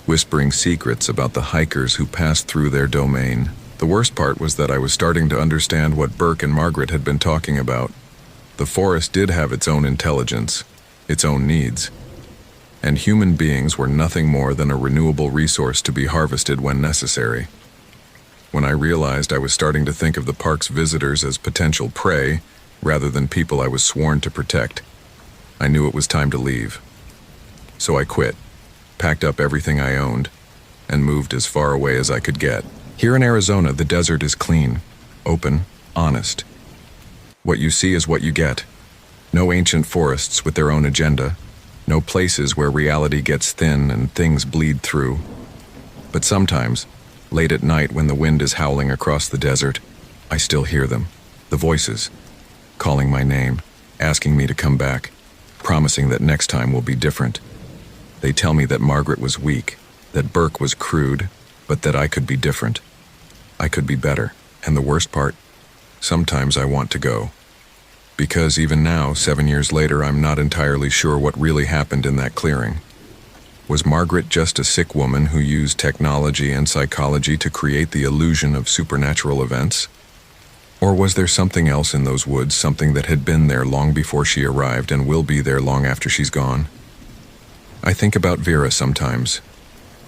whispering secrets about the hikers who passed through their domain. The worst part was that I was starting to understand what Burke and Margaret had been talking about. The forest did have its own intelligence, its own needs, and human beings were nothing more than a renewable resource to be harvested when necessary. When I realized I was starting to think of the park's visitors as potential prey, rather than people I was sworn to protect, I knew it was time to leave. So I quit, packed up everything I owned, and moved as far away as I could get. Here in Arizona, the desert is clean, open, honest. What you see is what you get. No ancient forests with their own agenda, no places where reality gets thin and things bleed through. But sometimes, late at night when the wind is howling across the desert, I still hear them, the voices, calling my name, asking me to come back, promising that next time will be different. They tell me that Margaret was weak, that Burke was crude, but that I could be different. I could be better. And the worst part, sometimes I want to go. Because even now, 7 years later, I'm not entirely sure what really happened in that clearing. Was Margaret just a sick woman who used technology and psychology to create the illusion of supernatural events? Or was there something else in those woods, something that had been there long before she arrived and will be there long after she's gone? I think about Vera sometimes.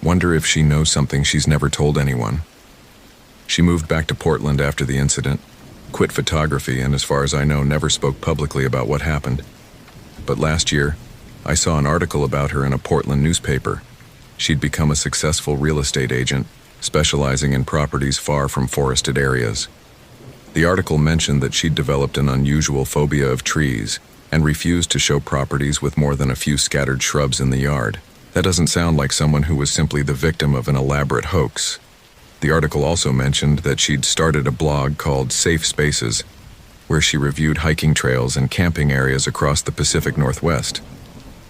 Wonder if she knows something she's never told anyone. She moved back to Portland after the incident, quit photography, and as far as I know, never spoke publicly about what happened. But last year, I saw an article about her in a Portland newspaper. She'd become a successful real estate agent, specializing in properties far from forested areas. The article mentioned that she'd developed an unusual phobia of trees and refused to show properties with more than a few scattered shrubs in the yard. That doesn't sound like someone who was simply the victim of an elaborate hoax. The article also mentioned that she'd started a blog called Safe Spaces, where she reviewed hiking trails and camping areas across the Pacific Northwest.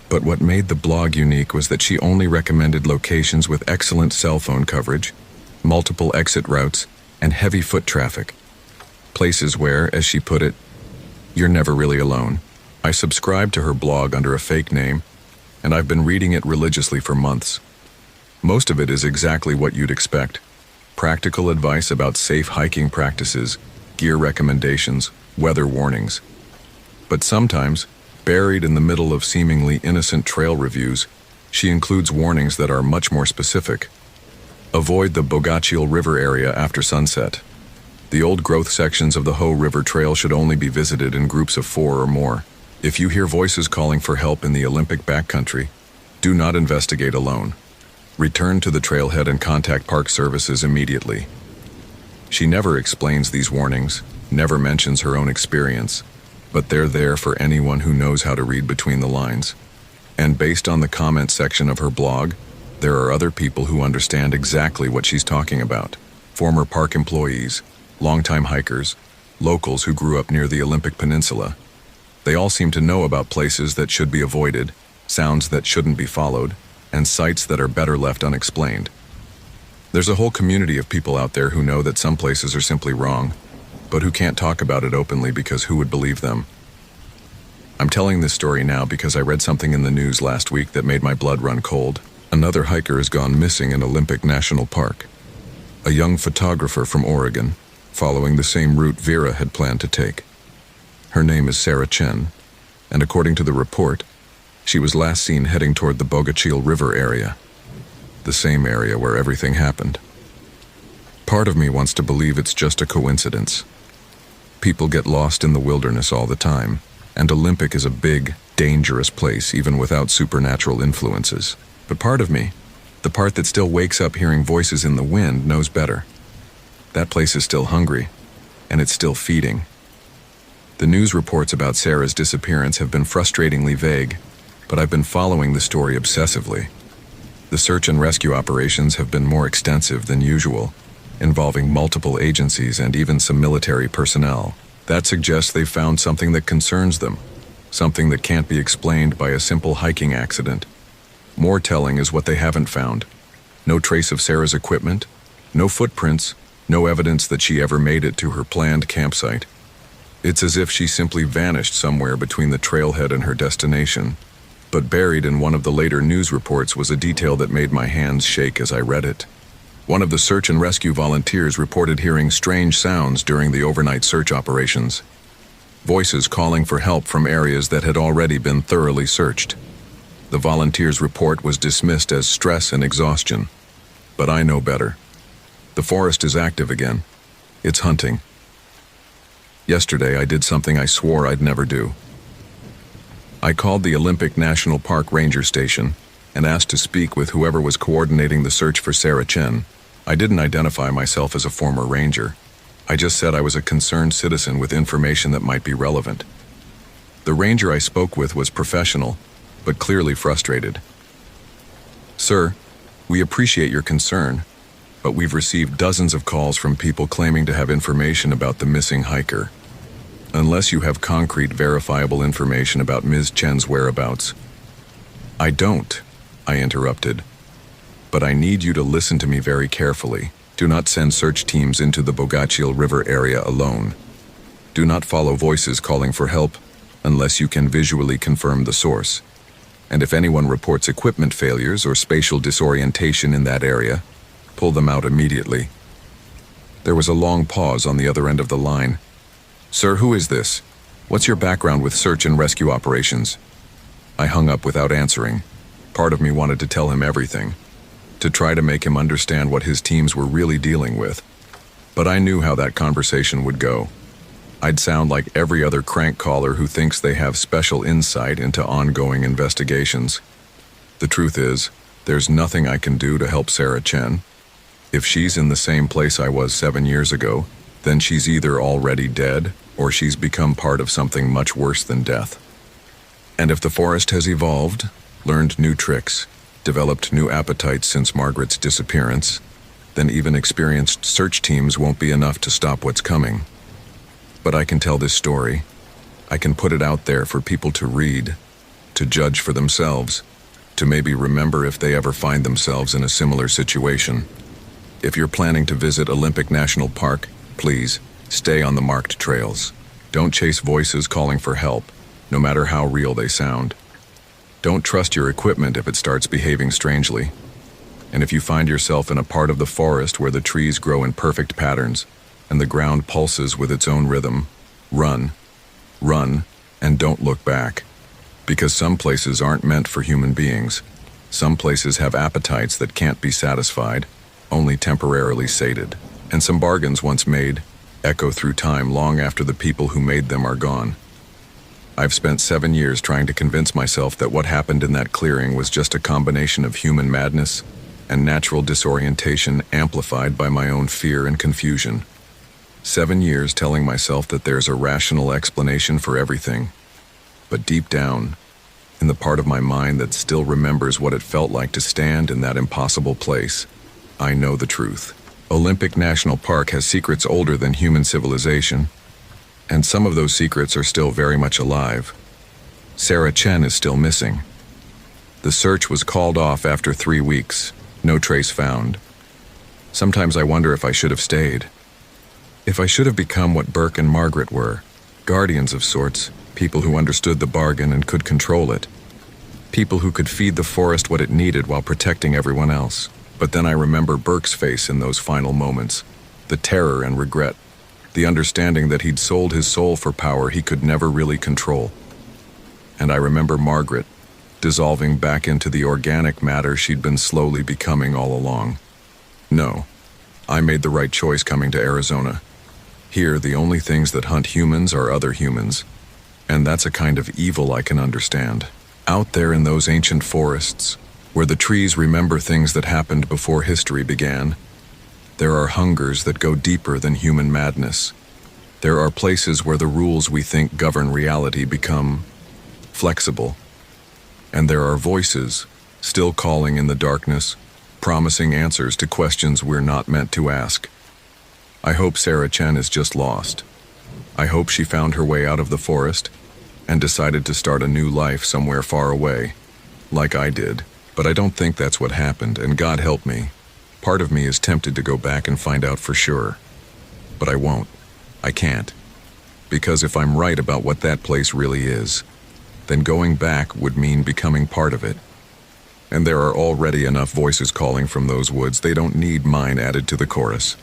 But what made the blog unique was that she only recommended locations with excellent cell phone coverage, multiple exit routes, and heavy foot traffic. Places where, as she put it, you're never really alone. I subscribed to her blog under a fake name, and I've been reading it religiously for months. Most of it is exactly what you'd expect. Practical advice about safe hiking practices, gear recommendations, weather warnings. But sometimes, buried in the middle of seemingly innocent trail reviews, she includes warnings that are much more specific. Avoid the Bogachiel River area after sunset. The old growth sections of the Hoh River Trail should only be visited in groups of 4 or more. If you hear voices calling for help in the Olympic backcountry, do not investigate alone. Return to the trailhead and contact park services immediately. She never explains these warnings, never mentions her own experience, but they're there for anyone who knows how to read between the lines. And based on the comment section of her blog, there are other people who understand exactly what she's talking about. Former park employees, longtime hikers, locals who grew up near the Olympic Peninsula. They all seem to know about places that should be avoided, sounds that shouldn't be followed, and sights that are better left unexplained. There's a whole community of people out there who know that some places are simply wrong, but who can't talk about it openly because who would believe them? I'm telling this story now because I read something in the news last week that made my blood run cold. Another hiker has gone missing in Olympic National Park. A young photographer from Oregon, following the same route Vera had planned to take. Her name is Sarah Chen, and according to the report, she was last seen heading toward the Bogachiel River area, the same area where everything happened. Part of me wants to believe it's just a coincidence. People get lost in the wilderness all the time, and Olympic is a big, dangerous place even without supernatural influences. But part of me The part that still wakes up hearing voices in the wind knows better. That place is still hungry, and it's still feeding. The news reports about Sarah's disappearance have been frustratingly vague, but I've been following the story obsessively. The search and rescue operations have been more extensive than usual, involving multiple agencies and even some military personnel. That suggests they've found something that concerns them, something that can't be explained by a simple hiking accident. More telling is what they haven't found. No trace of Sarah's equipment, no footprints, no evidence that she ever made it to her planned campsite. It's as if she simply vanished somewhere between the trailhead and her destination. But buried in one of the later news reports was a detail that made my hands shake as I read it. One of the search and rescue volunteers reported hearing strange sounds during the overnight search operations. Voices calling for help from areas that had already been thoroughly searched. The volunteer's report was dismissed as stress and exhaustion. But I know better. The forest is active again. It's hunting. Yesterday I did something I swore I'd never do. I called the Olympic National Park Ranger Station and asked to speak with whoever was coordinating the search for Sarah Chen. I didn't identify myself as a former ranger. I just said I was a concerned citizen with information that might be relevant. The ranger I spoke with was professional, but clearly frustrated. "Sir, we appreciate your concern, but we've received dozens of calls from people claiming to have information about the missing hiker. Unless you have concrete, verifiable information about Ms. Chen's whereabouts." "I don't," I interrupted. "But I need you to listen to me very carefully. Do not send search teams into the Bogachil River area alone. Do not follow voices calling for help unless you can visually confirm the source. And if anyone reports equipment failures or spatial disorientation in that area, pull them out immediately." There was a long pause on the other end of the line. "Sir, who is this? What's your background with search and rescue operations?" I hung up without answering. Part of me wanted to tell him everything, to try to make him understand what his teams were really dealing with. But I knew how that conversation would go. I'd sound like every other crank caller who thinks they have special insight into ongoing investigations. The truth is, there's nothing I can do to help Sarah Chen. If she's in the same place I was 7 years ago, then she's either already dead or she's become part of something much worse than death. And if the forest has evolved, learned new tricks, developed new appetites since Margaret's disappearance, then even experienced search teams won't be enough to stop what's coming. But I can tell this story. I can put it out there for people to read, to judge for themselves, to maybe remember if they ever find themselves in a similar situation. If you're planning to visit Olympic National Park, please stay on the marked trails. Don't chase voices calling for help, no matter how real they sound. Don't trust your equipment if it starts behaving strangely. And if you find yourself in a part of the forest where the trees grow in perfect patterns and the ground pulses with its own rhythm, run, and don't look back. Because some places aren't meant for human beings. Some places have appetites that can't be satisfied, only temporarily sated. And some bargains once made echo through time long after the people who made them are gone. I've spent 7 years trying to convince myself that what happened in that clearing was just a combination of human madness and natural disorientation amplified by my own fear and confusion. 7 years telling myself that there's a rational explanation for everything. But deep down, in the part of my mind that still remembers what it felt like to stand in that impossible place, I know the truth. Olympic National Park has secrets older than human civilization, and some of those secrets are still very much alive. Sarah Chen is still missing. The search was called off after 3 weeks, no trace found. Sometimes I wonder if I should have stayed. If I should have become what Burke and Margaret were, guardians of sorts, people who understood the bargain and could control it. People who could feed the forest what it needed while protecting everyone else. But then I remember Burke's face in those final moments, the terror and regret, the understanding that he'd sold his soul for power he could never really control. And I remember Margaret, dissolving back into the organic matter she'd been slowly becoming all along. No, I made the right choice coming to Arizona. Here, the only things that hunt humans are other humans, and that's a kind of evil I can understand. Out there in those ancient forests, where the trees remember things that happened before history began. There are hungers that go deeper than human madness. There are places where the rules we think govern reality become flexible. And there are voices still calling in the darkness, promising answers to questions we're not meant to ask. I hope Sarah Chen is just lost. I hope she found her way out of the forest and decided to start a new life somewhere far away, like I did. But I don't think that's what happened, and God help me. Part of me is tempted to go back and find out for sure. But I won't. I can't. Because if I'm right about what that place really is, then going back would mean becoming part of it. And there are already enough voices calling from those woods, they don't need mine added to the chorus.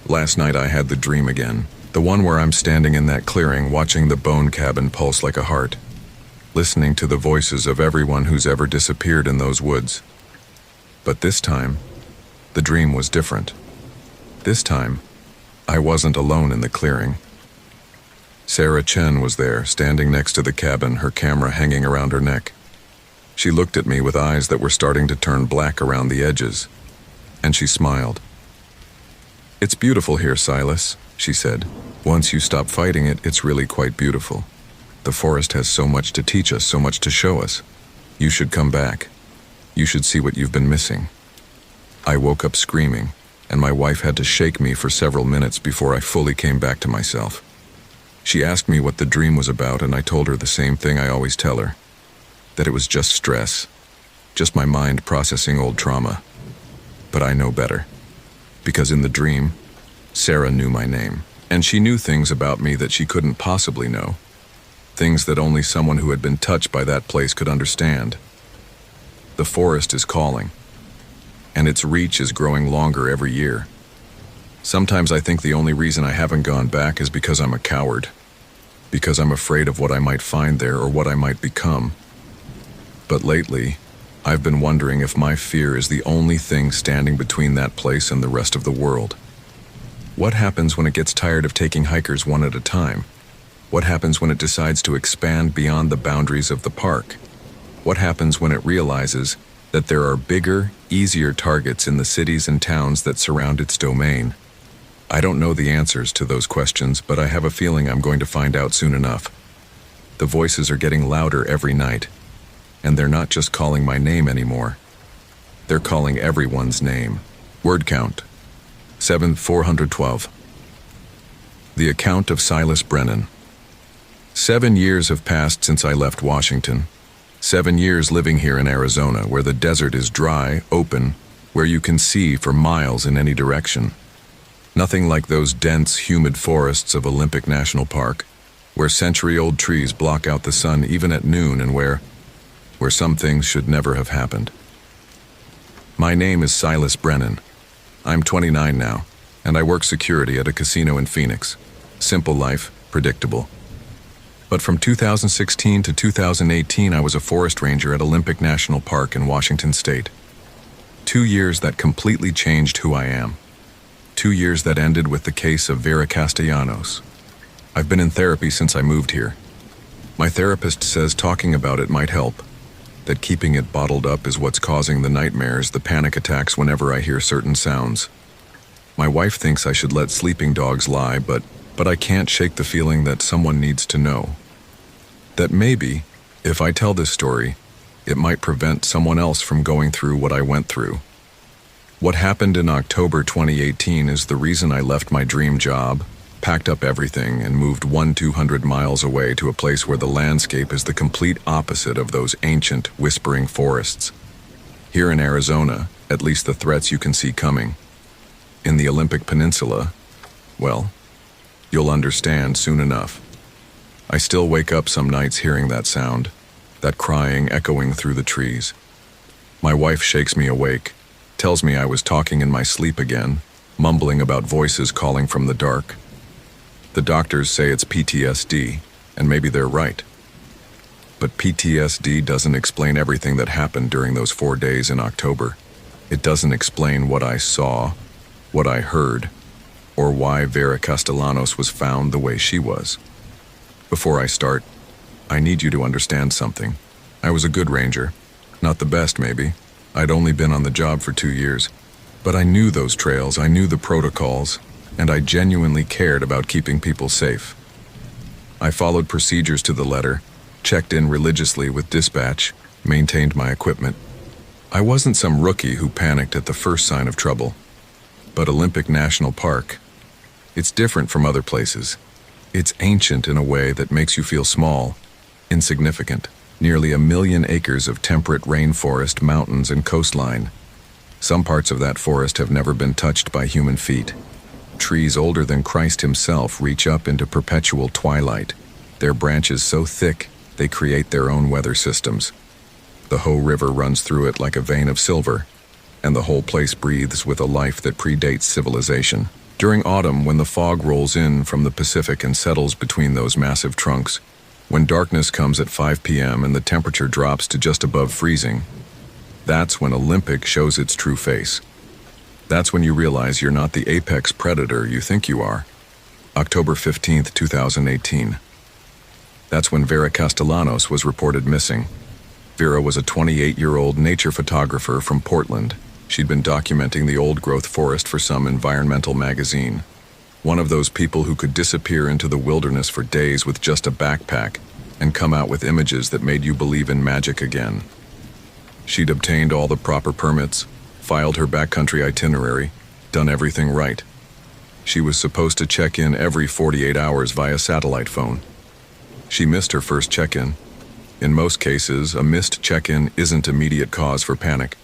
Last night I had the dream again, the one where I'm standing in that clearing watching the bone cabin pulse like a heart, listening to the voices of everyone who's ever disappeared in those woods. But this time, the dream was different. This time, I wasn't alone in the clearing. Sarah Chen was there, standing next to the cabin, her camera hanging around her neck. She looked at me with eyes that were starting to turn black around the edges, and she smiled. "It's beautiful here, Silas," she said. "Once you stop fighting it, it's really quite beautiful. The forest has so much to teach us, so much to show us. You should come back. You should see what you've been missing." I woke up screaming, and my wife had to shake me for several minutes before I fully came back to myself. She asked me what the dream was about, and I told her the same thing I always tell her, that it was just stress, just my mind processing old trauma. But I know better, because in the dream, Sarah knew my name, and she knew things about me that she couldn't possibly know, things that only someone who had been touched by that place could understand. The forest is calling, and its reach is growing longer every year. Sometimes I think the only reason I haven't gone back is because I'm a coward, because I'm afraid of what I might find there or what I might become. But lately, I've been wondering if my fear is the only thing standing between that place and the rest of the world. What happens when it gets tired of taking hikers one at a time? What happens when it decides to expand beyond the boundaries of the park? What happens when it realizes that there are bigger, easier targets in the cities and towns that surround its domain? I don't know the answers to those questions, but I have a feeling I'm going to find out soon enough. The voices are getting louder every night, and they're not just calling my name anymore. They're calling everyone's name. Word count: 7,412. The account of Silas Brennan. 7 years have passed since I left Washington. 7 years living here in Arizona, where the desert is dry, open, where you can see for miles in any direction. Nothing like those dense, humid forests of Olympic National Park, where century-old trees block out the sun even at noon, and where some things should never have happened. My name is Silas Brennan. I'm 29 now, and I work security at a casino in Phoenix. Simple life, predictable. But from 2016 to 2018, I was a forest ranger at Olympic National Park in Washington State. 2 years that completely changed who I am. 2 years that ended with the case of Vera Castellanos. I've been in therapy since I moved here. My therapist says talking about it might help, that keeping it bottled up is what's causing the nightmares, the panic attacks whenever I hear certain sounds. My wife thinks I should let sleeping dogs lie, but I can't shake the feeling that someone needs to know. That maybe, if I tell this story, it might prevent someone else from going through what I went through. What happened in October 2018 is the reason I left my dream job, packed up everything, and moved 200 miles away to a place where the landscape is the complete opposite of those ancient, whispering forests. Here in Arizona, at least the threats you can see coming. In the Olympic Peninsula, well, you'll understand soon enough. I still wake up some nights hearing that sound, that crying echoing through the trees. My wife shakes me awake, tells me I was talking in my sleep again, mumbling about voices calling from the dark. The doctors say it's PTSD, and maybe they're right. But PTSD doesn't explain everything that happened during those 4 days in October. It doesn't explain what I saw, what I heard, or why Vera Castellanos was found the way she was. Before I start, I need you to understand something. I was a good ranger. Not the best, maybe. I'd only been on the job for 2 years. But I knew those trails, I knew the protocols, and I genuinely cared about keeping people safe. I followed procedures to the letter, checked in religiously with dispatch, maintained my equipment. I wasn't some rookie who panicked at the first sign of trouble. But Olympic National Park, it's different from other places. It's ancient in a way that makes you feel small, insignificant. Nearly 1 million acres of temperate rainforest, mountains, and coastline. Some parts of that forest have never been touched by human feet. Trees older than Christ himself reach up into perpetual twilight, their branches so thick they create their own weather systems. The Hoh River runs through it like a vein of silver, and the whole place breathes with a life that predates civilization. During autumn, when the fog rolls in from the Pacific and settles between those massive trunks, when darkness comes at 5 p.m. and the temperature drops to just above freezing, that's when Olympic shows its true face. That's when you realize you're not the apex predator you think you are. October 15th, 2018. That's when Vera Castellanos was reported missing. Vera was a 28-year-old nature photographer from Portland. She'd been documenting the old-growth forest for some environmental magazine. One of those people who could disappear into the wilderness for days with just a backpack and come out with images that made you believe in magic again. She'd obtained all the proper permits, filed her backcountry itinerary, done everything right. She was supposed to check in every 48 hours via satellite phone. She missed her first check-in. In most cases, a missed check-in isn't immediate cause for panic.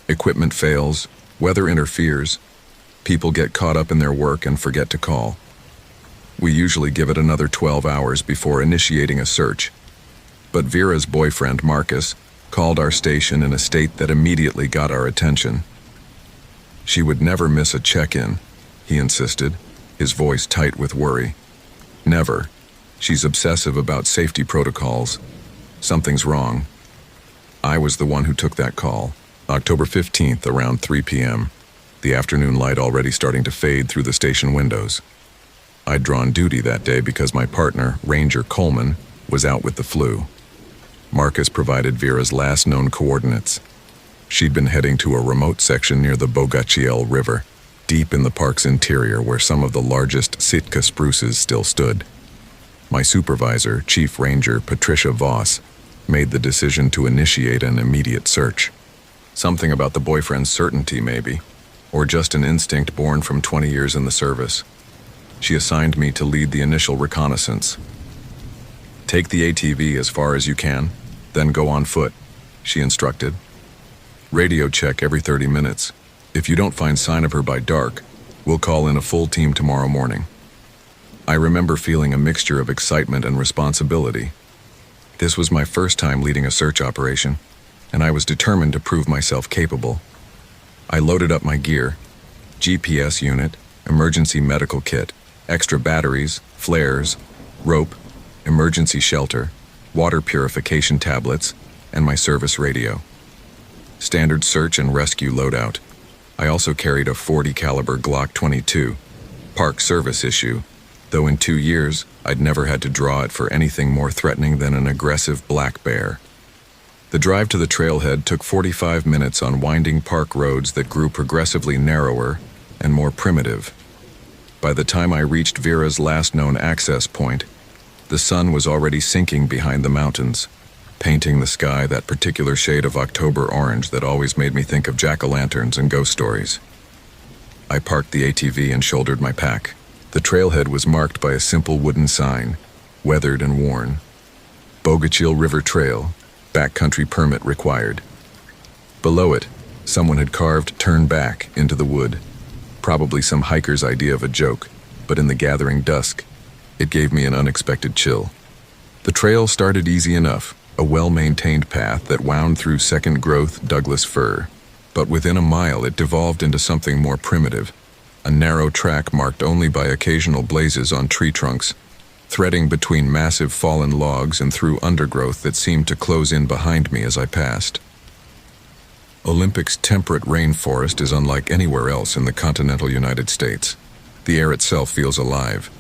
Equipment fails, weather interferes, people get caught up in their work and forget to call. We usually give it another 12 hours before initiating a search. But Vera's boyfriend, Marcus, called our station in a state that immediately got our attention. She would never miss a check-in, he insisted, his voice tight with worry. Never. She's obsessive about safety protocols. Something's wrong. I was the one who took that call. October 15th, around 3 p.m., the afternoon light already starting to fade through the station windows. I'd drawn duty that day because my partner, Ranger Coleman, was out with the flu. Marcus provided Vera's last known coordinates. She'd been heading to a remote section near the Bogachiel River, deep in the park's interior where some of the largest Sitka spruces still stood. My supervisor, Chief Ranger Patricia Voss, made the decision to initiate an immediate search. Something about the boyfriend's certainty, maybe, or just an instinct born from 20 years in the service. She assigned me to lead the initial reconnaissance. Take the ATV as far as you can, then go on foot, she instructed. Radio check every 30 minutes. If you don't find sign of her by dark, we'll call in a full team tomorrow morning. I remember feeling a mixture of excitement and responsibility. This was my first time leading a search operation, and I was determined to prove myself capable. I loaded up my gear: GPS unit, emergency medical kit, extra batteries, flares, rope, emergency shelter, water purification tablets, and my service radio. Standard search and rescue loadout. I also carried a .40 caliber Glock 22, park service issue, though in 2 years I'd never had to draw it for anything more threatening than an aggressive black bear. The drive to the trailhead took 45 minutes on winding park roads that grew progressively narrower and more primitive. By the time I reached Vera's last known access point, the sun was already sinking behind the mountains, painting the sky that particular shade of October orange that always made me think of jack-o'-lanterns and ghost stories. I parked the ATV and shouldered my pack. The trailhead was marked by a simple wooden sign, weathered and worn. Bogachiel River Trail, backcountry permit required. Below it, someone had carved "Turn Back" into the wood. Probably some hiker's idea of a joke, but in the gathering dusk, it gave me an unexpected chill. The trail started easy enough, a well-maintained path that wound through second-growth Douglas fir. But within a mile it devolved into something more primitive, a narrow track marked only by occasional blazes on tree trunks, threading between massive fallen logs and through undergrowth that seemed to close in behind me as I passed. Olympic's temperate rainforest is unlike anywhere else in the continental United States. The air itself feels alive,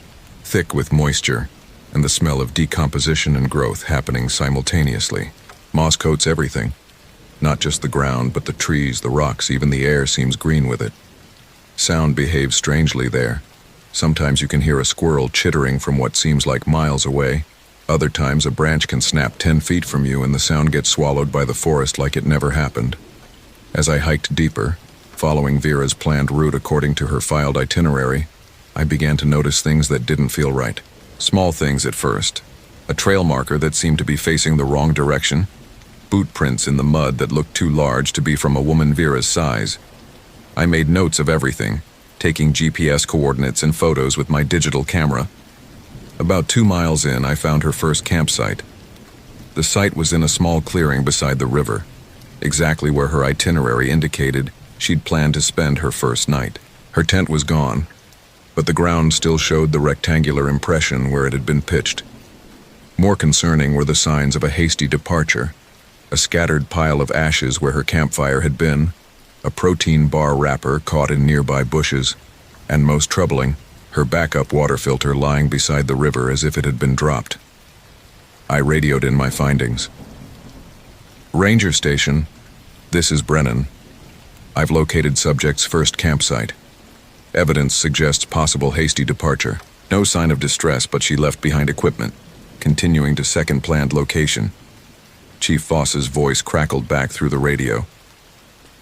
thick with moisture, and the smell of decomposition and growth happening simultaneously. Moss coats everything, Not just the ground, but the trees, the rocks, even the air seems green with it. Sound behaves strangely there. Sometimes you can hear a squirrel chittering from what seems like miles away. Other times a branch can snap 10 feet from you and the sound gets swallowed by the forest like it never happened. As I hiked deeper, following Vera's planned route according to her filed itinerary, I began to notice things that didn't feel right. Small things at first. A trail marker that seemed to be facing the wrong direction. Boot prints in the mud that looked too large to be from a woman Vera's size. I made notes of everything, taking GPS coordinates and photos with my digital camera. About 2 miles in, I found her first campsite. The site was in a small clearing beside the river, exactly where her itinerary indicated she'd planned to spend her first night. Her tent was gone, but the ground still showed the rectangular impression where it had been pitched. More concerning were the signs of a hasty departure, a scattered pile of ashes where her campfire had been, a protein bar wrapper caught in nearby bushes, and most troubling, her backup water filter lying beside the river as if it had been dropped. I radioed in my findings. Ranger Station, this is Brennan. I've located subject's first campsite. Evidence suggests possible hasty departure. No sign of distress, but she left behind equipment, continuing to second planned location. Chief Voss's voice crackled back through the radio.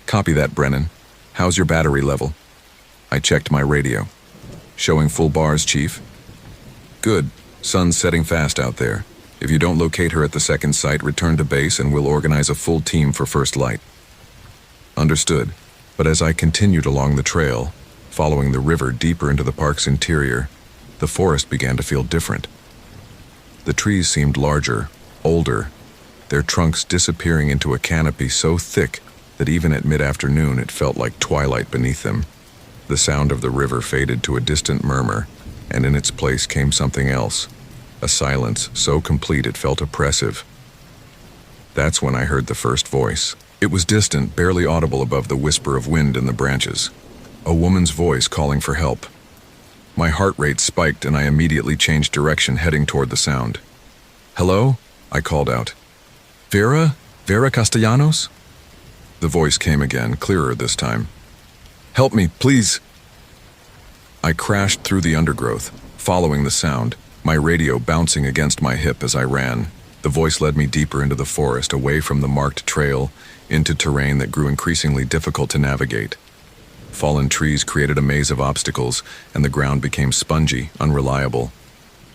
Copy that, Brennan. How's your battery level? I checked my radio. Showing full bars, Chief. Good. Sun's setting fast out there. If you don't locate her at the second site, return to base and we'll organize a full team for first light. Understood. But as I continued along the trail, following the river deeper into the park's interior, the forest began to feel different. The trees seemed larger, older, their trunks disappearing into a canopy so thick that even at mid-afternoon it felt like twilight beneath them. The sound of the river faded to a distant murmur, and in its place came something else, a silence so complete it felt oppressive. That's when I heard the first voice. It was distant, barely audible above the whisper of wind in the branches. A woman's voice calling for help. My heart rate spiked and I immediately changed direction, heading toward the sound. Hello? I called out. Vera? Vera Castellanos? The voice came again, clearer this time. Help me, please. I crashed through the undergrowth, following the sound, my radio bouncing against my hip as I ran. The voice led me deeper into the forest, away from the marked trail, into terrain that grew increasingly difficult to navigate. Fallen trees created a maze of obstacles, and the ground became spongy, unreliable.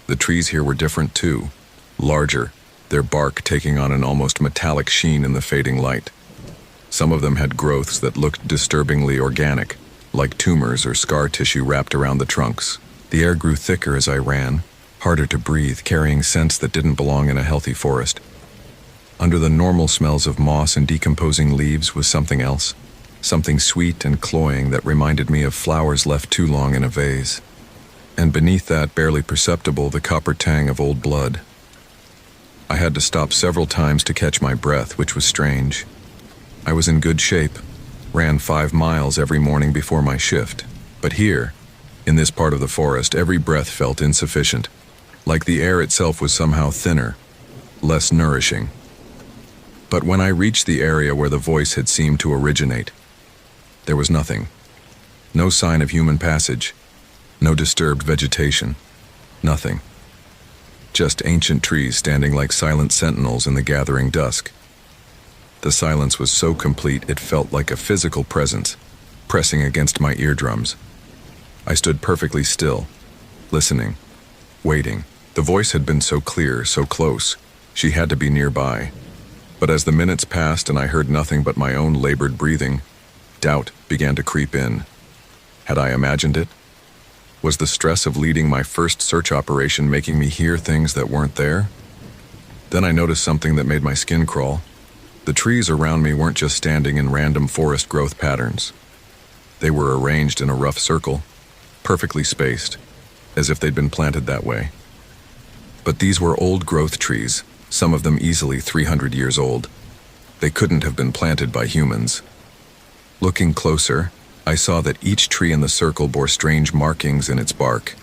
The trees here were different too, larger, their bark taking on an almost metallic sheen in the fading light. Some of them had growths that looked disturbingly organic, like tumors or scar tissue wrapped around the trunks. The air grew thicker as I ran, harder to breathe, carrying scents that didn't belong in a healthy forest. Under the normal smells of moss and decomposing leaves was something else, something sweet and cloying that reminded me of flowers left too long in a vase. And beneath that, barely perceptible, the copper tang of old blood. I had to stop several times to catch my breath, which was strange. I was in good shape, ran 5 miles every morning before my shift. But here, in this part of the forest, every breath felt insufficient, like the air itself was somehow thinner, less nourishing. But when I reached the area where the voice had seemed to originate, there was nothing. No sign of human passage, no disturbed vegetation, nothing. Just ancient trees standing like silent sentinels in the gathering dusk. The silence was so complete it felt like a physical presence, pressing against my eardrums. I stood perfectly still, listening, waiting. The voice had been so clear, so close. She had to be nearby. But as the minutes passed and I heard nothing but my own labored breathing, doubt began to creep in. Had I imagined it? Was the stress of leading my first search operation making me hear things that weren't there? Then I noticed something that made my skin crawl. The trees around me weren't just standing in random forest growth patterns. They were arranged in a rough circle, perfectly spaced, as if they'd been planted that way. But these were old growth trees, some of them easily 300 years old. They couldn't have been planted by humans. Looking closer, I saw that each tree in the circle bore strange markings in its bark.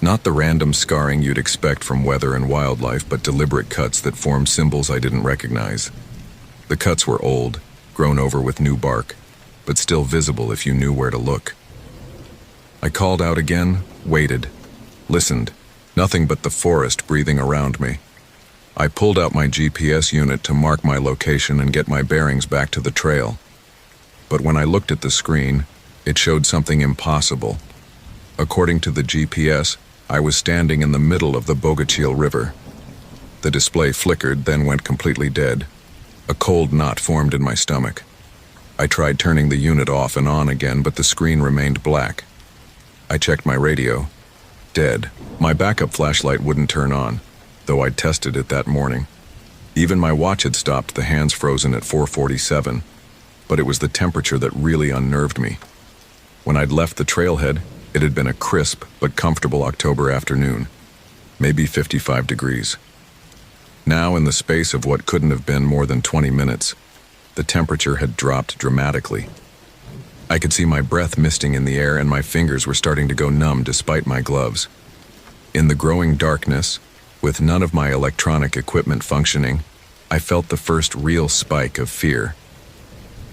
Not the random scarring you'd expect from weather and wildlife, but deliberate cuts that formed symbols I didn't recognize. The cuts were old, grown over with new bark, but still visible if you knew where to look. I called out again, waited, listened, nothing but the forest breathing around me. I pulled out my GPS unit to mark my location and get my bearings back to the trail. But when I looked at the screen, it showed something impossible. According to the GPS, I was standing in the middle of the Bogachil River. The display flickered, then went completely dead. A cold knot formed in my stomach. I tried turning the unit off and on again, but the screen remained black. I checked my radio. Dead. My backup flashlight wouldn't turn on, though I'd tested it that morning. Even my watch had stopped, the hands frozen at 4:47, but it was the temperature that really unnerved me. When I'd left the trailhead, it had been a crisp but comfortable October afternoon, maybe 55 degrees. Now, in the space of what couldn't have been more than 20 minutes, the temperature had dropped dramatically. I could see my breath misting in the air, and my fingers were starting to go numb despite my gloves. In the growing darkness, with none of my electronic equipment functioning, I felt the first real spike of fear.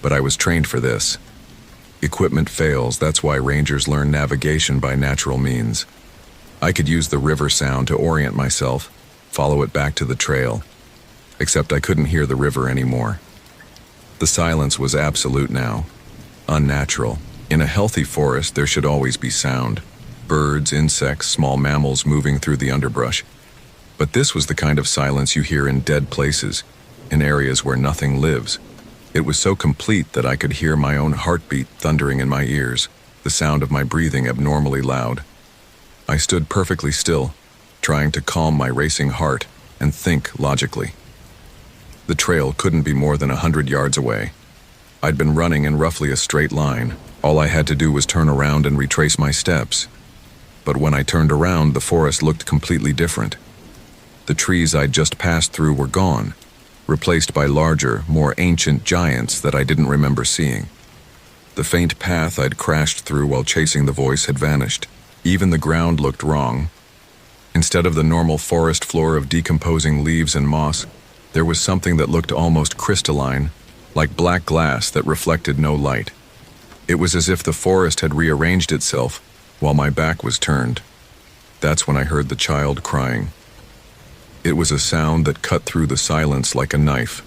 But I was trained for this. Equipment fails, that's why rangers learn navigation by natural means. I could use the river sound to orient myself, follow it back to the trail. Except I couldn't hear the river anymore. The silence was absolute now. Unnatural. In a healthy forest, there should always be sound. Birds, insects, small mammals moving through the underbrush. But this was the kind of silence you hear in dead places, in areas where nothing lives. It was so complete that I could hear my own heartbeat thundering in my ears, the sound of my breathing abnormally loud. I stood perfectly still, trying to calm my racing heart and think logically. The trail couldn't be more than 100 yards away. I'd been running in roughly a straight line. All I had to do was turn around and retrace my steps. But when I turned around, the forest looked completely different. The trees I'd just passed through were gone, replaced by larger, more ancient giants that I didn't remember seeing. The faint path I'd crashed through while chasing the voice had vanished. Even the ground looked wrong. Instead of the normal forest floor of decomposing leaves and moss, there was something that looked almost crystalline, like black glass that reflected no light. It was as if the forest had rearranged itself while my back was turned. That's when I heard the child crying. It was a sound that cut through the silence like a knife,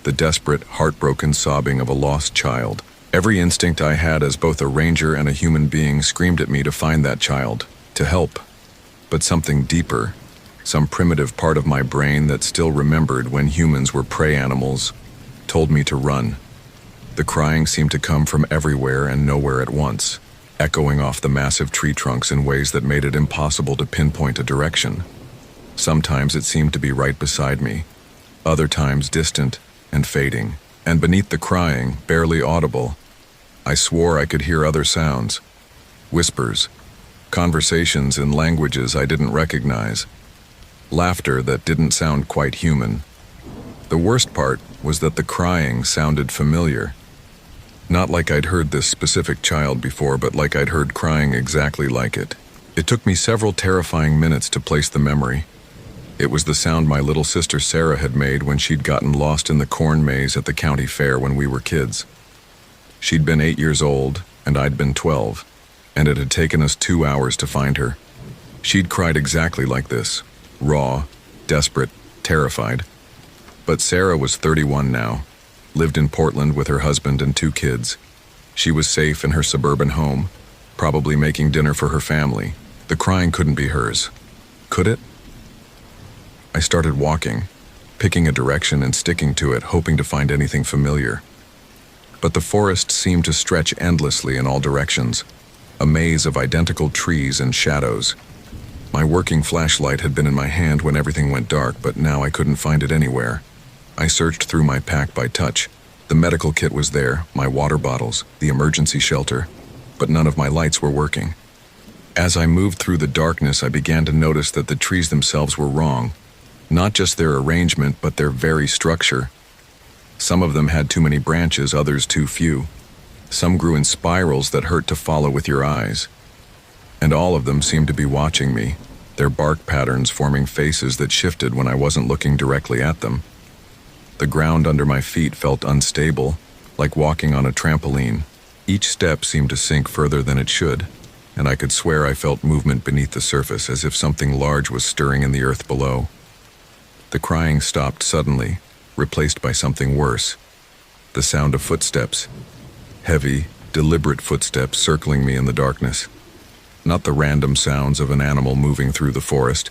the desperate, heartbroken sobbing of a lost child. Every instinct I had as both a ranger and a human being screamed at me to find that child, to help. But something deeper, some primitive part of my brain that still remembered when humans were prey animals, told me to run. The crying seemed to come from everywhere and nowhere at once, echoing off the massive tree trunks in ways that made it impossible to pinpoint a direction. Sometimes it seemed to be right beside me, other times distant and fading, and beneath the crying, barely audible, I swore I could hear other sounds, whispers, conversations in languages I didn't recognize, laughter that didn't sound quite human. The worst part was that the crying sounded familiar. Not like I'd heard this specific child before, but like I'd heard crying exactly like it. It took me several terrifying minutes to place the memory. It was the sound my little sister Sarah had made when she'd gotten lost in the corn maze at the county fair when we were kids. She'd been 8 years old, and I'd been 12, and it had taken us 2 hours to find her. She'd cried exactly like this, raw, desperate, terrified. But Sarah was 31 now, lived in Portland with her husband and 2 kids. She was safe in her suburban home, probably making dinner for her family. The crying couldn't be hers. Could it? I started walking, picking a direction and sticking to it, hoping to find anything familiar. But the forest seemed to stretch endlessly in all directions, a maze of identical trees and shadows. My working flashlight had been in my hand when everything went dark, but now I couldn't find it anywhere. I searched through my pack by touch. The medical kit was there, my water bottles, the emergency shelter, but none of my lights were working. As I moved through the darkness, I began to notice that the trees themselves were wrong. Not just their arrangement, but their very structure. Some of them had too many branches, others too few. Some grew in spirals that hurt to follow with your eyes. And all of them seemed to be watching me, their bark patterns forming faces that shifted when I wasn't looking directly at them. The ground under my feet felt unstable, like walking on a trampoline. Each step seemed to sink further than it should, and I could swear I felt movement beneath the surface, as if something large was stirring in the earth below. The crying stopped suddenly, replaced by something worse. The sound of footsteps. Heavy, deliberate footsteps circling me in the darkness. Not the random sounds of an animal moving through the forest,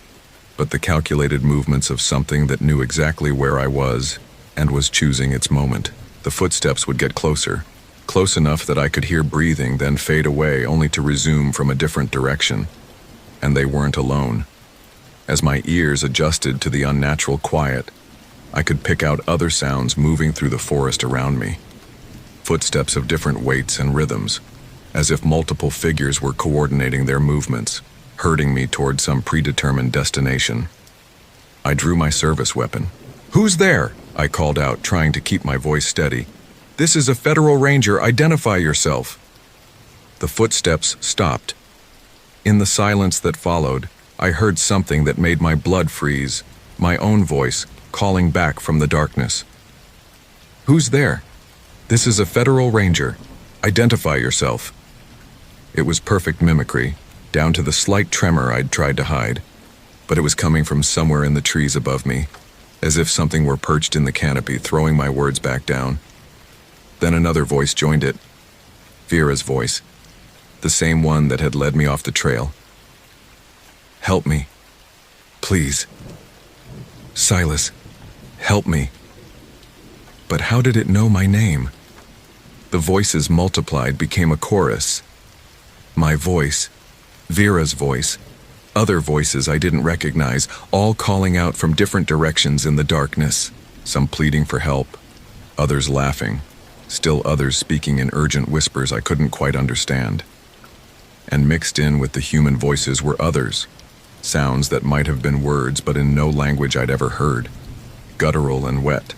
but the calculated movements of something that knew exactly where I was and was choosing its moment. The footsteps would get closer, close enough that I could hear breathing, then fade away, only to resume from a different direction. And they weren't alone. As my ears adjusted to the unnatural quiet, I could pick out other sounds moving through the forest around me. Footsteps of different weights and rhythms, as if multiple figures were coordinating their movements, herding me toward some predetermined destination. I drew my service weapon. "Who's there?" I called out, trying to keep my voice steady. "This is a Federal Ranger. Identify yourself." The footsteps stopped. In the silence that followed, I heard something that made my blood freeze, my own voice, calling back from the darkness. "Who's there? This is a Federal Ranger. Identify yourself." It was perfect mimicry, down to the slight tremor I'd tried to hide, but it was coming from somewhere in the trees above me, as if something were perched in the canopy, throwing my words back down. Then another voice joined it. Vera's voice, the same one that had led me off the trail. "Help me. Please. Silas, help me." But how did it know my name? The voices multiplied, became a chorus. My voice, Vera's voice, other voices I didn't recognize, all calling out from different directions in the darkness, some pleading for help, others laughing, still others speaking in urgent whispers I couldn't quite understand. And mixed in with the human voices were others, sounds that might have been words but in no language I'd ever heard, guttural and wet,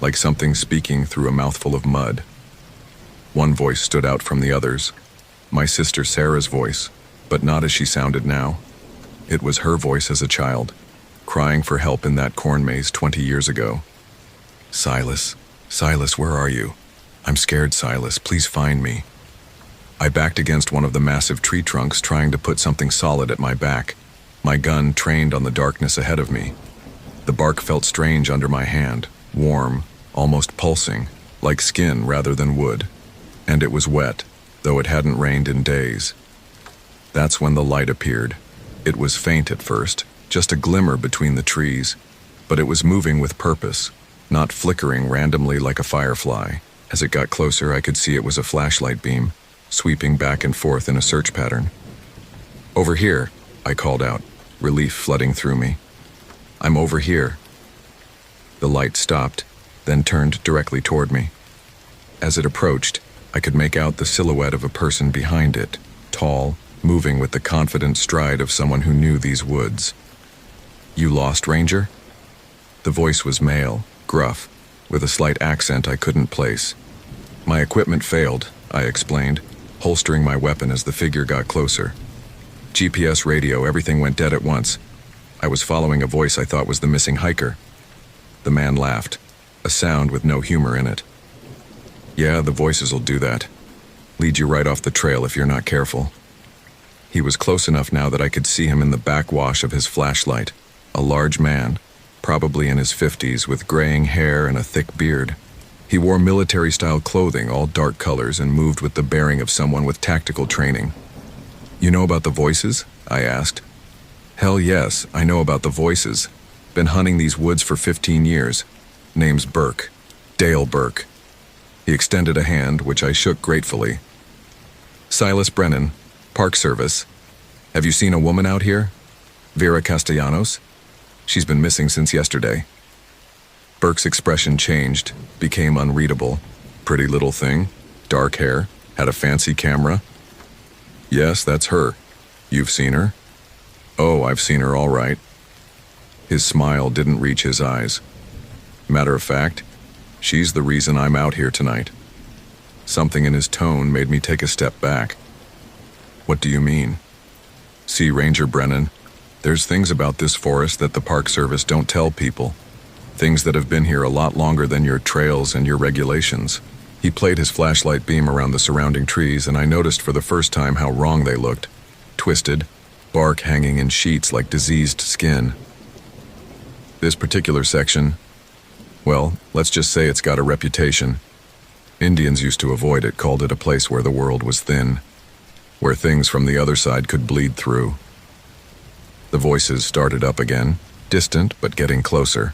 like something speaking through a mouthful of mud. One voice stood out from the others, my sister Sarah's voice, but not as she sounded now. It was her voice as a child, crying for help in that corn maze 20 years ago. "Silas, Silas, where are you? I'm scared, Silas, please find me." I backed against one of the massive tree trunks, trying to put something solid at my back, my gun trained on the darkness ahead of me. The bark felt strange under my hand, warm, almost pulsing, like skin rather than wood. And it was wet, though it hadn't rained in days. That's when the light appeared. It was faint at first, just a glimmer between the trees, but it was moving with purpose, not flickering randomly like a firefly. As it got closer, I could see it was a flashlight beam, sweeping back and forth in a search pattern. "Over here," I called out, relief flooding through me. "I'm over here." The light stopped, then turned directly toward me. As it approached, I could make out the silhouette of a person behind it, tall, moving with the confident stride of someone who knew these woods. "You lost, Ranger?" The voice was male, gruff, with a slight accent I couldn't place. "My equipment failed," I explained, holstering my weapon as the figure got closer. "GPS, radio, everything went dead at once. I was following a voice I thought was the missing hiker." The man laughed, a sound with no humor in it. "Yeah, the voices'll do that. Lead you right off the trail if you're not careful." He was close enough now that I could see him in the backwash of his flashlight, a large man, probably in his 50s, with graying hair and a thick beard. He wore military-style clothing, all dark colors, and moved with the bearing of someone with tactical training. "You know about the voices?" I asked. "Hell yes, I know about the voices. Been hunting these woods for 15 years. Name's Burke. Dale Burke." He extended a hand, which I shook gratefully. "Silas Brennan, Park Service. Have you seen a woman out here? Vera Castellanos? She's been missing since yesterday." Burke's expression changed, became unreadable. "Pretty little thing, dark hair, had a fancy camera." "Yes, that's her. You've seen her?" "Oh, I've seen her all right." His smile didn't reach his eyes. "Matter of fact, she's the reason I'm out here tonight." Something in his tone made me take a step back. "What do you mean?" "See, Ranger Brennan, there's things about this forest that the Park Service don't tell people. Things that have been here a lot longer than your trails and your regulations. He played his flashlight beam around the surrounding trees, and I noticed for the first time how wrong they looked. Twisted, bark hanging in sheets like diseased skin. This particular section, well, let's just say it's got a reputation. Indians used to avoid it, called it a place where the world was thin, where things from the other side could bleed through. The voices started up again, distant but getting closer.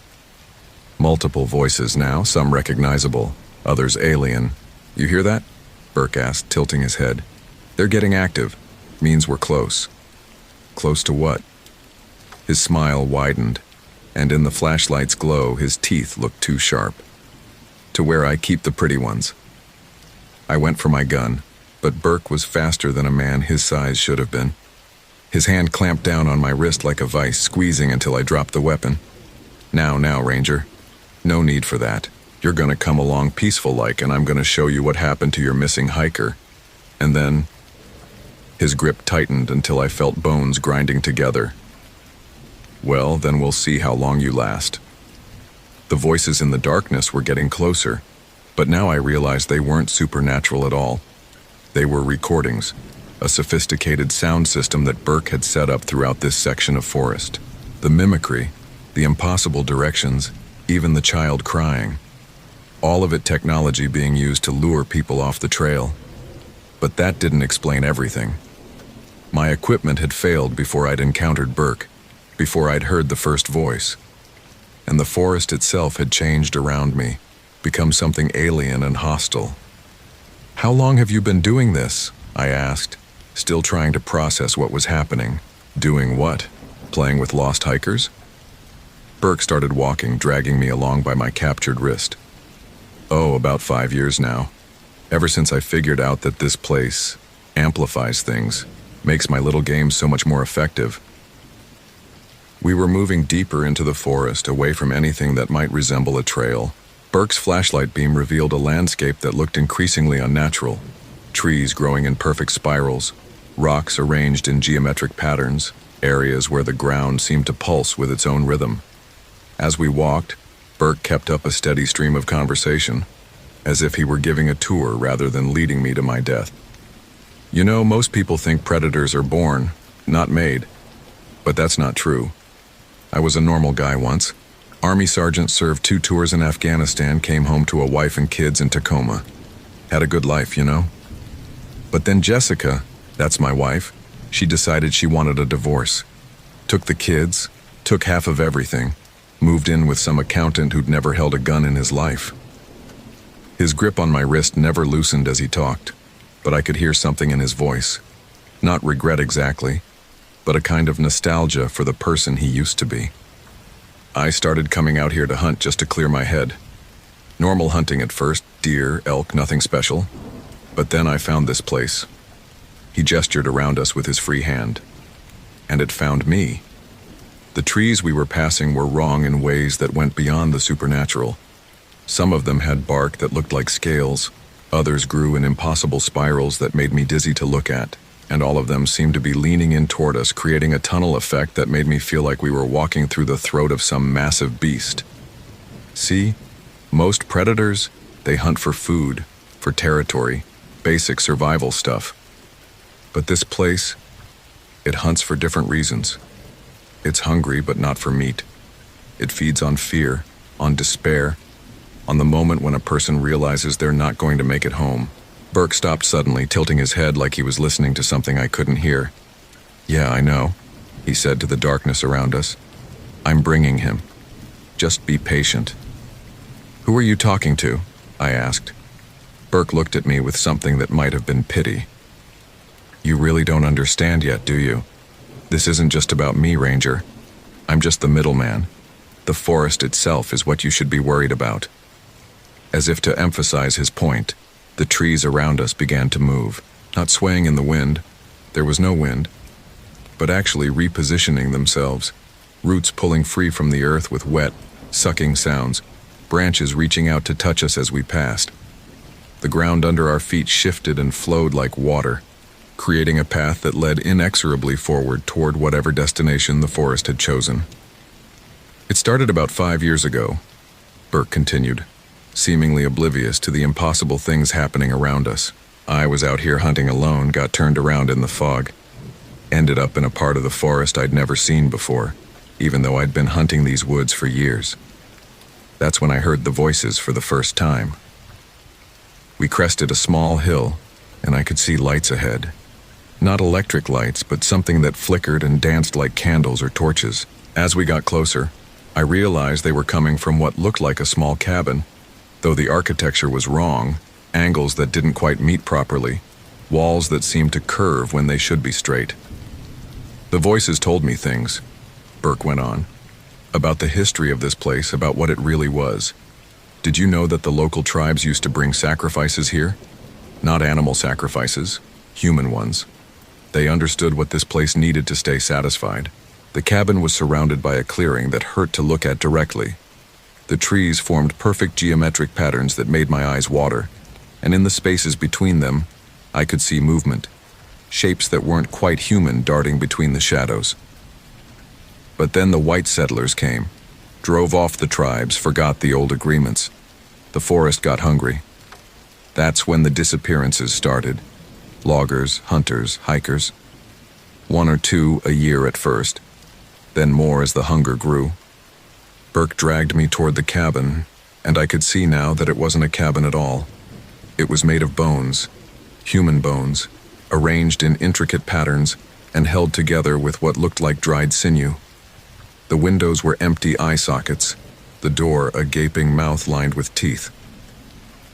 Multiple voices now, some recognizable, others alien. You hear that? Burke asked, tilting his head. They're getting active. Means we're close. Close to what? His smile widened, and in the flashlight's glow, his teeth looked too sharp. To where I keep the pretty ones. I went for my gun, but Burke was faster than a man his size should have been. His hand clamped down on my wrist like a vice, squeezing until I dropped the weapon. Now, Ranger. No need for that. You're gonna come along peaceful-like, and I'm gonna show you what happened to your missing hiker. And then... His grip tightened until I felt bones grinding together. Well, then we'll see how long you last. The voices in the darkness were getting closer, but now I realized they weren't supernatural at all. They were recordings, a sophisticated sound system that Burke had set up throughout this section of forest. The mimicry, the impossible directions, even the child crying. All of it technology being used to lure people off the trail. But that didn't explain everything. My equipment had failed before I'd encountered Burke, before I'd heard the first voice. And the forest itself had changed around me, become something alien and hostile. How long have you been doing this? I asked, still trying to process what was happening. Doing what? Playing with lost hikers? Burke started walking, dragging me along by my captured wrist. Oh, about 5 years now. Ever since I figured out that this place amplifies things, makes my little game so much more effective. We were moving deeper into the forest, away from anything that might resemble a trail. Burke's flashlight beam revealed a landscape that looked increasingly unnatural. Trees growing in perfect spirals, rocks arranged in geometric patterns, areas where the ground seemed to pulse with its own rhythm. As we walked, Burke kept up a steady stream of conversation, as if he were giving a tour rather than leading me to my death. You know, most people think predators are born, not made. But that's not true. I was a normal guy once. Army sergeant, served 2 tours in Afghanistan, came home to a wife and kids in Tacoma. Had a good life, you know? But then Jessica, that's my wife, she decided she wanted a divorce. Took the kids, took half of everything, moved in with some accountant who'd never held a gun in his life. His grip on my wrist never loosened as he talked, but I could hear something in his voice. Not regret exactly, but a kind of nostalgia for the person he used to be. I started coming out here to hunt just to clear my head. Normal hunting at first, deer, elk, nothing special. But then I found this place. He gestured around us with his free hand. And it found me. The trees we were passing were wrong in ways that went beyond the supernatural. Some of them had bark that looked like scales. Others grew in impossible spirals that made me dizzy to look at. And all of them seemed to be leaning in toward us, creating a tunnel effect that made me feel like we were walking through the throat of some massive beast. See? Most predators, they hunt for food, for territory, basic survival stuff. But this place, it hunts for different reasons. It's hungry, but not for meat. It feeds on fear, on despair, on the moment when a person realizes they're not going to make it home. Burke stopped suddenly, tilting his head like he was listening to something I couldn't hear. Yeah, I know, he said to the darkness around us. I'm bringing him. Just be patient. Who are you talking to? I asked. Burke looked at me with something that might have been pity. You really don't understand yet, do you? This isn't just about me, Ranger. I'm just the middleman. The forest itself is what you should be worried about. As if to emphasize his point, the trees around us began to move, not swaying in the wind. There was no wind, but actually repositioning themselves, roots pulling free from the earth with wet, sucking sounds, branches reaching out to touch us as we passed. The ground under our feet shifted and flowed like water, creating a path that led inexorably forward toward whatever destination the forest had chosen. It started about 5 years ago, Burke continued, seemingly oblivious to the impossible things happening around us. I was out here hunting alone, got turned around in the fog. Ended up in a part of the forest I'd never seen before, even though I'd been hunting these woods for years. That's when I heard the voices for the first time. We crested a small hill, and I could see lights ahead. Not electric lights, but something that flickered and danced like candles or torches. As we got closer, I realized they were coming from what looked like a small cabin, though the architecture was wrong, angles that didn't quite meet properly, walls that seemed to curve when they should be straight. The voices told me things, Burke went on, about the history of this place, about what it really was. Did you know that the local tribes used to bring sacrifices here? Not animal sacrifices, human ones. They understood what this place needed to stay satisfied. The cabin was surrounded by a clearing that hurt to look at directly. The trees formed perfect geometric patterns that made my eyes water, and in the spaces between them, I could see movement, shapes that weren't quite human darting between the shadows. But then the white settlers came, drove off the tribes, forgot the old agreements. The forest got hungry. That's when the disappearances started. Loggers, hunters, hikers. 1 or 2 a year at first, then more as the hunger grew. Burke dragged me toward the cabin, and I could see now that it wasn't a cabin at all. It was made of bones, human bones, arranged in intricate patterns and held together with what looked like dried sinew. The windows were empty eye sockets, the door a gaping mouth lined with teeth.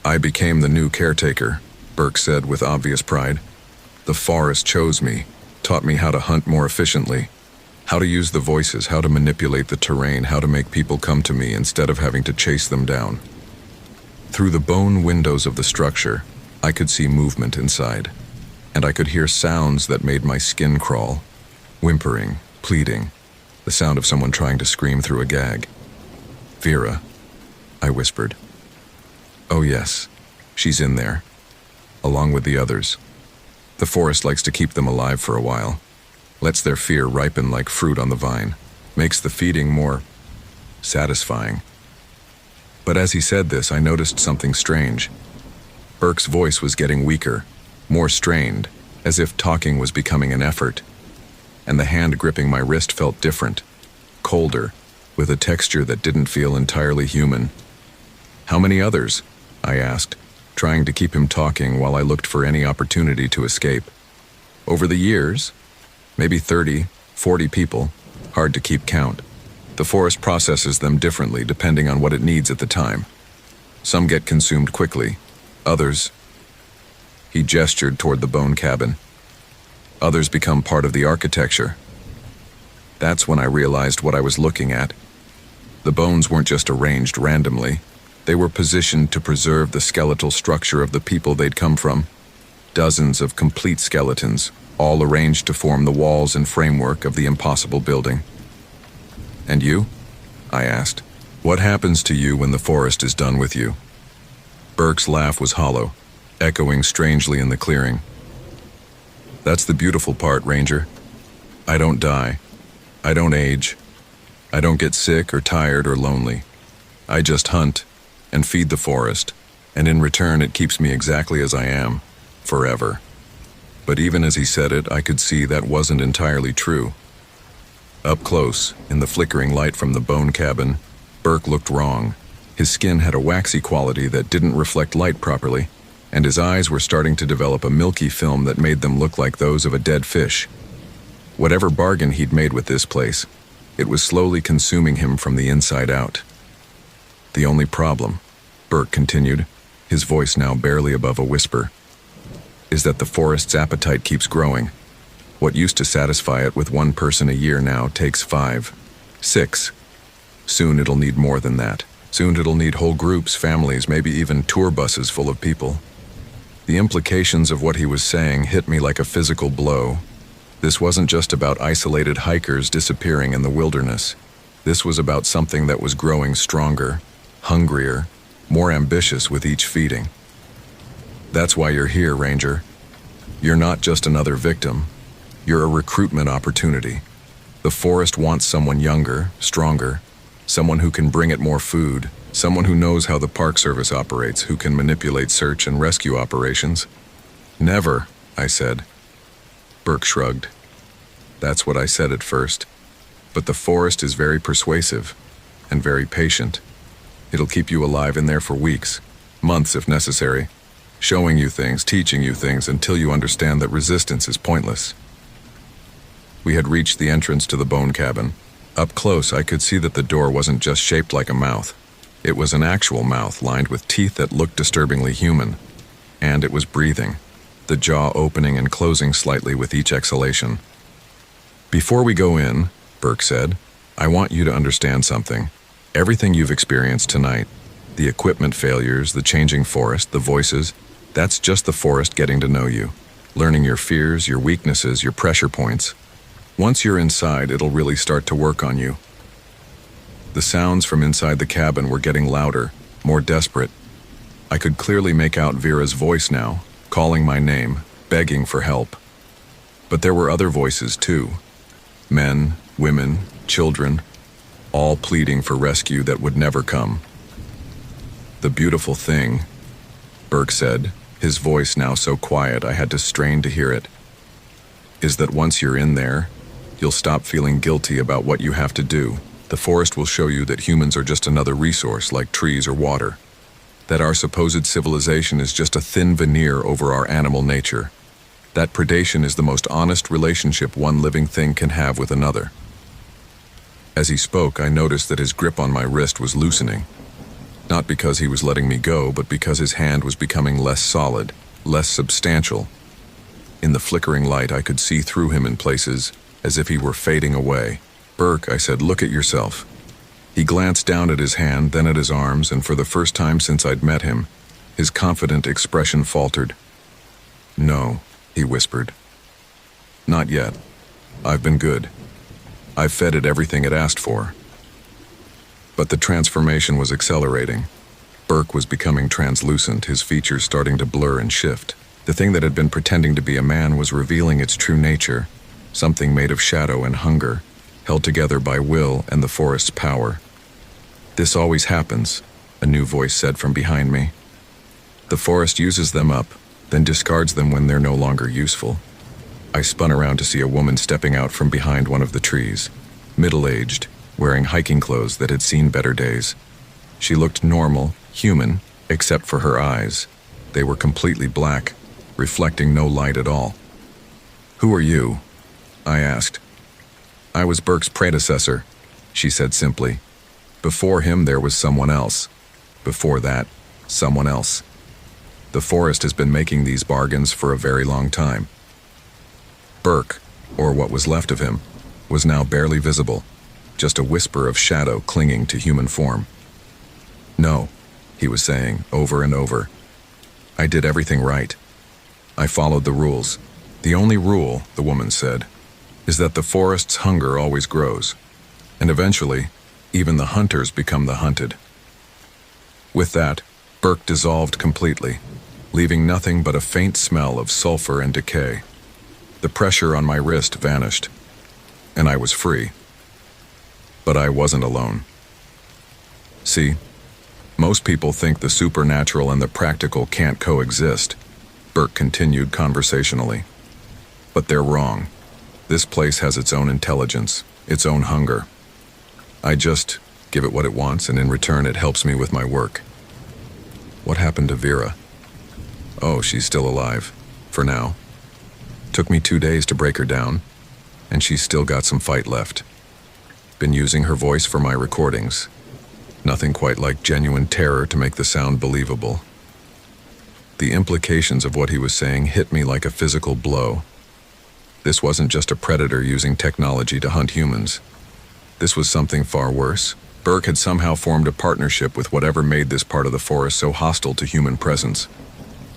I became the new caretaker, Burke said with obvious pride. The forest chose me, taught me how to hunt more efficiently, how to use the voices, how to manipulate the terrain, how to make people come to me instead of having to chase them down. Through the bone windows of the structure, I could see movement inside, and I could hear sounds that made my skin crawl. Whimpering, pleading, the sound of someone trying to scream through a gag. Vera, I whispered. Oh yes, she's in there, along with the others. The forest likes to keep them alive for a while, lets their fear ripen like fruit on the vine, makes the feeding more satisfying. But as he said this, I noticed something strange. Burke's voice was getting weaker, more strained, as if talking was becoming an effort. And the hand gripping my wrist felt different, colder, with a texture that didn't feel entirely human. How many others? I asked, trying to keep him talking while I looked for any opportunity to escape. Over the years, maybe 30, 40 people, hard to keep count. The forest processes them differently depending on what it needs at the time. Some get consumed quickly, others... He gestured toward the bone cabin. Others become part of the architecture. That's when I realized what I was looking at. The bones weren't just arranged randomly. They were positioned to preserve the skeletal structure of the people they'd come from. Dozens of complete skeletons, all arranged to form the walls and framework of the impossible building. And you? I asked. What happens to you when the forest is done with you? Burke's laugh was hollow, echoing strangely in the clearing. That's the beautiful part, Ranger. I don't die. I don't age. I don't get sick or tired or lonely. I just hunt and feed the forest, and in return it keeps me exactly as I am, forever. But even as he said it, I could see that wasn't entirely true. Up close, in the flickering light from the bone cabin, Burke looked wrong. His skin had a waxy quality that didn't reflect light properly, and his eyes were starting to develop a milky film that made them look like those of a dead fish. Whatever bargain he'd made with this place, it was slowly consuming him from the inside out. The only problem, Burke continued, his voice now barely above a whisper, is that the forest's appetite keeps growing. What used to satisfy it with 1 person a year now takes 5, 6. Soon it'll need more than that. Soon it'll need whole groups, families, maybe even tour buses full of people. The implications of what he was saying hit me like a physical blow. This wasn't just about isolated hikers disappearing in the wilderness. This was about something that was growing stronger, hungrier, more ambitious with each feeding. That's why you're here, Ranger. You're not just another victim. You're a recruitment opportunity. The forest wants someone younger, stronger, Someone who can bring it more food. Someone who knows how the Park Service operates, who can manipulate search and rescue operations. Never, I said. Burke shrugged. That's what I said at first. But the forest is very persuasive and very patient. It'll keep you alive in there for weeks, months if necessary, showing you things, teaching you things until you understand that resistance is pointless. We had reached the entrance to the bone cabin. Up close, I could see that the door wasn't just shaped like a mouth. It was an actual mouth lined with teeth that looked disturbingly human. And it was breathing, the jaw opening and closing slightly with each exhalation. Before we go in, Burke said, I want you to understand something. Everything you've experienced tonight, the equipment failures, the changing forest, the voices, that's just the forest getting to know you, learning your fears, your weaknesses, your pressure points. Once you're inside, it'll really start to work on you. The sounds from inside the cabin were getting louder, more desperate. I could clearly make out Vera's voice now, calling my name, begging for help. But there were other voices too. Men, women, children, all pleading for rescue that would never come. The beautiful thing, Burke said, his voice now so quiet I had to strain to hear it, is that once you're in there, you'll stop feeling guilty about what you have to do. The forest will show you that humans are just another resource like trees or water, that our supposed civilization is just a thin veneer over our animal nature, that predation is the most honest relationship one living thing can have with another. As he spoke, I noticed that his grip on my wrist was loosening, not because he was letting me go, but because his hand was becoming less solid, less substantial. In the flickering light, I could see through him in places, as if he were fading away. Burke, I said, look at yourself. He glanced down at his hand, then at his arms, and for the first time since I'd met him, his confident expression faltered. No, he whispered. Not yet. I've been good. I've fed it everything it asked for. But the transformation was accelerating. Burke was becoming translucent, his features starting to blur and shift. The thing that had been pretending to be a man was revealing its true nature, something made of shadow and hunger, held together by will and the forest's power. This always happens, a new voice said from behind me. The forest uses them up, then discards them when they're no longer useful. I spun around to see a woman stepping out from behind one of the trees, middle-aged, wearing hiking clothes that had seen better days. She looked normal, human, except for her eyes. They were completely black, reflecting no light at all. Who are you? I asked. I was Burke's predecessor, she said simply. Before him there was someone else. Before that, someone else. The forest has been making these bargains for a very long time. Burke, or what was left of him, was now barely visible, just a whisper of shadow clinging to human form. No, he was saying over and over. I did everything right. I followed the rules. The only rule, the woman said, is that the forest's hunger always grows, and eventually, even the hunters become the hunted. With that, Burke dissolved completely, leaving nothing but a faint smell of sulfur and decay. The pressure on my wrist vanished, and I was free. But I wasn't alone. See, most people think the supernatural and the practical can't coexist, Burke continued conversationally. But they're wrong. This place has its own intelligence, its own hunger. I just give it what it wants, and in return it helps me with my work. What happened to Vera? Oh, she's still alive, for now. Took me 2 days to break her down, and she's still got some fight left. Been using her voice for my recordings. Nothing quite like genuine terror to make the sound believable. The implications of what he was saying hit me like a physical blow. This wasn't just a predator using technology to hunt humans. This was something far worse. Burke had somehow formed a partnership with whatever made this part of the forest so hostile to human presence.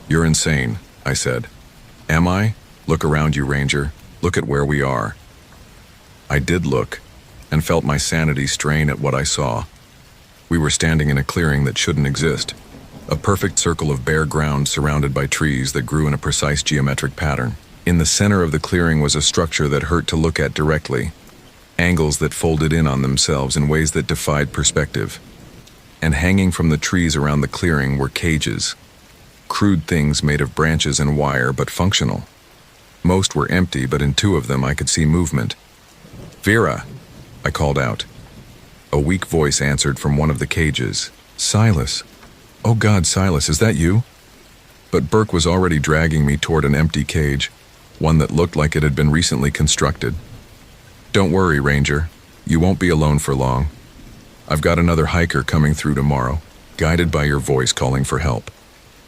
You're insane, I said. Am I? Look around you, Ranger. Look at where we are. I did look, and felt my sanity strain at what I saw. We were standing in a clearing that shouldn't exist. A perfect circle of bare ground surrounded by trees that grew in a precise geometric pattern. In the center of the clearing was a structure that hurt to look at directly. angles that folded in on themselves in ways that defied perspective. And hanging from the trees around the clearing were cages, crude things made of branches and wire but functional. Most were empty, but in two of them I could see movement. "Vera!" I called out. A weak voice answered from one of the cages. "Silas. Oh God, Silas, is that you?" But Burke was already dragging me toward an empty cage, one that looked like it had been recently constructed. "Don't worry, Ranger. You won't be alone for long. I've got another hiker coming through tomorrow, guided by your voice calling for help.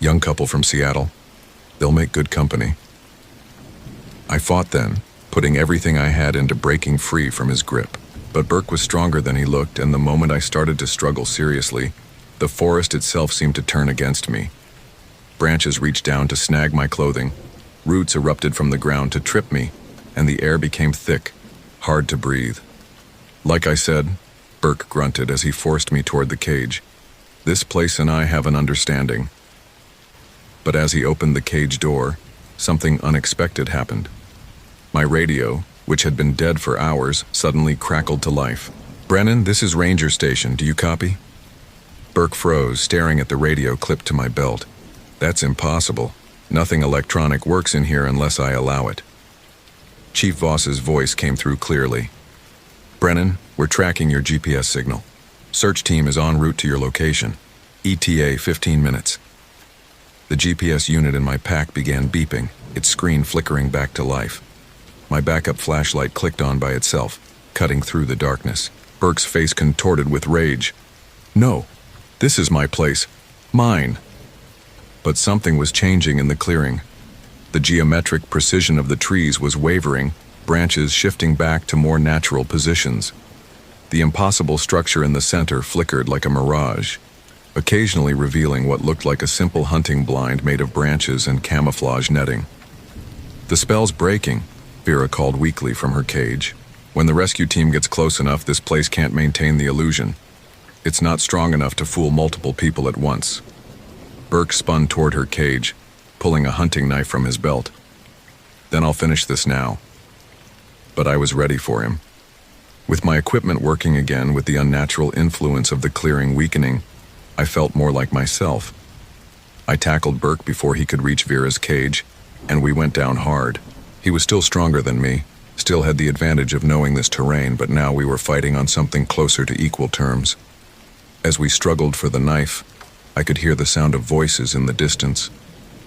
Young couple from Seattle. They'll make good company." I fought then, putting everything I had into breaking free from his grip. But Burke was stronger than he looked, and the moment I started to struggle seriously, the forest itself seemed to turn against me. Branches reached down to snag my clothing, roots erupted from the ground to trip me, and the air became thick, hard to breathe. "Like I said," Burke grunted as he forced me toward the cage, "this place and I have an understanding." But as he opened the cage door, something unexpected happened. My radio, which had been dead for hours, suddenly crackled to life. "Brennan, this is Ranger Station. Do you copy?" Burke froze, staring at the radio clipped to my belt. "That's impossible. Nothing electronic works in here unless I allow it." Chief Voss's voice came through clearly. "Brennan, we're tracking your GPS signal. Search team is en route to your location. ETA 15 minutes. The GPS unit in my pack began beeping, its screen flickering back to life. My backup flashlight clicked on by itself, cutting through the darkness. Burke's face contorted with rage. "No, this is my place. Mine." But something was changing in the clearing. The geometric precision of the trees was wavering, branches shifting back to more natural positions. The impossible structure in the center flickered like a mirage, occasionally revealing what looked like a simple hunting blind made of branches and camouflage netting. "The spell's breaking," Vera called weakly from her cage. "When the rescue team gets close enough, this place can't maintain the illusion. It's not strong enough to fool multiple people at once." Burke spun toward her cage, pulling a hunting knife from his belt. "Then I'll finish this now." But I was ready for him. With my equipment working again, with the unnatural influence of the clearing weakening, I felt more like myself. I tackled Burke before he could reach Vera's cage, and we went down hard. He was still stronger than me, still had the advantage of knowing this terrain, but now we were fighting on something closer to equal terms. As we struggled for the knife, I could hear the sound of voices in the distance.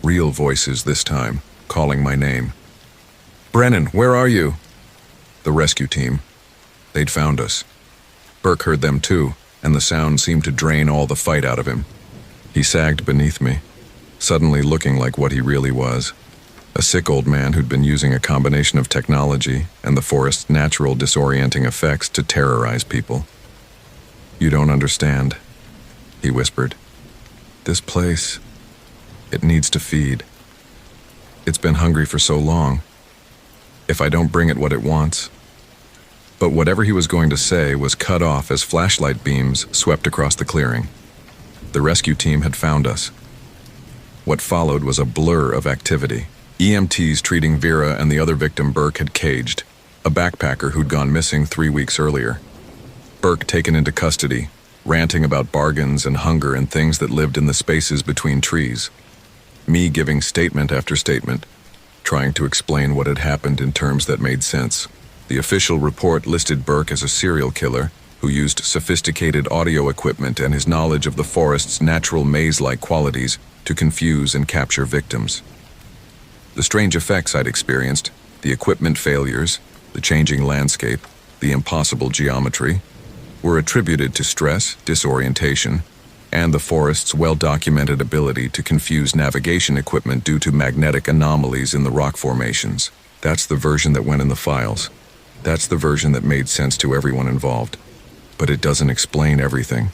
Real voices this time, calling my name. "Brennan, where are you?" The rescue team. They'd found us. Burke heard them too, and the sound seemed to drain all the fight out of him. He sagged beneath me, suddenly looking like what he really was. A sick old man who'd been using a combination of technology and the forest's natural disorienting effects to terrorize people. "You don't understand," he whispered. "This place, it needs to feed. It's been hungry for so long. If I don't bring it what it wants." But whatever he was going to say was cut off as flashlight beams swept across the clearing. The rescue team had found us. What followed was a blur of activity. EMTs treating Vera and the other victim Burke had caged, a backpacker who'd gone missing 3 weeks earlier. Burke taken into custody, ranting about bargains and hunger and things that lived in the spaces between trees. Me giving statement after statement, trying to explain what had happened in terms that made sense. The official report listed Burke as a serial killer who used sophisticated audio equipment and his knowledge of the forest's natural maze-like qualities to confuse and capture victims. The strange effects I'd experienced, the equipment failures, the changing landscape, the impossible geometry, were attributed to stress, disorientation, and the forest's well-documented ability to confuse navigation equipment due to magnetic anomalies in the rock formations. That's the version that went in the files. That's the version that made sense to everyone involved. But it doesn't explain everything.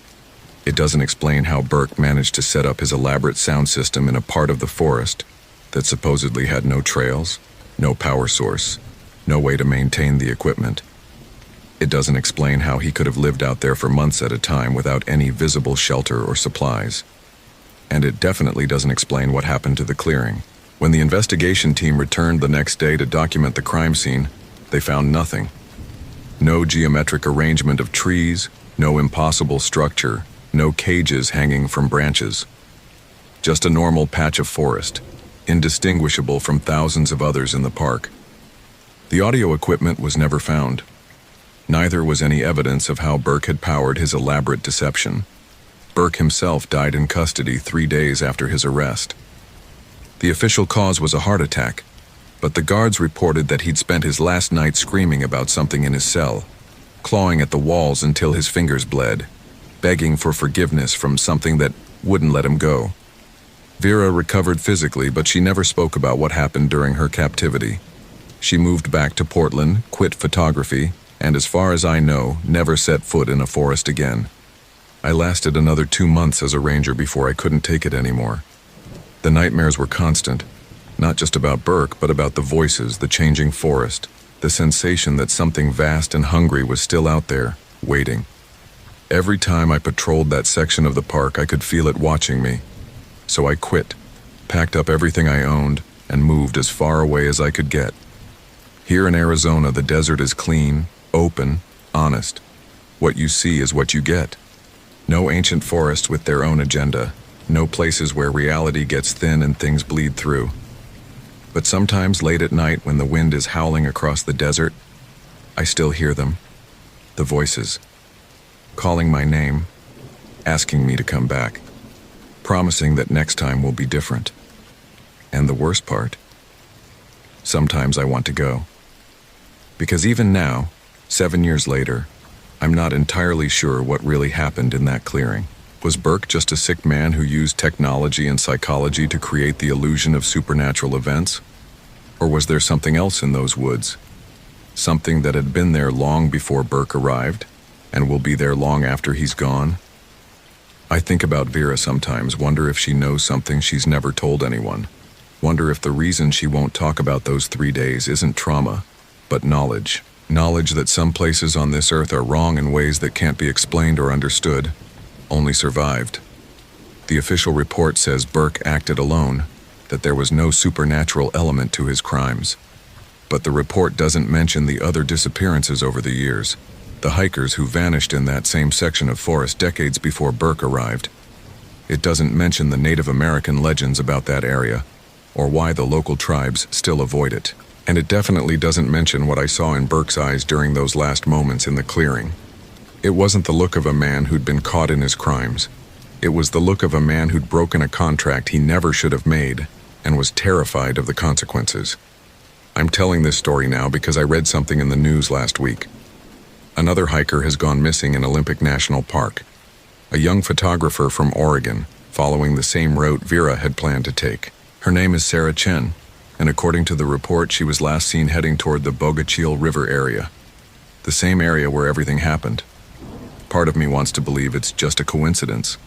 It doesn't explain how Burke managed to set up his elaborate sound system in a part of the forest that supposedly had no trails, no power source, no way to maintain the equipment. It doesn't explain how he could have lived out there for months at a time without any visible shelter or supplies. And it definitely doesn't explain what happened to the clearing. When the investigation team returned the next day to document the crime scene, they found nothing. No geometric arrangement of trees, no impossible structure, no cages hanging from branches. Just a normal patch of forest, indistinguishable from thousands of others in the park. The audio equipment was never found. Neither was any evidence of how Burke had powered his elaborate deception. Burke himself died in custody 3 days after his arrest. The official cause was a heart attack, but the guards reported that he'd spent his last night screaming about something in his cell, clawing at the walls until his fingers bled, begging for forgiveness from something that wouldn't let him go. Vera recovered physically, but she never spoke about what happened during her captivity. She moved back to Portland, quit photography, and as far as I know, never set foot in a forest again. I lasted another 2 months as a ranger before I couldn't take it anymore. The nightmares were constant, not just about Burke, but about the voices, the changing forest, the sensation that something vast and hungry was still out there, waiting. Every time I patrolled that section of the park, I could feel it watching me. So I quit, packed up everything I owned, and moved as far away as I could get. Here in Arizona, the desert is clean, open, honest. What you see is what you get. No ancient forests with their own agenda. No places where reality gets thin and things bleed through. But sometimes late at night when the wind is howling across the desert, I still hear them. The voices. Calling my name, asking me to come back. Promising that next time will be different. And the worst part, sometimes I want to go. Because even now, 7 years later, I'm not entirely sure what really happened in that clearing. Was Burke just a sick man who used technology and psychology to create the illusion of supernatural events? Or was there something else in those woods? Something that had been there long before Burke arrived, and will be there long after he's gone? I think about Vera sometimes, wonder if she knows something she's never told anyone. Wonder if the reason she won't talk about those 3 days isn't trauma, but knowledge. Knowledge that some places on this earth are wrong in ways that can't be explained or understood, only survived. The official report says Burke acted alone, that there was no supernatural element to his crimes. But the report doesn't mention the other disappearances over the years, the hikers who vanished in that same section of forest decades before Burke arrived. It doesn't mention the Native American legends about that area, or why the local tribes still avoid it. And it definitely doesn't mention what I saw in Burke's eyes during those last moments in the clearing. It wasn't the look of a man who'd been caught in his crimes. It was the look of a man who'd broken a contract he never should have made and was terrified of the consequences. I'm telling this story now because I read something in the news last week. Another hiker has gone missing in Olympic National Park. A young photographer from Oregon, following the same route Vera had planned to take. Her name is Sarah Chen, and according to the report, she was last seen heading toward the Bogachil River area, the same area where everything happened. Part of me wants to believe it's just a coincidence.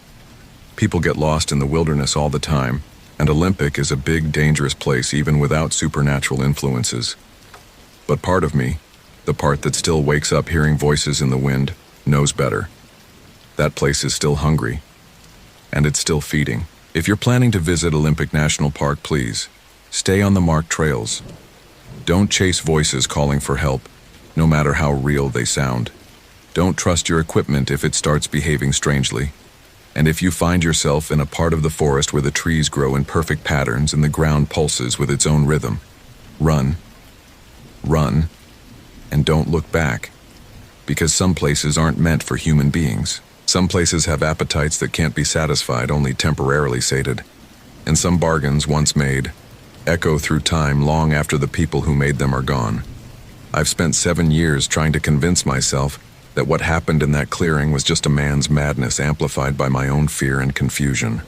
People get lost in the wilderness all the time, and Olympic is a big, dangerous place even without supernatural influences. But part of me, the part that still wakes up hearing voices in the wind, knows better. That place is still hungry, and it's still feeding. If you're planning to visit Olympic National Park, please, stay on the marked trails. Don't chase voices calling for help, no matter how real they sound. Don't trust your equipment if it starts behaving strangely. And if you find yourself in a part of the forest where the trees grow in perfect patterns and the ground pulses with its own rhythm, run. Run. And don't look back. Because some places aren't meant for human beings. Some places have appetites that can't be satisfied, only temporarily sated. And some bargains, once made, echo through time long after the people who made them are gone. I've spent 7 years trying to convince myself that what happened in that clearing was just a man's madness amplified by my own fear and confusion.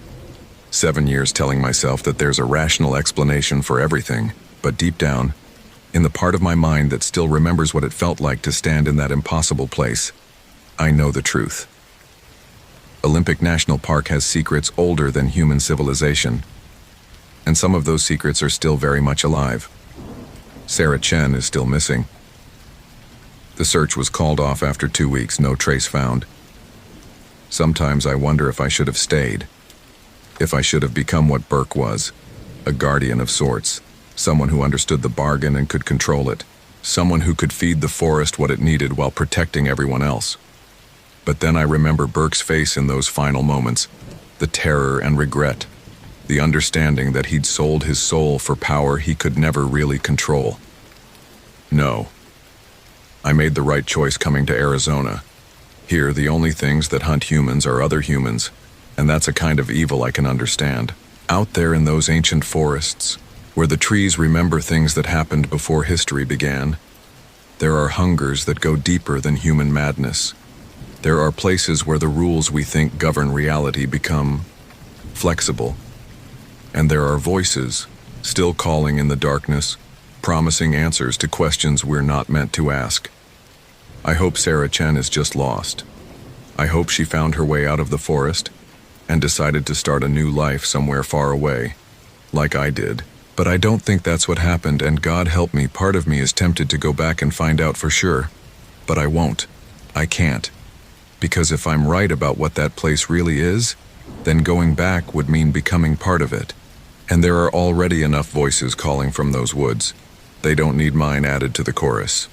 7 years telling myself that there's a rational explanation for everything, but deep down, in the part of my mind that still remembers what it felt like to stand in that impossible place, I know the truth. Olympic National Park has secrets older than human civilization, and some of those secrets are still very much alive. Sarah Chen is still missing. The search was called off after 2 weeks, no trace found. Sometimes I wonder if I should have stayed. If I should have become what Burke was, a guardian of sorts, someone who understood the bargain and could control it. someone who could feed the forest what it needed while protecting everyone else. But then I remember Burke's face in those final moments, the terror and regret, the understanding that he'd sold his soul for power he could never really control. No. I made the right choice coming to Arizona. Here, the only things that hunt humans are other humans, and that's a kind of evil I can understand. Out there in those ancient forests, where the trees remember things that happened before history began, there are hungers that go deeper than human madness. There are places where the rules we think govern reality become flexible. And there are voices, still calling in the darkness, promising answers to questions we're not meant to ask. I hope Sarah Chen is just lost. I hope she found her way out of the forest and decided to start a new life somewhere far away, like I did. But I don't think that's what happened, and God help me, part of me is tempted to go back and find out for sure. But I won't. I can't. Because if I'm right about what that place really is, then going back would mean becoming part of it. And there are already enough voices calling from those woods. They don't need mine added to the chorus.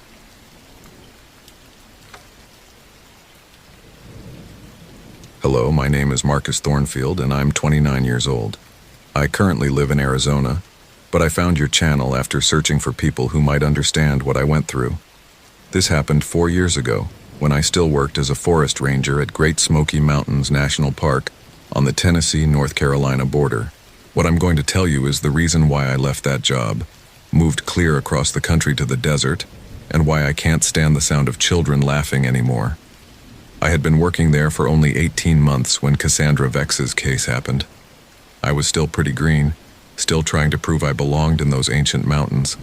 Hello, my name is Marcus Thornfield, and I'm 29 years old. I currently live in Arizona, but I found your channel after searching for people who might understand what I went through. This happened 4 years ago, when I still worked as a forest ranger at Great Smoky Mountains National Park on the Tennessee-North Carolina border. What I'm going to tell you is the reason why I left that job, moved clear across the country to the desert, and why I can't stand the sound of children laughing anymore. I had been working there for only 18 months when Cassandra Vex's case happened. I was still pretty green, still trying to prove I belonged in those ancient mountains.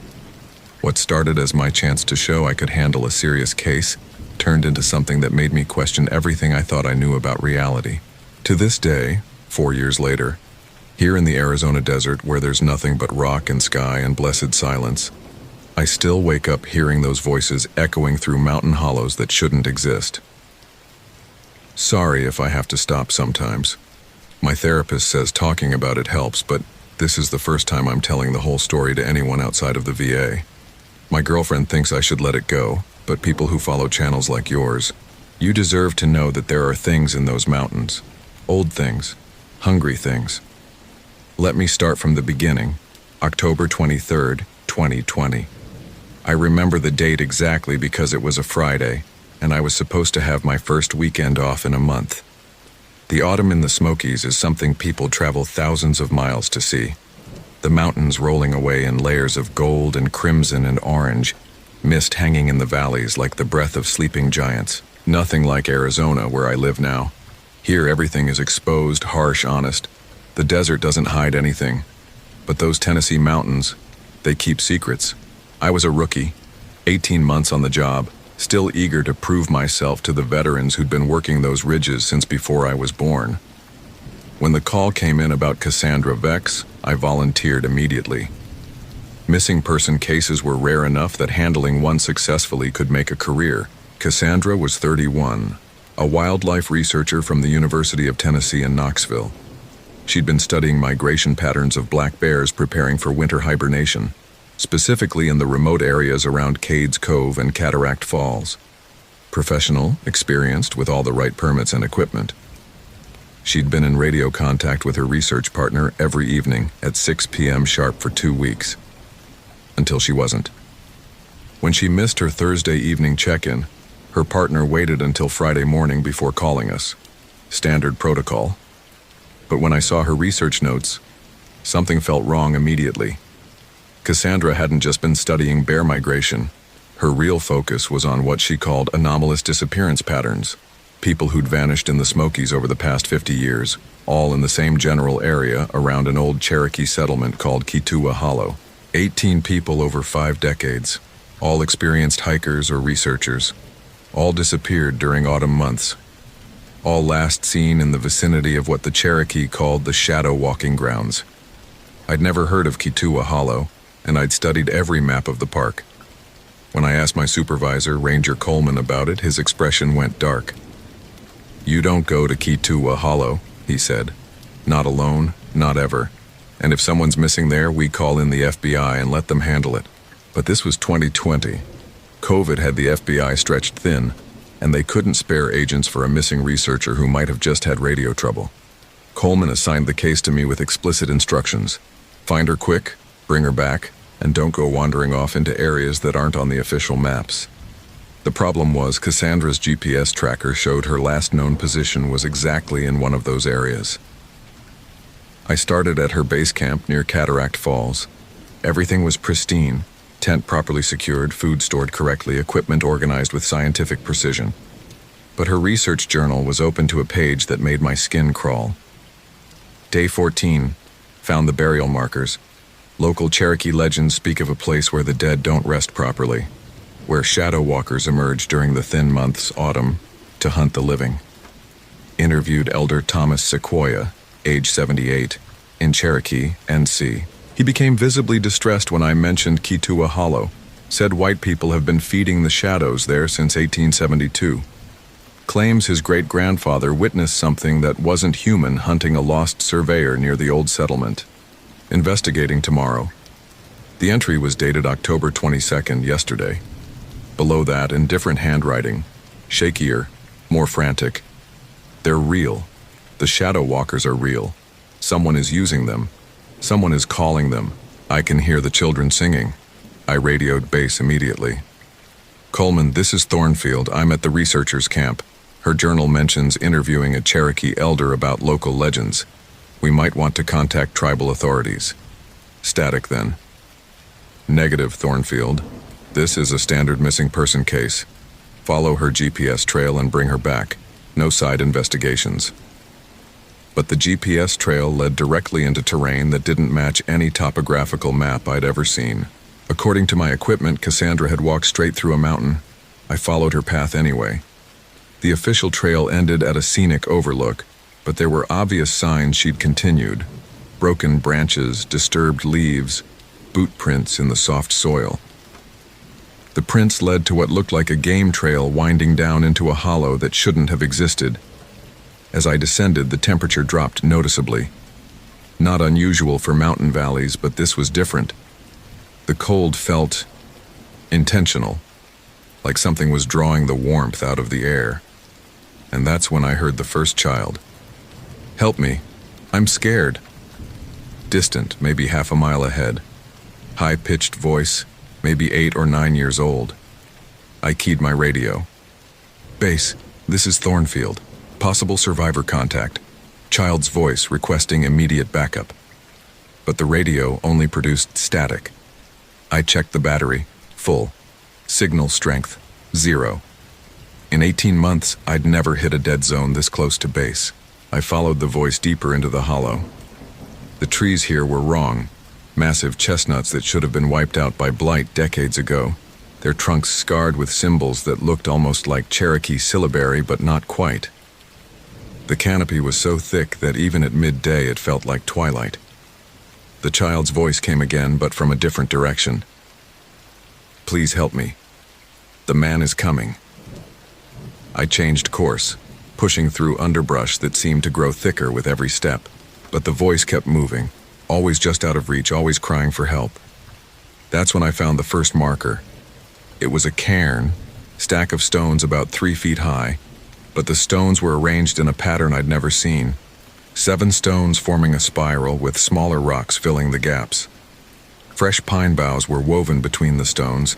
What started as my chance to show I could handle a serious case turned into something that made me question everything I thought I knew about reality. To this day, 4 years later, here in the Arizona desert where there's nothing but rock and sky and blessed silence, I still wake up hearing those voices echoing through mountain hollows that shouldn't exist. Sorry if I have to stop sometimes. My therapist says talking about it helps, but this is the first time I'm telling the whole story to anyone outside of the VA. My girlfriend thinks I should let it go, but people who follow channels like yours, you deserve to know that there are things in those mountains. Old things. Hungry things. Let me start from the beginning. October 23rd, 2020. I remember the date exactly because it was a Friday, and I was supposed to have my first weekend off in a month. The autumn in the Smokies is something people travel thousands of miles to see. The mountains rolling away in layers of gold and crimson and orange, mist hanging in the valleys like the breath of sleeping giants. Nothing like Arizona, where I live now. Here everything is exposed, harsh, honest. The desert doesn't hide anything. But those Tennessee mountains, they keep secrets. I was a rookie, 18 months on the job, still eager to prove myself to the veterans who'd been working those ridges since before I was born. When the call came in about Cassandra Vex, I volunteered immediately. Missing person cases were rare enough that handling one successfully could make a career. Cassandra was 31, a wildlife researcher from the University of Tennessee in Knoxville. She'd been studying migration patterns of black bears preparing for winter hibernation, specifically in the remote areas around Cades Cove and Cataract Falls. Professional, experienced, with all the right permits and equipment. She'd been in radio contact with her research partner every evening at 6 p.m. sharp for 2 weeks. Until she wasn't. When she missed her Thursday evening check-in, her partner waited until Friday morning before calling us. Standard protocol. But when I saw her research notes, something felt wrong immediately. Cassandra hadn't just been studying bear migration. Her real focus was on what she called anomalous disappearance patterns. People who'd vanished in the Smokies over the past 50 years, all in the same general area around an old Cherokee settlement called Kituwa Hollow. 18 people over 5 decades, all experienced hikers or researchers, all disappeared during autumn months, all last seen in the vicinity of what the Cherokee called the Shadow Walking Grounds. I'd never heard of Kituwa Hollow, and I'd studied every map of the park. When I asked my supervisor, Ranger Coleman, about it, his expression went dark. "You don't go to Kituwa Hollow," he said. "Not alone, not ever. And if someone's missing there, we call in the FBI and let them handle it." But this was 2020. COVID had the FBI stretched thin, and they couldn't spare agents for a missing researcher who might have just had radio trouble. Coleman assigned the case to me with explicit instructions. Find her quick, bring her back, and don't go wandering off into areas that aren't on the official maps. The problem was Cassandra's GPS tracker showed her last known position was exactly in one of those areas. I started at her base camp near Cataract Falls. Everything was pristine, tent properly secured, food stored correctly, equipment organized with scientific precision. But her research journal was open to a page that made my skin crawl. Day 14, found the burial markers. Local Cherokee legends speak of a place where the dead don't rest properly, where shadow walkers emerge during the thin months, autumn, to hunt the living. Interviewed Elder Thomas Sequoia, age 78, in Cherokee, NC. He became visibly distressed when I mentioned Kituwa Hollow, said white people have been feeding the shadows there since 1872. Claims his great-grandfather witnessed something that wasn't human hunting a lost surveyor near the old settlement. Investigating tomorrow. The entry was dated October 22nd, yesterday. Below that, in different handwriting, shakier, more frantic. They're real. The shadow walkers are real. Someone is using them. Someone is calling them. I can hear the children singing. I radioed base immediately. Coleman, this is Thornfield. I'm at the researchers' camp. Her journal mentions interviewing a Cherokee elder about local legends. We might want to contact tribal authorities. Static then. Negative, Thornfield. This is a standard missing person case. Follow her GPS trail and bring her back. No side investigations. But the GPS trail led directly into terrain that didn't match any topographical map I'd ever seen. According to my equipment, Cassandra had walked straight through a mountain. I followed her path anyway. The official trail ended at a scenic overlook, but there were obvious signs she'd continued. Broken branches, disturbed leaves, boot prints in the soft soil. The prints led to what looked like a game trail winding down into a hollow that shouldn't have existed. As I descended, the temperature dropped noticeably. Not unusual for mountain valleys, but this was different. The cold felt intentional, like something was drawing the warmth out of the air. And that's when I heard the first child. Help me. I'm scared. Distant, maybe half a mile ahead. High-pitched voice, maybe 8 or 9 years old. I keyed my radio. Base, this is Thornfield. Possible survivor contact. Child's voice requesting immediate backup. But the radio only produced static. I checked the battery. Full. Signal strength. 0. In 18 months, I'd never hit a dead zone this close to base. I followed the voice deeper into the hollow. The trees here were wrong. Massive chestnuts that should have been wiped out by blight decades ago. Their trunks scarred with symbols that looked almost like Cherokee syllabary, but not quite. The canopy was so thick that even at midday it felt like twilight. The child's voice came again, but from a different direction. Please help me. The man is coming. I changed course, pushing through underbrush that seemed to grow thicker with every step. But the voice kept moving, always just out of reach, always crying for help. That's when I found the first marker. It was a cairn, stack of stones about 3 feet high, but the stones were arranged in a pattern I'd never seen. 7 stones forming a spiral with smaller rocks filling the gaps. Fresh pine boughs were woven between the stones,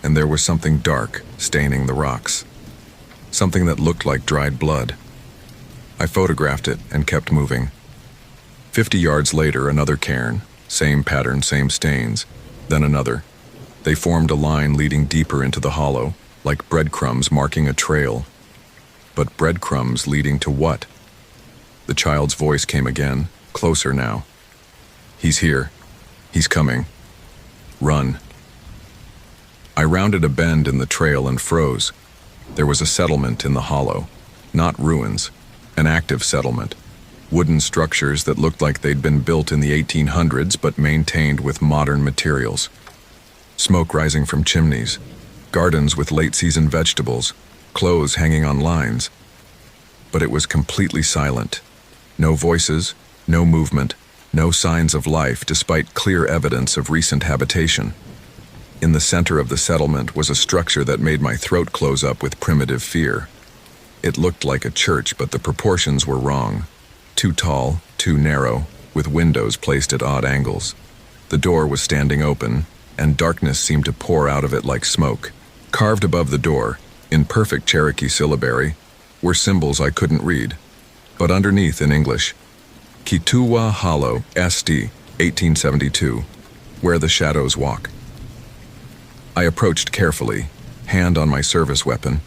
and there was something dark staining the rocks. Something that looked like dried blood. I photographed it and kept moving. 50 yards later, another cairn, same pattern, same stains, then another. They formed a line leading deeper into the hollow, like breadcrumbs marking a trail. But breadcrumbs leading to what? The child's voice came again, closer now. He's here. He's coming. Run. I rounded a bend in the trail and froze. There was a settlement in the hollow, not ruins, an active settlement. Wooden structures that looked like they'd been built in the 1800s but maintained with modern materials. Smoke rising from chimneys, gardens with late-season vegetables, clothes hanging on lines. But it was completely silent. No voices, no movement, no signs of life despite clear evidence of recent habitation. In the center of the settlement was a structure that made my throat close up with primitive fear. It looked like a church, but the proportions were wrong. Too tall, too narrow, with windows placed at odd angles. The door was standing open, and darkness seemed to pour out of it like smoke. Carved above the door, in perfect Cherokee syllabary, were symbols I couldn't read. But underneath in English, Kituwa Hollow, SD, 1872, where the shadows walk. I approached carefully, hand on my service weapon.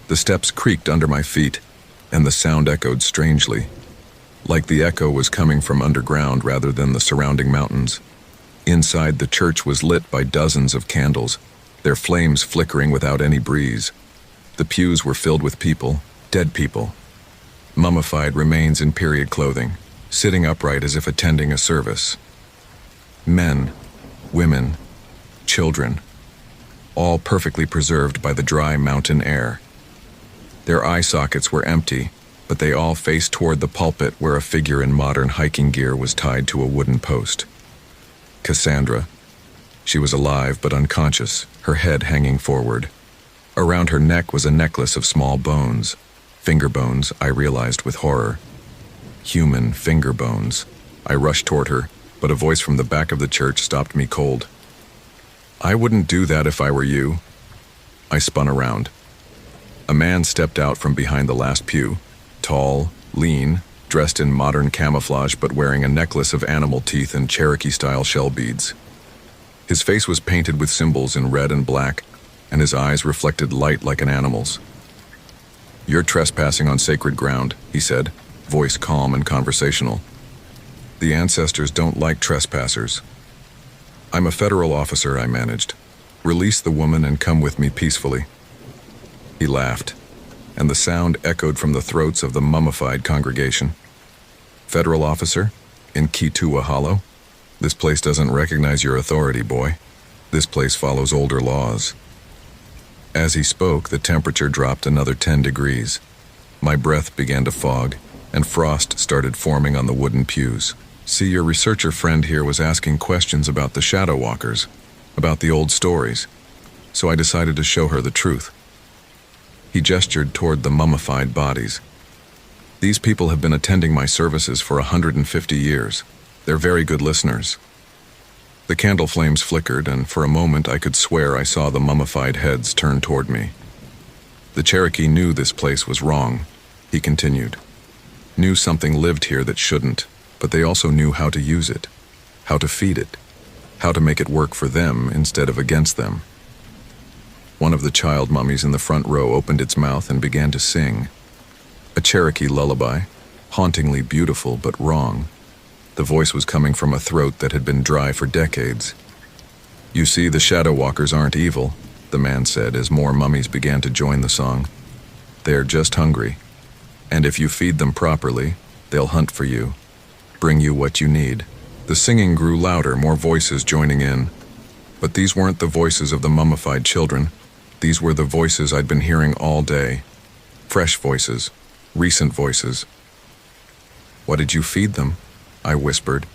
The steps creaked under my feet, and the sound echoed strangely, like the echo was coming from underground rather than the surrounding mountains. Inside, the church was lit by dozens of candles, their flames flickering without any breeze. The pews were filled with people, dead people, mummified remains in period clothing, sitting upright as if attending a service. Men, women, children, all perfectly preserved by the dry mountain air. Their eye sockets were empty, but they all faced toward the pulpit where a figure in modern hiking gear was tied to a wooden post. Cassandra. She was alive but unconscious, her head hanging forward. Around her neck was a necklace of small bones. Finger bones, I realized with horror. Human finger bones. I rushed toward her, but a voice from the back of the church stopped me cold. "I wouldn't do that if I were you." I spun around. A man stepped out from behind the last pew, tall, lean, dressed in modern camouflage but wearing a necklace of animal teeth and Cherokee-style shell beads. His face was painted with symbols in red and black, and his eyes reflected light like an animal's. "You're trespassing on sacred ground," he said, voice calm and conversational. "The ancestors don't like trespassers." "I'm a federal officer," I managed. "Release the woman and come with me peacefully." He laughed, and the sound echoed from the throats of the mummified congregation. "Federal officer? In Kituwa Hollow? This place doesn't recognize your authority, boy. This place follows older laws." As he spoke, the temperature dropped another 10 degrees. My breath began to fog, and frost started forming on the wooden pews. "See, your researcher friend here was asking questions about the shadow walkers, about the old stories, so I decided to show her the truth." He gestured toward the mummified bodies. "These people have been attending my services for 150 years. They're very good listeners." The candle flames flickered, and for a moment I could swear I saw the mummified heads turn toward me. "The Cherokee knew this place was wrong," he continued. "Knew something lived here that shouldn't, but they also knew how to use it, how to feed it, how to make it work for them instead of against them." One of the child mummies in the front row opened its mouth and began to sing. A Cherokee lullaby, hauntingly beautiful but wrong. The voice was coming from a throat that had been dry for decades. "You see, the shadow walkers aren't evil," the man said as more mummies began to join the song. "They're just hungry. And if you feed them properly, they'll hunt for you, bring you what you need." The singing grew louder, more voices joining in. But these weren't the voices of the mummified children. These were the voices I'd been hearing all day. Fresh voices, recent voices. "What did you feed them?" I whispered.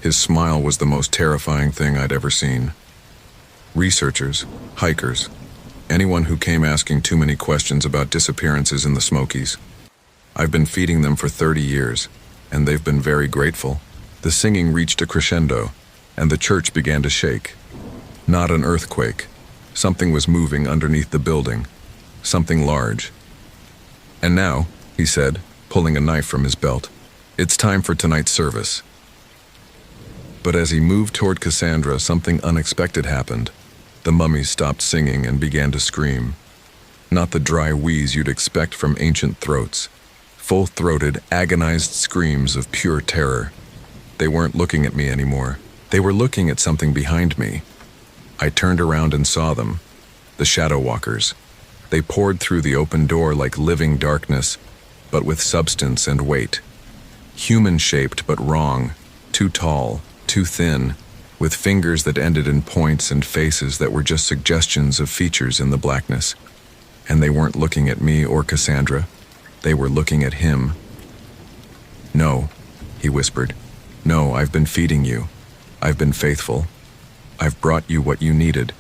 His smile was the most terrifying thing I'd ever seen. "Researchers, hikers, anyone who came asking too many questions about disappearances in the Smokies. I've been feeding them for 30 years, and they've been very grateful." The singing reached a crescendo, and the church began to shake. Not an earthquake. Something was moving underneath the building. Something large. "And now," he said, pulling a knife from his belt, "it's time for tonight's service." But as he moved toward Cassandra, something unexpected happened. The mummies stopped singing and began to scream. Not the dry wheeze you'd expect from ancient throats. Full-throated, agonized screams of pure terror. They weren't looking at me anymore. They were looking at something behind me. I turned around and saw them. The shadow walkers. They poured through the open door like living darkness, but with substance and weight. Human-shaped but wrong. Too tall, too thin, with fingers that ended in points and faces that were just suggestions of features in the blackness. And they weren't looking at me or Cassandra. They were looking at him. "No," he whispered. "No, I've been feeding you. I've been faithful." I've brought you what you needed."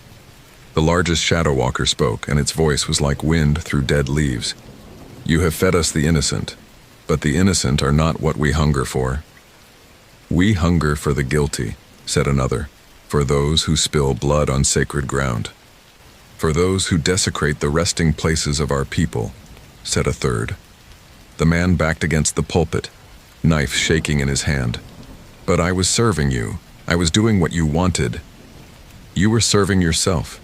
The largest Shadow Walker spoke, and its voice was like wind through dead leaves. "You have fed us the innocent, but the innocent are not what we hunger for." "We hunger for the guilty," said another, "for those who spill blood on sacred ground. For those who desecrate the resting places of our people," said a third. The man backed against the pulpit, knife shaking in his hand. "But I was serving you. I was doing what you wanted." "You were serving yourself,"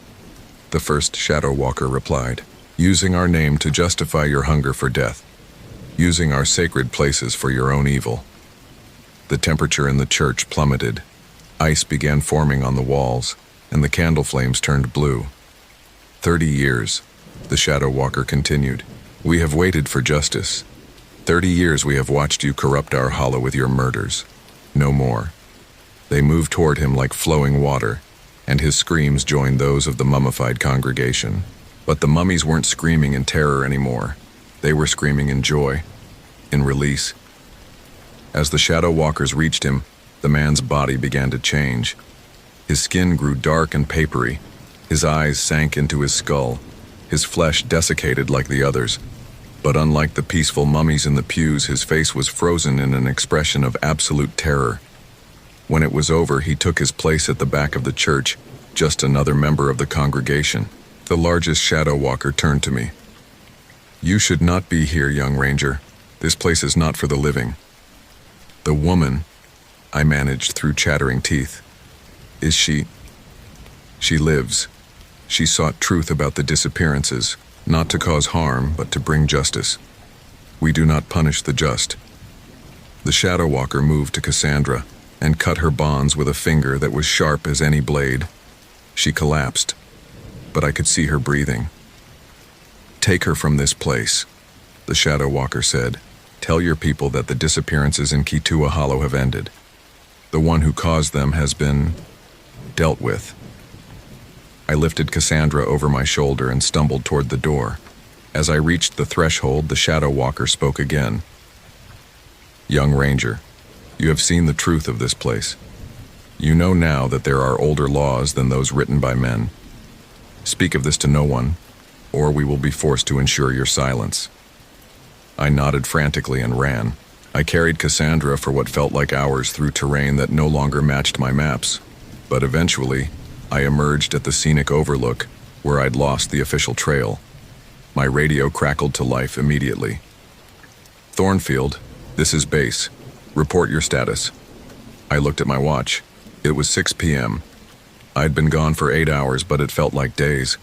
the first Shadow Walker replied, "using our name to justify your hunger for death, using our sacred places for your own evil." The temperature in the church plummeted. Ice began forming on the walls, and the candle flames turned blue. 30 years, the Shadow Walker continued. "We have waited for justice. 30 years we have watched you corrupt our hollow with your murders. No more." They moved toward him like flowing water, and his screams joined those of the mummified congregation. But the mummies weren't screaming in terror anymore. They were screaming in joy, in release. As the Shadow Walkers reached him, the man's body began to change. His skin grew dark and papery. His eyes sank into his skull, his flesh desiccated like the others. But unlike the peaceful mummies in the pews, his face was frozen in an expression of absolute terror. When it was over, he took his place at the back of the church, just another member of the congregation. The largest Shadow Walker turned to me. "You should not be here, young ranger. This place is not for the living." "The woman," I managed through chattering teeth. "Is she?" "She lives. She sought truth about the disappearances, not to cause harm, but to bring justice. We do not punish the just." The Shadow Walker moved to Cassandra and cut her bonds with a finger that was sharp as any blade. She collapsed, but I could see her breathing. "Take her from this place," the Shadow Walker said. "Tell your people that the disappearances in Kituwa Hollow have ended. The one who caused them has been dealt with." I lifted Cassandra over my shoulder and stumbled toward the door. As I reached the threshold, the Shadow Walker spoke again. "Young ranger, you have seen the truth of this place. You know now that there are older laws than those written by men. Speak of this to no one, or we will be forced to ensure your silence." I nodded frantically and ran. I carried Cassandra for what felt like hours through terrain that no longer matched my maps. But eventually, I emerged at the scenic overlook, where I'd lost the official trail. My radio crackled to life immediately. "Thornfield, this is base. Report your status." I looked at my watch. It was 6 p.m. I'd been gone for 8 hours, but it felt like days.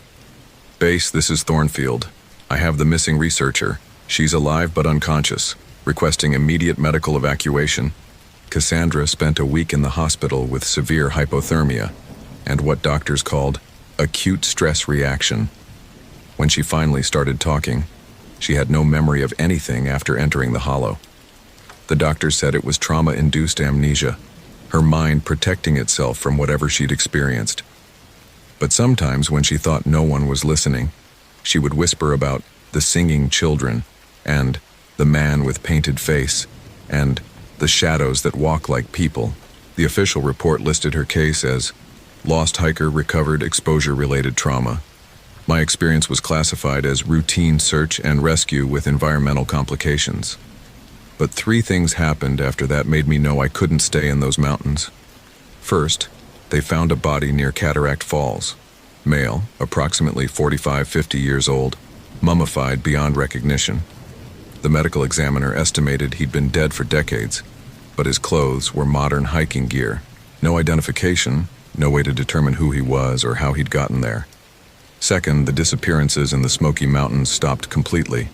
"Base, this is Thornfield. I have the missing researcher. She's alive but unconscious, requesting immediate medical evacuation. Cassandra spent a week in the hospital with severe hypothermia and what doctors called acute stress reaction. When she finally started talking, she had no memory of anything after entering the hollow. The doctors said it was trauma-induced amnesia, her mind protecting itself from whatever she'd experienced. But sometimes when she thought no one was listening, she would whisper about the singing children, and the man with painted face, and the shadows that walk like people. The official report listed her case as lost hiker recovered exposure-related trauma. My experience was classified as routine search and rescue with environmental complications. But 3 things happened after that made me know I couldn't stay in those mountains. First, they found a body near Cataract Falls. Male, approximately 45-50 years old, mummified beyond recognition. The medical examiner estimated he'd been dead for decades, but his clothes were modern hiking gear. No identification, no way to determine who he was or how he'd gotten there. Second, the disappearances in the Smoky Mountains stopped completely,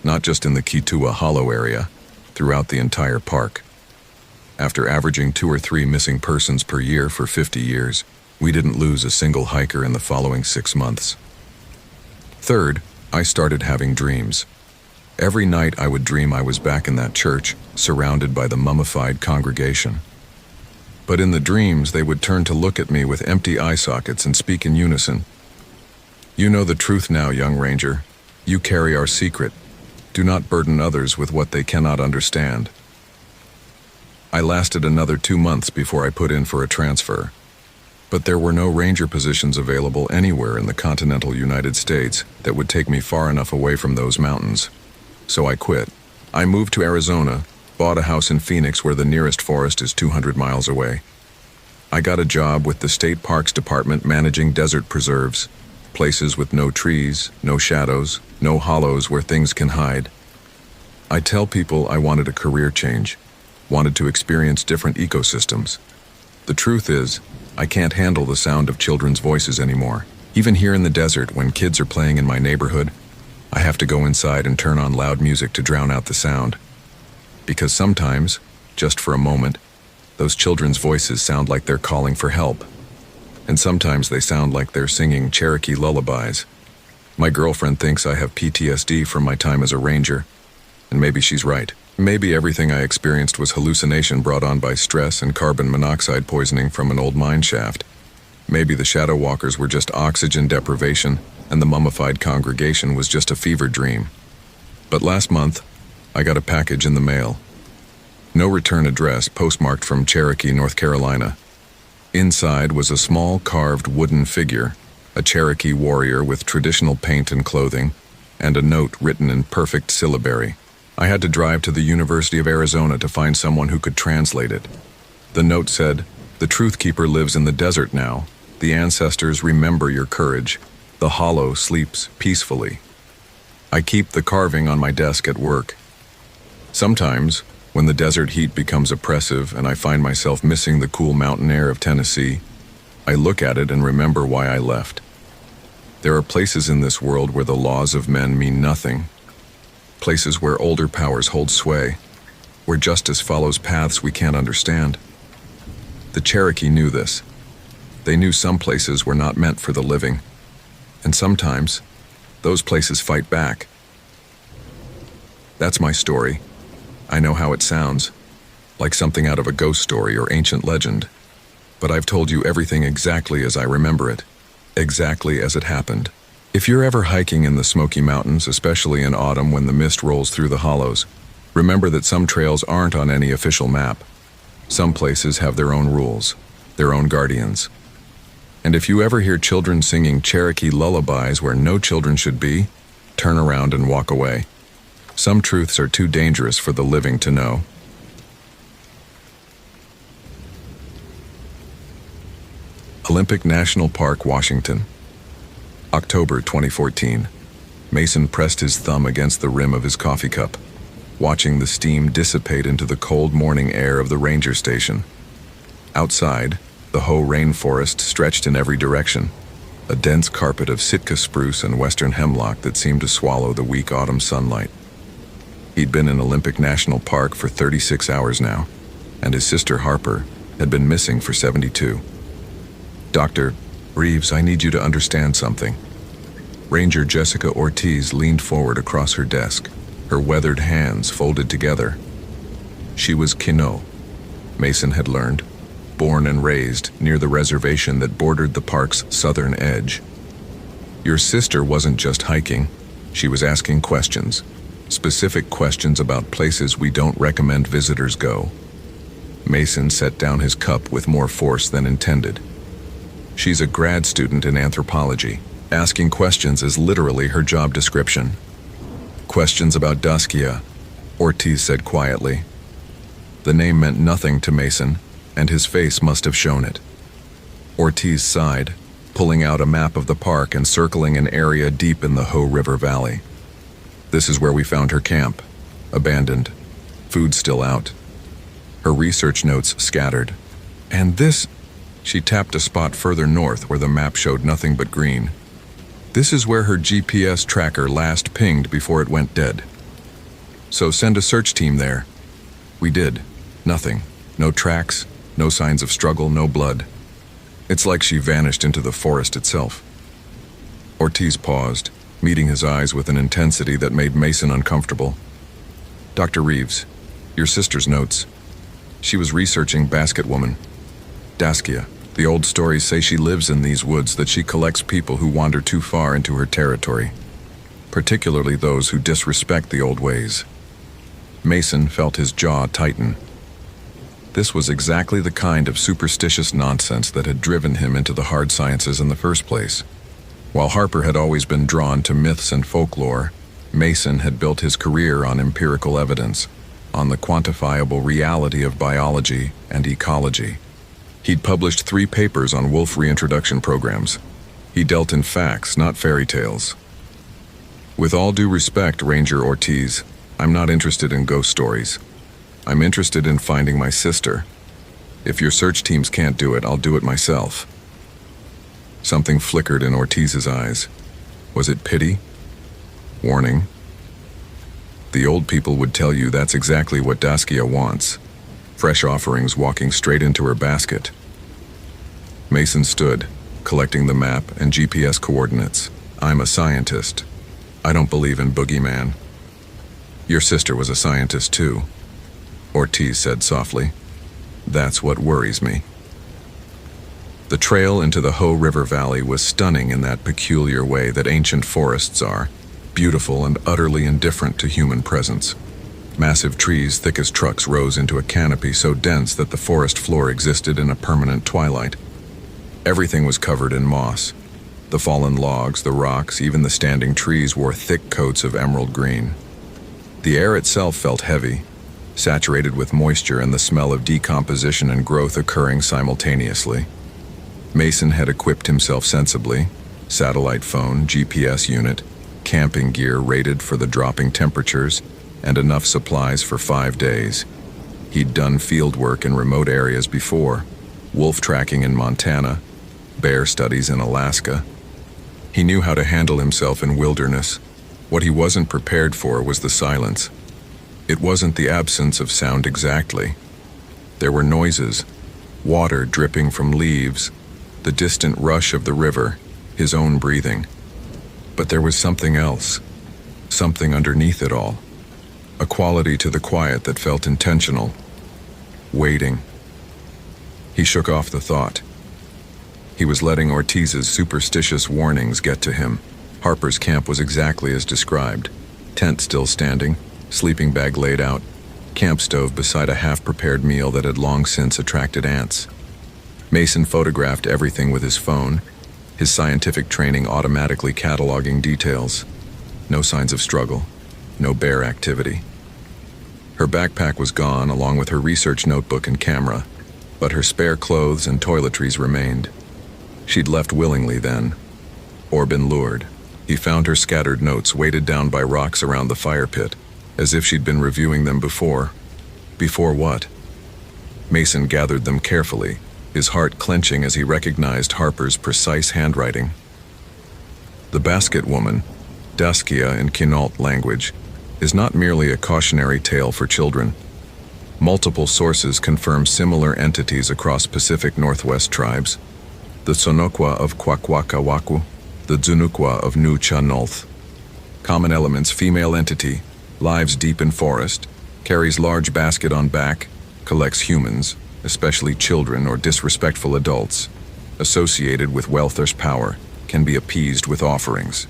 not just in the Kituwa Hollow area, throughout the entire park. After averaging 2 or 3 missing persons per year for 50 years, we didn't lose a single hiker in the following 6 months. Third, I started having dreams. Every night I would dream I was back in that church, surrounded by the mummified congregation. But in the dreams, they would turn to look at me with empty eye sockets and speak in unison. "You know the truth now, young ranger. You carry our secret. Do not burden others with what they cannot understand." I lasted another 2 months before I put in for a transfer. But there were no ranger positions available anywhere in the continental United States that would take me far enough away from those mountains. So I quit. I moved to Arizona, bought a house in Phoenix where the nearest forest is 200 miles away. I got a job with the State Parks Department managing desert preserves, places with no trees, no shadows, no hollows where things can hide. I tell people I wanted a career change, wanted to experience different ecosystems. The truth is, I can't handle the sound of children's voices anymore. Even here in the desert, when kids are playing in my neighborhood, I have to go inside and turn on loud music to drown out the sound. Because sometimes, just for a moment, those children's voices sound like they're calling for help. And sometimes they sound like they're singing Cherokee lullabies. My girlfriend thinks I have PTSD from my time as a ranger, and maybe she's right. Maybe everything I experienced was hallucination brought on by stress and carbon monoxide poisoning from an old mine shaft. Maybe the shadow walkers were just oxygen deprivation, and the mummified congregation was just a fever dream. But last month, I got a package in the mail. No return address, postmarked from Cherokee, North Carolina. Inside was a small carved wooden figure, a Cherokee warrior with traditional paint and clothing, and a note written in perfect syllabary. I had to drive to the University of Arizona to find someone who could translate it. The note said, "The Truth Keeper lives in the desert now. The ancestors remember your courage. The hollow sleeps peacefully." I keep the carving on my desk at work. Sometimes, when the desert heat becomes oppressive and I find myself missing the cool mountain air of Tennessee, I look at it and remember why I left. There are places in this world where the laws of men mean nothing. Places where older powers hold sway, where justice follows paths we can't understand. The Cherokee knew this. They knew some places were not meant for the living, and sometimes, those places fight back. That's my story. I know how it sounds, like something out of a ghost story or ancient legend, but I've told you everything exactly as I remember it, exactly as it happened. If you're ever hiking in the Smoky Mountains, especially in autumn when the mist rolls through the hollows, remember that some trails aren't on any official map. Some places have their own rules, their own guardians. And if you ever hear children singing Cherokee lullabies where no children should be, turn around and walk away. Some truths are too dangerous for the living to know. Olympic National Park, Washington. October 2014. Mason pressed his thumb against the rim of his coffee cup, watching the steam dissipate into the cold morning air of the ranger station. Outside, the Hoh rainforest stretched in every direction, a dense carpet of Sitka spruce and western hemlock that seemed to swallow the weak autumn sunlight. He'd been in Olympic National Park for 36 hours now, and his sister Harper had been missing for 72. "Dr. Reeves, I need you to understand something." Ranger Jessica Ortiz leaned forward across her desk, her weathered hands folded together. She was Kino, Mason had learned, born and raised near the reservation that bordered the park's southern edge. "Your sister wasn't just hiking, she was asking questions, specific questions about places we don't recommend visitors go." Mason set down his cup with more force than intended. "She's a grad student in anthropology. Asking questions is literally her job description." "Questions about Daskia," Ortiz said quietly. The name meant nothing to Mason, and his face must have shown it. Ortiz sighed, pulling out a map of the park and circling an area deep in the Hoh River Valley. "This is where we found her camp, abandoned, food still out. Her research notes scattered. And this," she tapped a spot further north where the map showed nothing but green. "This is where her GPS tracker last pinged before it went dead. So send a search team there." We did. Nothing. No tracks, no signs of struggle, no blood. It's like she vanished into the forest itself. Ortiz paused, meeting his eyes with an intensity that made Mason uncomfortable. "Dr. Reeves, your sister's notes. She was researching Basket Woman. Daskia. The old stories say she lives in these woods, that she collects people who wander too far into her territory, particularly those who disrespect the old ways." Mason felt his jaw tighten. This was exactly the kind of superstitious nonsense that had driven him into the hard sciences in the first place. While Harper had always been drawn to myths and folklore, Mason had built his career on empirical evidence, on the quantifiable reality of biology and ecology. He'd published 3 papers on wolf reintroduction programs. He dealt in facts, not fairy tales. With all due respect, Ranger Ortiz, I'm not interested in ghost stories. I'm interested in finding my sister. If your search teams can't do it, I'll do it myself. Something flickered in Ortiz's eyes. Was it pity? Warning? The old people would tell you that's exactly what Daskia wants. Fresh offerings walking straight into her basket. Mason stood, collecting the map and GPS coordinates. I'm a scientist. I don't believe in boogeyman. Your sister was a scientist too, Ortiz said softly. That's what worries me. The trail into the Ho River Valley was stunning in that peculiar way that ancient forests are, beautiful and utterly indifferent to human presence. Massive trees thick as trucks rose into a canopy so dense that the forest floor existed in a permanent twilight. Everything was covered in moss. The fallen logs, the rocks, even the standing trees wore thick coats of emerald green. The air itself felt heavy, saturated with moisture and the smell of decomposition and growth occurring simultaneously. Mason had equipped himself sensibly: satellite phone, GPS unit, camping gear rated for the dropping temperatures, and enough supplies for 5 days. He'd done field work in remote areas before: wolf tracking in Montana, bear studies in Alaska. He knew how to handle himself in wilderness. What he wasn't prepared for was the silence. It wasn't the absence of sound exactly. There were noises, water dripping from leaves, the distant rush of the river, his own breathing. But there was something else, something underneath it all. A quality to the quiet that felt intentional. Waiting. He shook off the thought. He was letting Ortiz's superstitious warnings get to him. Harper's camp was exactly as described. Tent still standing, sleeping bag laid out, camp stove beside a half-prepared meal that had long since attracted ants. Mason photographed everything with his phone, his scientific training automatically cataloging details. No signs of struggle, no bear activity. Her backpack was gone along with her research notebook and camera, but her spare clothes and toiletries remained. She'd left willingly then, or been lured. He found her scattered notes weighted down by rocks around the fire pit, as if she'd been reviewing them before. Before what? Mason gathered them carefully, his heart clenching as he recognized Harper's precise handwriting. The basket woman, Daskia in Quinault language, is not merely a cautionary tale for children. Multiple sources confirm similar entities across Pacific Northwest tribes: the Sonoqua of Kwakwakawaku, the Zunukwa of Nu Cha Nulth. Common elements: female entity, lives deep in forest, carries large basket on back, collects humans, especially children or disrespectful adults, associated with wealth or power, can be appeased with offerings.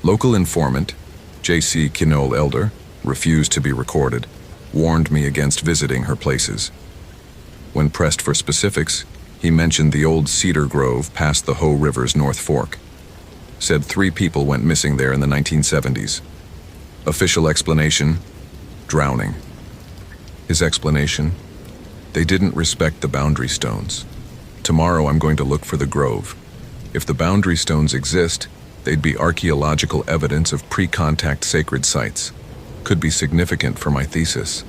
Local informant, J.C. Quinault Elder, refused to be recorded, warned me against visiting her places. When pressed for specifics, he mentioned the old cedar grove past the Ho River's North Fork. Said 3 people went missing there in the 1970s. Official explanation: drowning. His explanation: they didn't respect the boundary stones. Tomorrow I'm going to look for the grove. If the boundary stones exist, they'd be archaeological evidence of pre-contact sacred sites. Could be significant for my thesis.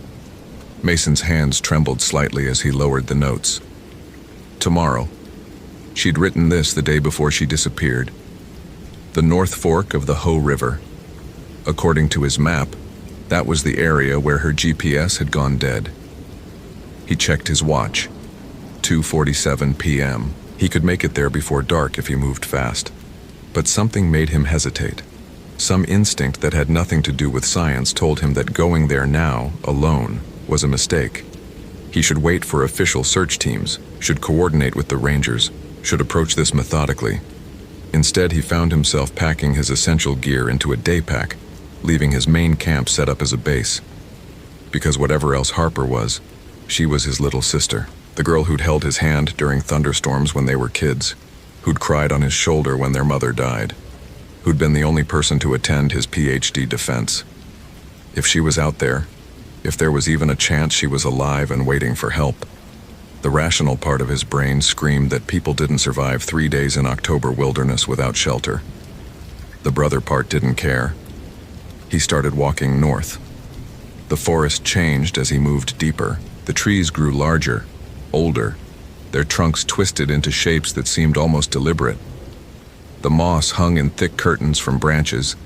Mason's hands trembled slightly as he lowered the notes. Tomorrow. She'd written this the day before she disappeared. The North Fork of the Ho River. According to his map, that was the area where her GPS had gone dead. He checked his watch. 2:47 p.m. He could make it there before dark if he moved fast. But something made him hesitate. Some instinct that had nothing to do with science told him that going there now, alone, was a mistake. He should wait for official search teams, should coordinate with the rangers, should approach this methodically. Instead, he found himself packing his essential gear into a day pack, leaving his main camp set up as a base. Because whatever else Harper was, She was his little sister, the girl who'd held his hand during thunderstorms when they were kids, who'd cried on his shoulder when their mother died, who'd been the only person to attend his PhD defense. If she was out there, if there was even a chance she was alive and waiting for help, the rational part of his brain screamed that people didn't survive 3 days in October wilderness without shelter. The brother part didn't care. He started walking north. The forest changed as he moved deeper. The trees grew larger, older, their trunks twisted into shapes that seemed almost deliberate. The moss hung in thick curtains from branches,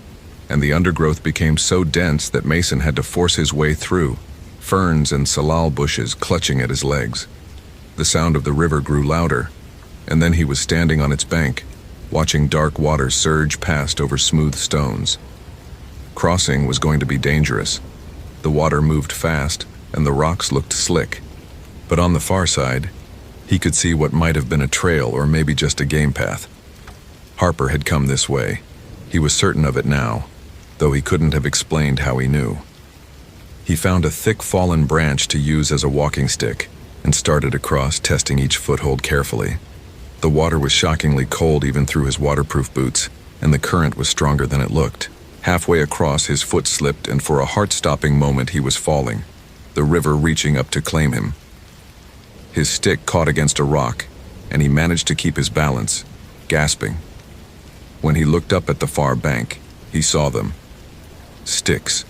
and the undergrowth became so dense that Mason had to force his way through, ferns and salal bushes clutching at his legs. The sound of the river grew louder, and then he was standing on its bank, watching dark water surge past over smooth stones. Crossing was going to be dangerous. The water moved fast, and the rocks looked slick. But on the far side, he could see what might have been a trail or maybe just a game path. Harper had come this way. He was certain of it now, though he couldn't have explained how he knew. He found a thick fallen branch to use as a walking stick and started across, testing each foothold carefully. The water was shockingly cold even through his waterproof boots, and the current was stronger than it looked. Halfway across, his foot slipped, and for a heart-stopping moment he was falling, the river reaching up to claim him. His stick caught against a rock, and he managed to keep his balance, gasping. When he looked up at the far bank, he saw them. Sticks,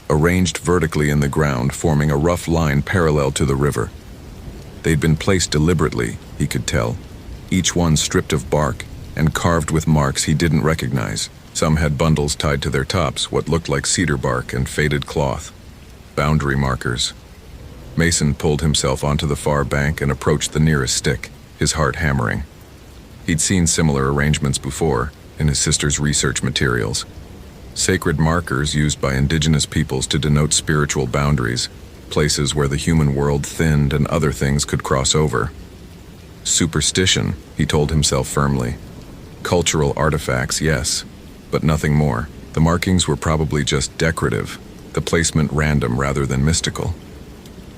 arranged vertically in the ground, forming a rough line parallel to the river. They'd been placed deliberately, he could tell, each one stripped of bark and carved with marks he didn't recognize. Some had bundles tied to their tops, what looked like cedar bark and faded cloth. Boundary markers. Mason pulled himself onto the far bank and approached the nearest stick, his heart hammering. He'd seen similar arrangements before, in his sister's research materials. Sacred markers used by indigenous peoples to denote spiritual boundaries, places where the human world thinned and other things could cross over. Superstition, he told himself firmly. Cultural artifacts, yes, but nothing more. The markings were probably just decorative, the placement random rather than mystical.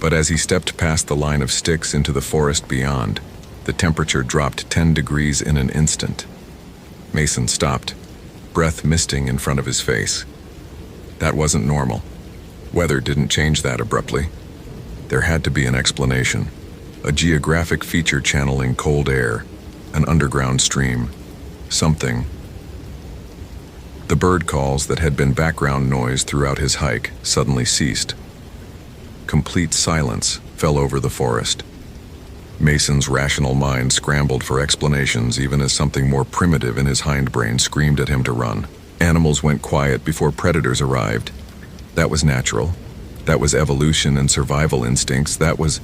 But as he stepped past the line of sticks into the forest beyond, the temperature dropped 10 degrees in an instant. Mason stopped, breath misting in front of his face. That wasn't normal. Weather didn't change that abruptly. There had to be an explanation. A geographic feature channeling cold air, an underground stream, something. The bird calls that had been background noise throughout his hike suddenly ceased. Complete silence fell over the forest. Mason's rational mind scrambled for explanations even as something more primitive in his hindbrain screamed at him to run. Animals went quiet before predators arrived. That was natural. That was evolution and survival instincts. That was...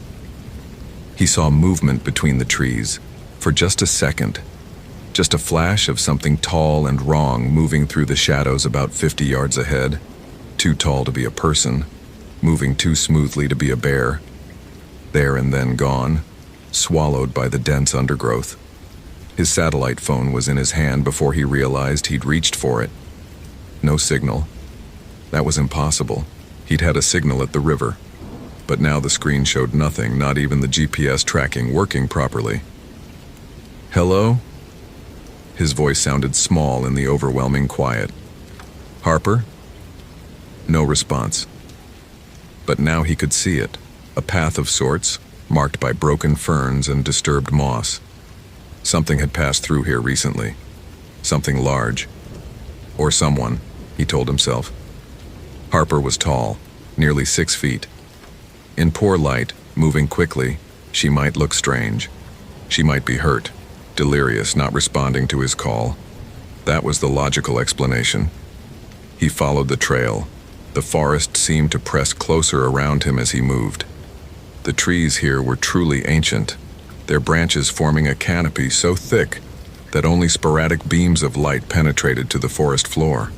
He saw movement between the trees. For just a second. Just a flash of something tall and wrong moving through the shadows about 50 yards ahead. Too tall to be a person. Moving too smoothly to be a bear. There and then gone. Swallowed by the dense undergrowth. His satellite phone was in his hand before he realized he'd reached for it. No signal. That was impossible. He'd had a signal at the river. But now the screen showed nothing, not even the GPS tracking working properly. Hello? His voice sounded small in the overwhelming quiet. Harper? No response. But now he could see it. A path of sorts, marked by broken ferns and disturbed moss. Something had passed through here recently. Something large. Or someone, he told himself. Harper was tall, nearly 6 feet. In poor light, moving quickly, she might look strange. She might be hurt, delirious, not responding to his call. That was the logical explanation. He followed the trail. The forest seemed to press closer around him as he moved. The trees here were truly ancient, their branches forming a canopy so thick that only sporadic beams of light penetrated to the forest floor.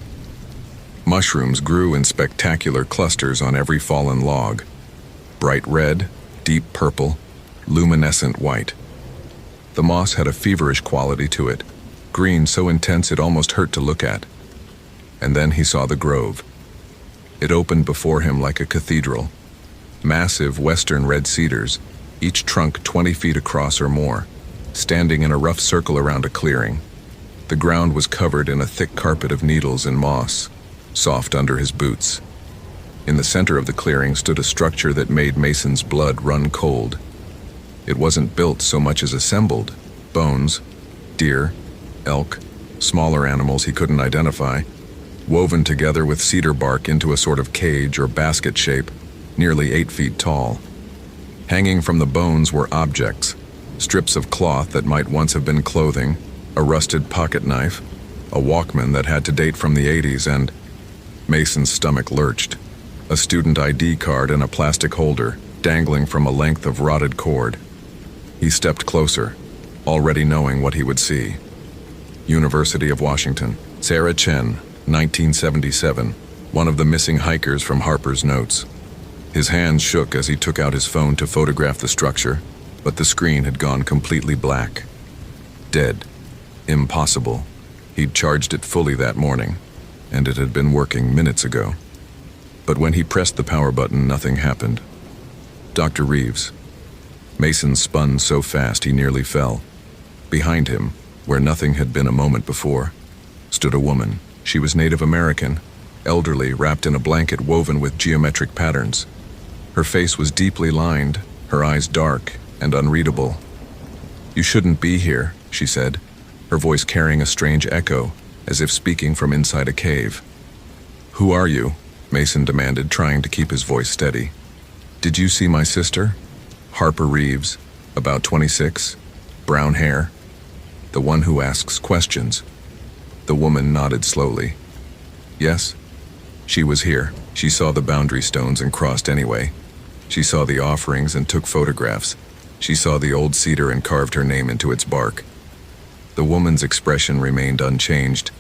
Mushrooms grew in spectacular clusters on every fallen log. Bright red, deep purple, luminescent white. The moss had a feverish quality to it, green so intense it almost hurt to look at. And then he saw the grove. It opened before him like a cathedral. Massive western red cedars, each trunk 20 feet across or more, standing in a rough circle around a clearing. The ground was covered in a thick carpet of needles and moss, soft under his boots. In the center of the clearing stood a structure that made Mason's blood run cold. It wasn't built so much as assembled. Bones, deer, elk, smaller animals he couldn't identify, woven together with cedar bark into a sort of cage or basket shape, nearly 8 feet tall. Hanging from the bones were objects, strips of cloth that might once have been clothing, a rusted pocket knife, a Walkman that had to date from the 80s, and Mason's stomach lurched. A student ID card in a plastic holder, dangling from a length of rotted cord. He stepped closer, already knowing what he would see. University of Washington. Sarah Chen, 1977, one of the missing hikers from Harper's Notes. His hands shook as he took out his phone to photograph the structure, but the screen had gone completely black. Dead. Impossible. He'd charged it fully that morning, and it had been working minutes ago. But when he pressed the power button, nothing happened. Dr. Reeves. Mason spun so fast he nearly fell. Behind him, where nothing had been a moment before, stood a woman. She was Native American, elderly, wrapped in a blanket woven with geometric patterns. Her face was deeply lined, her eyes dark and unreadable. "You shouldn't be here," she said, her voice carrying a strange echo, as if speaking from inside a cave. "Who are you?" Mason demanded, trying to keep his voice steady. "Did you see my sister?" Harper Reeves, about 26, brown hair. The one who asks questions. The woman nodded slowly. "Yes, she was here. She saw the boundary stones and crossed anyway. She saw the offerings and took photographs. She saw the old cedar and carved her name into its bark." The woman's expression remained unchanged,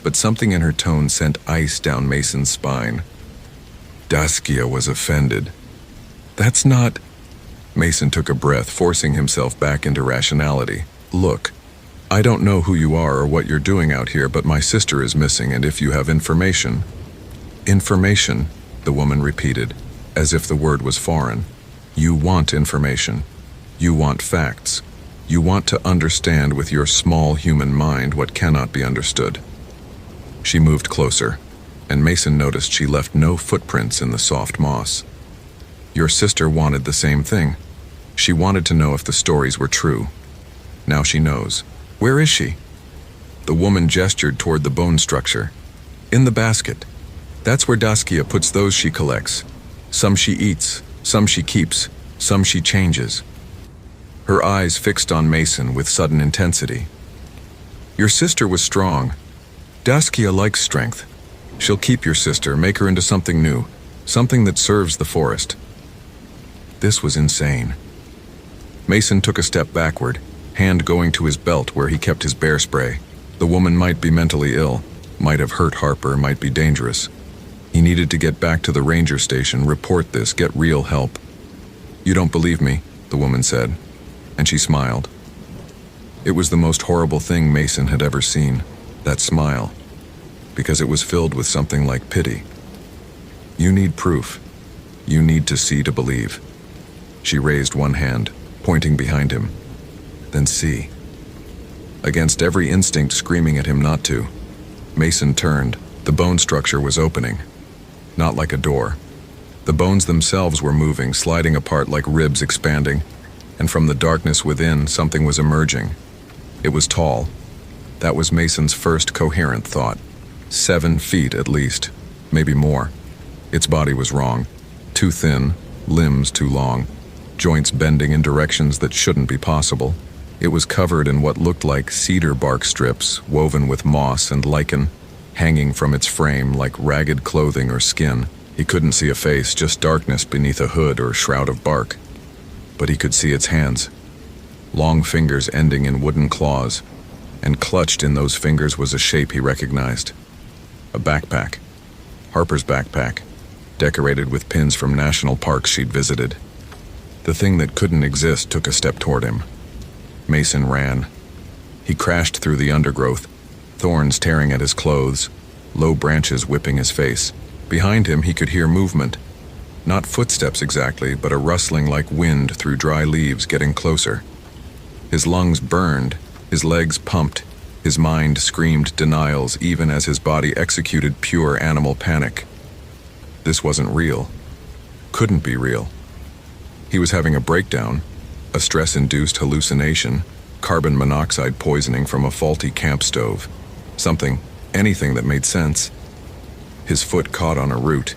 but something in her tone sent ice down Mason's spine. Daskia was offended. "That's not..." Mason took a breath, forcing himself back into rationality. "Look, I don't know who you are or what you're doing out here, but my sister is missing, and if you have information..." "Information," the woman repeated, as if the word was foreign. "You want information. You want facts. You want to understand with your small human mind what cannot be understood." She moved closer, and Mason noticed she left no footprints in the soft moss. "Your sister wanted the same thing. She wanted to know if the stories were true. Now she knows. Where is she?" The woman gestured toward the bone structure. "In the basket. That's where Daskia puts those she collects. Some she eats, some she keeps, some she changes." Her eyes fixed on Mason with sudden intensity. "Your sister was strong. Daskia likes strength. She'll keep your sister, make her into something new, something that serves the forest." This was insane. Mason took a step backward, hand going to his belt where he kept his bear spray. The woman might be mentally ill, might have hurt Harper, might be dangerous. He needed to get back to the ranger station, report this, get real help. "You don't believe me," the woman said, and she smiled. It was the most horrible thing Mason had ever seen, that smile, because it was filled with something like pity. "You need proof. You need to see to believe." She raised one hand, pointing behind him. "Then see." Against every instinct screaming at him not to, Mason turned. The bone structure was opening. Not like a door. The bones themselves were moving, sliding apart like ribs expanding, and from the darkness within, something was emerging. It was tall. That was Mason's first coherent thought. 7 feet at least, maybe more. Its body was wrong. Too thin, limbs too long, joints bending in directions that shouldn't be possible. It was covered in what looked like cedar bark strips, woven with moss and lichen, hanging from its frame like ragged clothing or skin. He couldn't see a face, just darkness beneath a hood or shroud of bark. But he could see its hands. Long fingers ending in wooden claws, and clutched in those fingers was a shape he recognized. A backpack. Harper's backpack, decorated with pins from national parks she'd visited. The thing that couldn't exist took a step toward him. Mason ran. He crashed through the undergrowth, thorns tearing at his clothes, low branches whipping his face. Behind him he could hear movement. Not footsteps exactly, but a rustling like wind through dry leaves getting closer. His lungs burned, his legs pumped, his mind screamed denials even as his body executed pure animal panic. This wasn't real. Couldn't be real. He was having a breakdown, a stress-induced hallucination, carbon monoxide poisoning from a faulty camp stove. Something, anything that made sense. His foot caught on a root,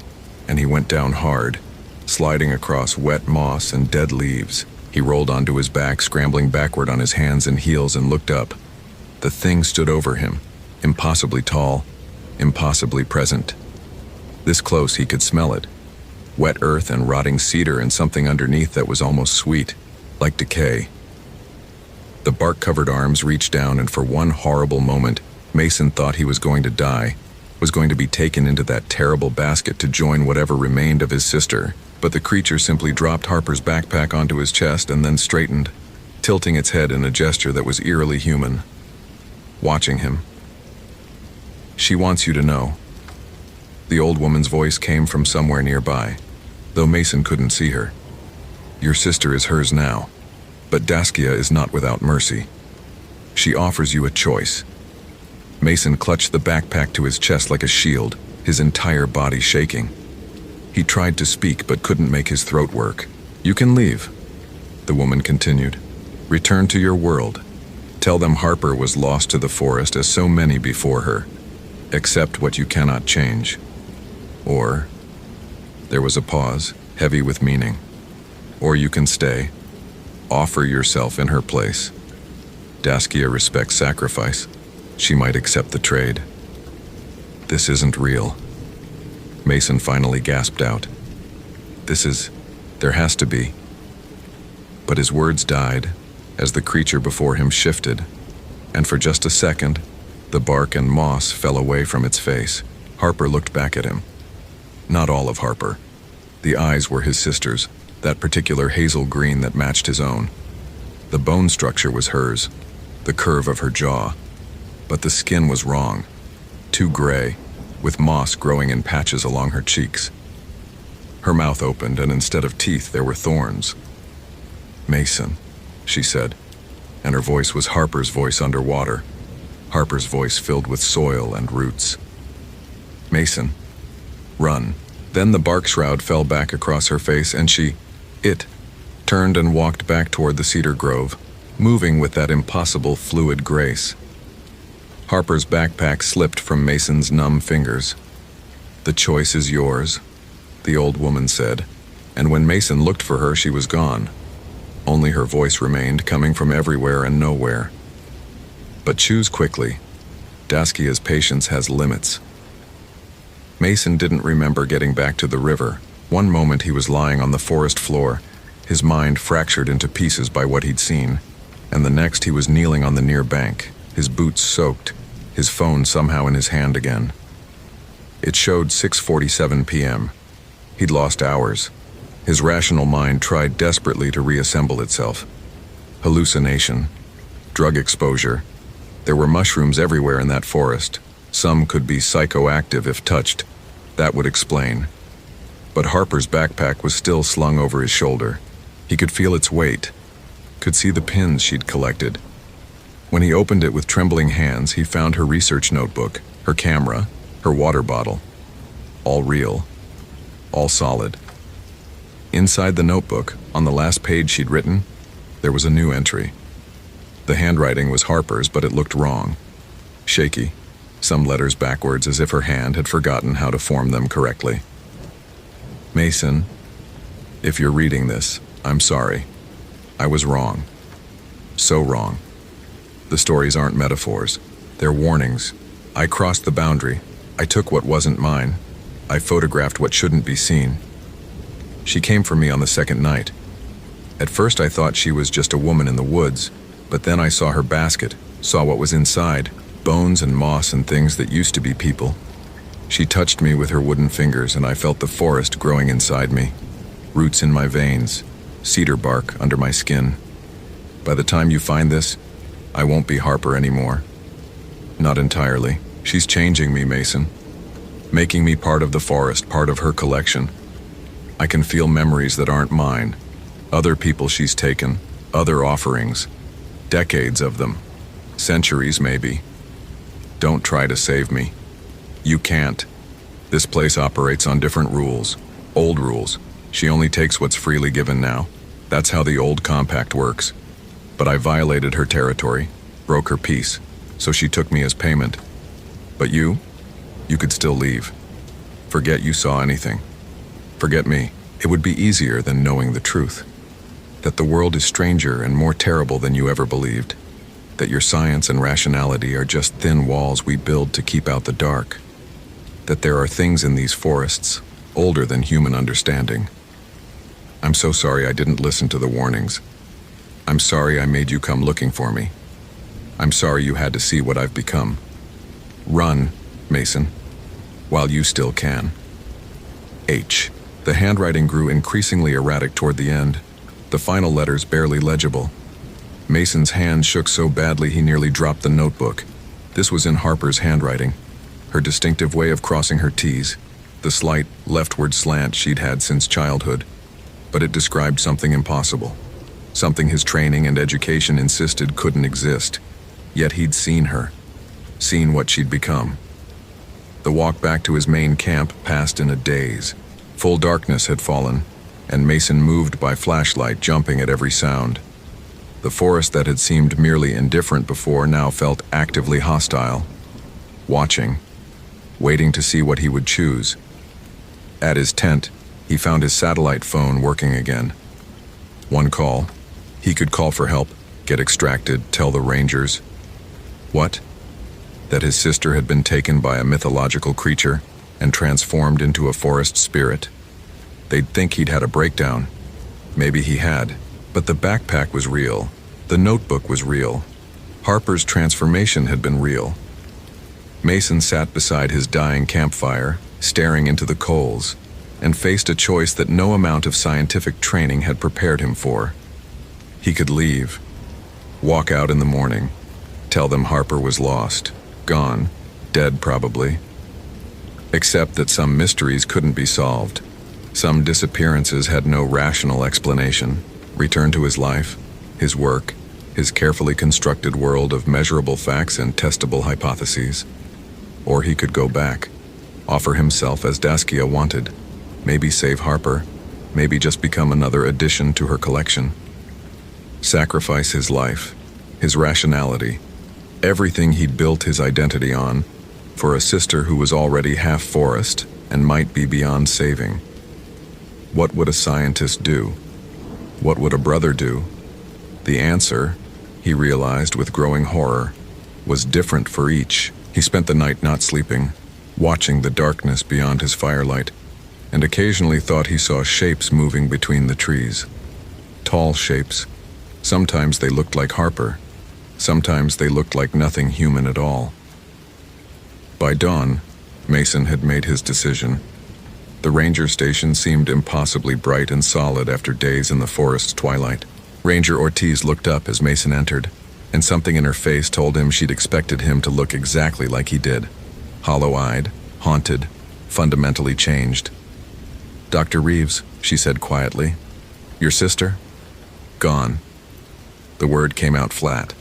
and he went down hard, sliding across wet moss and dead leaves. He rolled onto his back, scrambling backward on his hands and heels, and looked up. The thing stood over him, impossibly tall, impossibly present. This close he could smell it. Wet earth and rotting cedar and something underneath that was almost sweet, like decay. The bark-covered arms reached down, and for one horrible moment, Mason thought he was going to die, was going to be taken into that terrible basket to join whatever remained of his sister. But the creature simply dropped Harper's backpack onto his chest and then straightened, tilting its head in a gesture that was eerily human. Watching him. "She wants you to know." The old woman's voice came from somewhere nearby, though Mason couldn't see her. "Your sister is hers now, but Daskia is not without mercy. She offers you a choice." Mason clutched the backpack to his chest like a shield, his entire body shaking. He tried to speak but couldn't make his throat work. "You can leave," the woman continued. "Return to your world. Tell them Harper was lost to the forest as so many before her. Accept what you cannot change. Or," there was a pause, heavy with meaning, "or you can stay. Offer yourself in her place. Daskia respects sacrifice. She might accept the trade." "This isn't real," Mason finally gasped out. There has to be." But his words died as the creature before him shifted, and for just a second, the bark and moss fell away from its face. Harper looked back at him. Not all of Harper. The eyes were his sister's, that particular hazel green that matched his own. The bone structure was hers, the curve of her jaw. But the skin was wrong, too gray, with moss growing in patches along her cheeks. Her mouth opened, and instead of teeth, there were thorns. "Mason," she said, and her voice was Harper's voice underwater, Harper's voice filled with soil and roots. "Mason, run." Then the bark shroud fell back across her face, and it turned and walked back toward the cedar grove, moving with that impossible fluid grace. Harper's backpack slipped from Mason's numb fingers. "The choice is yours," the old woman said, and when Mason looked for her, she was gone. Only her voice remained, coming from everywhere and nowhere. "But choose quickly. Daskia's patience has limits." Mason didn't remember getting back to the river. One moment he was lying on the forest floor, his mind fractured into pieces by what he'd seen, and the next he was kneeling on the near bank, his boots soaked, his phone somehow in his hand again. It showed 6:47 p.m. He'd lost hours. His rational mind tried desperately to reassemble itself. Hallucination, drug exposure. There were mushrooms everywhere in that forest. Some could be psychoactive if touched. That would explain. But Harper's backpack was still slung over his shoulder. He could feel its weight, could see the pins she'd collected. When he opened it with trembling hands, he found her research notebook, her camera, her water bottle. All real, all solid. Inside the notebook, on the last page she'd written, there was a new entry. The handwriting was Harper's, but it looked wrong. Shaky, some letters backwards as if her hand had forgotten how to form them correctly. "Mason, if you're reading this, I'm sorry. I was wrong. So wrong. The stories aren't metaphors. They're warnings. I crossed the boundary. I took what wasn't mine. I photographed what shouldn't be seen. She came for me on the second night. At first I thought she was just a woman in the woods, but then I saw her basket, saw what was inside, bones and moss and things that used to be people. She touched me with her wooden fingers, and I felt the forest growing inside me, roots in my veins, cedar bark under my skin. By the time you find this, I won't be Harper anymore. Not entirely. She's changing me, Mason. Making me part of the forest, part of her collection. I can feel memories that aren't mine, other people she's taken, other offerings, decades of them, centuries maybe. Don't try to save me. You can't. This place operates on different rules, old rules. She only takes what's freely given now. That's how the old compact works. But I violated her territory, broke her peace, so she took me as payment. But you could still leave. Forget you saw anything. Forget me. It would be easier than knowing the truth. That the world is stranger and more terrible than you ever believed. That your science and rationality are just thin walls we build to keep out the dark. That there are things in these forests older than human understanding. I'm so sorry I didn't listen to the warnings. I'm sorry I made you come looking for me. I'm sorry you had to see what I've become. Run, Mason, while you still can. H. The handwriting grew increasingly erratic toward the end, the final letters barely legible. Mason's hand shook so badly he nearly dropped the notebook. This was in Harper's handwriting, her distinctive way of crossing her T's, the slight leftward slant she'd had since childhood. But it described something impossible, something his training and education insisted couldn't exist. Yet he'd seen her, seen what she'd become. The walk back to his main camp passed in a daze. Full darkness had fallen, and Mason moved by flashlight, jumping at every sound. The forest that had seemed merely indifferent before now felt actively hostile, watching, waiting to see what he would choose. At his tent, he found his satellite phone working again. One call. He could call for help, get extracted, tell the Rangers. What? That his sister had been taken by a mythological creature and transformed into a forest spirit. They'd think he'd had a breakdown. Maybe he had, but the backpack was real. The notebook was real. Harper's transformation had been real. Mason sat beside his dying campfire, staring into the coals, and faced a choice that no amount of scientific training had prepared him for. He could leave, walk out in the morning, tell them Harper was lost, gone, dead probably. Except that some mysteries couldn't be solved. Some disappearances had no rational explanation. Return to his life, his work, his carefully constructed world of measurable facts and testable hypotheses. Or he could go back, offer himself as Daskia wanted, maybe save Harper, maybe just become another addition to her collection. Sacrifice his life, his rationality, everything he'd built his identity on, for a sister who was already half forest and might be beyond saving. What would a scientist do? What would a brother do? The answer, he realized with growing horror, was different for each. He spent the night not sleeping, watching the darkness beyond his firelight, and occasionally thought he saw shapes moving between the trees. Tall shapes. Sometimes they looked like Harper. Sometimes they looked like nothing human at all. By dawn, Mason had made his decision. The ranger station seemed impossibly bright and solid after days in the forest's twilight. Ranger Ortiz looked up as Mason entered, and something in her face told him she'd expected him to look exactly like he did. Hollow-eyed, haunted, fundamentally changed. "Dr. Reeves," she said quietly. "Your sister?" "Gone." The word came out flat.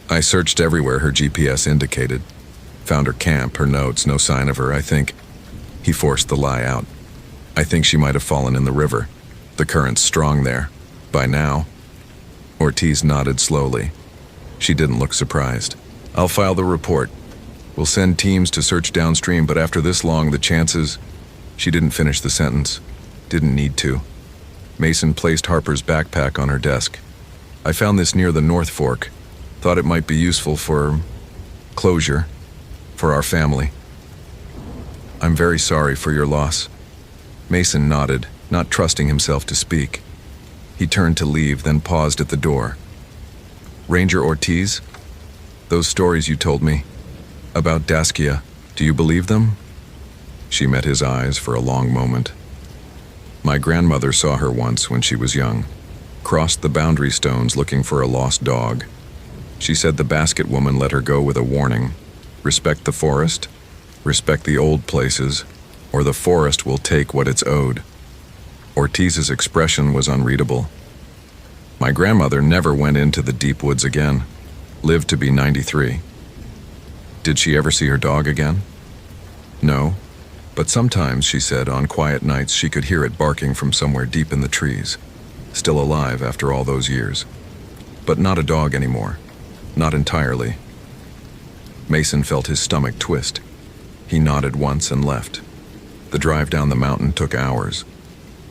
"I searched everywhere her GPS indicated. Found her camp, her notes, no sign of her, I think." He forced the lie out. "I think she might have fallen in the river. The current's strong there. By now." Ortiz nodded slowly. She didn't look surprised. "I'll file the report. We'll send teams to search downstream, but after this long, the chances..." She didn't finish the sentence. Didn't need to. Mason placed Harper's backpack on her desk. "I found this near the North Fork. Thought it might be useful for... closure. For our family." "I'm very sorry for your loss." Mason nodded, not trusting himself to speak. He turned to leave, then paused at the door. "Ranger Ortiz? Those stories you told me about Daskia, do you believe them?" She met his eyes for a long moment. "My grandmother saw her once when she was young. Crossed the boundary stones looking for a lost dog. She said the basket woman let her go with a warning. Respect the forest, respect the old places, or the forest will take what it's owed." Ortiz's expression was unreadable. My grandmother never went into the deep woods again, lived to be 93. Did she ever see her dog again? No, but sometimes, she said, on quiet nights she could hear it barking from somewhere deep in the trees, still alive after all those years. But not a dog anymore, not entirely. Mason felt his stomach twist. He nodded once and left. The drive down the mountain took hours.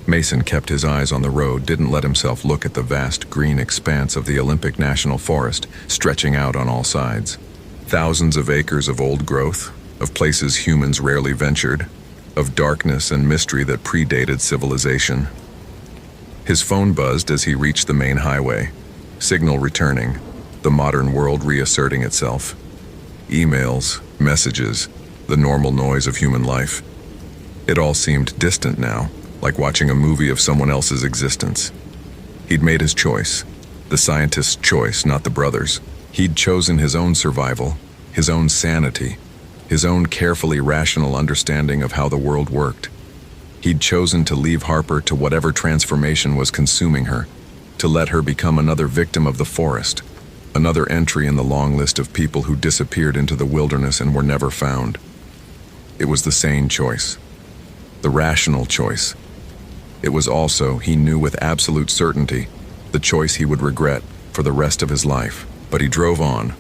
Mason kept his eyes on the road, didn't let himself look at the vast green expanse of the Olympic National Forest stretching out on all sides. Thousands of acres of old growth, of places humans rarely ventured, of darkness and mystery that predated civilization. His phone buzzed as he reached the main highway, signal returning, the modern world reasserting itself. Emails, messages, the normal noise of human life. It all seemed distant now, like watching a movie of someone else's existence. He'd made his choice, the scientist's choice, not the brother's. He'd chosen his own survival, his own sanity, his own carefully rational understanding of how the world worked. He'd chosen to leave Harper to whatever transformation was consuming her, to let her become another victim of the forest, another entry in the long list of people who disappeared into the wilderness and were never found. It was the sane choice, the rational choice. It was also, he knew with absolute certainty, the choice he would regret for the rest of his life. But he drove on,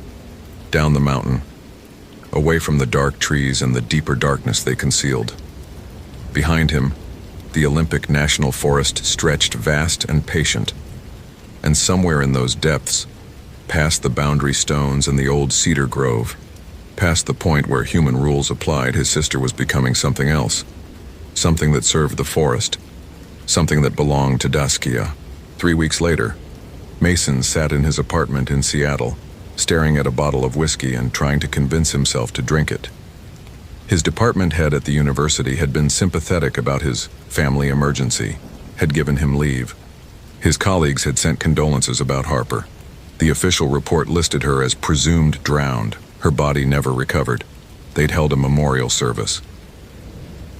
down the mountain, away from the dark trees and the deeper darkness they concealed. Behind him, the Olympic National Forest stretched vast and patient, and somewhere in those depths, past the boundary stones and the old cedar grove, past the point where human rules applied, his sister was becoming something else, something that served the forest, something that belonged to Daskia. 3 weeks later, Mason sat in his apartment in Seattle, staring at a bottle of whiskey and trying to convince himself to drink it. His department head at the university had been sympathetic about his family emergency, had given him leave. His colleagues had sent condolences about Harper. The official report listed her as presumed drowned, her body never recovered. They'd held a memorial service.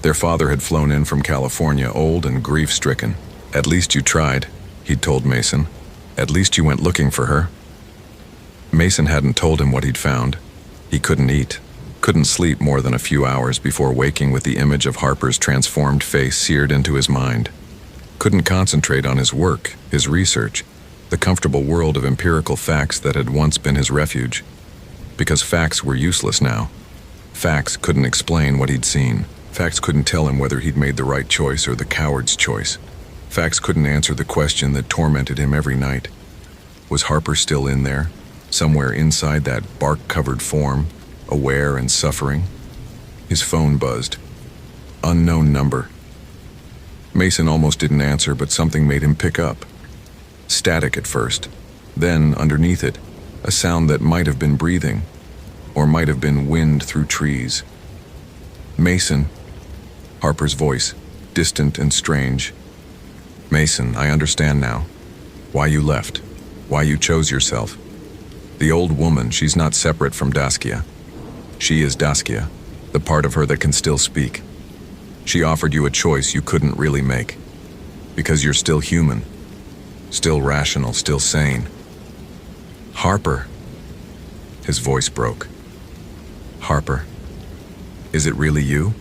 Their father had flown in from California, old and grief-stricken. "At least you tried," he'd told Mason. "At least you went looking for her." Mason hadn't told him what he'd found. He couldn't eat, couldn't sleep more than a few hours before waking with the image of Harper's transformed face seared into his mind. Couldn't concentrate on his work, his research, the comfortable world of empirical facts that had once been his refuge. Because facts were useless now. Facts couldn't explain what he'd seen. Facts couldn't tell him whether he'd made the right choice or the coward's choice. Facts couldn't answer the question that tormented him every night. Was Harper still in there, somewhere inside that bark-covered form, aware and suffering? His phone buzzed. Unknown number. Mason almost didn't answer, but something made him pick up. Static at first. Then, underneath it, a sound that might have been breathing, or might have been wind through trees. "Mason." Harper's voice, distant and strange. "Mason, I understand now. Why you left. Why you chose yourself. The old woman, she's not separate from Daskia. She is Daskia, the part of her that can still speak. She offered you a choice you couldn't really make. Because you're still human. Still rational, still sane." "Harper." His voice broke. "Harper. Is it really you?"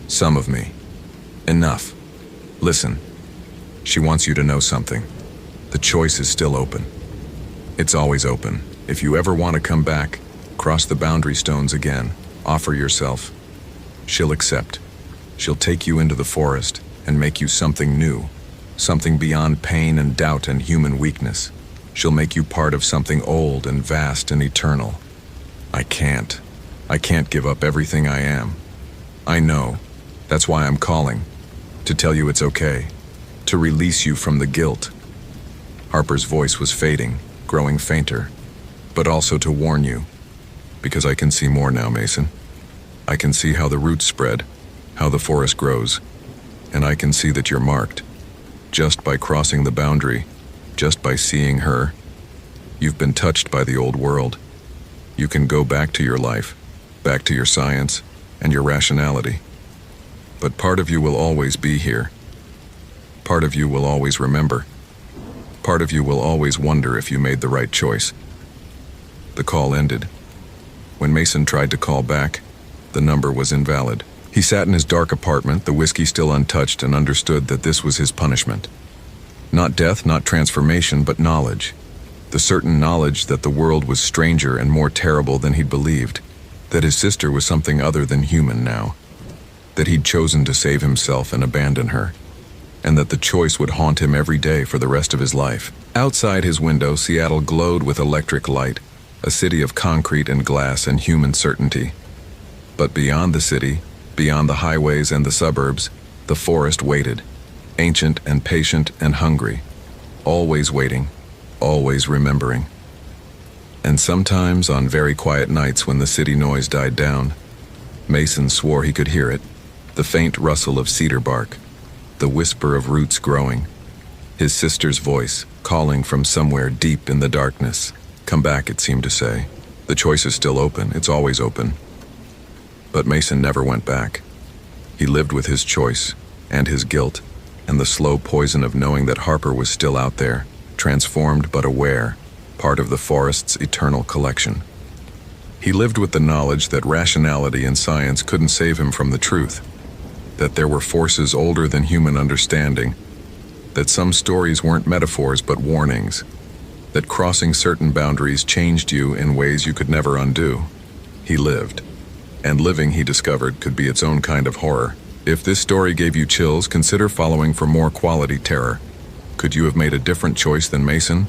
"Some of me. Enough. Listen. She wants you to know something. The choice is still open. It's always open. If you ever want to come back, cross the boundary stones again, offer yourself. She'll accept. She'll take you into the forest and make you something new, something beyond pain and doubt and human weakness. She'll make you part of something old and vast and eternal. I can't give up everything I am. I know. That's why I'm calling. To tell you it's okay. To release you from the guilt." Harper's voice was fading, growing fainter, but also to warn you. Because I can see more now, Mason. I can see how the roots spread, how the forest grows, and I can see that you're marked. Just by crossing the boundary, just by seeing her, you've been touched by the old world. You can go back to your life, back to your science, and your rationality. But part of you will always be here. Part of you will always remember. Part of you will always wonder if you made the right choice. The call ended. When Mason tried to call back, the number was invalid. He sat in his dark apartment, the whiskey still untouched, and understood that this was his punishment. Not death, not transformation, but knowledge. The certain knowledge that the world was stranger and more terrible than he'd believed, that his sister was something other than human now, that he'd chosen to save himself and abandon her, and that the choice would haunt him every day for the rest of his life. Outside his window, Seattle glowed with electric light, a city of concrete and glass and human certainty. But beyond the city, beyond the highways and the suburbs, the forest waited, ancient and patient and hungry, always waiting, always remembering. And sometimes, on very quiet nights when the city noise died down, Mason swore he could hear it, the faint rustle of cedar bark, the whisper of roots growing, his sister's voice calling from somewhere deep in the darkness. Come back, it seemed to say. The choice is still open, it's always open. But Mason never went back. He lived with his choice, and his guilt, and the slow poison of knowing that Harper was still out there, transformed but aware, part of the forest's eternal collection. He lived with the knowledge that rationality and science couldn't save him from the truth, that there were forces older than human understanding, that some stories weren't metaphors but warnings, that crossing certain boundaries changed you in ways you could never undo. He lived, and living, he discovered, could be its own kind of horror. If this story gave you chills, consider following for more quality terror. Could you have made a different choice than Mason?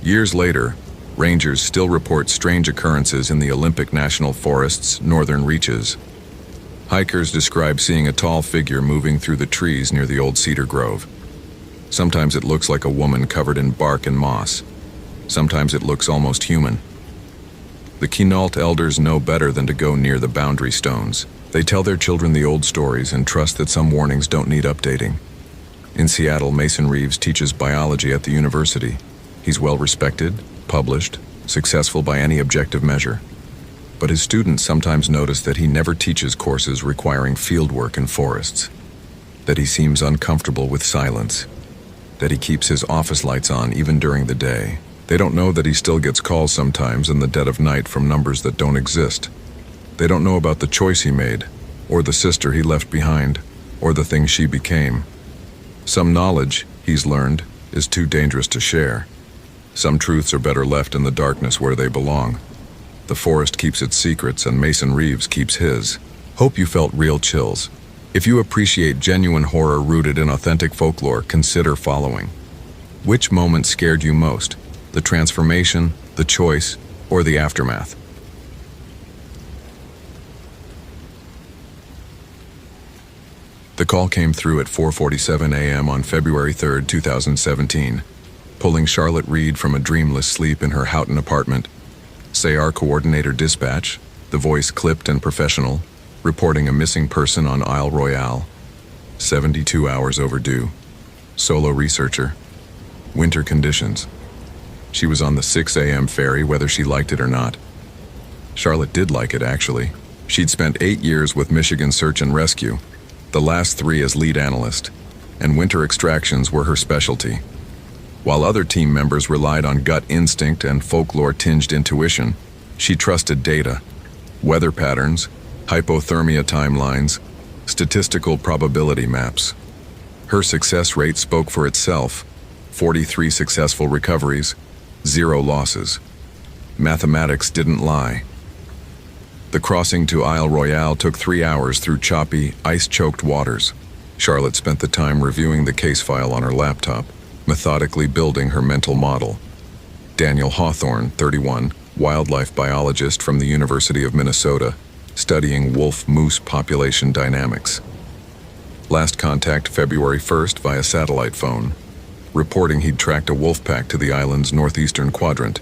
Years later, rangers still report strange occurrences in the Olympic National Forest's northern reaches. Hikers describe seeing a tall figure moving through the trees near the old cedar grove. Sometimes it looks like a woman covered in bark and moss. Sometimes it looks almost human. The Quinault elders know better than to go near the boundary stones. They tell their children the old stories and trust that some warnings don't need updating. In Seattle, Mason Reeves teaches biology at the university. He's well respected, published, successful by any objective measure. But his students sometimes notice that he never teaches courses requiring fieldwork in forests, that he seems uncomfortable with silence, that he keeps his office lights on even during the day. They don't know that he still gets calls sometimes in the dead of night from numbers that don't exist. They don't know about the choice he made, or the sister he left behind, or the thing she became. Some knowledge, he's learned, is too dangerous to share. Some truths are better left in the darkness where they belong. The forest keeps its secrets, and Mason Reeves keeps his. Hope you felt real chills. If you appreciate genuine horror rooted in authentic folklore, consider following. Which moment scared you most? The transformation, the choice, or the aftermath? The call came through at 4:47 a.m. on February 3, 2017, pulling Charlotte Reed from a dreamless sleep in her Houghton apartment. SAR coordinator dispatch, the voice clipped and professional, reporting a missing person on Isle Royale. 72 hours overdue. Solo researcher. Winter conditions. She was on the 6 a.m. ferry whether she liked it or not. Charlotte did like it, actually. She'd spent 8 years with Michigan Search and Rescue, the last 3 as lead analyst, and winter extractions were her specialty. While other team members relied on gut instinct and folklore-tinged intuition, she trusted data, weather patterns, hypothermia timelines, statistical probability maps. Her success rate spoke for itself: 43 successful recoveries, 0 losses. Mathematics didn't lie. The crossing to Isle Royale took 3 hours through choppy, ice-choked waters. Charlotte spent the time reviewing the case file on her laptop, methodically building her mental model. Daniel Hawthorne, 31, wildlife biologist from the University of Minnesota, studying wolf-moose population dynamics. Last contact February 1st via satellite phone, reporting he'd tracked a wolf pack to the island's northeastern quadrant.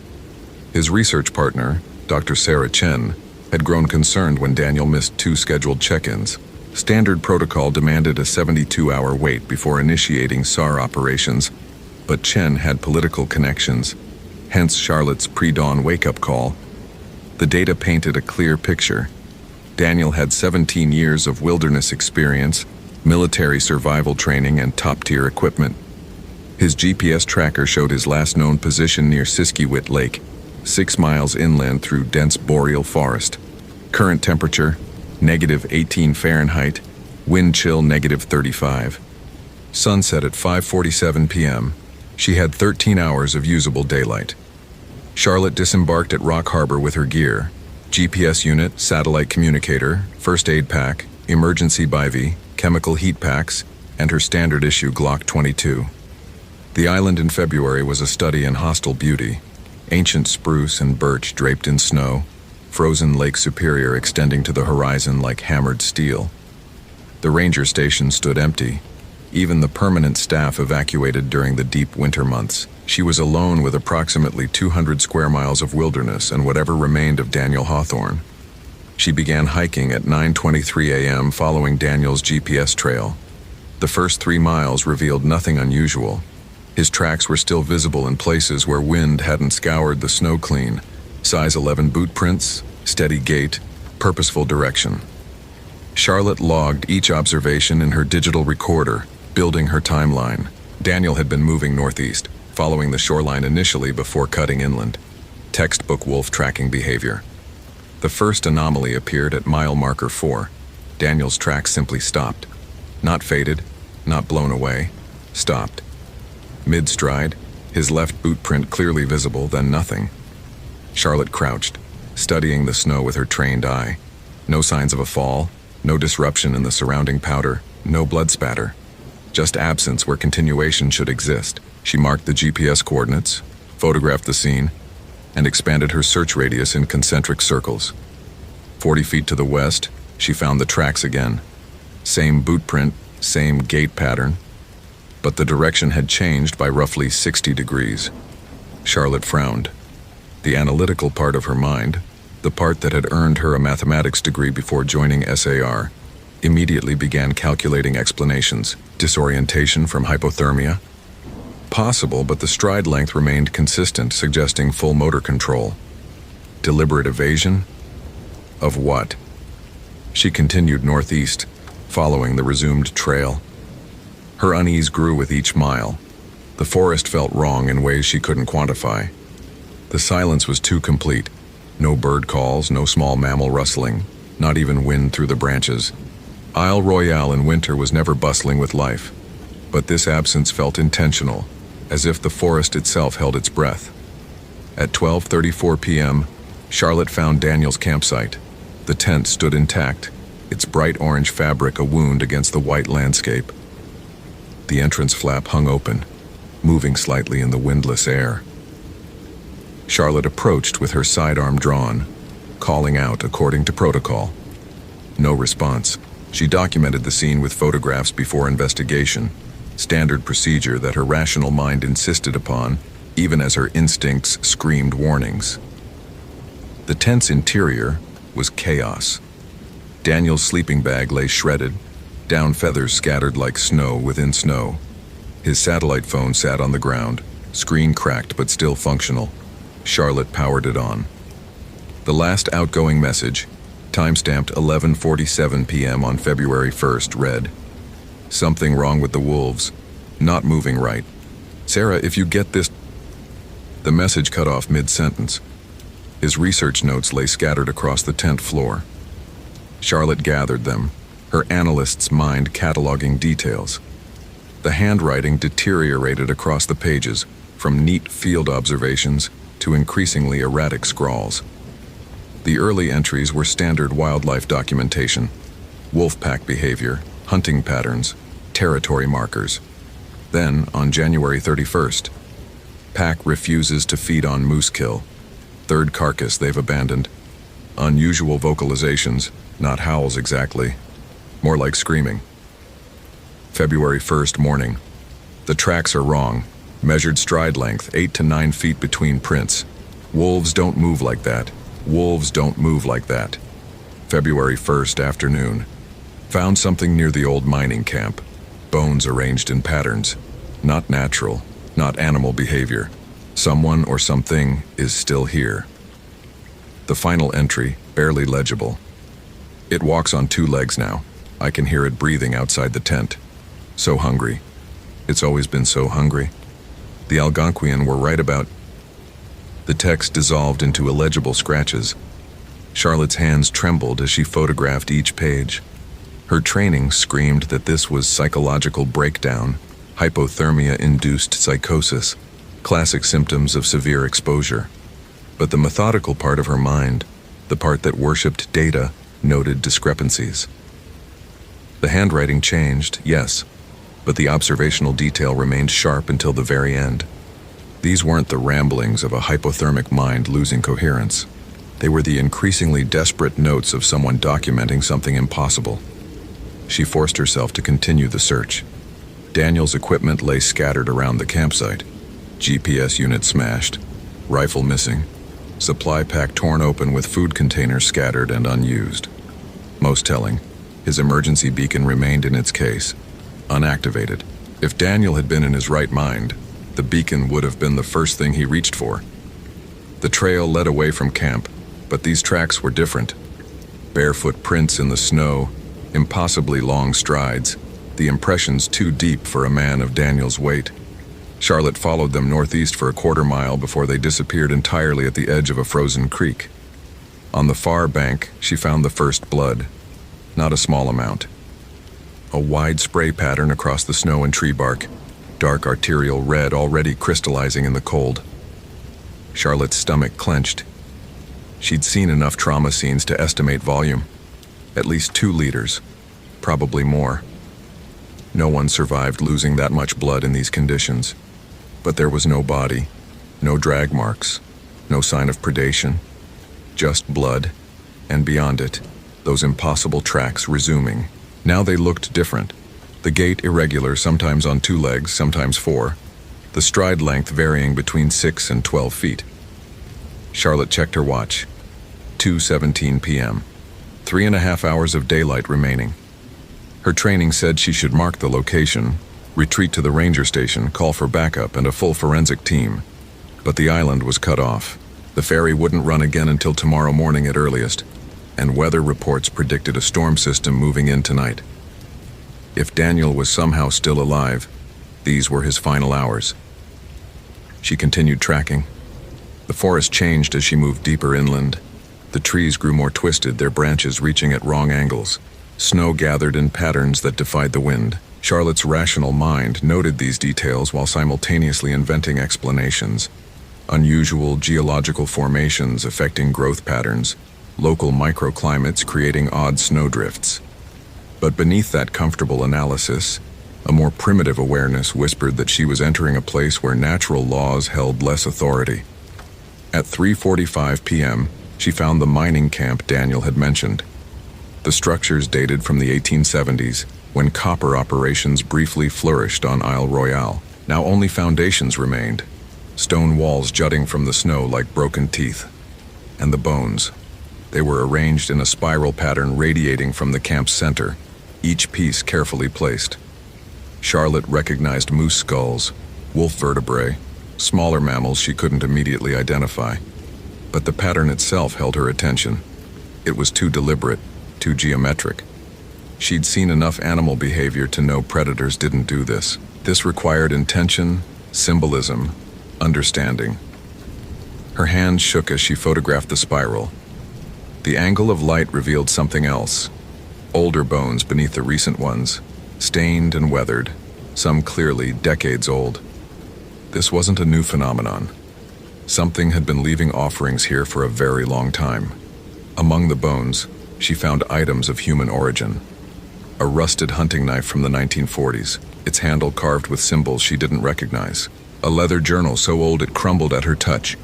His research partner, Dr. Sarah Chen, had grown concerned when Daniel missed 2 scheduled check-ins. Standard protocol demanded a 72-hour wait before initiating SAR operations, but Chen had political connections, hence Charlotte's pre-dawn wake-up call. The data painted a clear picture. Daniel had 17 years of wilderness experience, military survival training, and top-tier equipment. His GPS tracker showed his last known position near Siskiwit Lake, 6 miles inland through dense boreal forest. Current temperature, -18 Fahrenheit, wind chill -35. Sunset at 5:47 p.m. She had 13 hours of usable daylight. Charlotte disembarked at Rock Harbor with her gear: GPS unit, satellite communicator, first aid pack, emergency bivy, chemical heat packs, and her standard issue Glock 22. The island in February was a study in hostile beauty: ancient spruce and birch draped in snow, frozen Lake Superior extending to the horizon like hammered steel. The ranger station stood empty, even the permanent staff evacuated during the deep winter months. She was alone with approximately 200 square miles of wilderness and whatever remained of Daniel Hawthorne. She began hiking at 9:23 a.m. following Daniel's GPS trail. The first 3 miles revealed nothing unusual. His tracks were still visible in places where wind hadn't scoured the snow clean: size 11 boot prints, steady gait, purposeful direction. Charlotte logged each observation in her digital recorder, building her timeline. Daniel had been moving northeast, following the shoreline initially before cutting inland. Textbook wolf tracking behavior. The first anomaly appeared at mile marker 4. Daniel's track simply stopped. Not faded, not blown away, stopped. Mid-stride, his left boot print clearly visible, then nothing. Charlotte crouched, studying the snow with her trained eye. No signs of a fall, no disruption in the surrounding powder, no blood spatter. Just absence where continuation should exist. She marked the GPS coordinates, photographed the scene, and expanded her search radius in concentric circles. 40 feet to the west, she found the tracks again. Same boot print, same gait pattern, but the direction had changed by roughly 60 degrees. Charlotte frowned. The analytical part of her mind, the part that had earned her a mathematics degree before joining SAR, immediately began calculating explanations. Disorientation from hypothermia? Possible, but the stride length remained consistent, suggesting full motor control. Deliberate evasion? Of what? She continued northeast, following the resumed trail. Her unease grew with each mile. The forest felt wrong in ways she couldn't quantify. The silence was too complete. No bird calls, no small mammal rustling, not even wind through the branches. Isle Royale in winter was never bustling with life, but this absence felt intentional, as if the forest itself held its breath. At 12:34 p.m., Charlotte found Daniel's campsite. The tent stood intact, its bright orange fabric a wound against the white landscape. The entrance flap hung open, moving slightly in the windless air. Charlotte approached with her sidearm drawn, calling out according to protocol. No response. She documented the scene with photographs before investigation, standard procedure that her rational mind insisted upon, even as her instincts screamed warnings. The tent's interior was chaos. Daniel's sleeping bag lay shredded, down feathers scattered like snow within snow. His satellite phone sat on the ground, screen cracked but still functional. Charlotte powered it on. The last outgoing message, timestamped 11:47 p.m. on February 1st, read, "Something wrong with the wolves. Not moving right. Sarah, if you get this..." The message cut off mid-sentence. His research notes lay scattered across the tent floor. Charlotte gathered them, her analyst's mind cataloging details. The handwriting deteriorated across the pages, from neat field observations to increasingly erratic scrawls. The early entries were standard wildlife documentation: wolf pack behavior, hunting patterns, territory markers. Then, on January 31st, pack refuses to feed on moose kill. Third carcass they've abandoned. Unusual vocalizations, not howls exactly, more like screaming. February 1st morning. The tracks are wrong. Measured stride length, 8 to 9 feet between prints. Wolves don't move like that. Wolves don't move like that. February 1st afternoon. Found something near the old mining camp. Bones arranged in patterns. Not natural, not animal behavior. Someone or something is still here. The final entry, barely legible. It walks on 2 legs now. I can hear it breathing outside the tent. So hungry. It's always been so hungry. The Algonquian were right about... The text dissolved into illegible scratches. Charlotte's hands trembled as she photographed each page. Her training screamed that this was psychological breakdown, hypothermia-induced psychosis, classic symptoms of severe exposure. But the methodical part of her mind, the part that worshipped data, noted discrepancies. The handwriting changed, yes, but the observational detail remained sharp until the very end. These weren't the ramblings of a hypothermic mind losing coherence. They were the increasingly desperate notes of someone documenting something impossible. She forced herself to continue the search. Daniel's equipment lay scattered around the campsite. GPS unit smashed, rifle missing, supply pack torn open with food containers scattered and unused. Most telling, his emergency beacon remained in its case, unactivated. If Daniel had been in his right mind, the beacon would have been the first thing he reached for. The trail led away from camp, but these tracks were different. Barefoot prints in the snow, impossibly long strides, the impressions too deep for a man of Daniel's weight. Charlotte followed them northeast for a quarter-mile before they disappeared entirely at the edge of a frozen creek. On the far bank, she found the first blood. Not a small amount. A wide spray pattern across the snow and tree bark, dark arterial red already crystallizing in the cold. Charlotte's stomach clenched. She'd seen enough trauma scenes to estimate volume. At least 2 liters, probably more. No one survived losing that much blood in these conditions. But there was no body, no drag marks, no sign of predation. Just blood, and beyond it, those impossible tracks resuming. Now they looked different. The gait irregular, sometimes on 2 legs, sometimes 4. The stride length varying between 6 and 12 feet. Charlotte checked her watch. 2:17 p.m. 3.5 hours of daylight remaining. Her training said she should mark the location, retreat to the ranger station, call for backup and a full forensic team. But the island was cut off. The ferry wouldn't run again until tomorrow morning at earliest, and weather reports predicted a storm system moving in tonight. If Daniel was somehow still alive, these were his final hours. She continued tracking. The forest changed as she moved deeper inland. The trees grew more twisted, their branches reaching at wrong angles. Snow gathered in patterns that defied the wind. Charlotte's rational mind noted these details while simultaneously inventing explanations. Unusual geological formations affecting growth patterns, local microclimates creating odd snowdrifts. But beneath that comfortable analysis, a more primitive awareness whispered that she was entering a place where natural laws held less authority. At 3:45 p.m., she found the mining camp Daniel had mentioned. The structures dated from the 1870s, when copper operations briefly flourished on Isle Royale. Now only foundations remained, stone walls jutting from the snow like broken teeth. And the bones. They were arranged in a spiral pattern radiating from the camp's center, each piece carefully placed. Charlotte recognized moose skulls, wolf vertebrae, smaller mammals she couldn't immediately identify. But the pattern itself held her attention. It was too deliberate, too geometric. She'd seen enough animal behavior to know predators didn't do this. This required intention, symbolism, understanding. Her hand shook as she photographed the spiral. The angle of light revealed something else. Older bones beneath the recent ones, stained and weathered, some clearly decades old. This wasn't a new phenomenon. Something had been leaving offerings here for a very long time. Among the bones, she found items of human origin. A rusted hunting knife from the 1940s, its handle carved with symbols she didn't recognize. A leather journal so old it crumbled at her touch,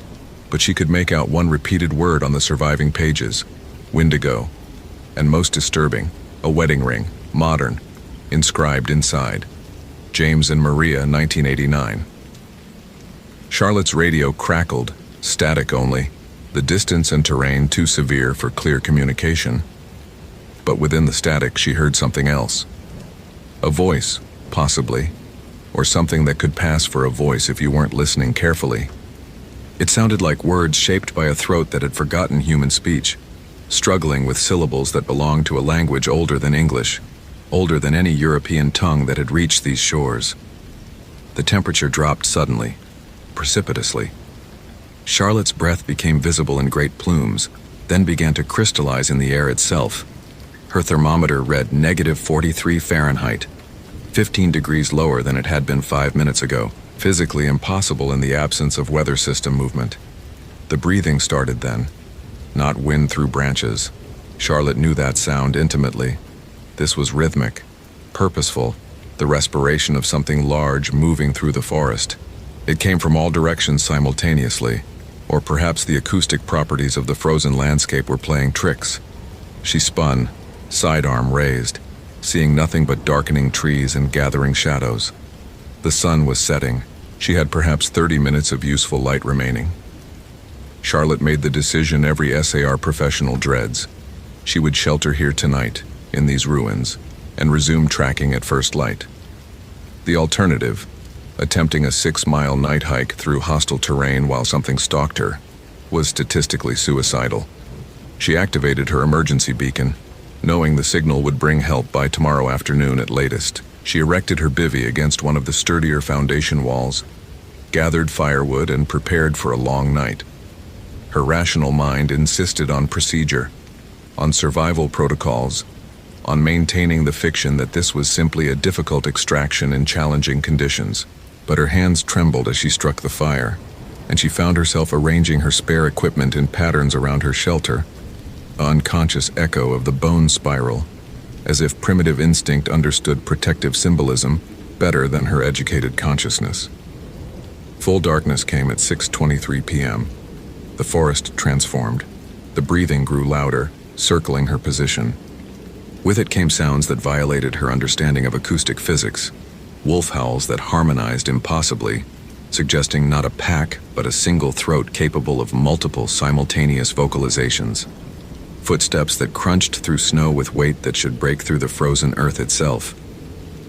but she could make out one repeated word on the surviving pages: Wendigo. And most disturbing, a wedding ring, modern, inscribed inside. James and Maria, 1989. Charlotte's radio crackled, static only, the distance and terrain too severe for clear communication. But within the static she heard something else. A voice, possibly, or something that could pass for a voice if you weren't listening carefully. It sounded like words shaped by a throat that had forgotten human speech, struggling with syllables that belonged to a language older than English. older than any European tongue that had reached these shores. The temperature dropped suddenly, precipitously. Charlotte's breath became visible in great plumes, then began to crystallize in the air itself. Her thermometer read -43 Fahrenheit, 15 degrees lower than it had been 5 minutes ago, physically impossible in the absence of weather system movement. The breathing started then, not wind through branches. Charlotte knew that sound intimately. This was rhythmic, purposeful, the respiration of something large moving through the forest. It came from all directions simultaneously, or perhaps the acoustic properties of the frozen landscape were playing tricks. She spun, sidearm raised, seeing nothing but darkening trees and gathering shadows. The sun was setting. She had perhaps 30 minutes of useful light remaining. Charlotte made the decision every SAR professional dreads. She would shelter here tonight, in these ruins, and resume tracking at first light. The alternative, attempting a 6-mile night hike through hostile terrain while something stalked her, was statistically suicidal. She activated her emergency beacon, knowing the signal would bring help by tomorrow afternoon at latest. She erected her bivvy against one of the sturdier foundation walls, gathered firewood, and prepared for a long night. Her rational mind insisted on procedure, on survival protocols, on maintaining the fiction that this was simply a difficult extraction in challenging conditions. But her hands trembled as she struck the fire, and she found herself arranging her spare equipment in patterns around her shelter, an unconscious echo of the bone spiral, as if primitive instinct understood protective symbolism better than her educated consciousness. Full darkness came at 6:23 p.m. The forest transformed. The breathing grew louder, circling her position. With it came sounds that violated her understanding of acoustic physics, wolf howls that harmonized impossibly, suggesting not a pack but a single throat capable of multiple simultaneous vocalizations. Footsteps that crunched through snow with weight that should break through the frozen earth itself.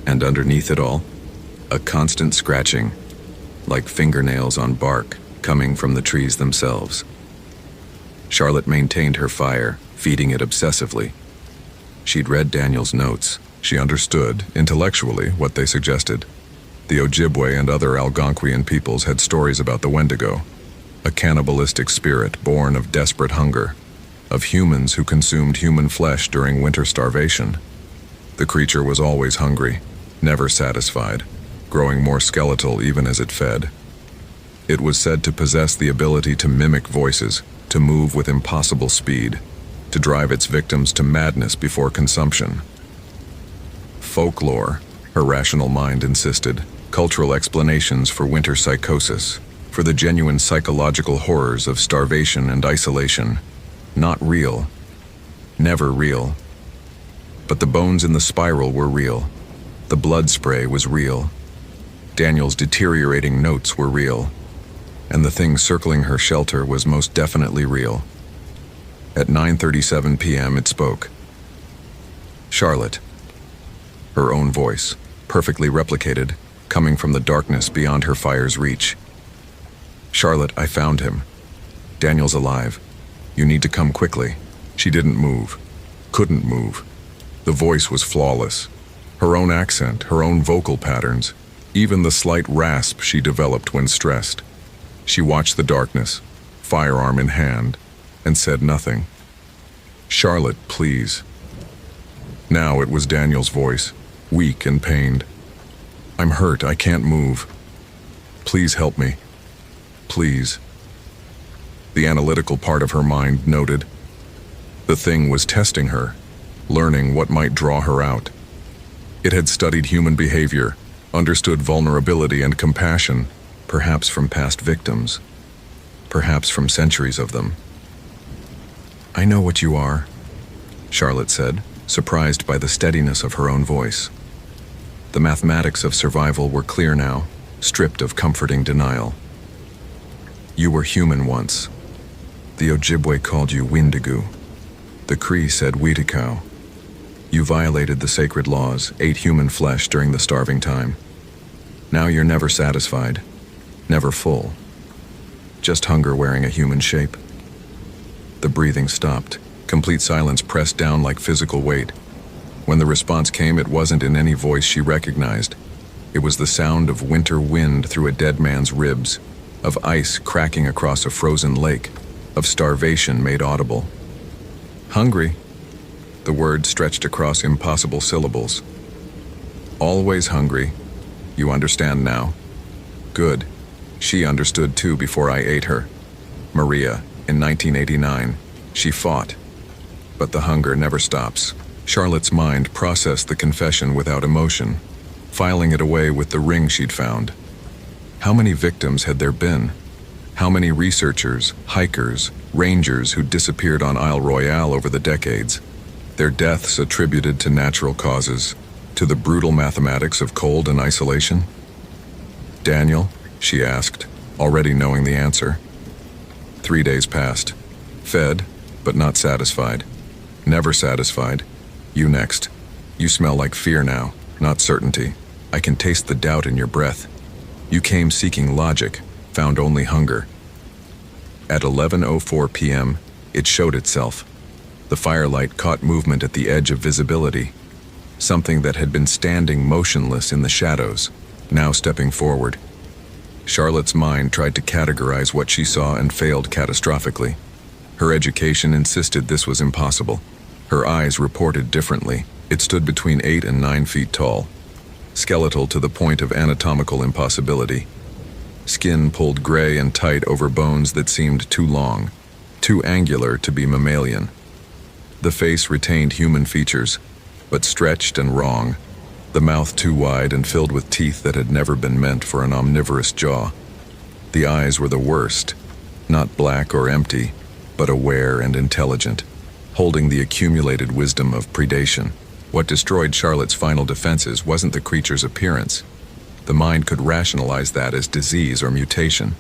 And underneath it all, a constant scratching, like fingernails on bark, coming from the trees themselves. Charlotte maintained her fire, feeding it obsessively. She'd read Daniel's notes. She understood, intellectually, what they suggested. The Ojibwe and other Algonquian peoples had stories about the Wendigo, a cannibalistic spirit born of desperate hunger, of humans who consumed human flesh during winter starvation. The creature was always hungry, never satisfied, growing more skeletal even as it fed. It was said to possess the ability to mimic voices, to move with impossible speed, to drive its victims to madness before consumption. Folklore, her rational mind insisted, cultural explanations for winter psychosis, for the genuine psychological horrors of starvation and isolation. Not real. Never real. But the bones in the spiral were real. The blood spray was real. Daniel's deteriorating notes were real. And the thing circling her shelter was most definitely real. At 9:37 p.m. it spoke. Charlotte. Her own voice, perfectly replicated, coming from the darkness beyond her fire's reach. Charlotte, I found him. Daniel's alive. You need to come quickly. She didn't move. Couldn't move. The voice was flawless. Her own accent, her own vocal patterns, even the slight rasp she developed when stressed. She watched the darkness, firearm in hand, and said nothing. Charlotte, please. Now it was Daniel's voice, weak and pained. I'm hurt, I can't move. Please help me. Please. The analytical part of her mind noted. The thing was testing her, learning what might draw her out. It had studied human behavior, understood vulnerability and compassion, perhaps from past victims, perhaps from centuries of them. I know what you are, Charlotte said, surprised by the steadiness of her own voice. The mathematics of survival were clear now, stripped of comforting denial. You were human once. The Ojibwe called you Windigo. The Cree said Weetikau. You violated the sacred laws, ate human flesh during the starving time. Now you're never satisfied, never full. Just hunger wearing a human shape. The breathing stopped. Complete silence pressed down like physical weight. When the response came, it wasn't in any voice she recognized. It was the sound of winter wind through a dead man's ribs, of ice cracking across a frozen lake, of starvation made audible. Hungry. The word stretched across impossible syllables. Always hungry. You understand now? Good. She understood too before I ate her. Maria, in 1989, she fought. But the hunger never stops. Charlotte's mind processed the confession without emotion, filing it away with the ring she'd found. How many victims had there been? How many researchers, hikers, rangers who disappeared on Isle Royale over the decades? Their deaths attributed to natural causes, to the brutal mathematics of cold and isolation? Daniel, she asked, already knowing the answer. 3 days passed. Fed, but not satisfied. Never satisfied. You next. You smell like fear now, not certainty. I can taste the doubt in your breath. You came seeking logic, found only hunger. At 11:04 p.m., it showed itself. The firelight caught movement at the edge of visibility. Something that had been standing motionless in the shadows, now stepping forward. Charlotte's mind tried to categorize what she saw and failed catastrophically. Her education insisted this was impossible. Her eyes reported differently. It stood between 8 and 9 feet tall, skeletal to the point of anatomical impossibility. Skin pulled gray and tight over bones that seemed too long, too angular to be mammalian. The face retained human features, but stretched and wrong, the mouth too wide and filled with teeth that had never been meant for an omnivorous jaw. The eyes were the worst, not black or empty, but aware and intelligent, holding the accumulated wisdom of predation. What destroyed Charlotte's final defenses wasn't the creature's appearance. The mind could rationalize that as disease or mutation.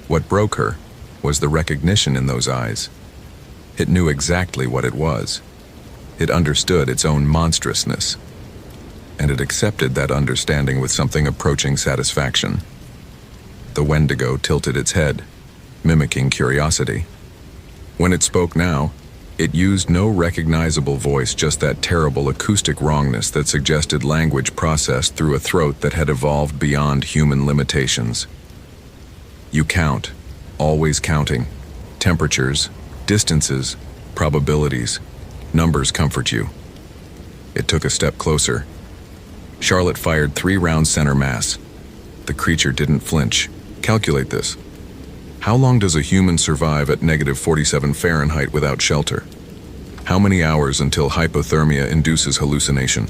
What broke her was the recognition in those eyes. It knew exactly what it was. It understood its own monstrousness, and it accepted that understanding with something approaching satisfaction. The Wendigo tilted its head, mimicking curiosity. When it spoke now, it used no recognizable voice, just that terrible acoustic wrongness that suggested language processed through a throat that had evolved beyond human limitations. You count, always counting. Temperatures, distances, probabilities. Numbers comfort you. It took a step closer. Charlotte fired 3 rounds center mass. The creature didn't flinch. Calculate this. How long does a human survive at -47 Fahrenheit without shelter? How many hours until hypothermia induces hallucination?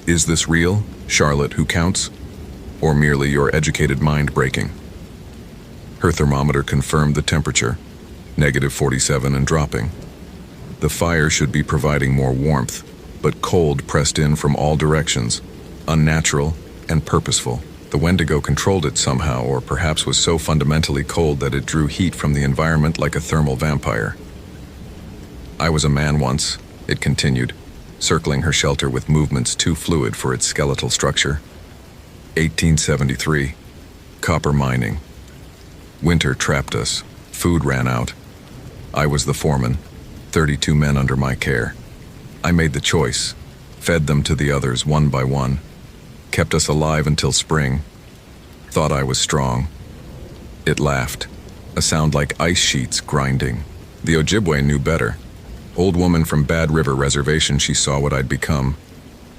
Is this real, Charlotte who counts? Or merely your educated mind breaking? Her thermometer confirmed the temperature, -47 and dropping. The fire should be providing more warmth, but cold pressed in from all directions, unnatural and purposeful. The Wendigo controlled it somehow, or perhaps was so fundamentally cold that it drew heat from the environment like a thermal vampire. I was a man once, it continued, circling her shelter with movements too fluid for its skeletal structure. 1873. Copper mining. Winter trapped us. Food ran out. I was the foreman, 32 men under my care. I made the choice, fed them to the others one by one, kept us alive until spring. Thought I was strong. It laughed, a sound like ice sheets grinding. The Ojibwe knew better. Old woman from Bad River Reservation, she saw what I'd become.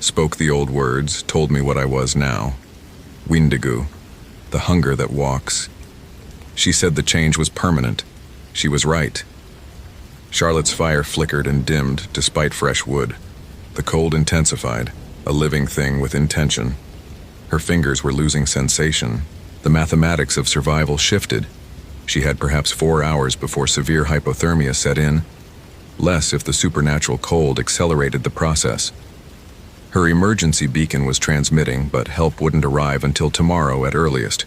Spoke the old words, told me what I was now. Windigo, the hunger that walks. She said the change was permanent. She was right. Charlotte's fire flickered and dimmed despite fresh wood. The cold intensified, a living thing with intention. Her fingers were losing sensation. The mathematics of survival shifted. She had perhaps 4 hours before severe hypothermia set in, less if the supernatural cold accelerated the process. Her emergency beacon was transmitting, but help wouldn't arrive until tomorrow at earliest.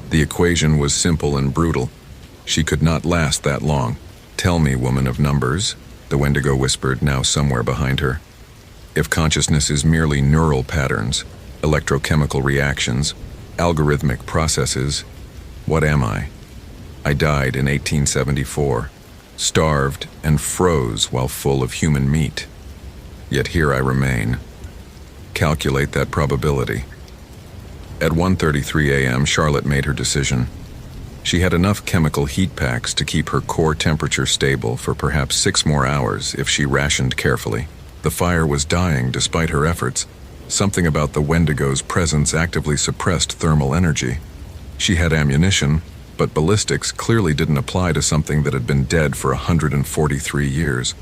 The equation was simple and brutal. She could not last that long. Tell me, woman of numbers, the Wendigo whispered, now somewhere behind her. If consciousness is merely neural patterns, electrochemical reactions, algorithmic processes, what am I? I died in 1874, starved and froze while full of human meat. Yet here I remain. Calculate that probability. At 1:33 a.m., Charlotte made her decision. She had enough chemical heat packs to keep her core temperature stable for perhaps 6 more hours if she rationed carefully. The fire was dying despite her efforts. Something about the Wendigo's presence actively suppressed thermal energy. She had ammunition, but ballistics clearly didn't apply to something that had been dead for 143 years.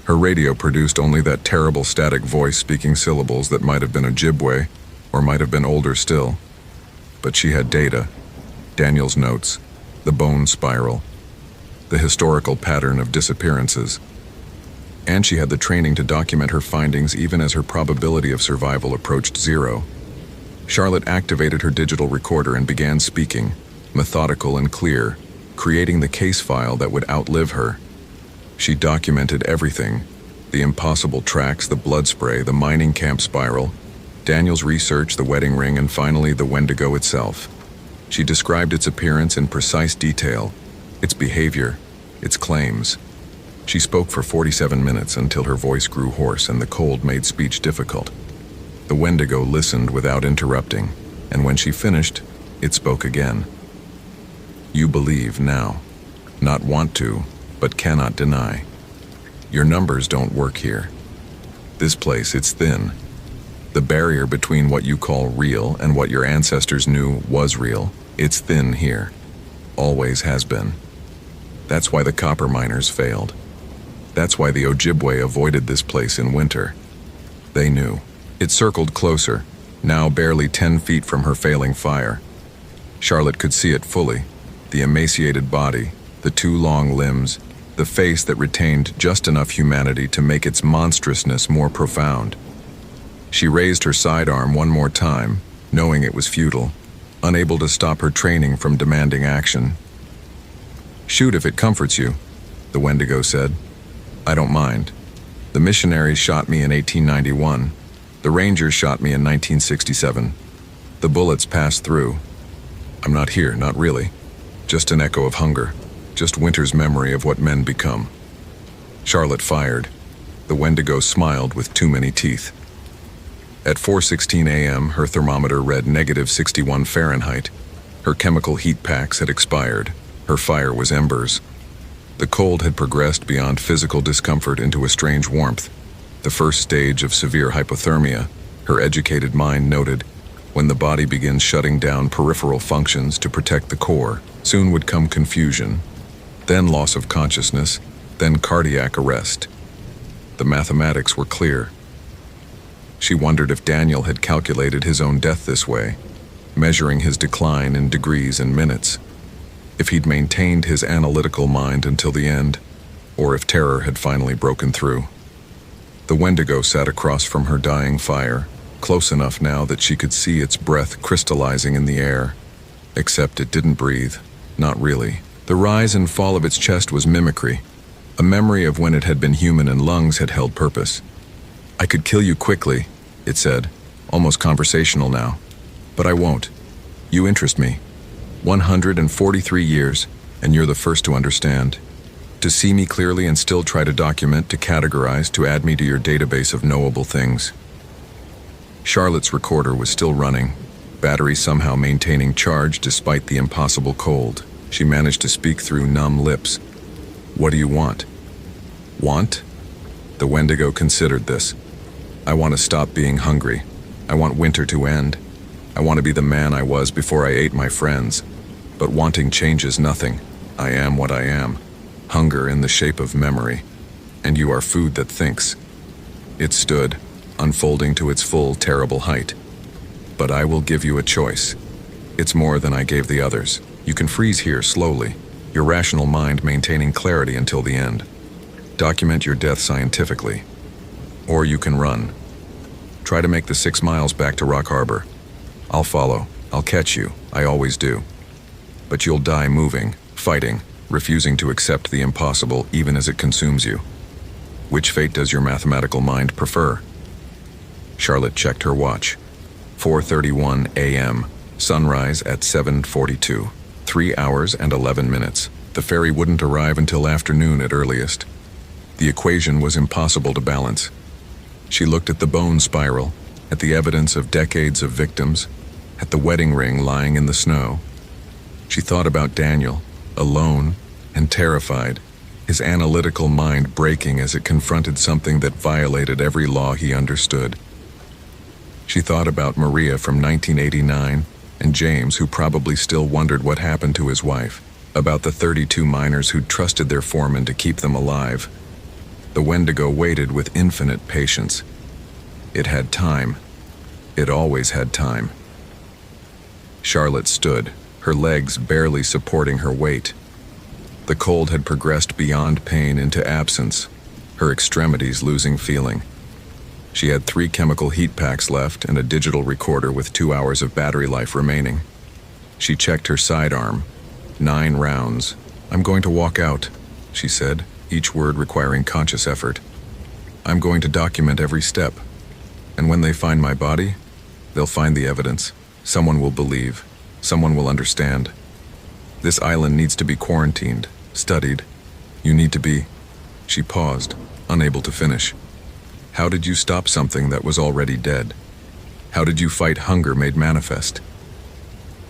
Her radio produced only that terrible static voice speaking syllables that might have been Ojibwe, or might have been older still. But she had data. Daniel's notes, the bone spiral, the historical pattern of disappearances. And she had the training to document her findings even as her probability of survival approached 0. Charlotte activated her digital recorder and began speaking, methodical and clear, creating the case file that would outlive her. She documented everything: the impossible tracks, the blood spray, the mining camp spiral, Daniel's research, the wedding ring, and finally the Wendigo itself. She described its appearance in precise detail, its behavior, its claims. She spoke for 47 minutes until her voice grew hoarse and the cold made speech difficult. The Wendigo listened without interrupting, and when she finished, it spoke again. You believe now. Not want to, but cannot deny. Your numbers don't work here. This place, it's thin. The barrier between what you call real and what your ancestors knew was real, it's thin here. Always has been. That's why the copper miners failed. That's why the Ojibwe avoided this place in winter. They knew. It circled closer, now barely 10 feet from her failing fire. Charlotte could see it fully, the emaciated body, the 2 long limbs, the face that retained just enough humanity to make its monstrousness more profound. She raised her sidearm one more time, knowing it was futile, unable to stop her training from demanding action. Shoot if it comforts you, the Wendigo said. I don't mind. The missionaries shot me in 1891. The Rangers shot me in 1967. The bullets passed through. I'm not here, not really. Just an echo of hunger. Just winter's memory of what men become. Charlotte fired. The Wendigo smiled with too many teeth. At 4:16 a.m., her thermometer read -61 Fahrenheit. Her chemical heat packs had expired. Her fire was embers. The cold had progressed beyond physical discomfort into a strange warmth, the first stage of severe hypothermia, her educated mind noted. When the body begins shutting down peripheral functions to protect the core, soon would come confusion, then loss of consciousness, then cardiac arrest. The mathematics were clear. She wondered if Daniel had calculated his own death this way, measuring his decline in degrees and minutes. If he'd maintained his analytical mind until the end, or if terror had finally broken through. The Wendigo sat across from her dying fire, close enough now that she could see its breath crystallizing in the air. Except it didn't breathe, not really. The rise and fall of its chest was mimicry, a memory of when it had been human and lungs had held purpose. I could kill you quickly, it said, almost conversational now. But I won't. You interest me. 143 years, and you're the first to understand. To see me clearly and still try to document, to categorize, to add me to your database of knowable things. Charlotte's recorder was still running, battery somehow maintaining charge despite the impossible cold. She managed to speak through numb lips. What do you want? Want? The Wendigo considered this. I want to stop being hungry. I want winter to end. I want to be the man I was before I ate my friends. But wanting changes nothing. I am what I am. Hunger in the shape of memory. And you are food that thinks. It stood, unfolding to its full, terrible height. But I will give you a choice. It's more than I gave the others. You can freeze here slowly, your rational mind maintaining clarity until the end. Document your death scientifically. Or you can run. Try to make the 6 miles back to Rock Harbor. I'll follow. I'll catch you. I always do. But you'll die moving, fighting, refusing to accept the impossible even as it consumes you. Which fate does your mathematical mind prefer? Charlotte checked her watch. 4:31 a.m. Sunrise at 7:42. 3 hours and 11 minutes. The ferry wouldn't arrive until afternoon at earliest. The equation was impossible to balance. She looked at the bone spiral, at the evidence of decades of victims, at the wedding ring lying in the snow. She thought about Daniel, alone and terrified, his analytical mind breaking as it confronted something that violated every law he understood. She thought about Maria from 1989 and James, who probably still wondered what happened to his wife, about the 32 miners who'd trusted their foreman to keep them alive. The Wendigo waited with infinite patience. It had time. It always had time. Charlotte stood, her legs barely supporting her weight. The cold had progressed beyond pain into absence, her extremities losing feeling. She had 3 chemical heat packs left and a digital recorder with 2 hours of battery life remaining. She checked her sidearm. 9 rounds. "I'm going to walk out," she said, each word requiring conscious effort. "I'm going to document every step. And when they find my body, they'll find the evidence. Someone will believe. Someone will understand. This island needs to be quarantined, studied. You need to be..." She paused, unable to finish. "How did you stop something that was already dead? How did you fight hunger made manifest?"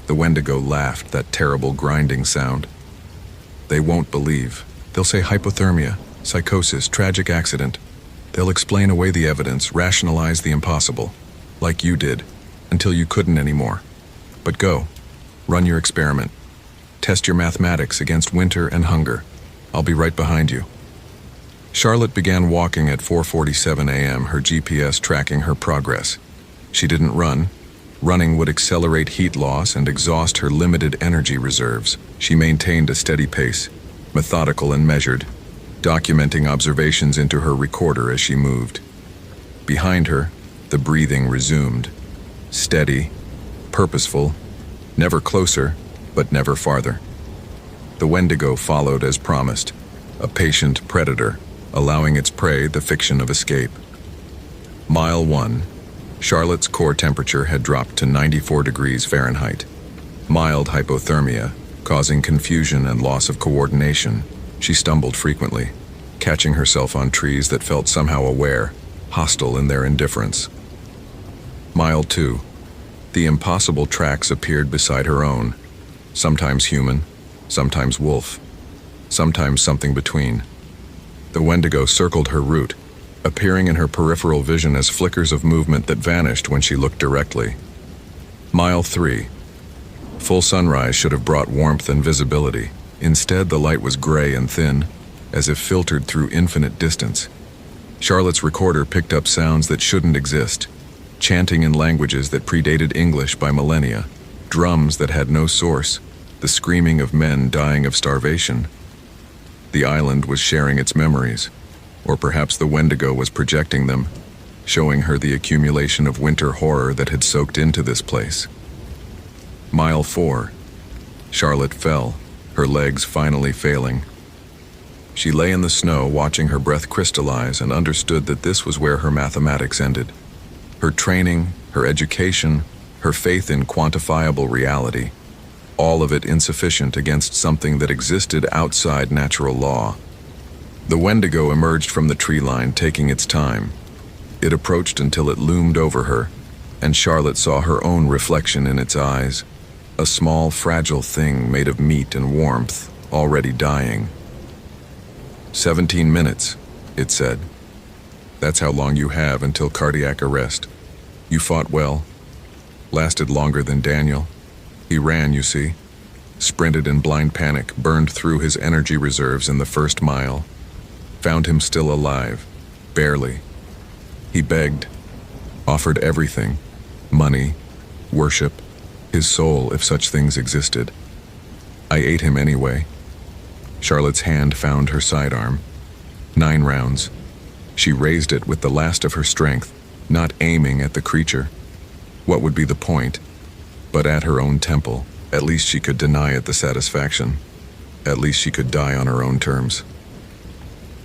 The Wendigo laughed, that terrible grinding sound. "They won't believe. They'll say hypothermia, psychosis, tragic accident. They'll explain away the evidence, rationalize the impossible, like you did, until you couldn't anymore. But go, run your experiment. Test your mathematics against winter and hunger. I'll be right behind you." Charlotte began walking at 4:47 a.m., her GPS tracking her progress. She didn't run. Running would accelerate heat loss and exhaust her limited energy reserves. She maintained a steady pace, methodical and measured, documenting observations into her recorder as she moved. Behind her, the breathing resumed. Steady, purposeful, never closer, but never farther. The Wendigo followed as promised, a patient predator, allowing its prey the fiction of escape. Mile 1. Charlotte's core temperature had dropped to 94 degrees Fahrenheit. Mild hypothermia, causing confusion and loss of coordination. She stumbled frequently, catching herself on trees that felt somehow aware, hostile in their indifference. Mile 2. The impossible tracks appeared beside her own, sometimes human, sometimes wolf, sometimes something between. The Wendigo circled her route, appearing in her peripheral vision as flickers of movement that vanished when she looked directly. Mile 3. Full sunrise should have brought warmth and visibility. Instead, the light was gray and thin, as if filtered through infinite distance. Charlotte's recorder picked up sounds that shouldn't exist, chanting in languages that predated English by millennia, drums that had no source, the screaming of men dying of starvation. The island was sharing its memories, or perhaps the Wendigo was projecting them, showing her the accumulation of winter horror that had soaked into this place. Mile 4. Charlotte fell, her legs finally failing. She lay in the snow, watching her breath crystallize, and understood that this was where her mathematics ended. Her training, her education, her faith in quantifiable reality, all of it insufficient against something that existed outside natural law. The Wendigo emerged from the tree line, taking its time. It approached until it loomed over her, and Charlotte saw her own reflection in its eyes, a small, fragile thing made of meat and warmth, already dying. 17 minutes, it said. That's how long you have until cardiac arrest. You fought well. Lasted longer than Daniel. He ran, you see. Sprinted in blind panic, burned through his energy reserves in the first mile. Found him still alive. Barely. He begged. Offered everything. Money. Worship. His soul, if such things existed. I ate him anyway. Charlotte's hand found her sidearm. 9 rounds. She raised it with the last of her strength, not aiming at the creature. What would be the point? But at her own temple, at least she could deny it the satisfaction. At least she could die on her own terms.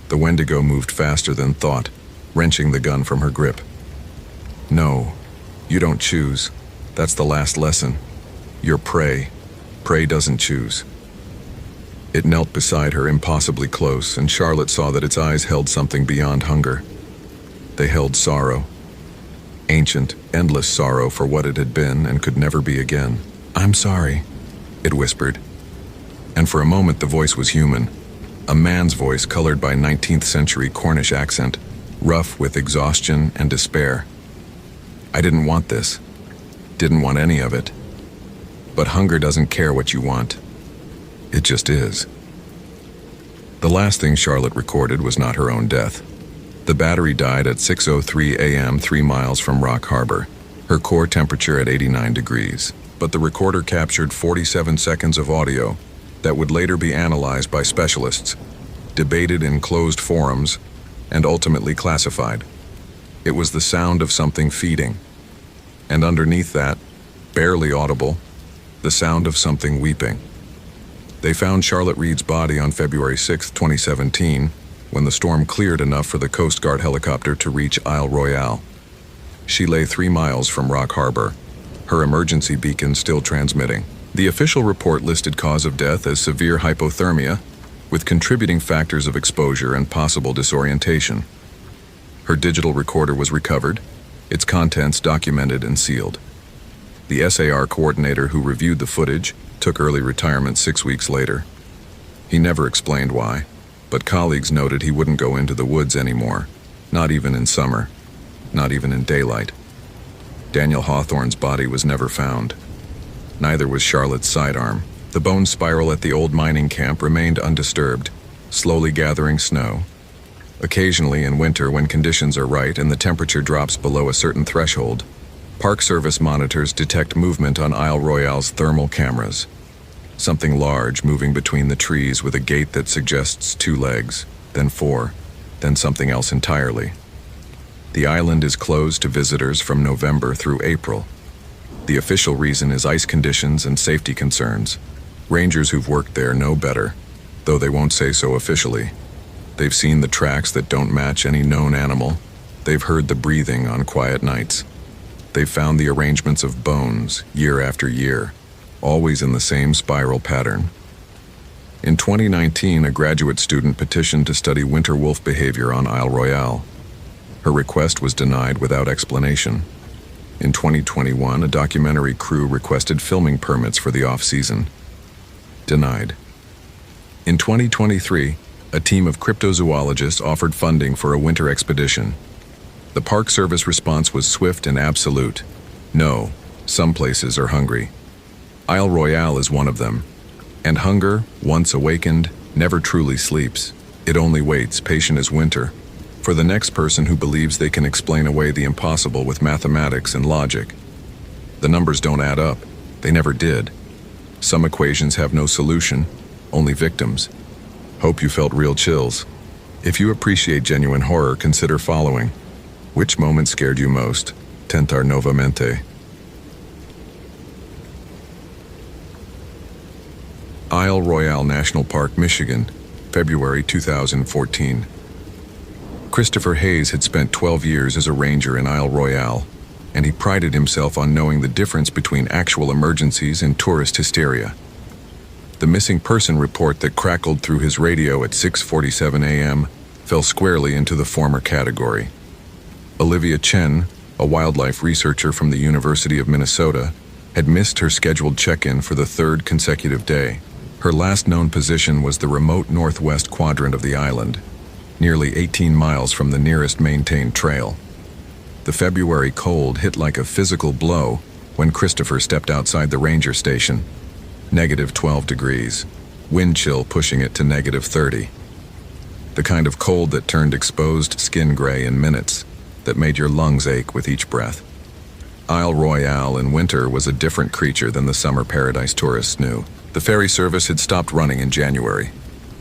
The Wendigo moved faster than thought, wrenching the gun from her grip. No, you don't choose. That's the last lesson. You're prey. Prey doesn't choose. It knelt beside her, impossibly close, and Charlotte saw that its eyes held something beyond hunger. They held sorrow. Ancient, endless sorrow for what it had been and could never be again. "I'm sorry," it whispered. And for a moment the voice was human. A man's voice colored by 19th century Cornish accent, rough with exhaustion and despair. "I didn't want this. Didn't want any of it. But hunger doesn't care what you want. It just is." The last thing Charlotte recorded was not her own death. The battery died at 6:03 a.m. 3 miles from Rock Harbor, her core temperature at 89 degrees. But the recorder captured 47 seconds of audio that would later be analyzed by specialists, debated in closed forums, and ultimately classified. It was the sound of something feeding. And underneath that, barely audible, the sound of something weeping. They found Charlotte Reed's body on February 6, 2017, when the storm cleared enough for the Coast Guard helicopter to reach Isle Royale. She lay 3 miles from Rock Harbor, her emergency beacon still transmitting. The official report listed cause of death as severe hypothermia, with contributing factors of exposure and possible disorientation. Her digital recorder was recovered, its contents documented and sealed. The SAR coordinator who reviewed the footage took early retirement 6 weeks later. He never explained why, but colleagues noted he wouldn't go into the woods anymore, not even in summer, not even in daylight. Daniel Hawthorne's body was never found. Neither was Charlotte's sidearm. The bone spiral at the old mining camp remained undisturbed, slowly gathering snow. Occasionally in winter, when conditions are right and the temperature drops below a certain threshold, Park Service monitors detect movement on Isle Royale's thermal cameras. Something large moving between the trees with a gait that suggests 2 legs, then 4, then something else entirely. The island is closed to visitors from November through April. The official reason is ice conditions and safety concerns. Rangers who've worked there know better, though they won't say so officially. They've seen the tracks that don't match any known animal. They've heard the breathing on quiet nights. They've found the arrangements of bones year after year, always in the same spiral pattern. In 2019, a graduate student petitioned to study winter wolf behavior on Isle Royale. Her request was denied without explanation. In 2021, a documentary crew requested filming permits for the off-season. Denied. In 2023, a team of cryptozoologists offered funding for a winter expedition. The Park Service response was swift and absolute. No, some places are hungry. Isle Royale is one of them. And hunger, once awakened, never truly sleeps. It only waits, patient as winter, for the next person who believes they can explain away the impossible with mathematics and logic. The numbers don't add up. They never did. Some equations have no solution, only victims. Hope you felt real chills. If you appreciate genuine horror, consider following. Which moment scared you most? Tentar novamente. Isle Royale National Park, Michigan, February 2014. Christopher Hayes had spent 12 years as a ranger in Isle Royale, and he prided himself on knowing the difference between actual emergencies and tourist hysteria. The missing person report that crackled through his radio at 6:47 a.m. fell squarely into the former category. Olivia Chen, a wildlife researcher from the University of Minnesota, had missed her scheduled check-in for the 3rd consecutive day. Her last known position was the remote northwest quadrant of the island, nearly 18 miles from the nearest maintained trail. The February cold hit like a physical blow when Christopher stepped outside the ranger station. -12 degrees, wind chill pushing it to -30. The kind of cold that turned exposed skin gray in minutes, that made your lungs ache with each breath. Isle Royale in winter was a different creature than the summer paradise tourists knew. The ferry service had stopped running in January.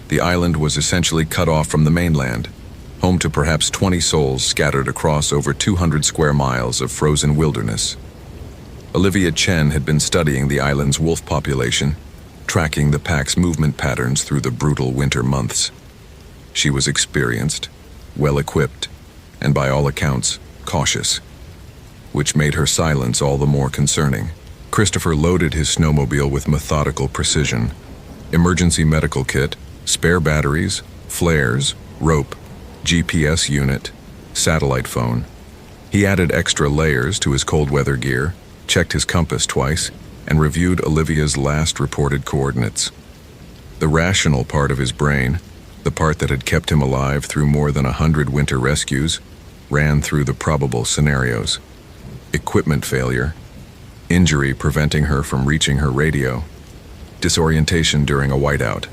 The island was essentially cut off from the mainland, home to perhaps 20 souls scattered across over 200 square miles of frozen wilderness. Olivia Chen had been studying the island's wolf population, tracking the pack's movement patterns through the brutal winter months. She was experienced, well-equipped, and by all accounts, cautious, which made her silence all the more concerning. Christopher loaded his snowmobile with methodical precision. Emergency medical kit, spare batteries, flares, rope, GPS unit, satellite phone. He added extra layers to his cold weather gear, checked his compass twice, and reviewed Olivia's last reported coordinates. The rational part of his brain, the part that had kept him alive through more than 100 winter rescues, ran through the probable scenarios. Equipment failure, injury preventing her from reaching her radio, disorientation during a whiteout.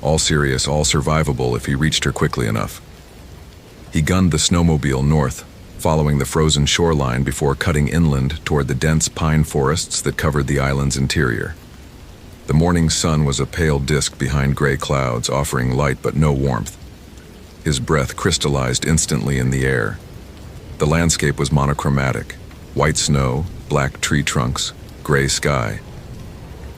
All serious, all survivable if he reached her quickly enough. He gunned the snowmobile north, following the frozen shoreline before cutting inland toward the dense pine forests that covered the island's interior. The morning sun was a pale disk behind gray clouds, offering light but no warmth. His breath crystallized instantly in the air. The landscape was monochromatic: white snow, black tree trunks, gray sky.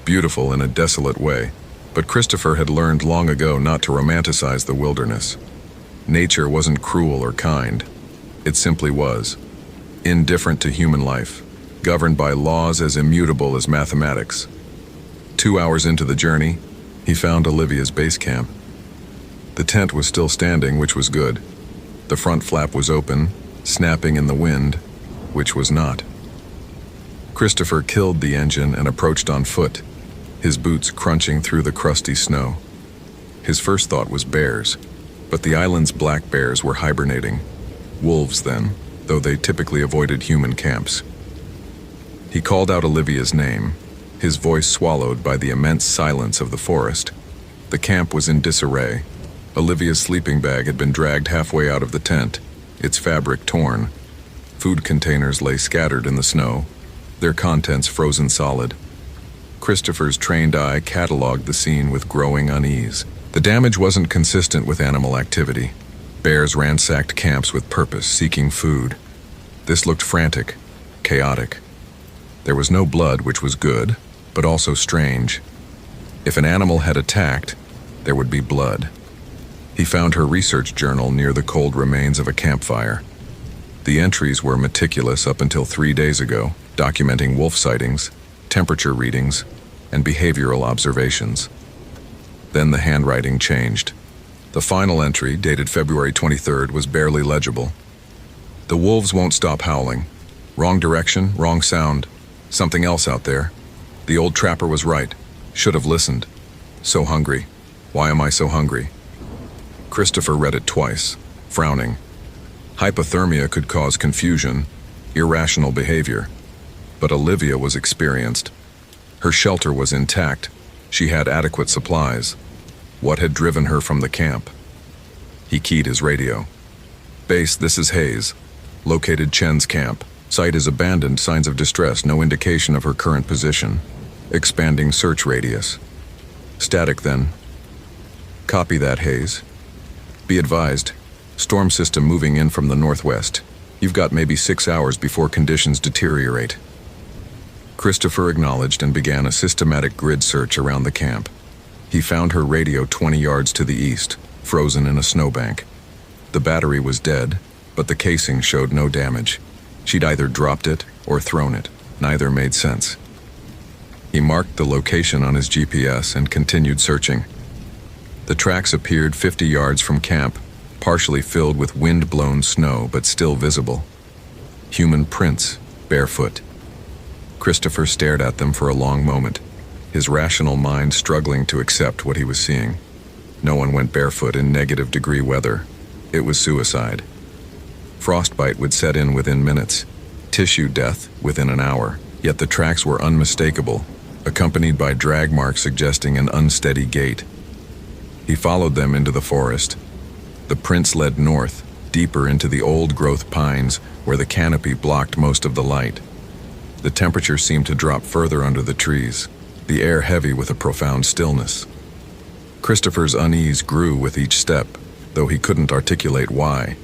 Beautiful in a desolate way, but Christopher had learned long ago not to romanticize the wilderness. Nature wasn't cruel or kind. It simply was. Indifferent to human life, governed by laws as immutable as mathematics. 2 hours into the journey, he found Olivia's base camp. The tent was still standing, which was good. The front flap was open, snapping in the wind, which was not. Christopher killed the engine and approached on foot, his boots crunching through the crusty snow. His first thought was bears, but the island's black bears were hibernating. Wolves then, though they typically avoided human camps. He called out Olivia's name, his voice swallowed by the immense silence of the forest. The camp was in disarray. Olivia's sleeping bag had been dragged halfway out of the tent, its fabric torn. Food containers lay scattered in the snow, their contents frozen solid. Christopher's trained eye cataloged the scene with growing unease. The damage wasn't consistent with animal activity. Bears ransacked camps with purpose, seeking food. This looked frantic, chaotic. There was no blood, which was good, but also strange. If an animal had attacked, there would be blood. He found her research journal near the cold remains of a campfire. The entries were meticulous up until 3 days ago, documenting wolf sightings, temperature readings, and behavioral observations. Then the handwriting changed. The final entry, dated February 23rd, was barely legible. The wolves won't stop howling. Wrong direction, wrong sound. Something else out there. The old trapper was right. Should have listened. So hungry. Why am I so hungry? Christopher read it twice, frowning. Hypothermia could cause confusion, irrational behavior. But Olivia was experienced. Her shelter was intact. She had adequate supplies. What had driven her from the camp? He keyed his radio. Base, this is Hayes. Located Chen's camp. Site is abandoned, signs of distress, no indication of her current position. Expanding search radius. Static then. Copy that, Hayes. Be advised, storm system moving in from the northwest. You've got maybe 6 hours before conditions deteriorate. Christopher acknowledged and began a systematic grid search around the camp. He found her radio 20 yards to the east, frozen in a snowbank. The battery was dead, but the casing showed no damage. She'd either dropped it or thrown it. Neither made sense. He marked the location on his GPS and continued searching. The tracks appeared 50 yards from camp, partially filled with wind-blown snow but still visible. Human prints, barefoot. Christopher stared at them for a long moment, his rational mind struggling to accept what he was seeing. No one went barefoot in negative-degree weather. It was suicide. Frostbite would set in within minutes, tissue death within an hour, yet the tracks were unmistakable, accompanied by drag marks suggesting an unsteady gait. He followed them into the forest. The prints led north, deeper into the old-growth pines where the canopy blocked most of the light. The temperature seemed to drop further under the trees, the air heavy with a profound stillness. Christopher's unease grew with each step, though he couldn't articulate why.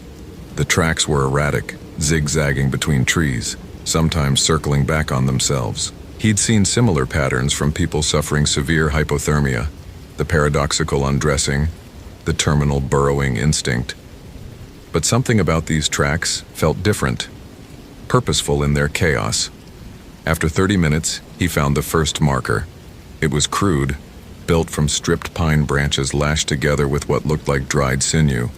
The tracks were erratic, zigzagging between trees, sometimes circling back on themselves. He'd seen similar patterns from people suffering severe hypothermia, the paradoxical undressing, the terminal burrowing instinct. But something about these tracks felt different, purposeful in their chaos. After 30 minutes, he found the first marker. It was crude, built from stripped pine branches lashed together with what looked like dried sinew.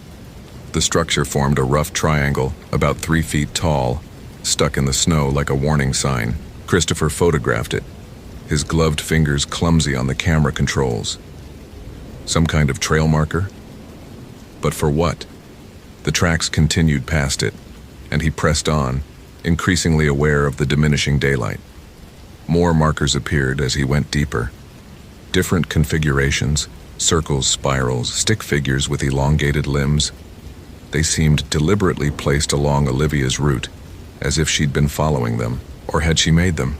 The structure formed a rough triangle, about 3 feet tall, stuck in the snow like a warning sign. Christopher photographed it, his gloved fingers clumsy on the camera controls. Some kind of trail marker? But for what? The tracks continued past it, and he pressed on, increasingly aware of the diminishing daylight. More markers appeared as he went deeper. Different configurations, circles, spirals, stick figures with elongated limbs. They seemed deliberately placed along Olivia's route, as if she'd been following them, or had she made them?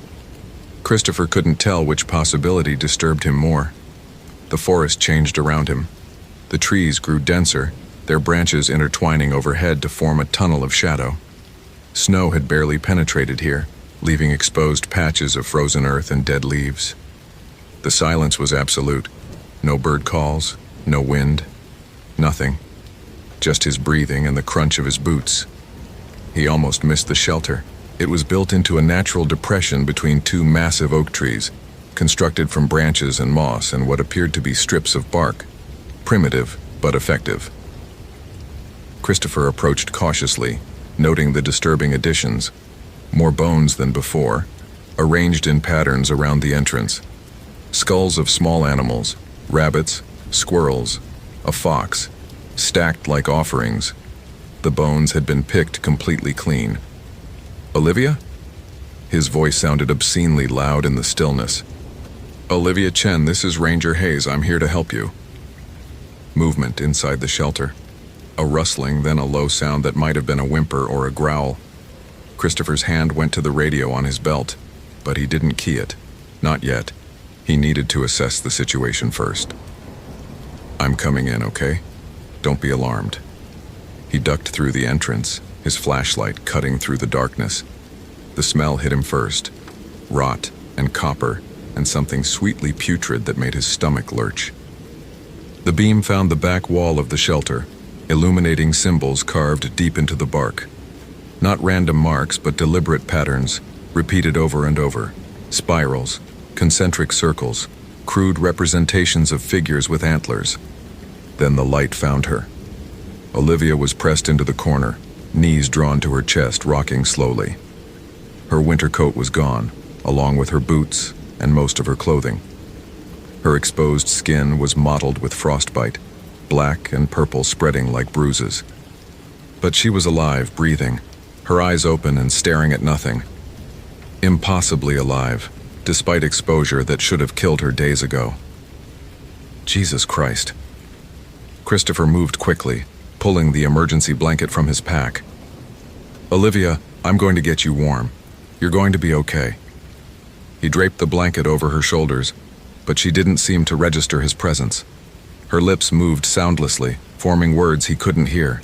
Christopher couldn't tell which possibility disturbed him more. The forest changed around him. The trees grew denser, their branches intertwining overhead to form a tunnel of shadow. Snow had barely penetrated here, leaving exposed patches of frozen earth and dead leaves. The silence was absolute. No bird calls, no wind, nothing. Just his breathing and the crunch of his boots. He almost missed the shelter. It was built into a natural depression between 2 massive oak trees, constructed from branches and moss and what appeared to be strips of bark. Primitive, but effective. Christopher approached cautiously, noting the disturbing additions. More bones than before, arranged in patterns around the entrance. Skulls of small animals, rabbits, squirrels, a fox, stacked like offerings. The bones had been picked completely clean. Olivia? His voice sounded obscenely loud in the stillness. Olivia Chen, this is Ranger Hayes. I'm here to help you. Movement inside the shelter. A rustling, then a low sound that might have been a whimper or a growl. Christopher's hand went to the radio on his belt, but he didn't key it. Not yet. He needed to assess the situation first. I'm coming in, okay? Don't be alarmed. He ducked through the entrance, his flashlight cutting through the darkness. The smell hit him first. Rot and copper and something sweetly putrid that made his stomach lurch. The beam found the back wall of the shelter, illuminating symbols carved deep into the bark. Not random marks, but deliberate patterns, repeated over and over. Spirals, concentric circles, crude representations of figures with antlers. Then the light found her. Olivia was pressed into the corner, knees drawn to her chest, rocking slowly. Her winter coat was gone, along with her boots and most of her clothing. Her exposed skin was mottled with frostbite, black and purple spreading like bruises. But she was alive, breathing, her eyes open and staring at nothing. Impossibly alive, despite exposure that should have killed her days ago. Jesus Christ. Christopher moved quickly, pulling the emergency blanket from his pack. Olivia, I'm going to get you warm. You're going to be okay. He draped the blanket over her shoulders, but she didn't seem to register his presence. Her lips moved soundlessly, forming words he couldn't hear.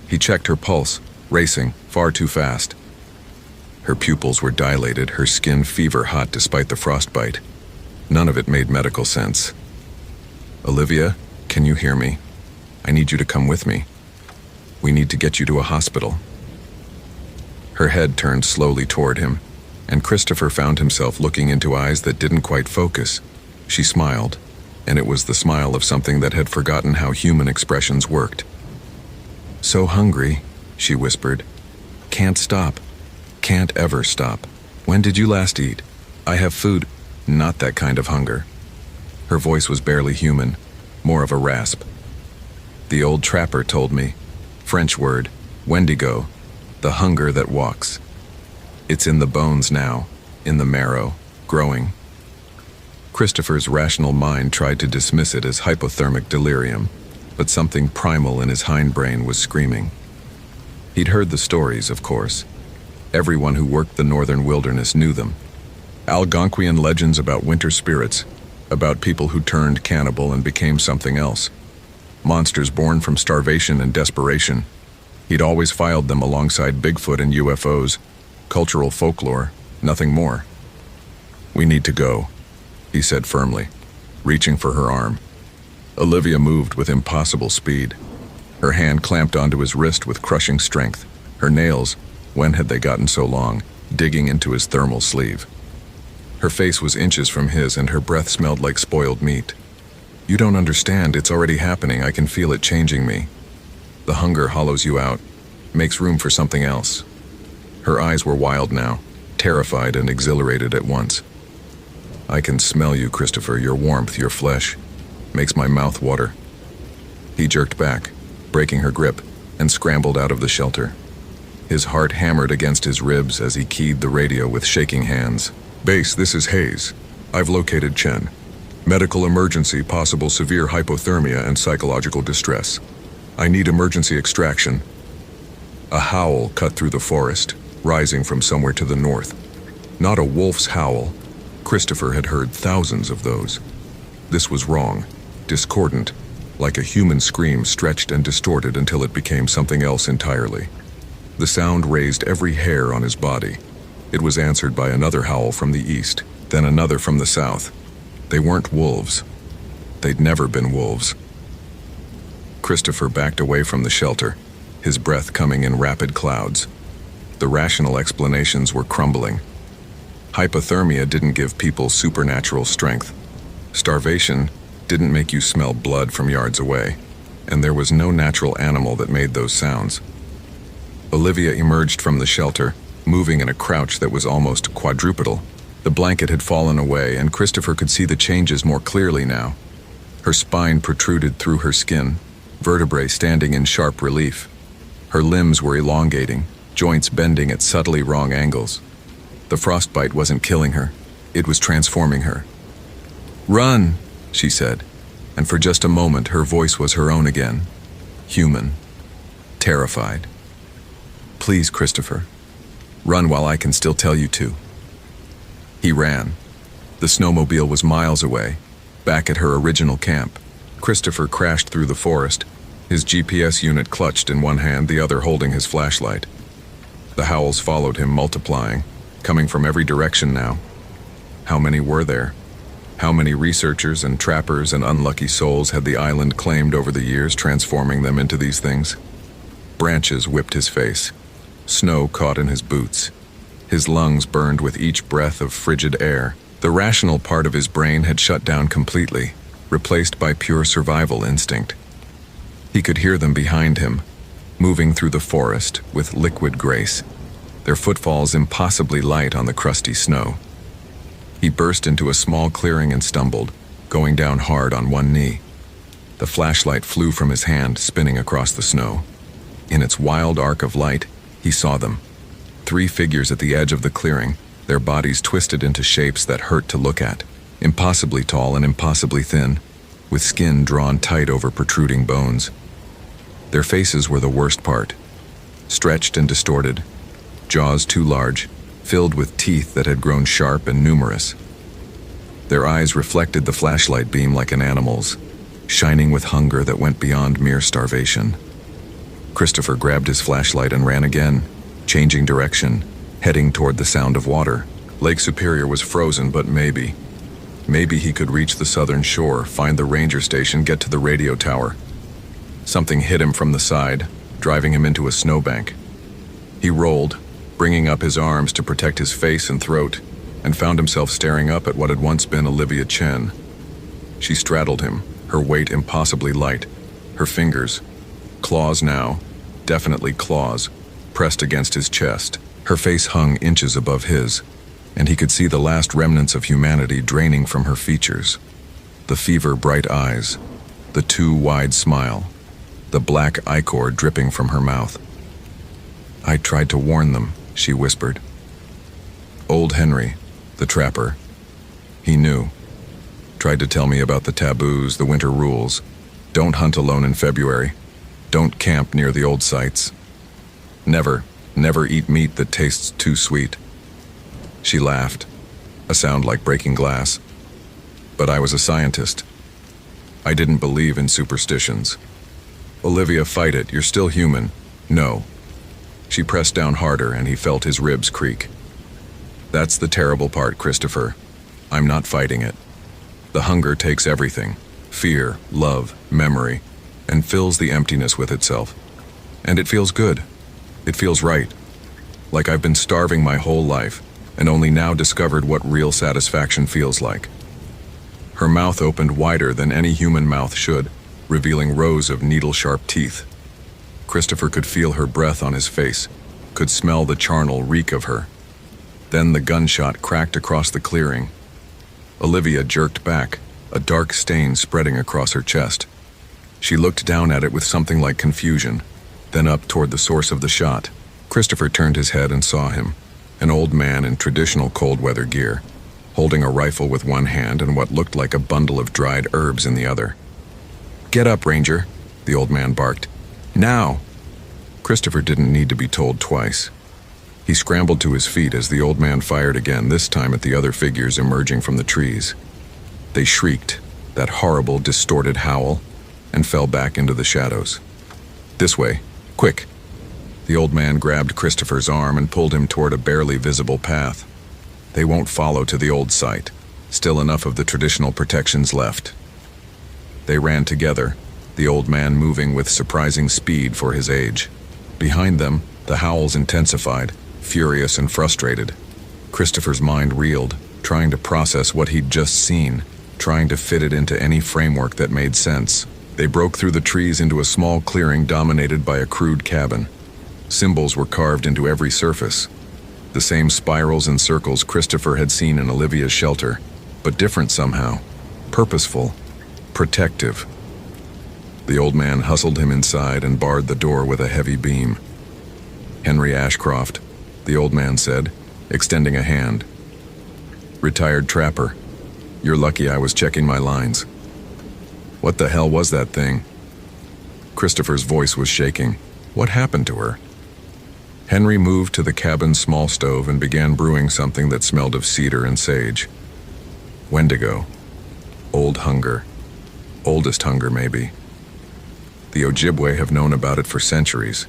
He checked her pulse, racing, far too fast. Her pupils were dilated, her skin fever-hot despite the frostbite. None of it made medical sense. Olivia, can you hear me? I need you to come with me. We need to get you to a hospital. Her head turned slowly toward him, and Christopher found himself looking into eyes that didn't quite focus. She smiled, and it was the smile of something that had forgotten how human expressions worked. So hungry, she whispered. Can't stop. Can't ever stop. When did you last eat? I have food. Not that kind of hunger. Her voice was barely human, more of a rasp. The old trapper told me, French word, Wendigo, the hunger that walks. It's in the bones now, in the marrow, growing. Christopher's rational mind tried to dismiss it as hypothermic delirium, but something primal in his hindbrain was screaming. He'd heard the stories, of course. Everyone who worked the northern wilderness knew them. Algonquian legends about winter spirits, about people who turned cannibal and became something else. Monsters born from starvation and desperation. He'd always filed them alongside Bigfoot and UFOs. Cultural folklore, nothing more. We need to go, he said firmly, reaching for her arm. Olivia moved with impossible speed. Her hand clamped onto his wrist with crushing strength. Her nails, when had they gotten so long, digging into his thermal sleeve. Her face was inches from his and her breath smelled like spoiled meat. You don't understand, it's already happening, I can feel it changing me. The hunger hollows you out, makes room for something else. Her eyes were wild now, terrified and exhilarated at once. I can smell you, Christopher, your warmth, your flesh. Makes my mouth water. He jerked back, breaking her grip, and scrambled out of the shelter. His heart hammered against his ribs as he keyed the radio with shaking hands. Base, this is Hayes. I've located Chen. Medical emergency, possible severe hypothermia and psychological distress. I need emergency extraction. A howl cut through the forest, rising from somewhere to the north. Not a wolf's howl. Christopher had heard thousands of those. This was wrong, discordant, like a human scream stretched and distorted until it became something else entirely. The sound raised every hair on his body. It was answered by another howl from the east, then another from the south. They weren't wolves. They'd never been wolves. Christopher backed away from the shelter, his breath coming in rapid clouds. The rational explanations were crumbling. Hypothermia didn't give people supernatural strength. Starvation didn't make you smell blood from yards away, and there was no natural animal that made those sounds. Olivia emerged from the shelter, moving in a crouch that was almost quadrupedal. The blanket had fallen away, and Christopher could see the changes more clearly now. Her spine protruded through her skin, vertebrae standing in sharp relief. Her limbs were elongating, joints bending at subtly wrong angles. The frostbite wasn't killing her, it was transforming her. "Run," she said, and for just a moment her voice was her own again. Human. Terrified. "Please, Christopher. Run while I can still tell you to." He ran. The snowmobile was miles away, back at her original camp. Christopher crashed through the forest, his GPS unit clutched in one hand, the other holding his flashlight. The howls followed him, multiplying, coming from every direction now. How many were there? How many researchers and trappers and unlucky souls had the island claimed over the years, transforming them into these things? Branches whipped his face. Snow caught in his boots. His lungs burned with each breath of frigid air. The rational part of his brain had shut down completely, replaced by pure survival instinct. He could hear them behind him, moving through the forest with liquid grace, their footfalls impossibly light on the crusty snow. He burst into a small clearing and stumbled, going down hard on one knee. The flashlight flew from his hand, spinning across the snow. In its wild arc of light, he saw them. 3 figures at the edge of the clearing, their bodies twisted into shapes that hurt to look at, impossibly tall and impossibly thin, with skin drawn tight over protruding bones. Their faces were the worst part, stretched and distorted, jaws too large, filled with teeth that had grown sharp and numerous. Their eyes reflected the flashlight beam like an animal's, shining with hunger that went beyond mere starvation. Christopher grabbed his flashlight and ran again, changing direction, heading toward the sound of water. Lake Superior was frozen, but maybe he could reach the southern shore, find the ranger station, get to the radio tower. Something hit him from the side, driving him into a snowbank. He rolled, bringing up his arms to protect his face and throat, and found himself staring up at what had once been Olivia Chen. She straddled him, her weight impossibly light, her fingers, claws now, definitely claws, pressed against his chest. Her face hung inches above his, and he could see the last remnants of humanity draining from her features. The fever-bright eyes, the too wide smile, the black ichor dripping from her mouth. "I tried to warn them," she whispered. Old Henry, the trapper, he knew. Tried to tell me about the taboos, the winter rules. Don't hunt alone in February. Don't camp near the old sites. Never eat meat that tastes too sweet. She laughed, a sound like breaking glass. But I was a scientist. I didn't believe in superstitions. "Olivia, fight it. You're still human." "No." She pressed down harder, and he felt his ribs creak. "That's the terrible part, Christopher. I'm not fighting it. The hunger takes everything, fear, love, memory, and fills the emptiness with itself. And it feels good. It feels right. Like I've been starving my whole life, and only now discovered what real satisfaction feels like." Her mouth opened wider than any human mouth should, revealing rows of needle-sharp teeth. Christopher could feel her breath on his face, could smell the charnel reek of her. Then the gunshot cracked across the clearing. Olivia jerked back, a dark stain spreading across her chest. She looked down at it with something like confusion, then up toward the source of the shot. Christopher turned his head and saw him, an old man in traditional cold weather gear, holding a rifle with one hand and what looked like a bundle of dried herbs in the other. "Get up, Ranger," the old man barked. "Now!" Christopher didn't need to be told twice. He scrambled to his feet as the old man fired again, this time at the other figures emerging from the trees. They shrieked, that horrible, distorted howl, and fell back into the shadows. "This way, quick!" The old man grabbed Christopher's arm and pulled him toward a barely visible path. They won't follow to the old site. Still enough of the traditional protections left. They ran together, the old man moving with surprising speed for his age. Behind them, the howls intensified, furious and frustrated. Christopher's mind reeled, trying to process what he'd just seen, trying to fit it into any framework that made sense. They broke through the trees into a small clearing dominated by a crude cabin. Symbols were carved into every surface. The same spirals and circles Christopher had seen in Olivia's shelter, but different somehow. Purposeful. Protective. The old man hustled him inside and barred the door with a heavy beam. "Henry Ashcroft," the old man said, extending a hand. "Retired trapper. You're lucky I was checking my lines." "What the hell was that thing?" Christopher's voice was shaking. What happened to her? Henry moved to the cabin's small stove and began brewing something that smelled of cedar and sage. Wendigo. Old hunger. Oldest hunger, maybe. The Ojibwe have known about it for centuries.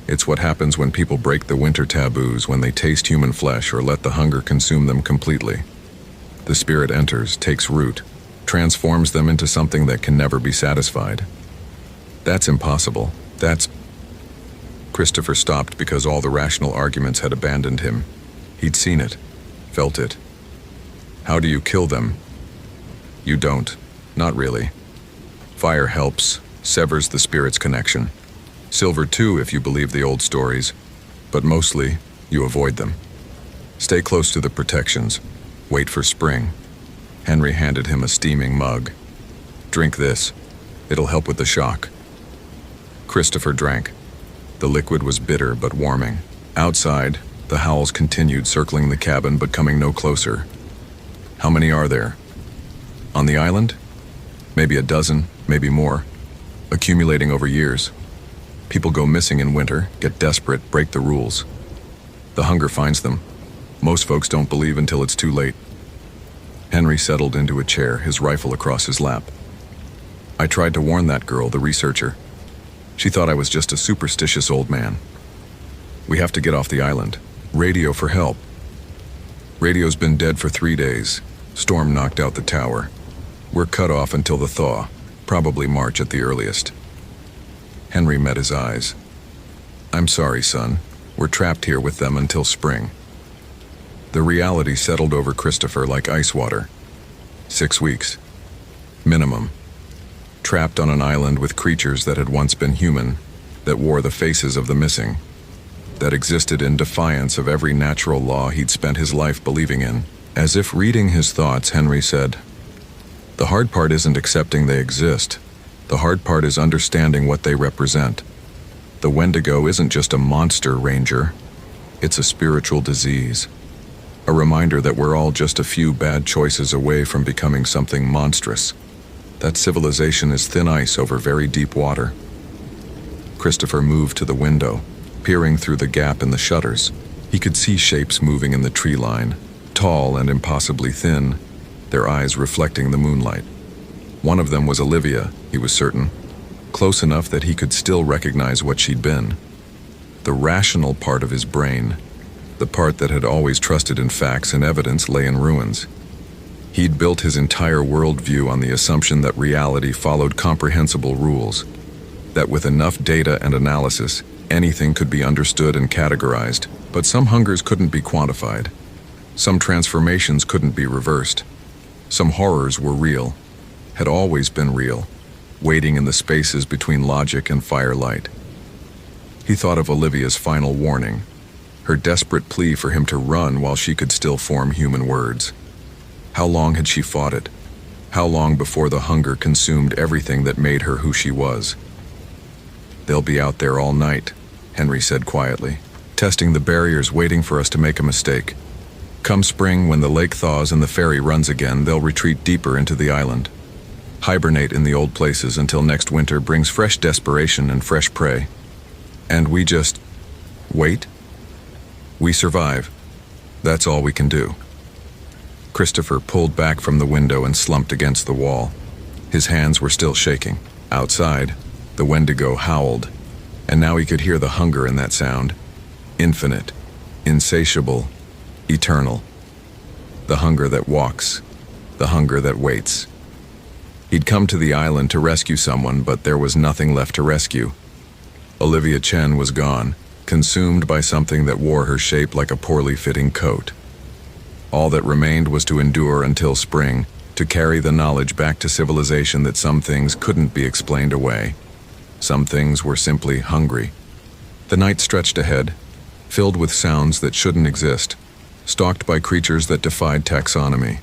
It's what happens when people break the winter taboos, when they taste human flesh or let the hunger consume them completely. The spirit enters, takes root, transforms them into something that can never be satisfied. That's impossible. That's... Christopher stopped because all the rational arguments had abandoned him. He'd seen it, felt it. How do you kill them? You don't. Not really. Fire helps, severs the spirit's connection. Silver too, if you believe the old stories. But mostly, you avoid them. Stay close to the protections. Wait for spring. Henry handed him a steaming mug. "Drink this. It'll help with the shock." Christopher drank. The liquid was bitter but warming. Outside, the howls continued, circling the cabin but coming no closer. How many are there? On the island? Maybe a dozen, maybe more. Accumulating over years. People go missing in winter, get desperate, break the rules. The hunger finds them. Most folks don't believe until it's too late. Henry settled into a chair, his rifle across his lap. "I tried to warn that girl, the researcher. She thought I was just a superstitious old man. We have to get off the island. Radio for help." "Radio's been dead for 3 days. Storm knocked out the tower. We're cut off until the thaw, probably March at the earliest." Henry met his eyes. "I'm sorry, son. We're trapped here with them until spring." The reality settled over Christopher like ice water. 6 weeks. Minimum. Trapped on an island with creatures that had once been human, that wore the faces of the missing, that existed in defiance of every natural law he'd spent his life believing in. As if reading his thoughts, Henry said, "The hard part isn't accepting they exist. The hard part is understanding what they represent. The Wendigo isn't just a monster, Ranger. It's a spiritual disease. A reminder that we're all just a few bad choices away from becoming something monstrous. That civilization is thin ice over very deep water." Christopher moved to the window, peering through the gap in the shutters. He could see shapes moving in the tree line, tall and impossibly thin, their eyes reflecting the moonlight. One of them was Olivia, he was certain, close enough that he could still recognize what she'd been. The rational part of his brain, the part that had always trusted in facts and evidence, lay in ruins. He'd built his entire worldview on the assumption that reality followed comprehensible rules, that with enough data and analysis, anything could be understood and categorized, but some hungers couldn't be quantified. Some transformations couldn't be reversed. Some horrors were real, had always been real, waiting in the spaces between logic and firelight. He thought of Olivia's final warning, her desperate plea for him to run while she could still form human words. How long had she fought it? How long before the hunger consumed everything that made her who she was? "They'll be out there all night," Henry said quietly, "testing the barriers, waiting for us to make a mistake. Come spring, when the lake thaws and the ferry runs again, they'll retreat deeper into the island. Hibernate in the old places until next winter brings fresh desperation and fresh prey. And we just wait. We survive. That's all we can do." Christopher pulled back from the window and slumped against the wall. His hands were still shaking. Outside, the Wendigo howled, and now he could hear the hunger in that sound. Infinite, insatiable, eternal. The hunger that walks, the hunger that waits. He'd come to the island to rescue someone, but there was nothing left to rescue. Olivia Chen was gone, consumed by something that wore her shape like a poorly fitting coat. All that remained was to endure until spring, to carry the knowledge back to civilization that some things couldn't be explained away. Some things were simply hungry. The night stretched ahead, filled with sounds that shouldn't exist, stalked by creatures that defied taxonomy.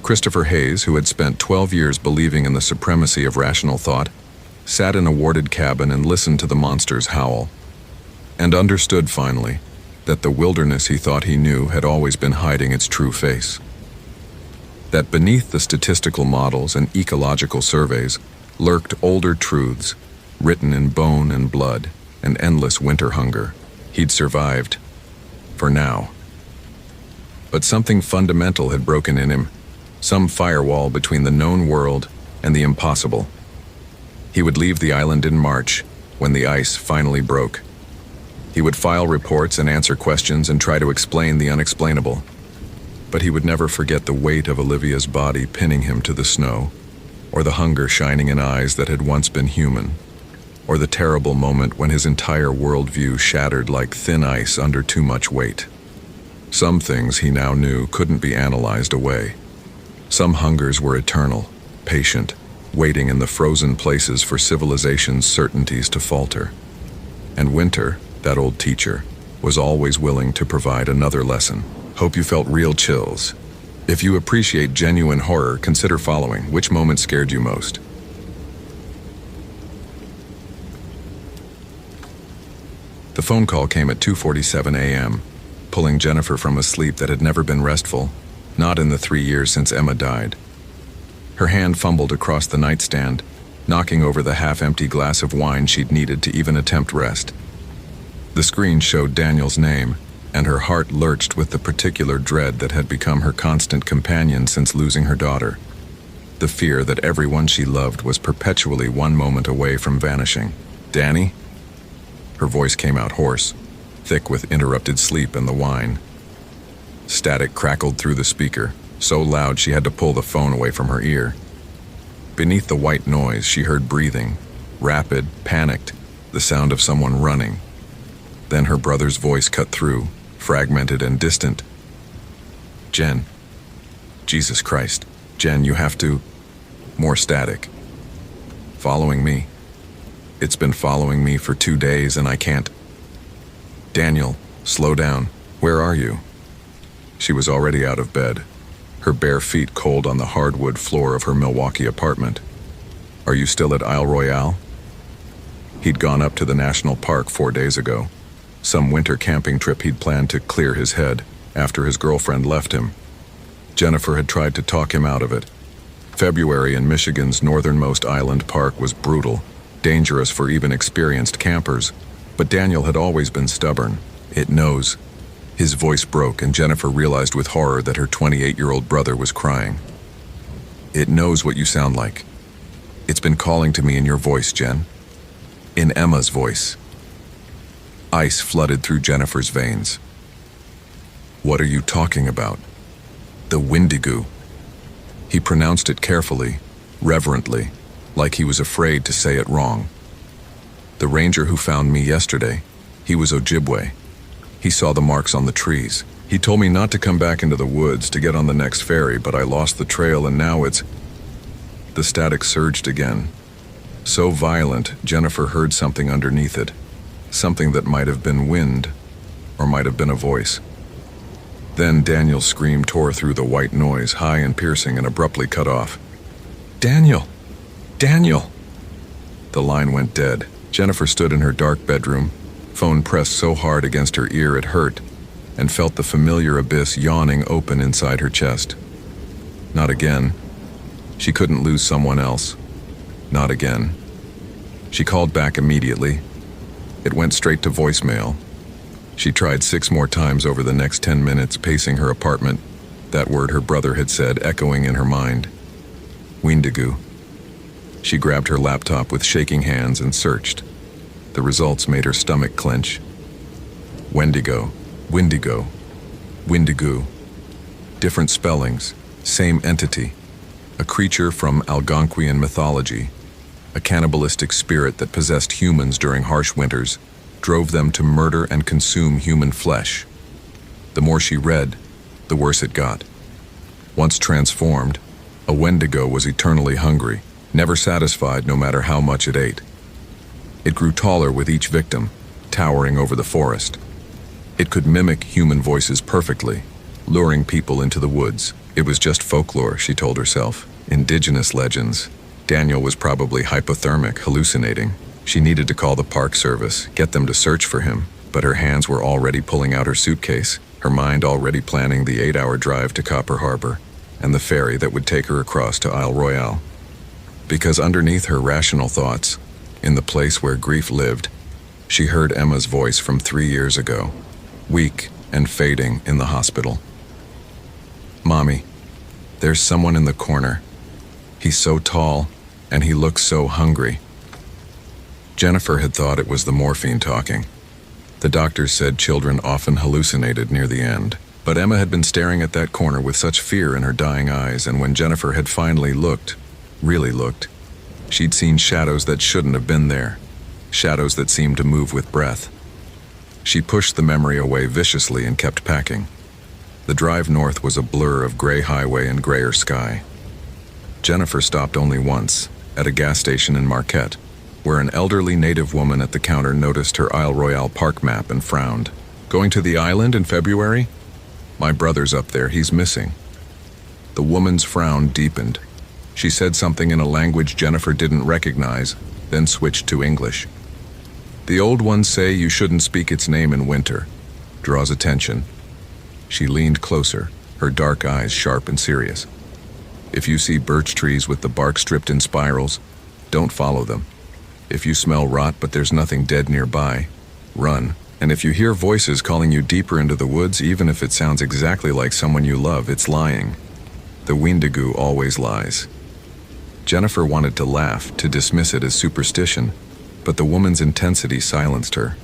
Christopher Hayes, who had spent 12 years believing in the supremacy of rational thought, sat in a warded cabin and listened to the monsters howl, and understood finally that the wilderness he thought he knew had always been hiding its true face. That beneath the statistical models and ecological surveys lurked older truths, written in bone and blood, and endless winter hunger. He'd survived, for now. But something fundamental had broken in him, some firewall between the known world and the impossible. He would leave the island in March, when the ice finally broke. He would file reports and answer questions and try to explain the unexplainable. But he would never forget the weight of Olivia's body pinning him to the snow, or the hunger shining in eyes that had once been human, or the terrible moment when his entire worldview shattered like thin ice under too much weight. Some things he now knew couldn't be analyzed away. Some hungers were eternal, patient, waiting in the frozen places for civilization's certainties to falter. And winter, that old teacher, was always willing to provide another lesson. Hope you felt real chills. If you appreciate genuine horror, consider following. Which moment scared you most? The phone call came at 2:47 a.m., pulling Jennifer from a sleep that had never been restful, not in the 3 years since Emma died. Her hand fumbled across the nightstand, knocking over the half-empty glass of wine she'd needed to even attempt rest. The screen showed Daniel's name, and her heart lurched with the particular dread that had become her constant companion since losing her daughter. The fear that everyone she loved was perpetually one moment away from vanishing. "Danny?" Her voice came out hoarse, thick with interrupted sleep and the wine. Static crackled through the speaker, so loud she had to pull the phone away from her ear. Beneath the white noise, she heard breathing, rapid, panicked, the sound of someone running. Then her brother's voice cut through, fragmented and distant. "Jen. Jesus Christ. Jen, you have to..." More static. "Following me. It's been following me for 2 days and I can't..." "Daniel, slow down. Where are you?" She was already out of bed, her bare feet cold on the hardwood floor of her Milwaukee apartment. "Are you still at Isle Royale?" He'd gone up to the national park 4 days ago, some winter camping trip he'd planned to clear his head after his girlfriend left him. Jennifer had tried to talk him out of it. February in Michigan's northernmost island park was brutal, dangerous for even experienced campers, but Daniel had always been stubborn. "It knows." His voice broke, and Jennifer realized with horror that her 28-year-old brother was crying. "It knows what you sound like. It's been calling to me in your voice, Jen. In Emma's voice." Ice flooded through Jennifer's veins. "What are you talking about?" "The Wendigo." He pronounced it carefully, reverently, like he was afraid to say it wrong. "The ranger who found me yesterday, he was Ojibwe. He saw the marks on the trees. He told me not to come back into the woods to get on the next ferry, but I lost the trail and now it's..." The static surged again. So violent, Jennifer heard something underneath it, something that might have been wind, or might have been a voice. Then Daniel's scream tore through the white noise, high and piercing, and abruptly cut off. "Daniel! Daniel!" The line went dead. Jennifer stood in her dark bedroom, phone pressed so hard against her ear it hurt, and felt the familiar abyss yawning open inside her chest. Not again. She couldn't lose someone else. Not again. She called back immediately. It went straight to voicemail. She tried 6 more times over the next 10 minutes, pacing her apartment, that word her brother had said echoing in her mind. Wendigo. She grabbed her laptop with shaking hands and searched. The results made her stomach clench. Wendigo, Wendigo, Wendigo. Different spellings, same entity. A creature from Algonquian mythology. A cannibalistic spirit that possessed humans during harsh winters, drove them to murder and consume human flesh. The more she read, the worse it got. Once transformed, a Wendigo was eternally hungry, never satisfied no matter how much it ate. It grew taller with each victim, towering over the forest. It could mimic human voices perfectly, luring people into the woods. It was just folklore, she told herself. Indigenous legends. Daniel was probably hypothermic, hallucinating. She needed to call the park service, get them to search for him, but her hands were already pulling out her suitcase, her mind already planning the 8-hour drive to Copper Harbor, and the ferry that would take her across to Isle Royale. Because underneath her rational thoughts, in the place where grief lived, she heard Emma's voice from 3 years ago, weak and fading in the hospital. "Mommy, there's someone in the corner. He's so tall, and he looks so hungry." Jennifer had thought it was the morphine talking. The doctors said children often hallucinated near the end, but Emma had been staring at that corner with such fear in her dying eyes, and when Jennifer had finally looked, really looked, she'd seen shadows that shouldn't have been there, shadows that seemed to move with breath. She pushed the memory away viciously and kept packing. The drive north was a blur of gray highway and grayer sky. Jennifer stopped only once, at a gas station in Marquette, where an elderly native woman at the counter noticed her Isle Royale park map and frowned. "Going to the island in February? My brother's up there, he's missing." The woman's frown deepened. She said something in a language Jennifer didn't recognize, then switched to English. "The old ones say you shouldn't speak its name in winter. Draws attention." She leaned closer, her dark eyes sharp and serious. "If you see birch trees with the bark stripped in spirals, don't follow them. If you smell rot but there's nothing dead nearby, run. And if you hear voices calling you deeper into the woods, even if it sounds exactly like someone you love, it's lying. The Wendigo always lies." Jennifer wanted to laugh, to dismiss it as superstition, but the woman's intensity silenced her.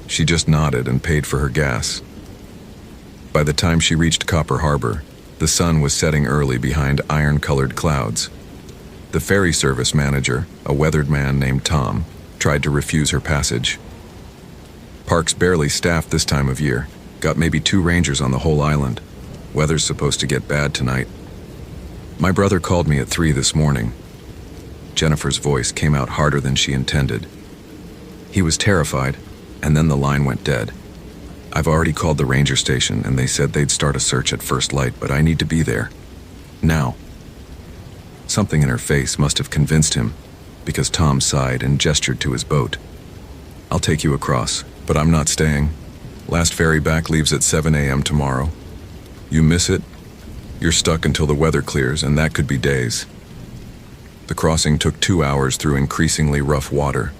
She just nodded and paid for her gas. By the time she reached Copper Harbor, the sun was setting early behind iron-colored clouds. The ferry service manager, a weathered man named Tom, tried to refuse her passage. "Park's barely staffed this time of year. Got maybe 2 rangers on the whole island. Weather's supposed to get bad tonight. My brother called me at 3 this morning." Jennifer's voice came out harder than she intended. "He was terrified, and then the line went dead. I've already called the ranger station, and they said they'd start a search at first light, but I need to be there. Now." Something in her face must have convinced him, because Tom sighed and gestured to his boat. "I'll take you across, but I'm not staying. Last ferry back leaves at 7 a.m. tomorrow. You miss it, you're stuck until the weather clears, and that could be days." The crossing took 2 hours through increasingly rough water.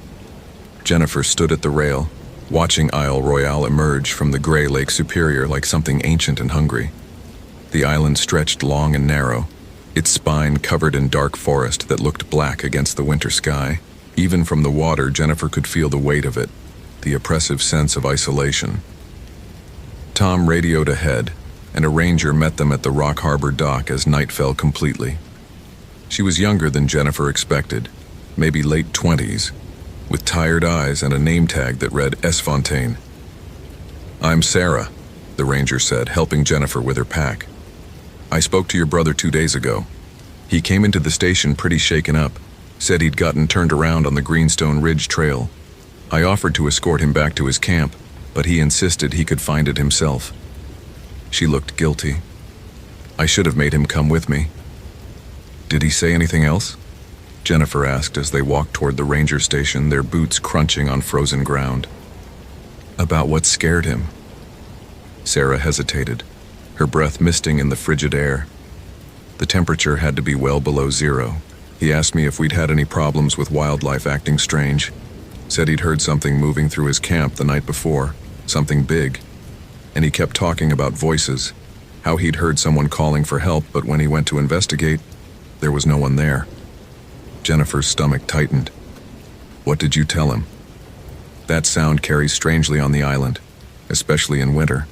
Jennifer stood at the rail, watching Isle Royale emerge from the gray Lake Superior like something ancient and hungry. The island stretched long and narrow, its spine covered in dark forest that looked black against the winter sky. Even from the water, Jennifer could feel the weight of it, the oppressive sense of isolation. Tom radioed ahead, and a ranger met them at the Rock Harbor dock as night fell completely. She was younger than Jennifer expected, maybe late 20s, with tired eyes and a name tag that read S. Fontaine. "I'm Sarah," the ranger said, helping Jennifer with her pack. "I spoke to your brother 2 days ago. He came into the station pretty shaken up, said he'd gotten turned around on the Greenstone Ridge Trail. I offered to escort him back to his camp, but he insisted he could find it himself. She looked guilty. I should have made him come with me. Did he say anything else? Jennifer asked as they walked toward the ranger station, their boots crunching on frozen ground. About what scared him? Sarah hesitated, her breath misting in the frigid air. The temperature had to be well below zero. He asked me if we'd had any problems with wildlife acting strange. Said he'd heard something moving through his camp the night before, something big. And he kept talking about voices, how he'd heard someone calling for help, but when he went to investigate, there was no one there. Jennifer's stomach tightened. What did you tell him? That sound carries strangely on the island, especially in winter.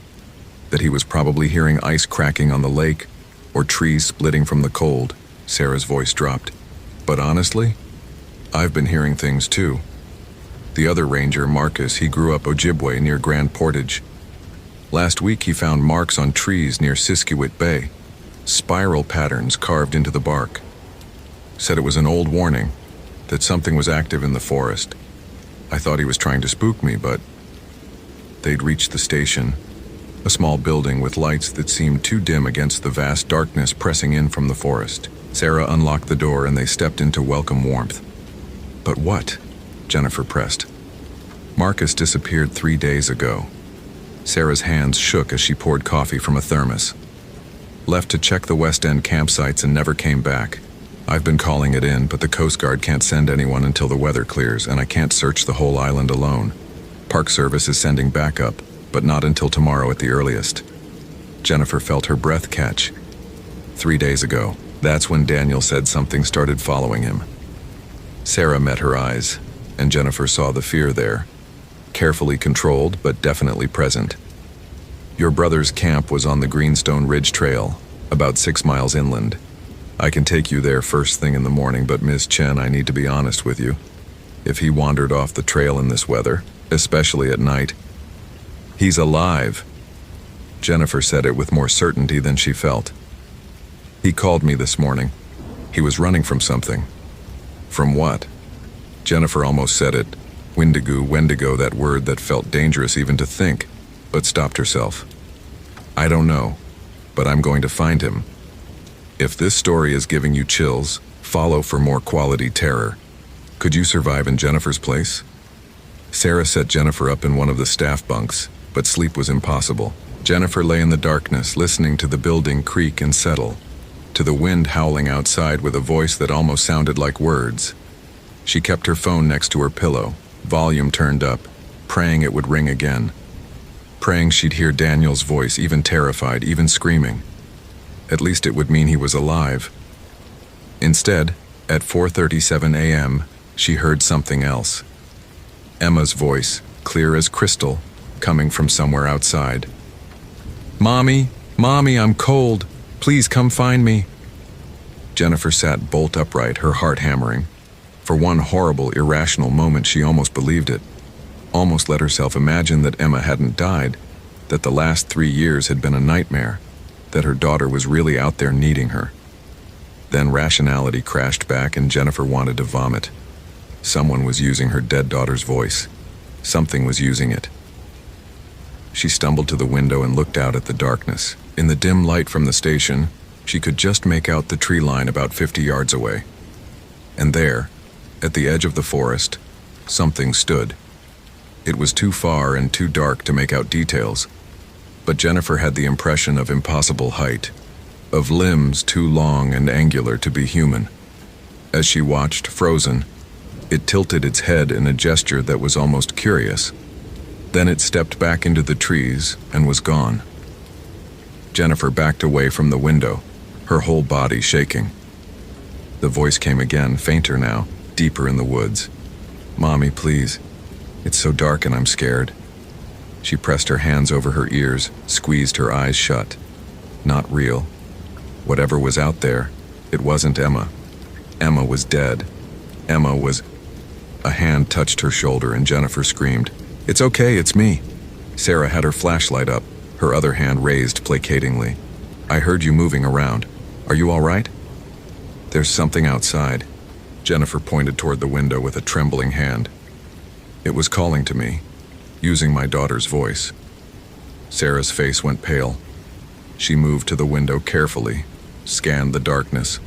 That he was probably hearing ice cracking on the lake, or trees splitting from the cold. Sarah's voice dropped. But honestly, I've been hearing things too. The other ranger, Marcus, he grew up Ojibwe near Grand Portage. Last week he found marks on trees near Siskiwit Bay, spiral patterns carved into the bark. Said it was an old warning, that something was active in the forest. I thought he was trying to spook me, but... They'd reached the station, a small building with lights that seemed too dim against the vast darkness pressing in from the forest. Sarah unlocked the door and they stepped into welcome warmth. But what? Jennifer pressed. Marcus disappeared 3 days ago. Sarah's hands shook as she poured coffee from a thermos. Left to check the West End campsites and never came back. I've been calling it in, but the Coast Guard can't send anyone until the weather clears, and I can't search the whole island alone. Park Service is sending backup, but not until tomorrow at the earliest. Jennifer felt her breath catch. 3 days ago, that's when Daniel said something started following him. Sarah met her eyes, and Jennifer saw the fear there. Carefully controlled, but definitely present. Your brother's camp was on the Greenstone Ridge Trail, about 6 miles inland. I can take you there first thing in the morning, but Ms. Chen, I need to be honest with you. If he wandered off the trail in this weather, especially at night, he's alive. Jennifer said it with more certainty than she felt. He called me this morning. He was running from something. From what? Jennifer almost said it. Wendigo, that word that felt dangerous even to think, but stopped herself. I don't know, but I'm going to find him. If this story is giving you chills, follow for more quality terror. Could you survive in Jennifer's place? Sarah set Jennifer up in one of the staff bunks, but sleep was impossible. Jennifer lay in the darkness, listening to the building creak and settle, to the wind howling outside with a voice that almost sounded like words. She kept her phone next to her pillow, volume turned up, praying it would ring again. Praying she'd hear Daniel's voice, even terrified, even screaming. At least it would mean he was alive. Instead, at 4:37 a.m., she heard something else. Emma's voice, clear as crystal, coming from somewhere outside. Mommy, I'm cold. Please come find me. Jennifer sat bolt upright, her heart hammering. For one horrible, irrational moment, she almost believed it. Almost let herself imagine that Emma hadn't died, that the last 3 years had been a nightmare, that her daughter was really out there needing her. Then rationality crashed back and Jennifer wanted to vomit. Someone was using her dead daughter's voice. Something was using it. She stumbled to the window and looked out at the darkness. In the dim light from the station, she could just make out the tree line about 50 yards away. And there, at the edge of the forest, something stood. It was too far and too dark to make out details, but Jennifer had the impression of impossible height, of limbs too long and angular to be human. As she watched, frozen, it tilted its head in a gesture that was almost curious. Then it stepped back into the trees and was gone. Jennifer backed away from the window, her whole body shaking. The voice came again, fainter now, deeper in the woods. Mommy, please. It's so dark and I'm scared. She pressed her hands over her ears, squeezed her eyes shut. Not real. Whatever was out there, it wasn't Emma. Emma was dead. Emma was... A hand touched her shoulder and Jennifer screamed. It's okay, it's me. Sarah had her flashlight up, her other hand raised placatingly. I heard you moving around. Are you all right? There's something outside. Jennifer pointed toward the window with a trembling hand. It was calling to me, using my daughter's voice. Sarah's face went pale. She moved to the window carefully, scanned the darkness.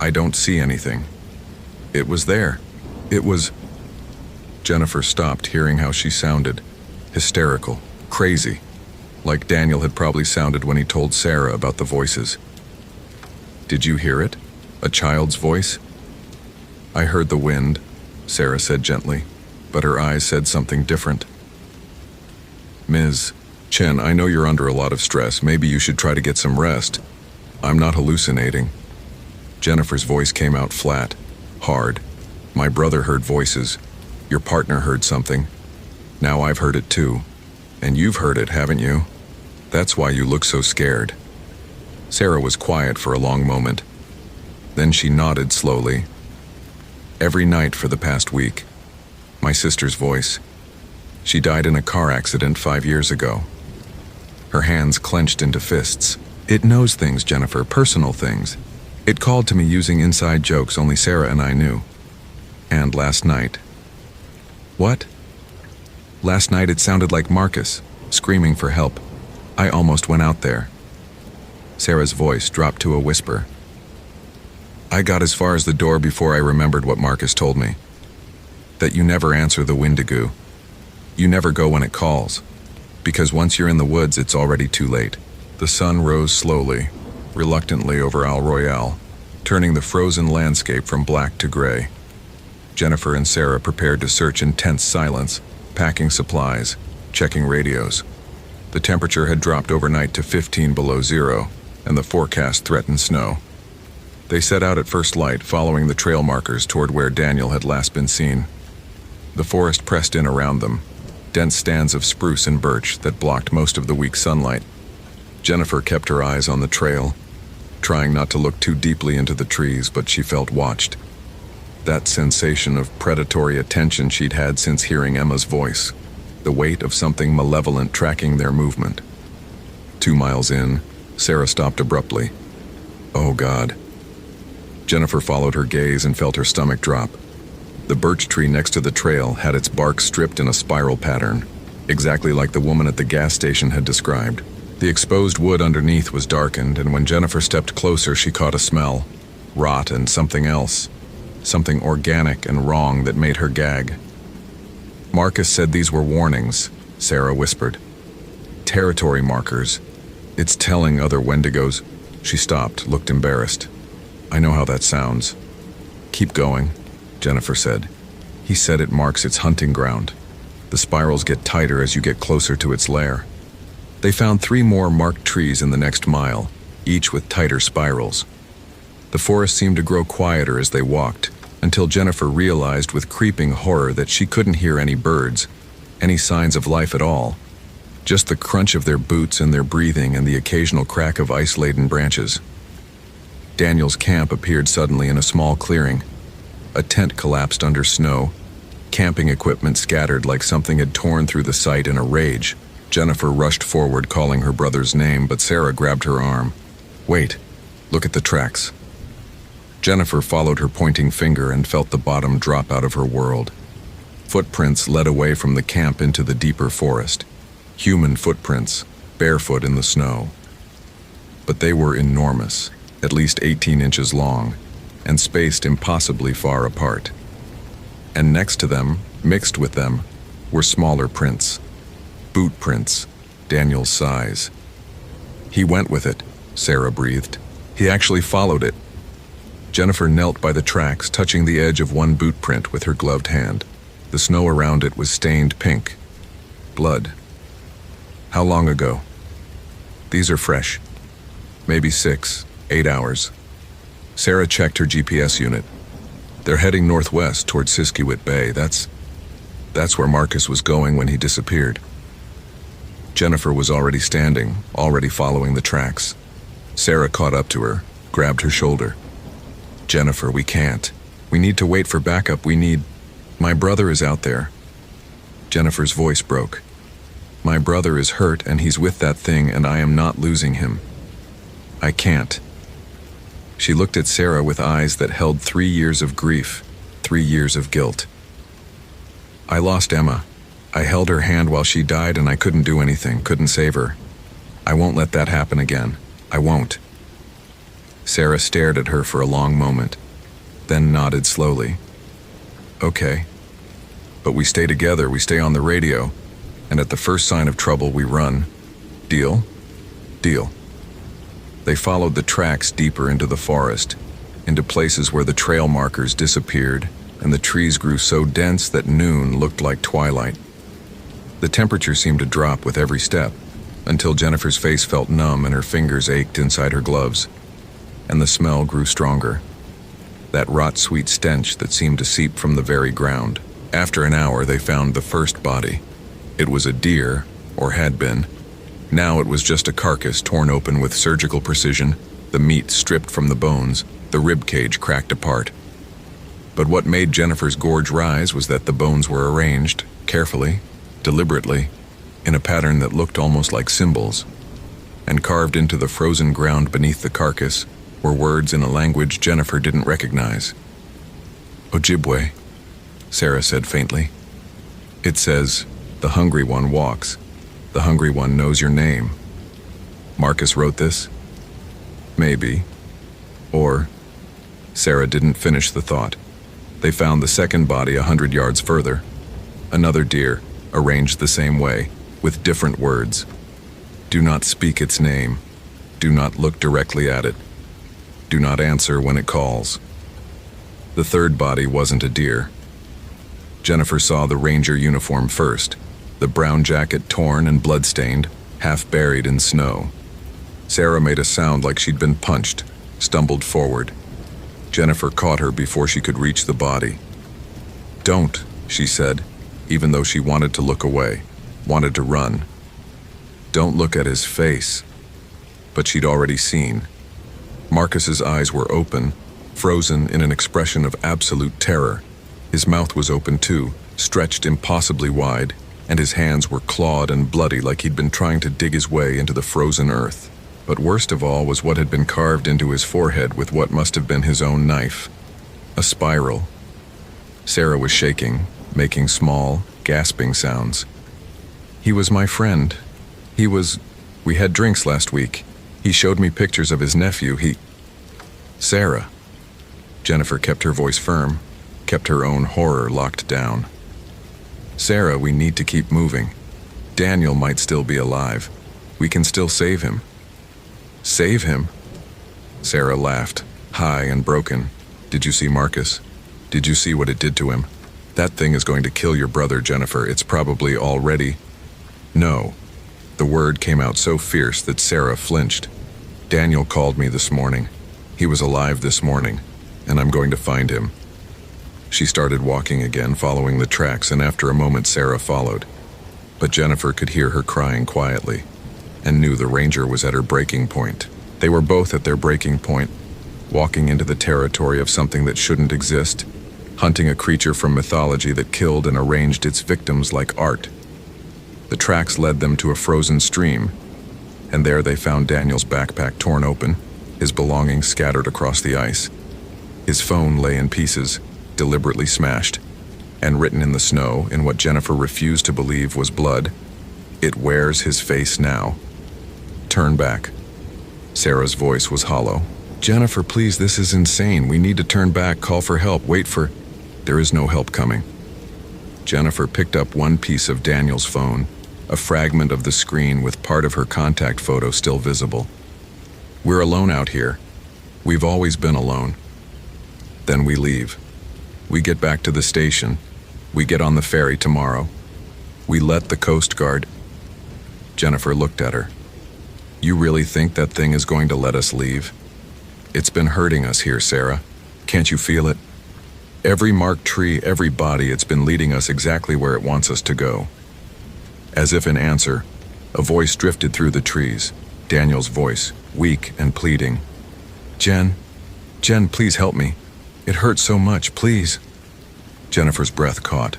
I don't see anything. It was there. It was... Jennifer stopped, hearing how she sounded. Hysterical, crazy, like Daniel had probably sounded when he told Sarah about the voices. Did you hear it? A child's voice? I heard the wind, Sarah said gently, but her eyes said something different. Ms. Chen, I know you're under a lot of stress. Maybe you should try to get some rest. I'm not hallucinating. Jennifer's voice came out flat, hard. My brother heard voices. Your partner heard something. Now I've heard it too. And you've heard it, haven't you? That's why you look so scared. Sarah was quiet for a long moment. Then she nodded slowly. Every night for the past week. My sister's voice. She died in a car accident 5 years ago. Her hands clenched into fists. It knows things, Jennifer, personal things. It called to me using inside jokes only Sarah and I knew. And last night... What? Last night it sounded like Marcus, screaming for help. I almost went out there. Sarah's voice dropped to a whisper. I got as far as the door before I remembered what Marcus told me. That you never answer the Wendigo. You never go when it calls. Because once you're in the woods, it's already too late. The sun rose slowly, reluctantly over Al Royale, turning the frozen landscape from black to gray. Jennifer and Sarah prepared to search in tense silence, packing supplies, checking radios. The temperature had dropped overnight to 15 below zero, and the forecast threatened snow. They set out at first light, following the trail markers toward where Daniel had last been seen. The forest pressed in around them, dense stands of spruce and birch that blocked most of the weak sunlight. Jennifer kept her eyes on the trail, trying not to look too deeply into the trees, but she felt watched. That sensation of predatory attention she'd had since hearing Emma's voice, the weight of something malevolent tracking their movement. 2 miles in, Sarah stopped abruptly. Oh God. Jennifer followed her gaze and felt her stomach drop. The birch tree next to the trail had its bark stripped in a spiral pattern, exactly like the woman at the gas station had described. The exposed wood underneath was darkened, and when Jennifer stepped closer, she caught a smell. Rot and something else. Something organic and wrong that made her gag. Marcus said these were warnings, Sarah whispered. Territory markers. It's telling other Wendigos. She stopped, looked embarrassed. I know how that sounds. Keep going, Jennifer said. He said it marks its hunting ground. The spirals get tighter as you get closer to its lair. They found 3 more marked trees in the next mile, each with tighter spirals. The forest seemed to grow quieter as they walked, until Jennifer realized with creeping horror that she couldn't hear any birds, any signs of life at all. Just the crunch of their boots and their breathing and the occasional crack of ice-laden branches. Daniel's camp appeared suddenly in a small clearing. A tent collapsed under snow. Camping equipment scattered like something had torn through the site in a rage. Jennifer rushed forward, calling her brother's name, but Sarah grabbed her arm. Wait, look at the tracks. Jennifer followed her pointing finger and felt the bottom drop out of her world. Footprints led away from the camp into the deeper forest. Human footprints, barefoot in the snow. But they were enormous, at least 18 inches long, and spaced impossibly far apart. And next to them, mixed with them, were smaller prints. Boot prints, Daniel's size. He went with it, Sarah breathed. He actually followed it. Jennifer knelt by the tracks, touching the edge of one boot print with her gloved hand. The snow around it was stained pink. Blood. How long ago? These are fresh. Maybe 6, 8 hours. Sarah checked her GPS unit. They're heading northwest toward Siskiwit Bay. That's where Marcus was going when he disappeared. Jennifer was already standing, already following the tracks. Sarah caught up to her, grabbed her shoulder. Jennifer, we can't. We need to wait for backup. My brother is out there. Jennifer's voice broke. My brother is hurt and he's with that thing and I am not losing him. I can't. She looked at Sarah with eyes that held 3 years of grief, 3 years of guilt. I lost Emma. I held her hand while she died and I couldn't do anything, couldn't save her. I won't let that happen again. I won't. Sarah stared at her for a long moment, then nodded slowly. Okay. But we stay together, we stay on the radio, and at the first sign of trouble we run. Deal? Deal. They followed the tracks deeper into the forest, into places where the trail markers disappeared and the trees grew so dense that noon looked like twilight. The temperature seemed to drop with every step, until Jennifer's face felt numb and her fingers ached inside her gloves, and the smell grew stronger. That rot-sweet stench that seemed to seep from the very ground. After an hour, they found the first body. It was a deer, or had been. Now it was just a carcass torn open with surgical precision, the meat stripped from the bones, the rib cage cracked apart. But what made Jennifer's gorge rise was that the bones were arranged, carefully, deliberately, in a pattern that looked almost like symbols. And carved into the frozen ground beneath the carcass were words in a language Jennifer didn't recognize. Ojibwe, Sarah said faintly. It says, "The hungry one walks. The hungry one knows your name." Marcus wrote this? Maybe. Or, Sarah didn't finish the thought. They found the second body 100 yards further. Another deer, arranged the same way, with different words. Do not speak its name. Do not look directly at it. Do not answer when it calls. The third body wasn't a deer. Jennifer saw the ranger uniform first, the brown jacket torn and bloodstained, half buried in snow. Sarah made a sound like she'd been punched, stumbled forward. Jennifer caught her before she could reach the body. Don't, she said, even though she wanted to look away, wanted to run. Don't look at his face. But she'd already seen. Marcus's eyes were open, frozen in an expression of absolute terror. His mouth was open too, stretched impossibly wide, and his hands were clawed and bloody like he'd been trying to dig his way into the frozen earth. But worst of all was what had been carved into his forehead with what must have been his own knife. A spiral. Sarah was shaking, making small, gasping sounds. He was my friend. We had drinks last week. He showed me pictures of his nephew. Sarah. Jennifer kept her voice firm, kept her own horror locked down. Sarah, we need to keep moving. Daniel might still be alive. We can still save him. Save him? Sarah laughed, high and broken. Did you see Marcus? Did you see what it did to him? That thing is going to kill your brother, Jennifer. It's probably already... No. The word came out so fierce that Sarah flinched. Daniel called me this morning. He was alive this morning, and I'm going to find him. She started walking again, following the tracks, and after a moment Sarah followed. But Jennifer could hear her crying quietly, and knew the ranger was at her breaking point. They were both at their breaking point, walking into the territory of something that shouldn't exist, hunting a creature from mythology that killed and arranged its victims like art. The tracks led them to a frozen stream, and there they found Daniel's backpack torn open, his belongings scattered across the ice. His phone lay in pieces, deliberately smashed, and written in the snow in what Jennifer refused to believe was blood, "It wears his face now. Turn back." Sarah's voice was hollow. "Jennifer, please, this is insane. We need to turn back, call for help, wait for..." "There is no help coming." Jennifer picked up one piece of Daniel's phone, a fragment of the screen with part of her contact photo still visible. "We're alone out here. We've always been alone." Then we leave. We get back to the station. We get on the ferry tomorrow. We let the Coast Guard... Jennifer looked at her. "You really think that thing is going to let us leave? It's been hurting us here, Sarah. Can't you feel it? Every marked tree, every body, it's been leading us exactly where it wants us to go." As if in answer, a voice drifted through the trees, Daniel's voice, weak and pleading. Jen, please help me. It hurts so much, please." Jennifer's breath caught.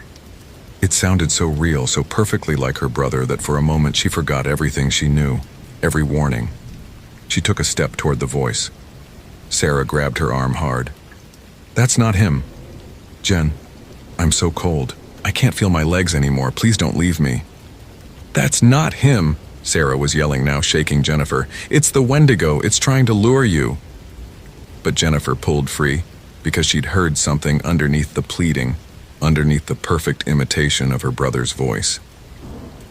It sounded so real, so perfectly like her brother that for a moment she forgot everything she knew, every warning. She took a step toward the voice. Sarah grabbed her arm hard. "That's not him. Jen, I'm so cold. I can't feel my legs anymore. Please don't leave me." "That's not him," Sarah was yelling now, shaking Jennifer. "It's the Wendigo. It's trying to lure you." But Jennifer pulled free because she'd heard something underneath the pleading, underneath the perfect imitation of her brother's voice.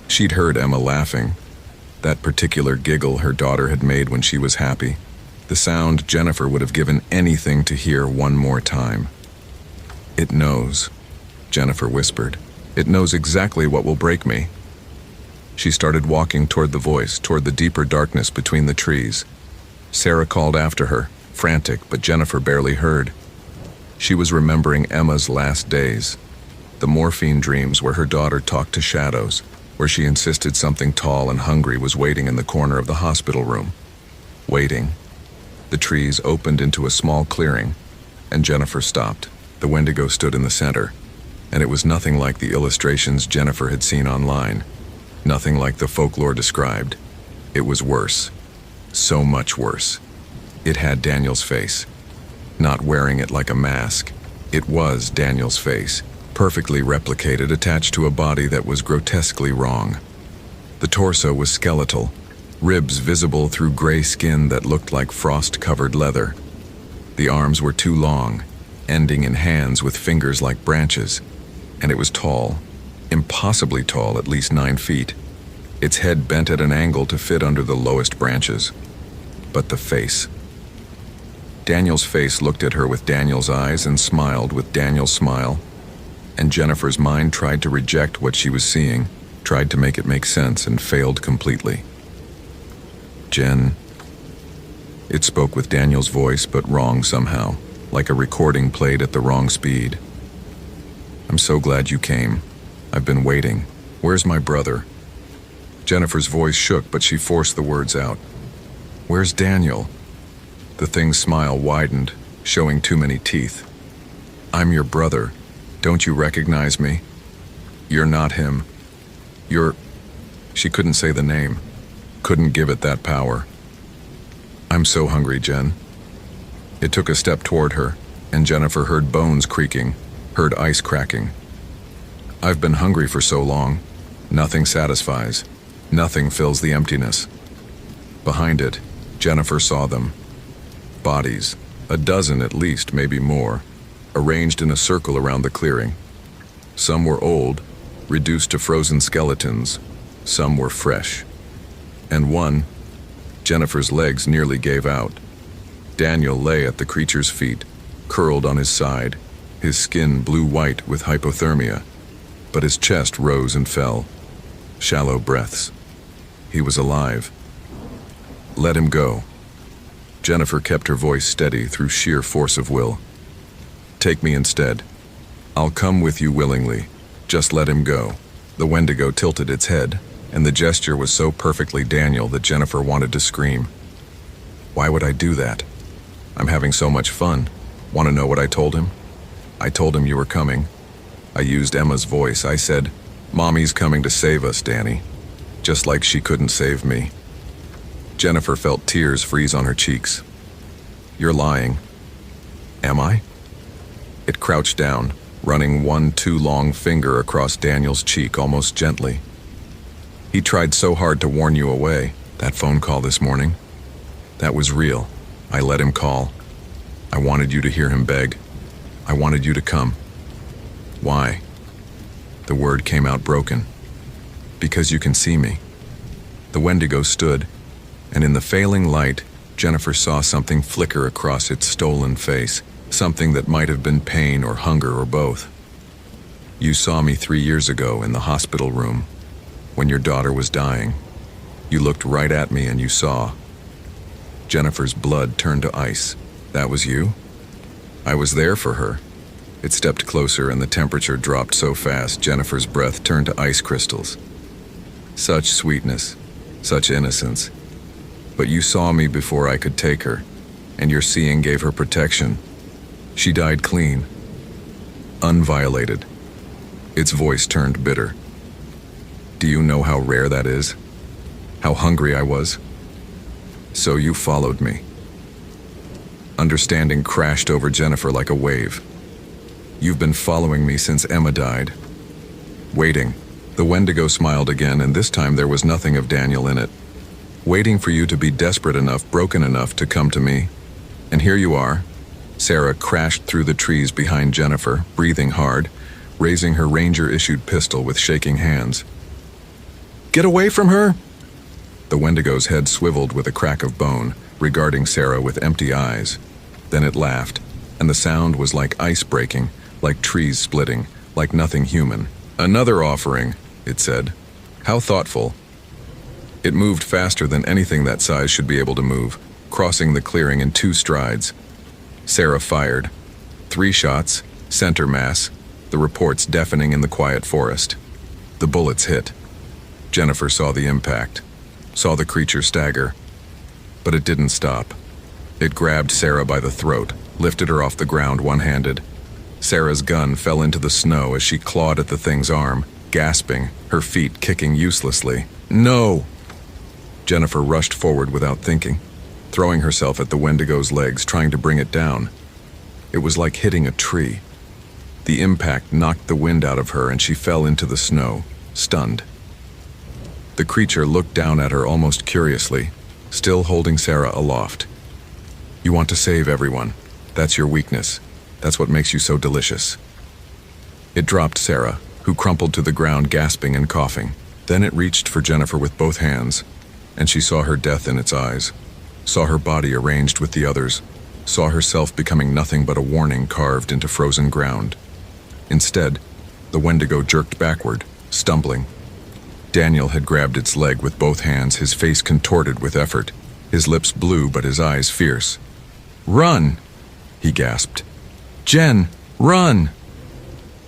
She'd heard Emma laughing, that particular giggle her daughter had made when she was happy, the sound Jennifer would have given anything to hear one more time. "It knows," Jennifer whispered. "It knows exactly what will break me." She started walking toward the voice, toward the deeper darkness between the trees. Sarah called after her, frantic, but Jennifer barely heard. She was remembering Emma's last days, the morphine dreams where her daughter talked to shadows, where she insisted something tall and hungry was waiting in the corner of the hospital room. Waiting. The trees opened into a small clearing, and Jennifer stopped. The Wendigo stood in the center, and it was nothing like the illustrations Jennifer had seen online. Nothing like the folklore described. It was worse. So much worse. It had Daniel's face. Not wearing it like a mask. It was Daniel's face, perfectly replicated, attached to a body that was grotesquely wrong. The torso was skeletal, ribs visible through gray skin that looked like frost-covered leather. The arms were too long, ending in hands with fingers like branches, and it was tall. Impossibly tall, at least 9 feet. Its head bent at an angle to fit under the lowest branches. But the face. Daniel's face looked at her with Daniel's eyes and smiled with Daniel's smile. And Jennifer's mind tried to reject what she was seeing, tried to make it make sense, and failed completely. "Jen." It spoke with Daniel's voice, but wrong somehow, like a recording played at the wrong speed. "I'm so glad you came. I've been waiting. Where's my brother?" Jennifer's voice shook, but she forced the words out. "Where's Daniel?" The thing's smile widened, showing too many teeth. "I'm your brother. Don't you recognize me? You're not him. You're..." She couldn't say the name. Couldn't give it that power. "I'm so hungry, Jen." It took a step toward her, and Jennifer heard bones creaking, heard ice cracking. "I've been hungry for so long. Nothing satisfies. Nothing fills the emptiness." Behind it, Jennifer saw them. Bodies, a dozen at least, maybe more, arranged in a circle around the clearing. Some were old, reduced to frozen skeletons. Some were fresh. And one, Jennifer's legs nearly gave out. Daniel lay at the creature's feet, curled on his side, his skin blue-white with hypothermia, but his chest rose and fell. Shallow breaths. He was alive. "Let him go." Jennifer kept her voice steady through sheer force of will. "Take me instead. I'll come with you willingly. Just let him go." The Wendigo tilted its head, and the gesture was so perfectly Daniel that Jennifer wanted to scream. "Why would I do that? I'm having so much fun. Want to know what I told him? I told him you were coming. I used Emma's voice. I said, 'Mommy's coming to save us, Danny.' Just like she couldn't save me." Jennifer felt tears freeze on her cheeks. "You're lying." "Am I?" It crouched down, running one too long finger across Daniel's cheek almost gently. "He tried so hard to warn you away, that phone call this morning. That was real. I let him call. I wanted you to hear him beg. I wanted you to come." "Why?" The word came out broken. "Because you can see me." The Wendigo stood, and in the failing light, Jennifer saw something flicker across its stolen face, something that might have been pain or hunger or both. "You saw me 3 years ago in the hospital room, when your daughter was dying. You looked right at me and you saw." Jennifer's blood turned to ice. "That was you?" "I was there for her." It stepped closer and the temperature dropped so fast Jennifer's breath turned to ice crystals. Such sweetness, such innocence. "But you saw me before I could take her, and your seeing gave her protection. She died clean, unviolated." Its voice turned bitter. "Do you know how rare that is? How hungry I was? So you followed me." Understanding crashed over Jennifer like a wave. "You've been following me since Emma died. Waiting. The Wendigo smiled again, and this time there was nothing of Daniel in it. Waiting for you to be desperate enough, broken enough to come to me. And here you are. Sarah crashed through the trees behind Jennifer, breathing hard, raising her Ranger-issued pistol with shaking hands. Get away from her! The Wendigo's head swiveled with a crack of bone, regarding Sarah with empty eyes. Then it laughed, and the sound was like ice breaking, like trees splitting, like nothing human. Another offering, it said. How thoughtful. It moved faster than anything that size should be able to move, crossing the clearing in 2 strides. Sarah fired. 3 shots, center mass, the reports deafening in the quiet forest. The bullets hit. Jennifer saw the impact, saw the creature stagger. But it didn't stop. It grabbed Sarah by the throat, lifted her off the ground one-handed. Sarah's gun fell into the snow as she clawed at the thing's arm, gasping, her feet kicking uselessly. No! Jennifer rushed forward without thinking, throwing herself at the Wendigo's legs, trying to bring it down. It was like hitting a tree. The impact knocked the wind out of her and she fell into the snow, stunned. The creature looked down at her almost curiously, still holding Sarah aloft. You want to save everyone. That's your weakness. That's what makes you so delicious. It dropped Sarah, who crumpled to the ground gasping and coughing. Then it reached for Jennifer with both hands, and she saw her death in its eyes, saw her body arranged with the others, saw herself becoming nothing but a warning carved into frozen ground. Instead, the Wendigo jerked backward, stumbling. Daniel had grabbed its leg with both hands, his face contorted with effort, his lips blue but his eyes fierce. Run! He gasped. Jen, run!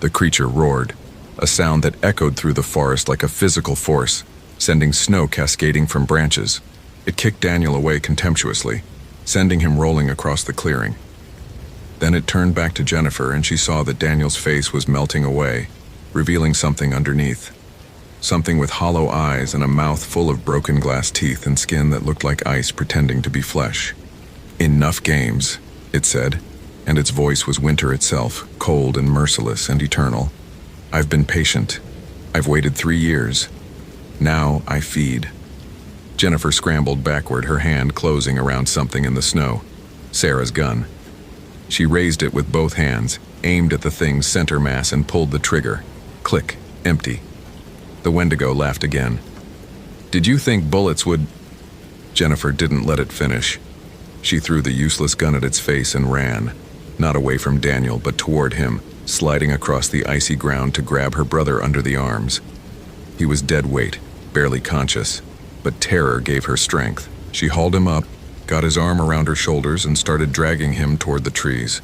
The creature roared, a sound that echoed through the forest like a physical force, sending snow cascading from branches. It kicked Daniel away contemptuously, sending him rolling across the clearing. Then it turned back to Jennifer and she saw that Daniel's face was melting away, revealing something underneath. Something with hollow eyes and a mouth full of broken glass teeth and skin that looked like ice pretending to be flesh. Enough games, it said, and its voice was winter itself, cold and merciless and eternal. I've been patient. I've waited 3 years. Now I feed. Jennifer scrambled backward, her hand closing around something in the snow. Sarah's gun. She raised it with both hands, aimed at the thing's center mass and pulled the trigger. Click. Empty. The Wendigo laughed again. Did you think bullets would... Jennifer didn't let it finish. She threw the useless gun at its face and ran, not away from Daniel, but toward him, sliding across the icy ground to grab her brother under the arms. He was dead weight, barely conscious, but terror gave her strength. She hauled him up, got his arm around her shoulders, and started dragging him toward the trees.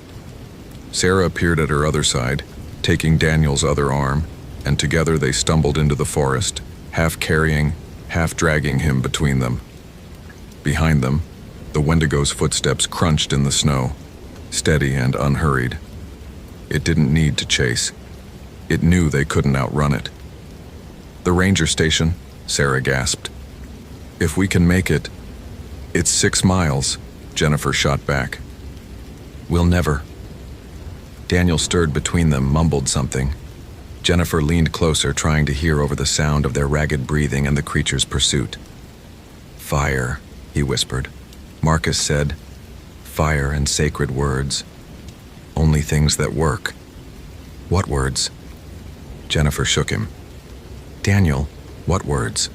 Sarah appeared at her other side, taking Daniel's other arm, and together they stumbled into the forest, half carrying, half dragging him between them. Behind them, the Wendigo's footsteps crunched in the snow, steady and unhurried. It didn't need to chase. It knew they couldn't outrun it. The ranger station, Sarah gasped. If we can make it. It's 6 miles, Jennifer shot back. We'll never. Daniel stirred between them, mumbled something. Jennifer leaned closer, trying to hear over the sound of their ragged breathing and the creature's pursuit. Fire, he whispered. Marcus said, fire and sacred words. Only things that work. What words? Jennifer shook him. Daniel, what words?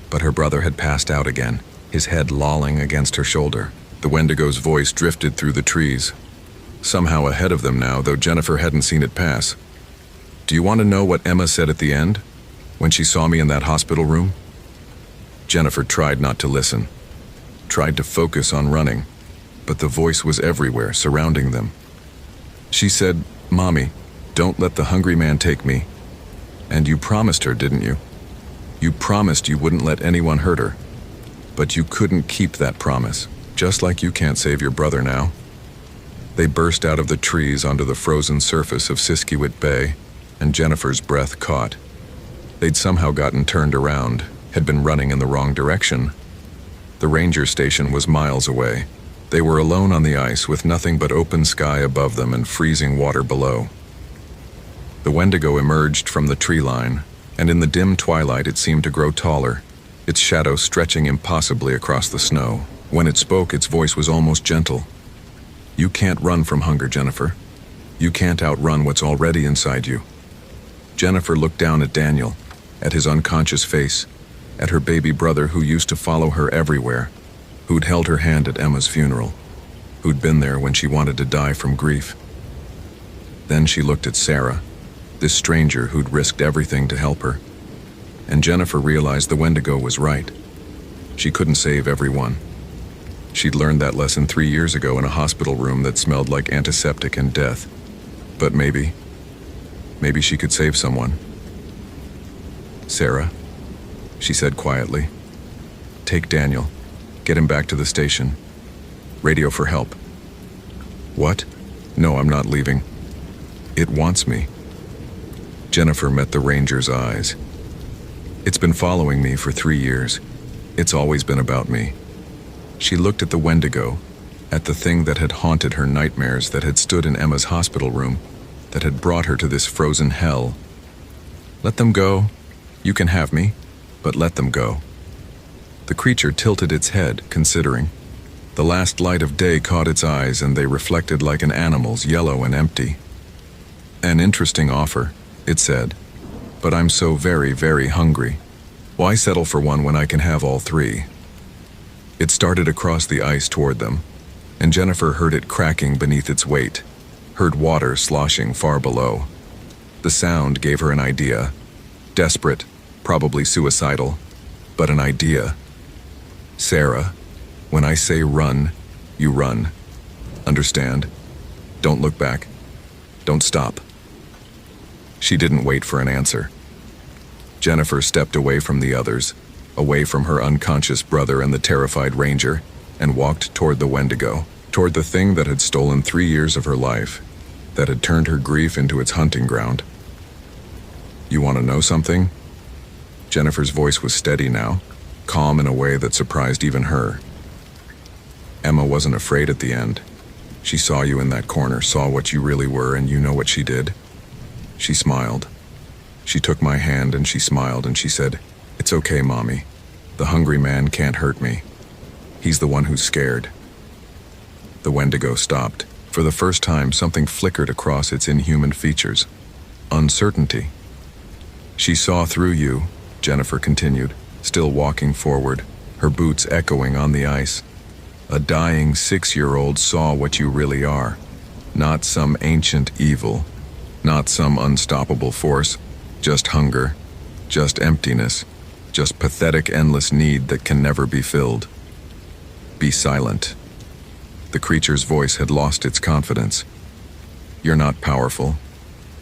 But her brother had passed out again, his head lolling against her shoulder. The Wendigo's voice drifted through the trees. Somehow ahead of them now, though Jennifer hadn't seen it pass. Do you want to know what Emma said at the end, when she saw me in that hospital room? Jennifer tried not to listen, tried to focus on running, but the voice was everywhere, surrounding them. She said, Mommy, don't let the hungry man take me. And you promised her, didn't you? You promised you wouldn't let anyone hurt her. But you couldn't keep that promise, just like you can't save your brother now. They burst out of the trees onto the frozen surface of Siskiwit Bay, and Jennifer's breath caught. They'd somehow gotten turned around, had been running in the wrong direction. The ranger station was miles away. They were alone on the ice with nothing but open sky above them and freezing water below. The Wendigo emerged from the tree line, and in the dim twilight it seemed to grow taller, its shadow stretching impossibly across the snow. When it spoke, its voice was almost gentle. You can't run from hunger, Jennifer. You can't outrun what's already inside you. Jennifer looked down at Daniel, at his unconscious face, at her baby brother who used to follow her everywhere, who'd held her hand at Emma's funeral, who'd been there when she wanted to die from grief. Then she looked at Sarah, this stranger who'd risked everything to help her. And Jennifer realized the Wendigo was right. She couldn't save everyone. She'd learned that lesson 3 years ago in a hospital room that smelled like antiseptic and death. But maybe she could save someone. Sarah, she said quietly, take Daniel. Get him back to the station. Radio for help. What? No, I'm not leaving. It wants me. Jennifer met the ranger's eyes. It's been following me for 3 years. It's always been about me. She looked at the Wendigo, at the thing that had haunted her nightmares, that had stood in Emma's hospital room, that had brought her to this frozen hell. Let them go. You can have me, but let them go. The creature tilted its head, considering. The last light of day caught its eyes, and they reflected like an animal's, yellow and empty. An interesting offer, it said, but I'm so very, very hungry. Why settle for one when I can have all three? It started across the ice toward them, and Jennifer heard it cracking beneath its weight, heard water sloshing far below. The sound gave her an idea. Desperate, probably suicidal, but an idea. Sarah, when I say run, you run. Understand? Don't look back. Don't stop. She didn't wait for an answer. Jennifer stepped away from the others, away from her unconscious brother and the terrified ranger, and walked toward the Wendigo, toward the thing that had stolen 3 years of her life, that had turned her grief into its hunting ground. You want to know something? Jennifer's voice was steady now, calm in a way that surprised even her. Emma wasn't afraid at the end. She saw you in that corner, saw what you really were, and you know what she did? She smiled. She took my hand and she smiled and she said, "It's okay, Mommy. The hungry man can't hurt me. He's the one who's scared." The Wendigo stopped. For the first time, something flickered across its inhuman features. Uncertainty. She saw through you, Jennifer continued, still walking forward, her boots echoing on the ice. A dying 6-year-old saw what you really are. Not some ancient evil, not some unstoppable force, just hunger, just emptiness, just pathetic endless need that can never be filled. Be silent. The creature's voice had lost its confidence. You're not powerful.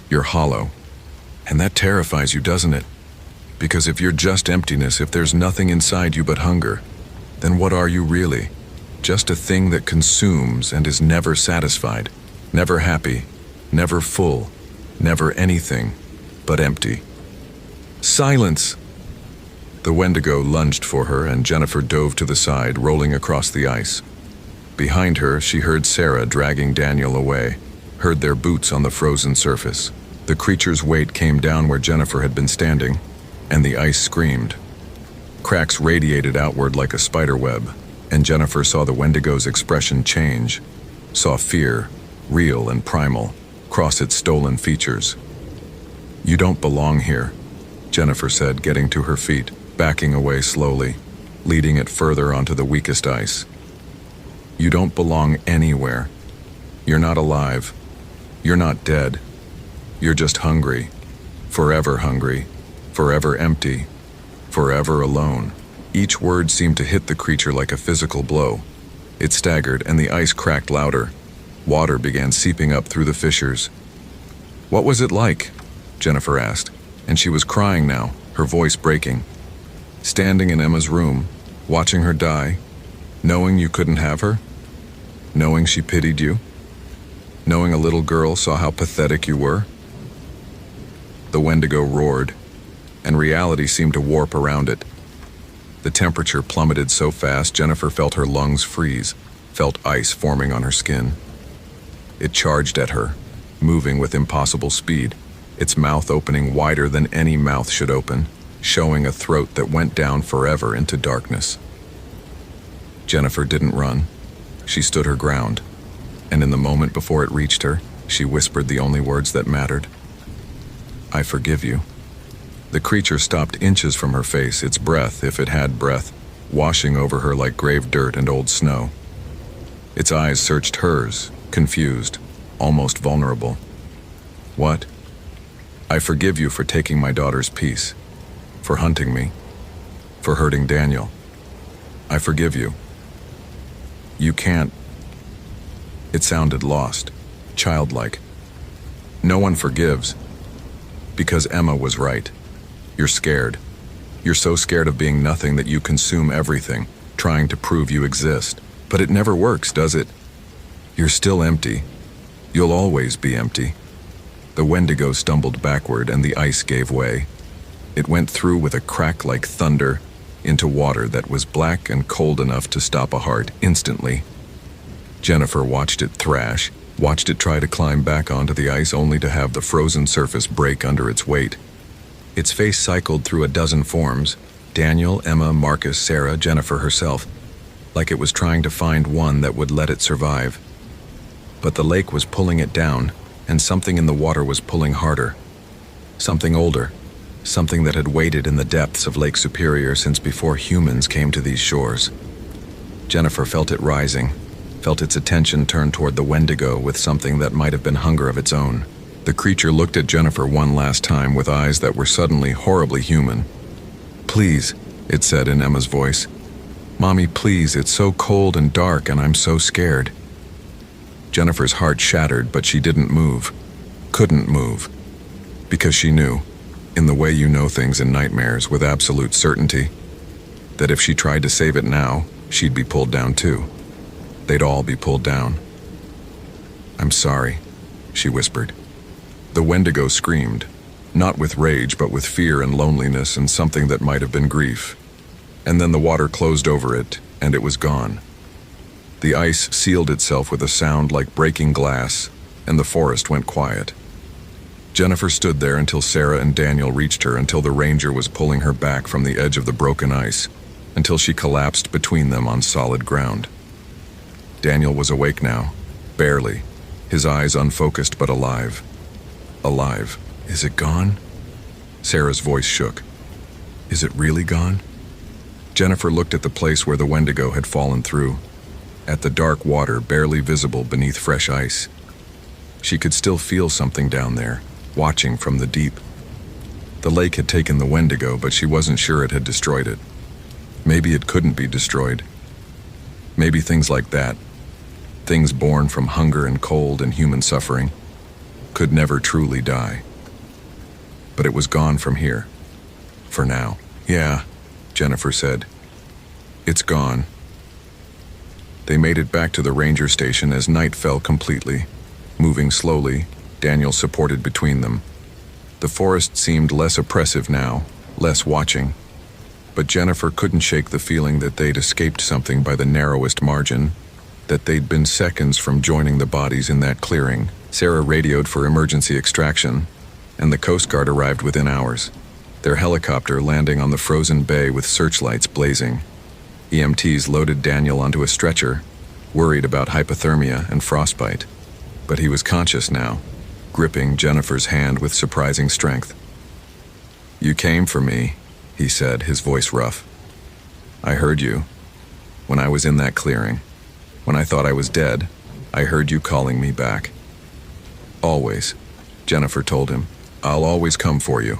You're hollow. And that terrifies you, doesn't it? Because if you're just emptiness, if there's nothing inside you but hunger, then what are you really? Just a thing that consumes and is never satisfied, never happy, never full, never anything but empty. Silence! The Wendigo lunged for her, and Jennifer dove to the side, rolling across the ice. Behind her, she heard Sarah dragging Daniel away, heard their boots on the frozen surface. The creature's weight came down where Jennifer had been standing, and the ice screamed. Cracks radiated outward like a spider web, and Jennifer saw the Wendigo's expression change, saw fear, real and primal, cross its stolen features. You don't belong here, Jennifer said, getting to her feet, backing away slowly, leading it further onto the weakest ice. You don't belong anywhere. You're not alive. You're not dead. You're just hungry, forever empty, forever alone. Each word seemed to hit the creature like a physical blow. It staggered, and the ice cracked louder. Water began seeping up through the fissures. What was it like? Jennifer asked, and she was crying now, her voice breaking. Standing in Emma's room, watching her die, knowing you couldn't have her, knowing she pitied you, knowing a little girl saw how pathetic you were. The Wendigo roared, and reality seemed to warp around it. The temperature plummeted so fast Jennifer felt her lungs freeze, felt ice forming on her skin. It charged at her, moving with impossible speed, its mouth opening wider than any mouth should open, showing a throat that went down forever into darkness. Jennifer didn't run. She stood her ground, and in the moment before it reached her, she whispered the only words that mattered. "I forgive you." The creature stopped inches from her face, its breath, if it had breath, washing over her like grave dirt and old snow. Its eyes searched hers, confused, almost vulnerable. "What?" "I forgive you for taking my daughter's peace, for hunting me, for hurting Daniel. I forgive you. You can't." It sounded lost, childlike. No one forgives. Because Emma was right. You're scared. You're so scared of being nothing that you consume everything, trying to prove you exist. But it never works, does it? You're still empty. You'll always be empty. The Wendigo stumbled backward and the ice gave way. It went through with a crack like thunder into water that was black and cold enough to stop a heart instantly. Jennifer watched it thrash, watched it try to climb back onto the ice only to have the frozen surface break under its weight. Its face cycled through a dozen forms: Daniel, Emma, Marcus, Sarah, Jennifer herself, like it was trying to find one that would let it survive. But the lake was pulling it down, and something in the water was pulling harder. Something older, something that had waited in the depths of Lake Superior since before humans came to these shores. Jennifer felt it rising, felt its attention turn toward the Wendigo with something that might have been hunger of its own. The creature looked at Jennifer one last time with eyes that were suddenly horribly human. "Please," it said in Emma's voice. "Mommy, please, it's so cold and dark and I'm so scared." Jennifer's heart shattered, but she didn't move. Couldn't move. Because she knew, in the way you know things in nightmares with absolute certainty, that if she tried to save it now, she'd be pulled down too. They'd all be pulled down. "I'm sorry," she whispered. The Wendigo screamed, not with rage but with fear and loneliness and something that might have been grief. And then the water closed over it, and it was gone. The ice sealed itself with a sound like breaking glass, and the forest went quiet. Jennifer stood there until Sarah and Daniel reached her, until the ranger was pulling her back from the edge of the broken ice, until she collapsed between them on solid ground. Daniel was awake now, barely, his eyes unfocused but alive. Alive. "Is it gone?" Sarah's voice shook. "Is it really gone?" Jennifer looked at the place where the Wendigo had fallen through, at the dark water barely visible beneath fresh ice. She could still feel something down there, watching from the deep. The lake had taken the Wendigo, but she wasn't sure it had destroyed it. Maybe it couldn't be destroyed. Maybe things like that, things born from hunger and cold and human suffering, could never truly die. But it was gone from here. For now. "Yeah," Jennifer said. "It's gone." They made it back to the ranger station as night fell completely. Moving slowly, Daniel supported between them. The forest seemed less oppressive now, less watching. But Jennifer couldn't shake the feeling that they'd escaped something by the narrowest margin, that they'd been seconds from joining the bodies in that clearing. Sarah radioed for emergency extraction, and the Coast Guard arrived within hours, their helicopter landing on the frozen bay with searchlights blazing. EMTs loaded Daniel onto a stretcher, worried about hypothermia and frostbite. But he was conscious now, gripping Jennifer's hand with surprising strength. "You came for me," he said, his voice rough. "I heard you. When I was in that clearing, when I thought I was dead, I heard you calling me back." "Always," Jennifer told him. "I'll always come for you."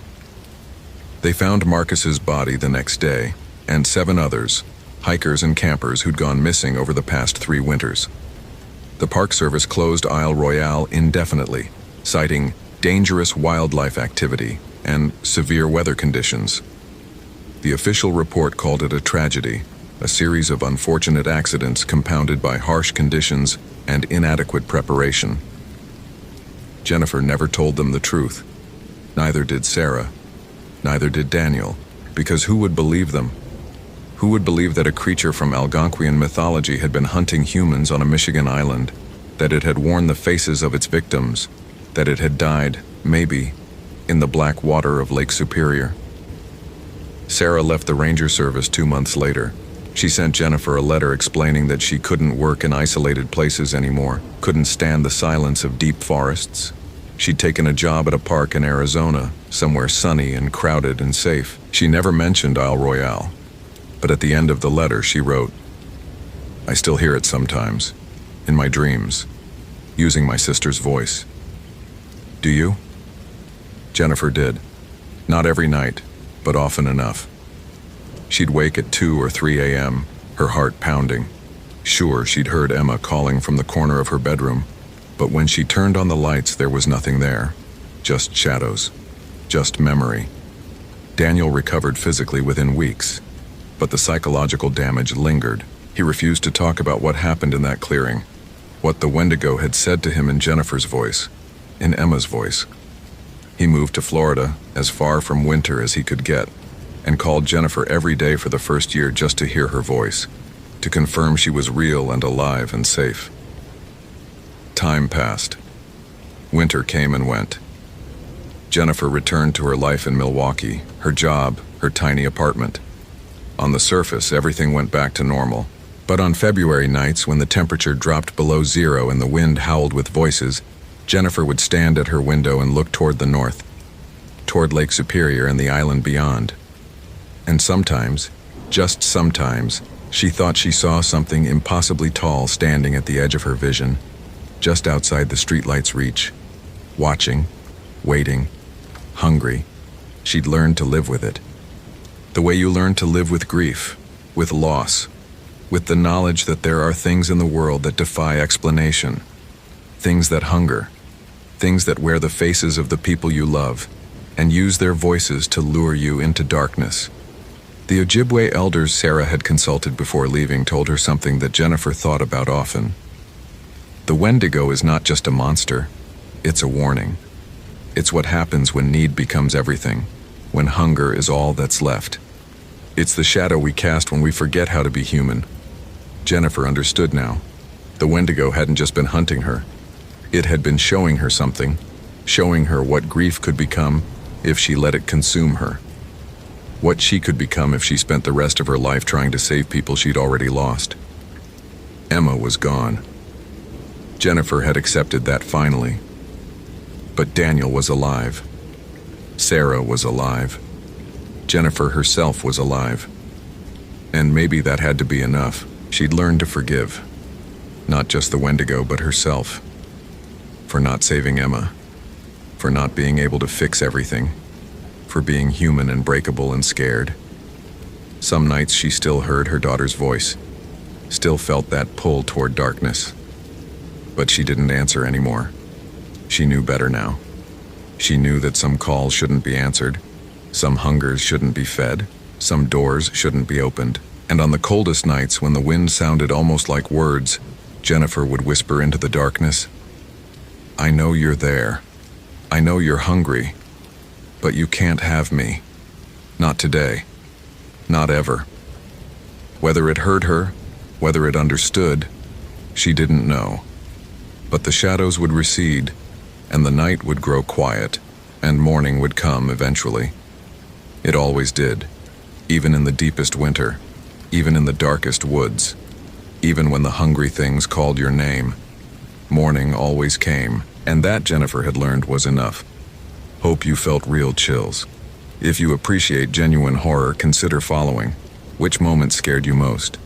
They found Marcus's body the next day, and 7 others, hikers and campers who'd gone missing over the past 3 winters. The Park Service closed Isle Royale indefinitely, citing dangerous wildlife activity and severe weather conditions. The official report called it a tragedy, a series of unfortunate accidents compounded by harsh conditions and inadequate preparation. Jennifer never told them the truth. Neither did Sarah. Neither did Daniel, because who would believe them? Who would believe that a creature from Algonquian mythology had been hunting humans on a Michigan island, that it had worn the faces of its victims, that it had died, maybe, in the black water of Lake Superior. Sarah left the Ranger Service 2 months later. She sent Jennifer a letter explaining that she couldn't work in isolated places anymore, couldn't stand the silence of deep forests. She'd taken a job at a park in Arizona, somewhere sunny and crowded and safe. She never mentioned Isle Royale. But at the end of the letter, she wrote, "I still hear it sometimes, in my dreams, using my sister's voice. Do you?" Jennifer did. Not every night, but often enough. She'd wake at 2 or 3 a.m., her heart pounding. Sure, she'd heard Emma calling from the corner of her bedroom, but when she turned on the lights, there was nothing there. Just shadows. Just memory. Daniel recovered physically within weeks, but the psychological damage lingered. He refused to talk about what happened in that clearing, what the Wendigo had said to him in Jennifer's voice, in Emma's voice. He moved to Florida, as far from winter as he could get, and called Jennifer every day for the first year just to hear her voice, to confirm she was real and alive and safe. Time passed. Winter came and went. Jennifer returned to her life in Milwaukee, her job, her tiny apartment. On the surface, everything went back to normal. But on February nights, when the temperature dropped below zero and the wind howled with voices, Jennifer would stand at her window and look toward the north, toward Lake Superior and the island beyond. And sometimes, just sometimes, she thought she saw something impossibly tall standing at the edge of her vision, just outside the streetlight's reach, watching, waiting, hungry. She'd learned to live with it. The way you learn to live with grief, with loss, with the knowledge that there are things in the world that defy explanation, things that hunger, things that wear the faces of the people you love, and use their voices to lure you into darkness. The Ojibwe elders Sarah had consulted before leaving told her something that Jennifer thought about often. The Wendigo is not just a monster, it's a warning. It's what happens when need becomes everything, when hunger is all that's left. It's the shadow we cast when we forget how to be human. Jennifer understood now. The Wendigo hadn't just been hunting her. It had been showing her something, showing her what grief could become if she let it consume her. What she could become if she spent the rest of her life trying to save people she'd already lost. Emma was gone. Jennifer had accepted that finally. But Daniel was alive. Sarah was alive. Jennifer herself was alive. And maybe that had to be enough. She'd learned to forgive. Not just the Wendigo, but herself. For not saving Emma. For not being able to fix everything. For being human and breakable and scared. Some nights she still heard her daughter's voice. Still felt that pull toward darkness. But she didn't answer anymore. She knew better now. She knew that some calls shouldn't be answered. Some hungers shouldn't be fed. Some doors shouldn't be opened. And on the coldest nights, when the wind sounded almost like words, Jennifer would whisper into the darkness, "I know you're there. I know you're hungry. But you can't have me. Not today. Not ever." Whether it hurt her, whether it understood, she didn't know. But the shadows would recede, and the night would grow quiet, and morning would come eventually. It always did, even in the deepest winter, even in the darkest woods, even when the hungry things called your name. Morning always came, and that Jennifer had learned was enough. Hope you felt real chills. If you appreciate genuine horror, consider following. Which moment scared you most?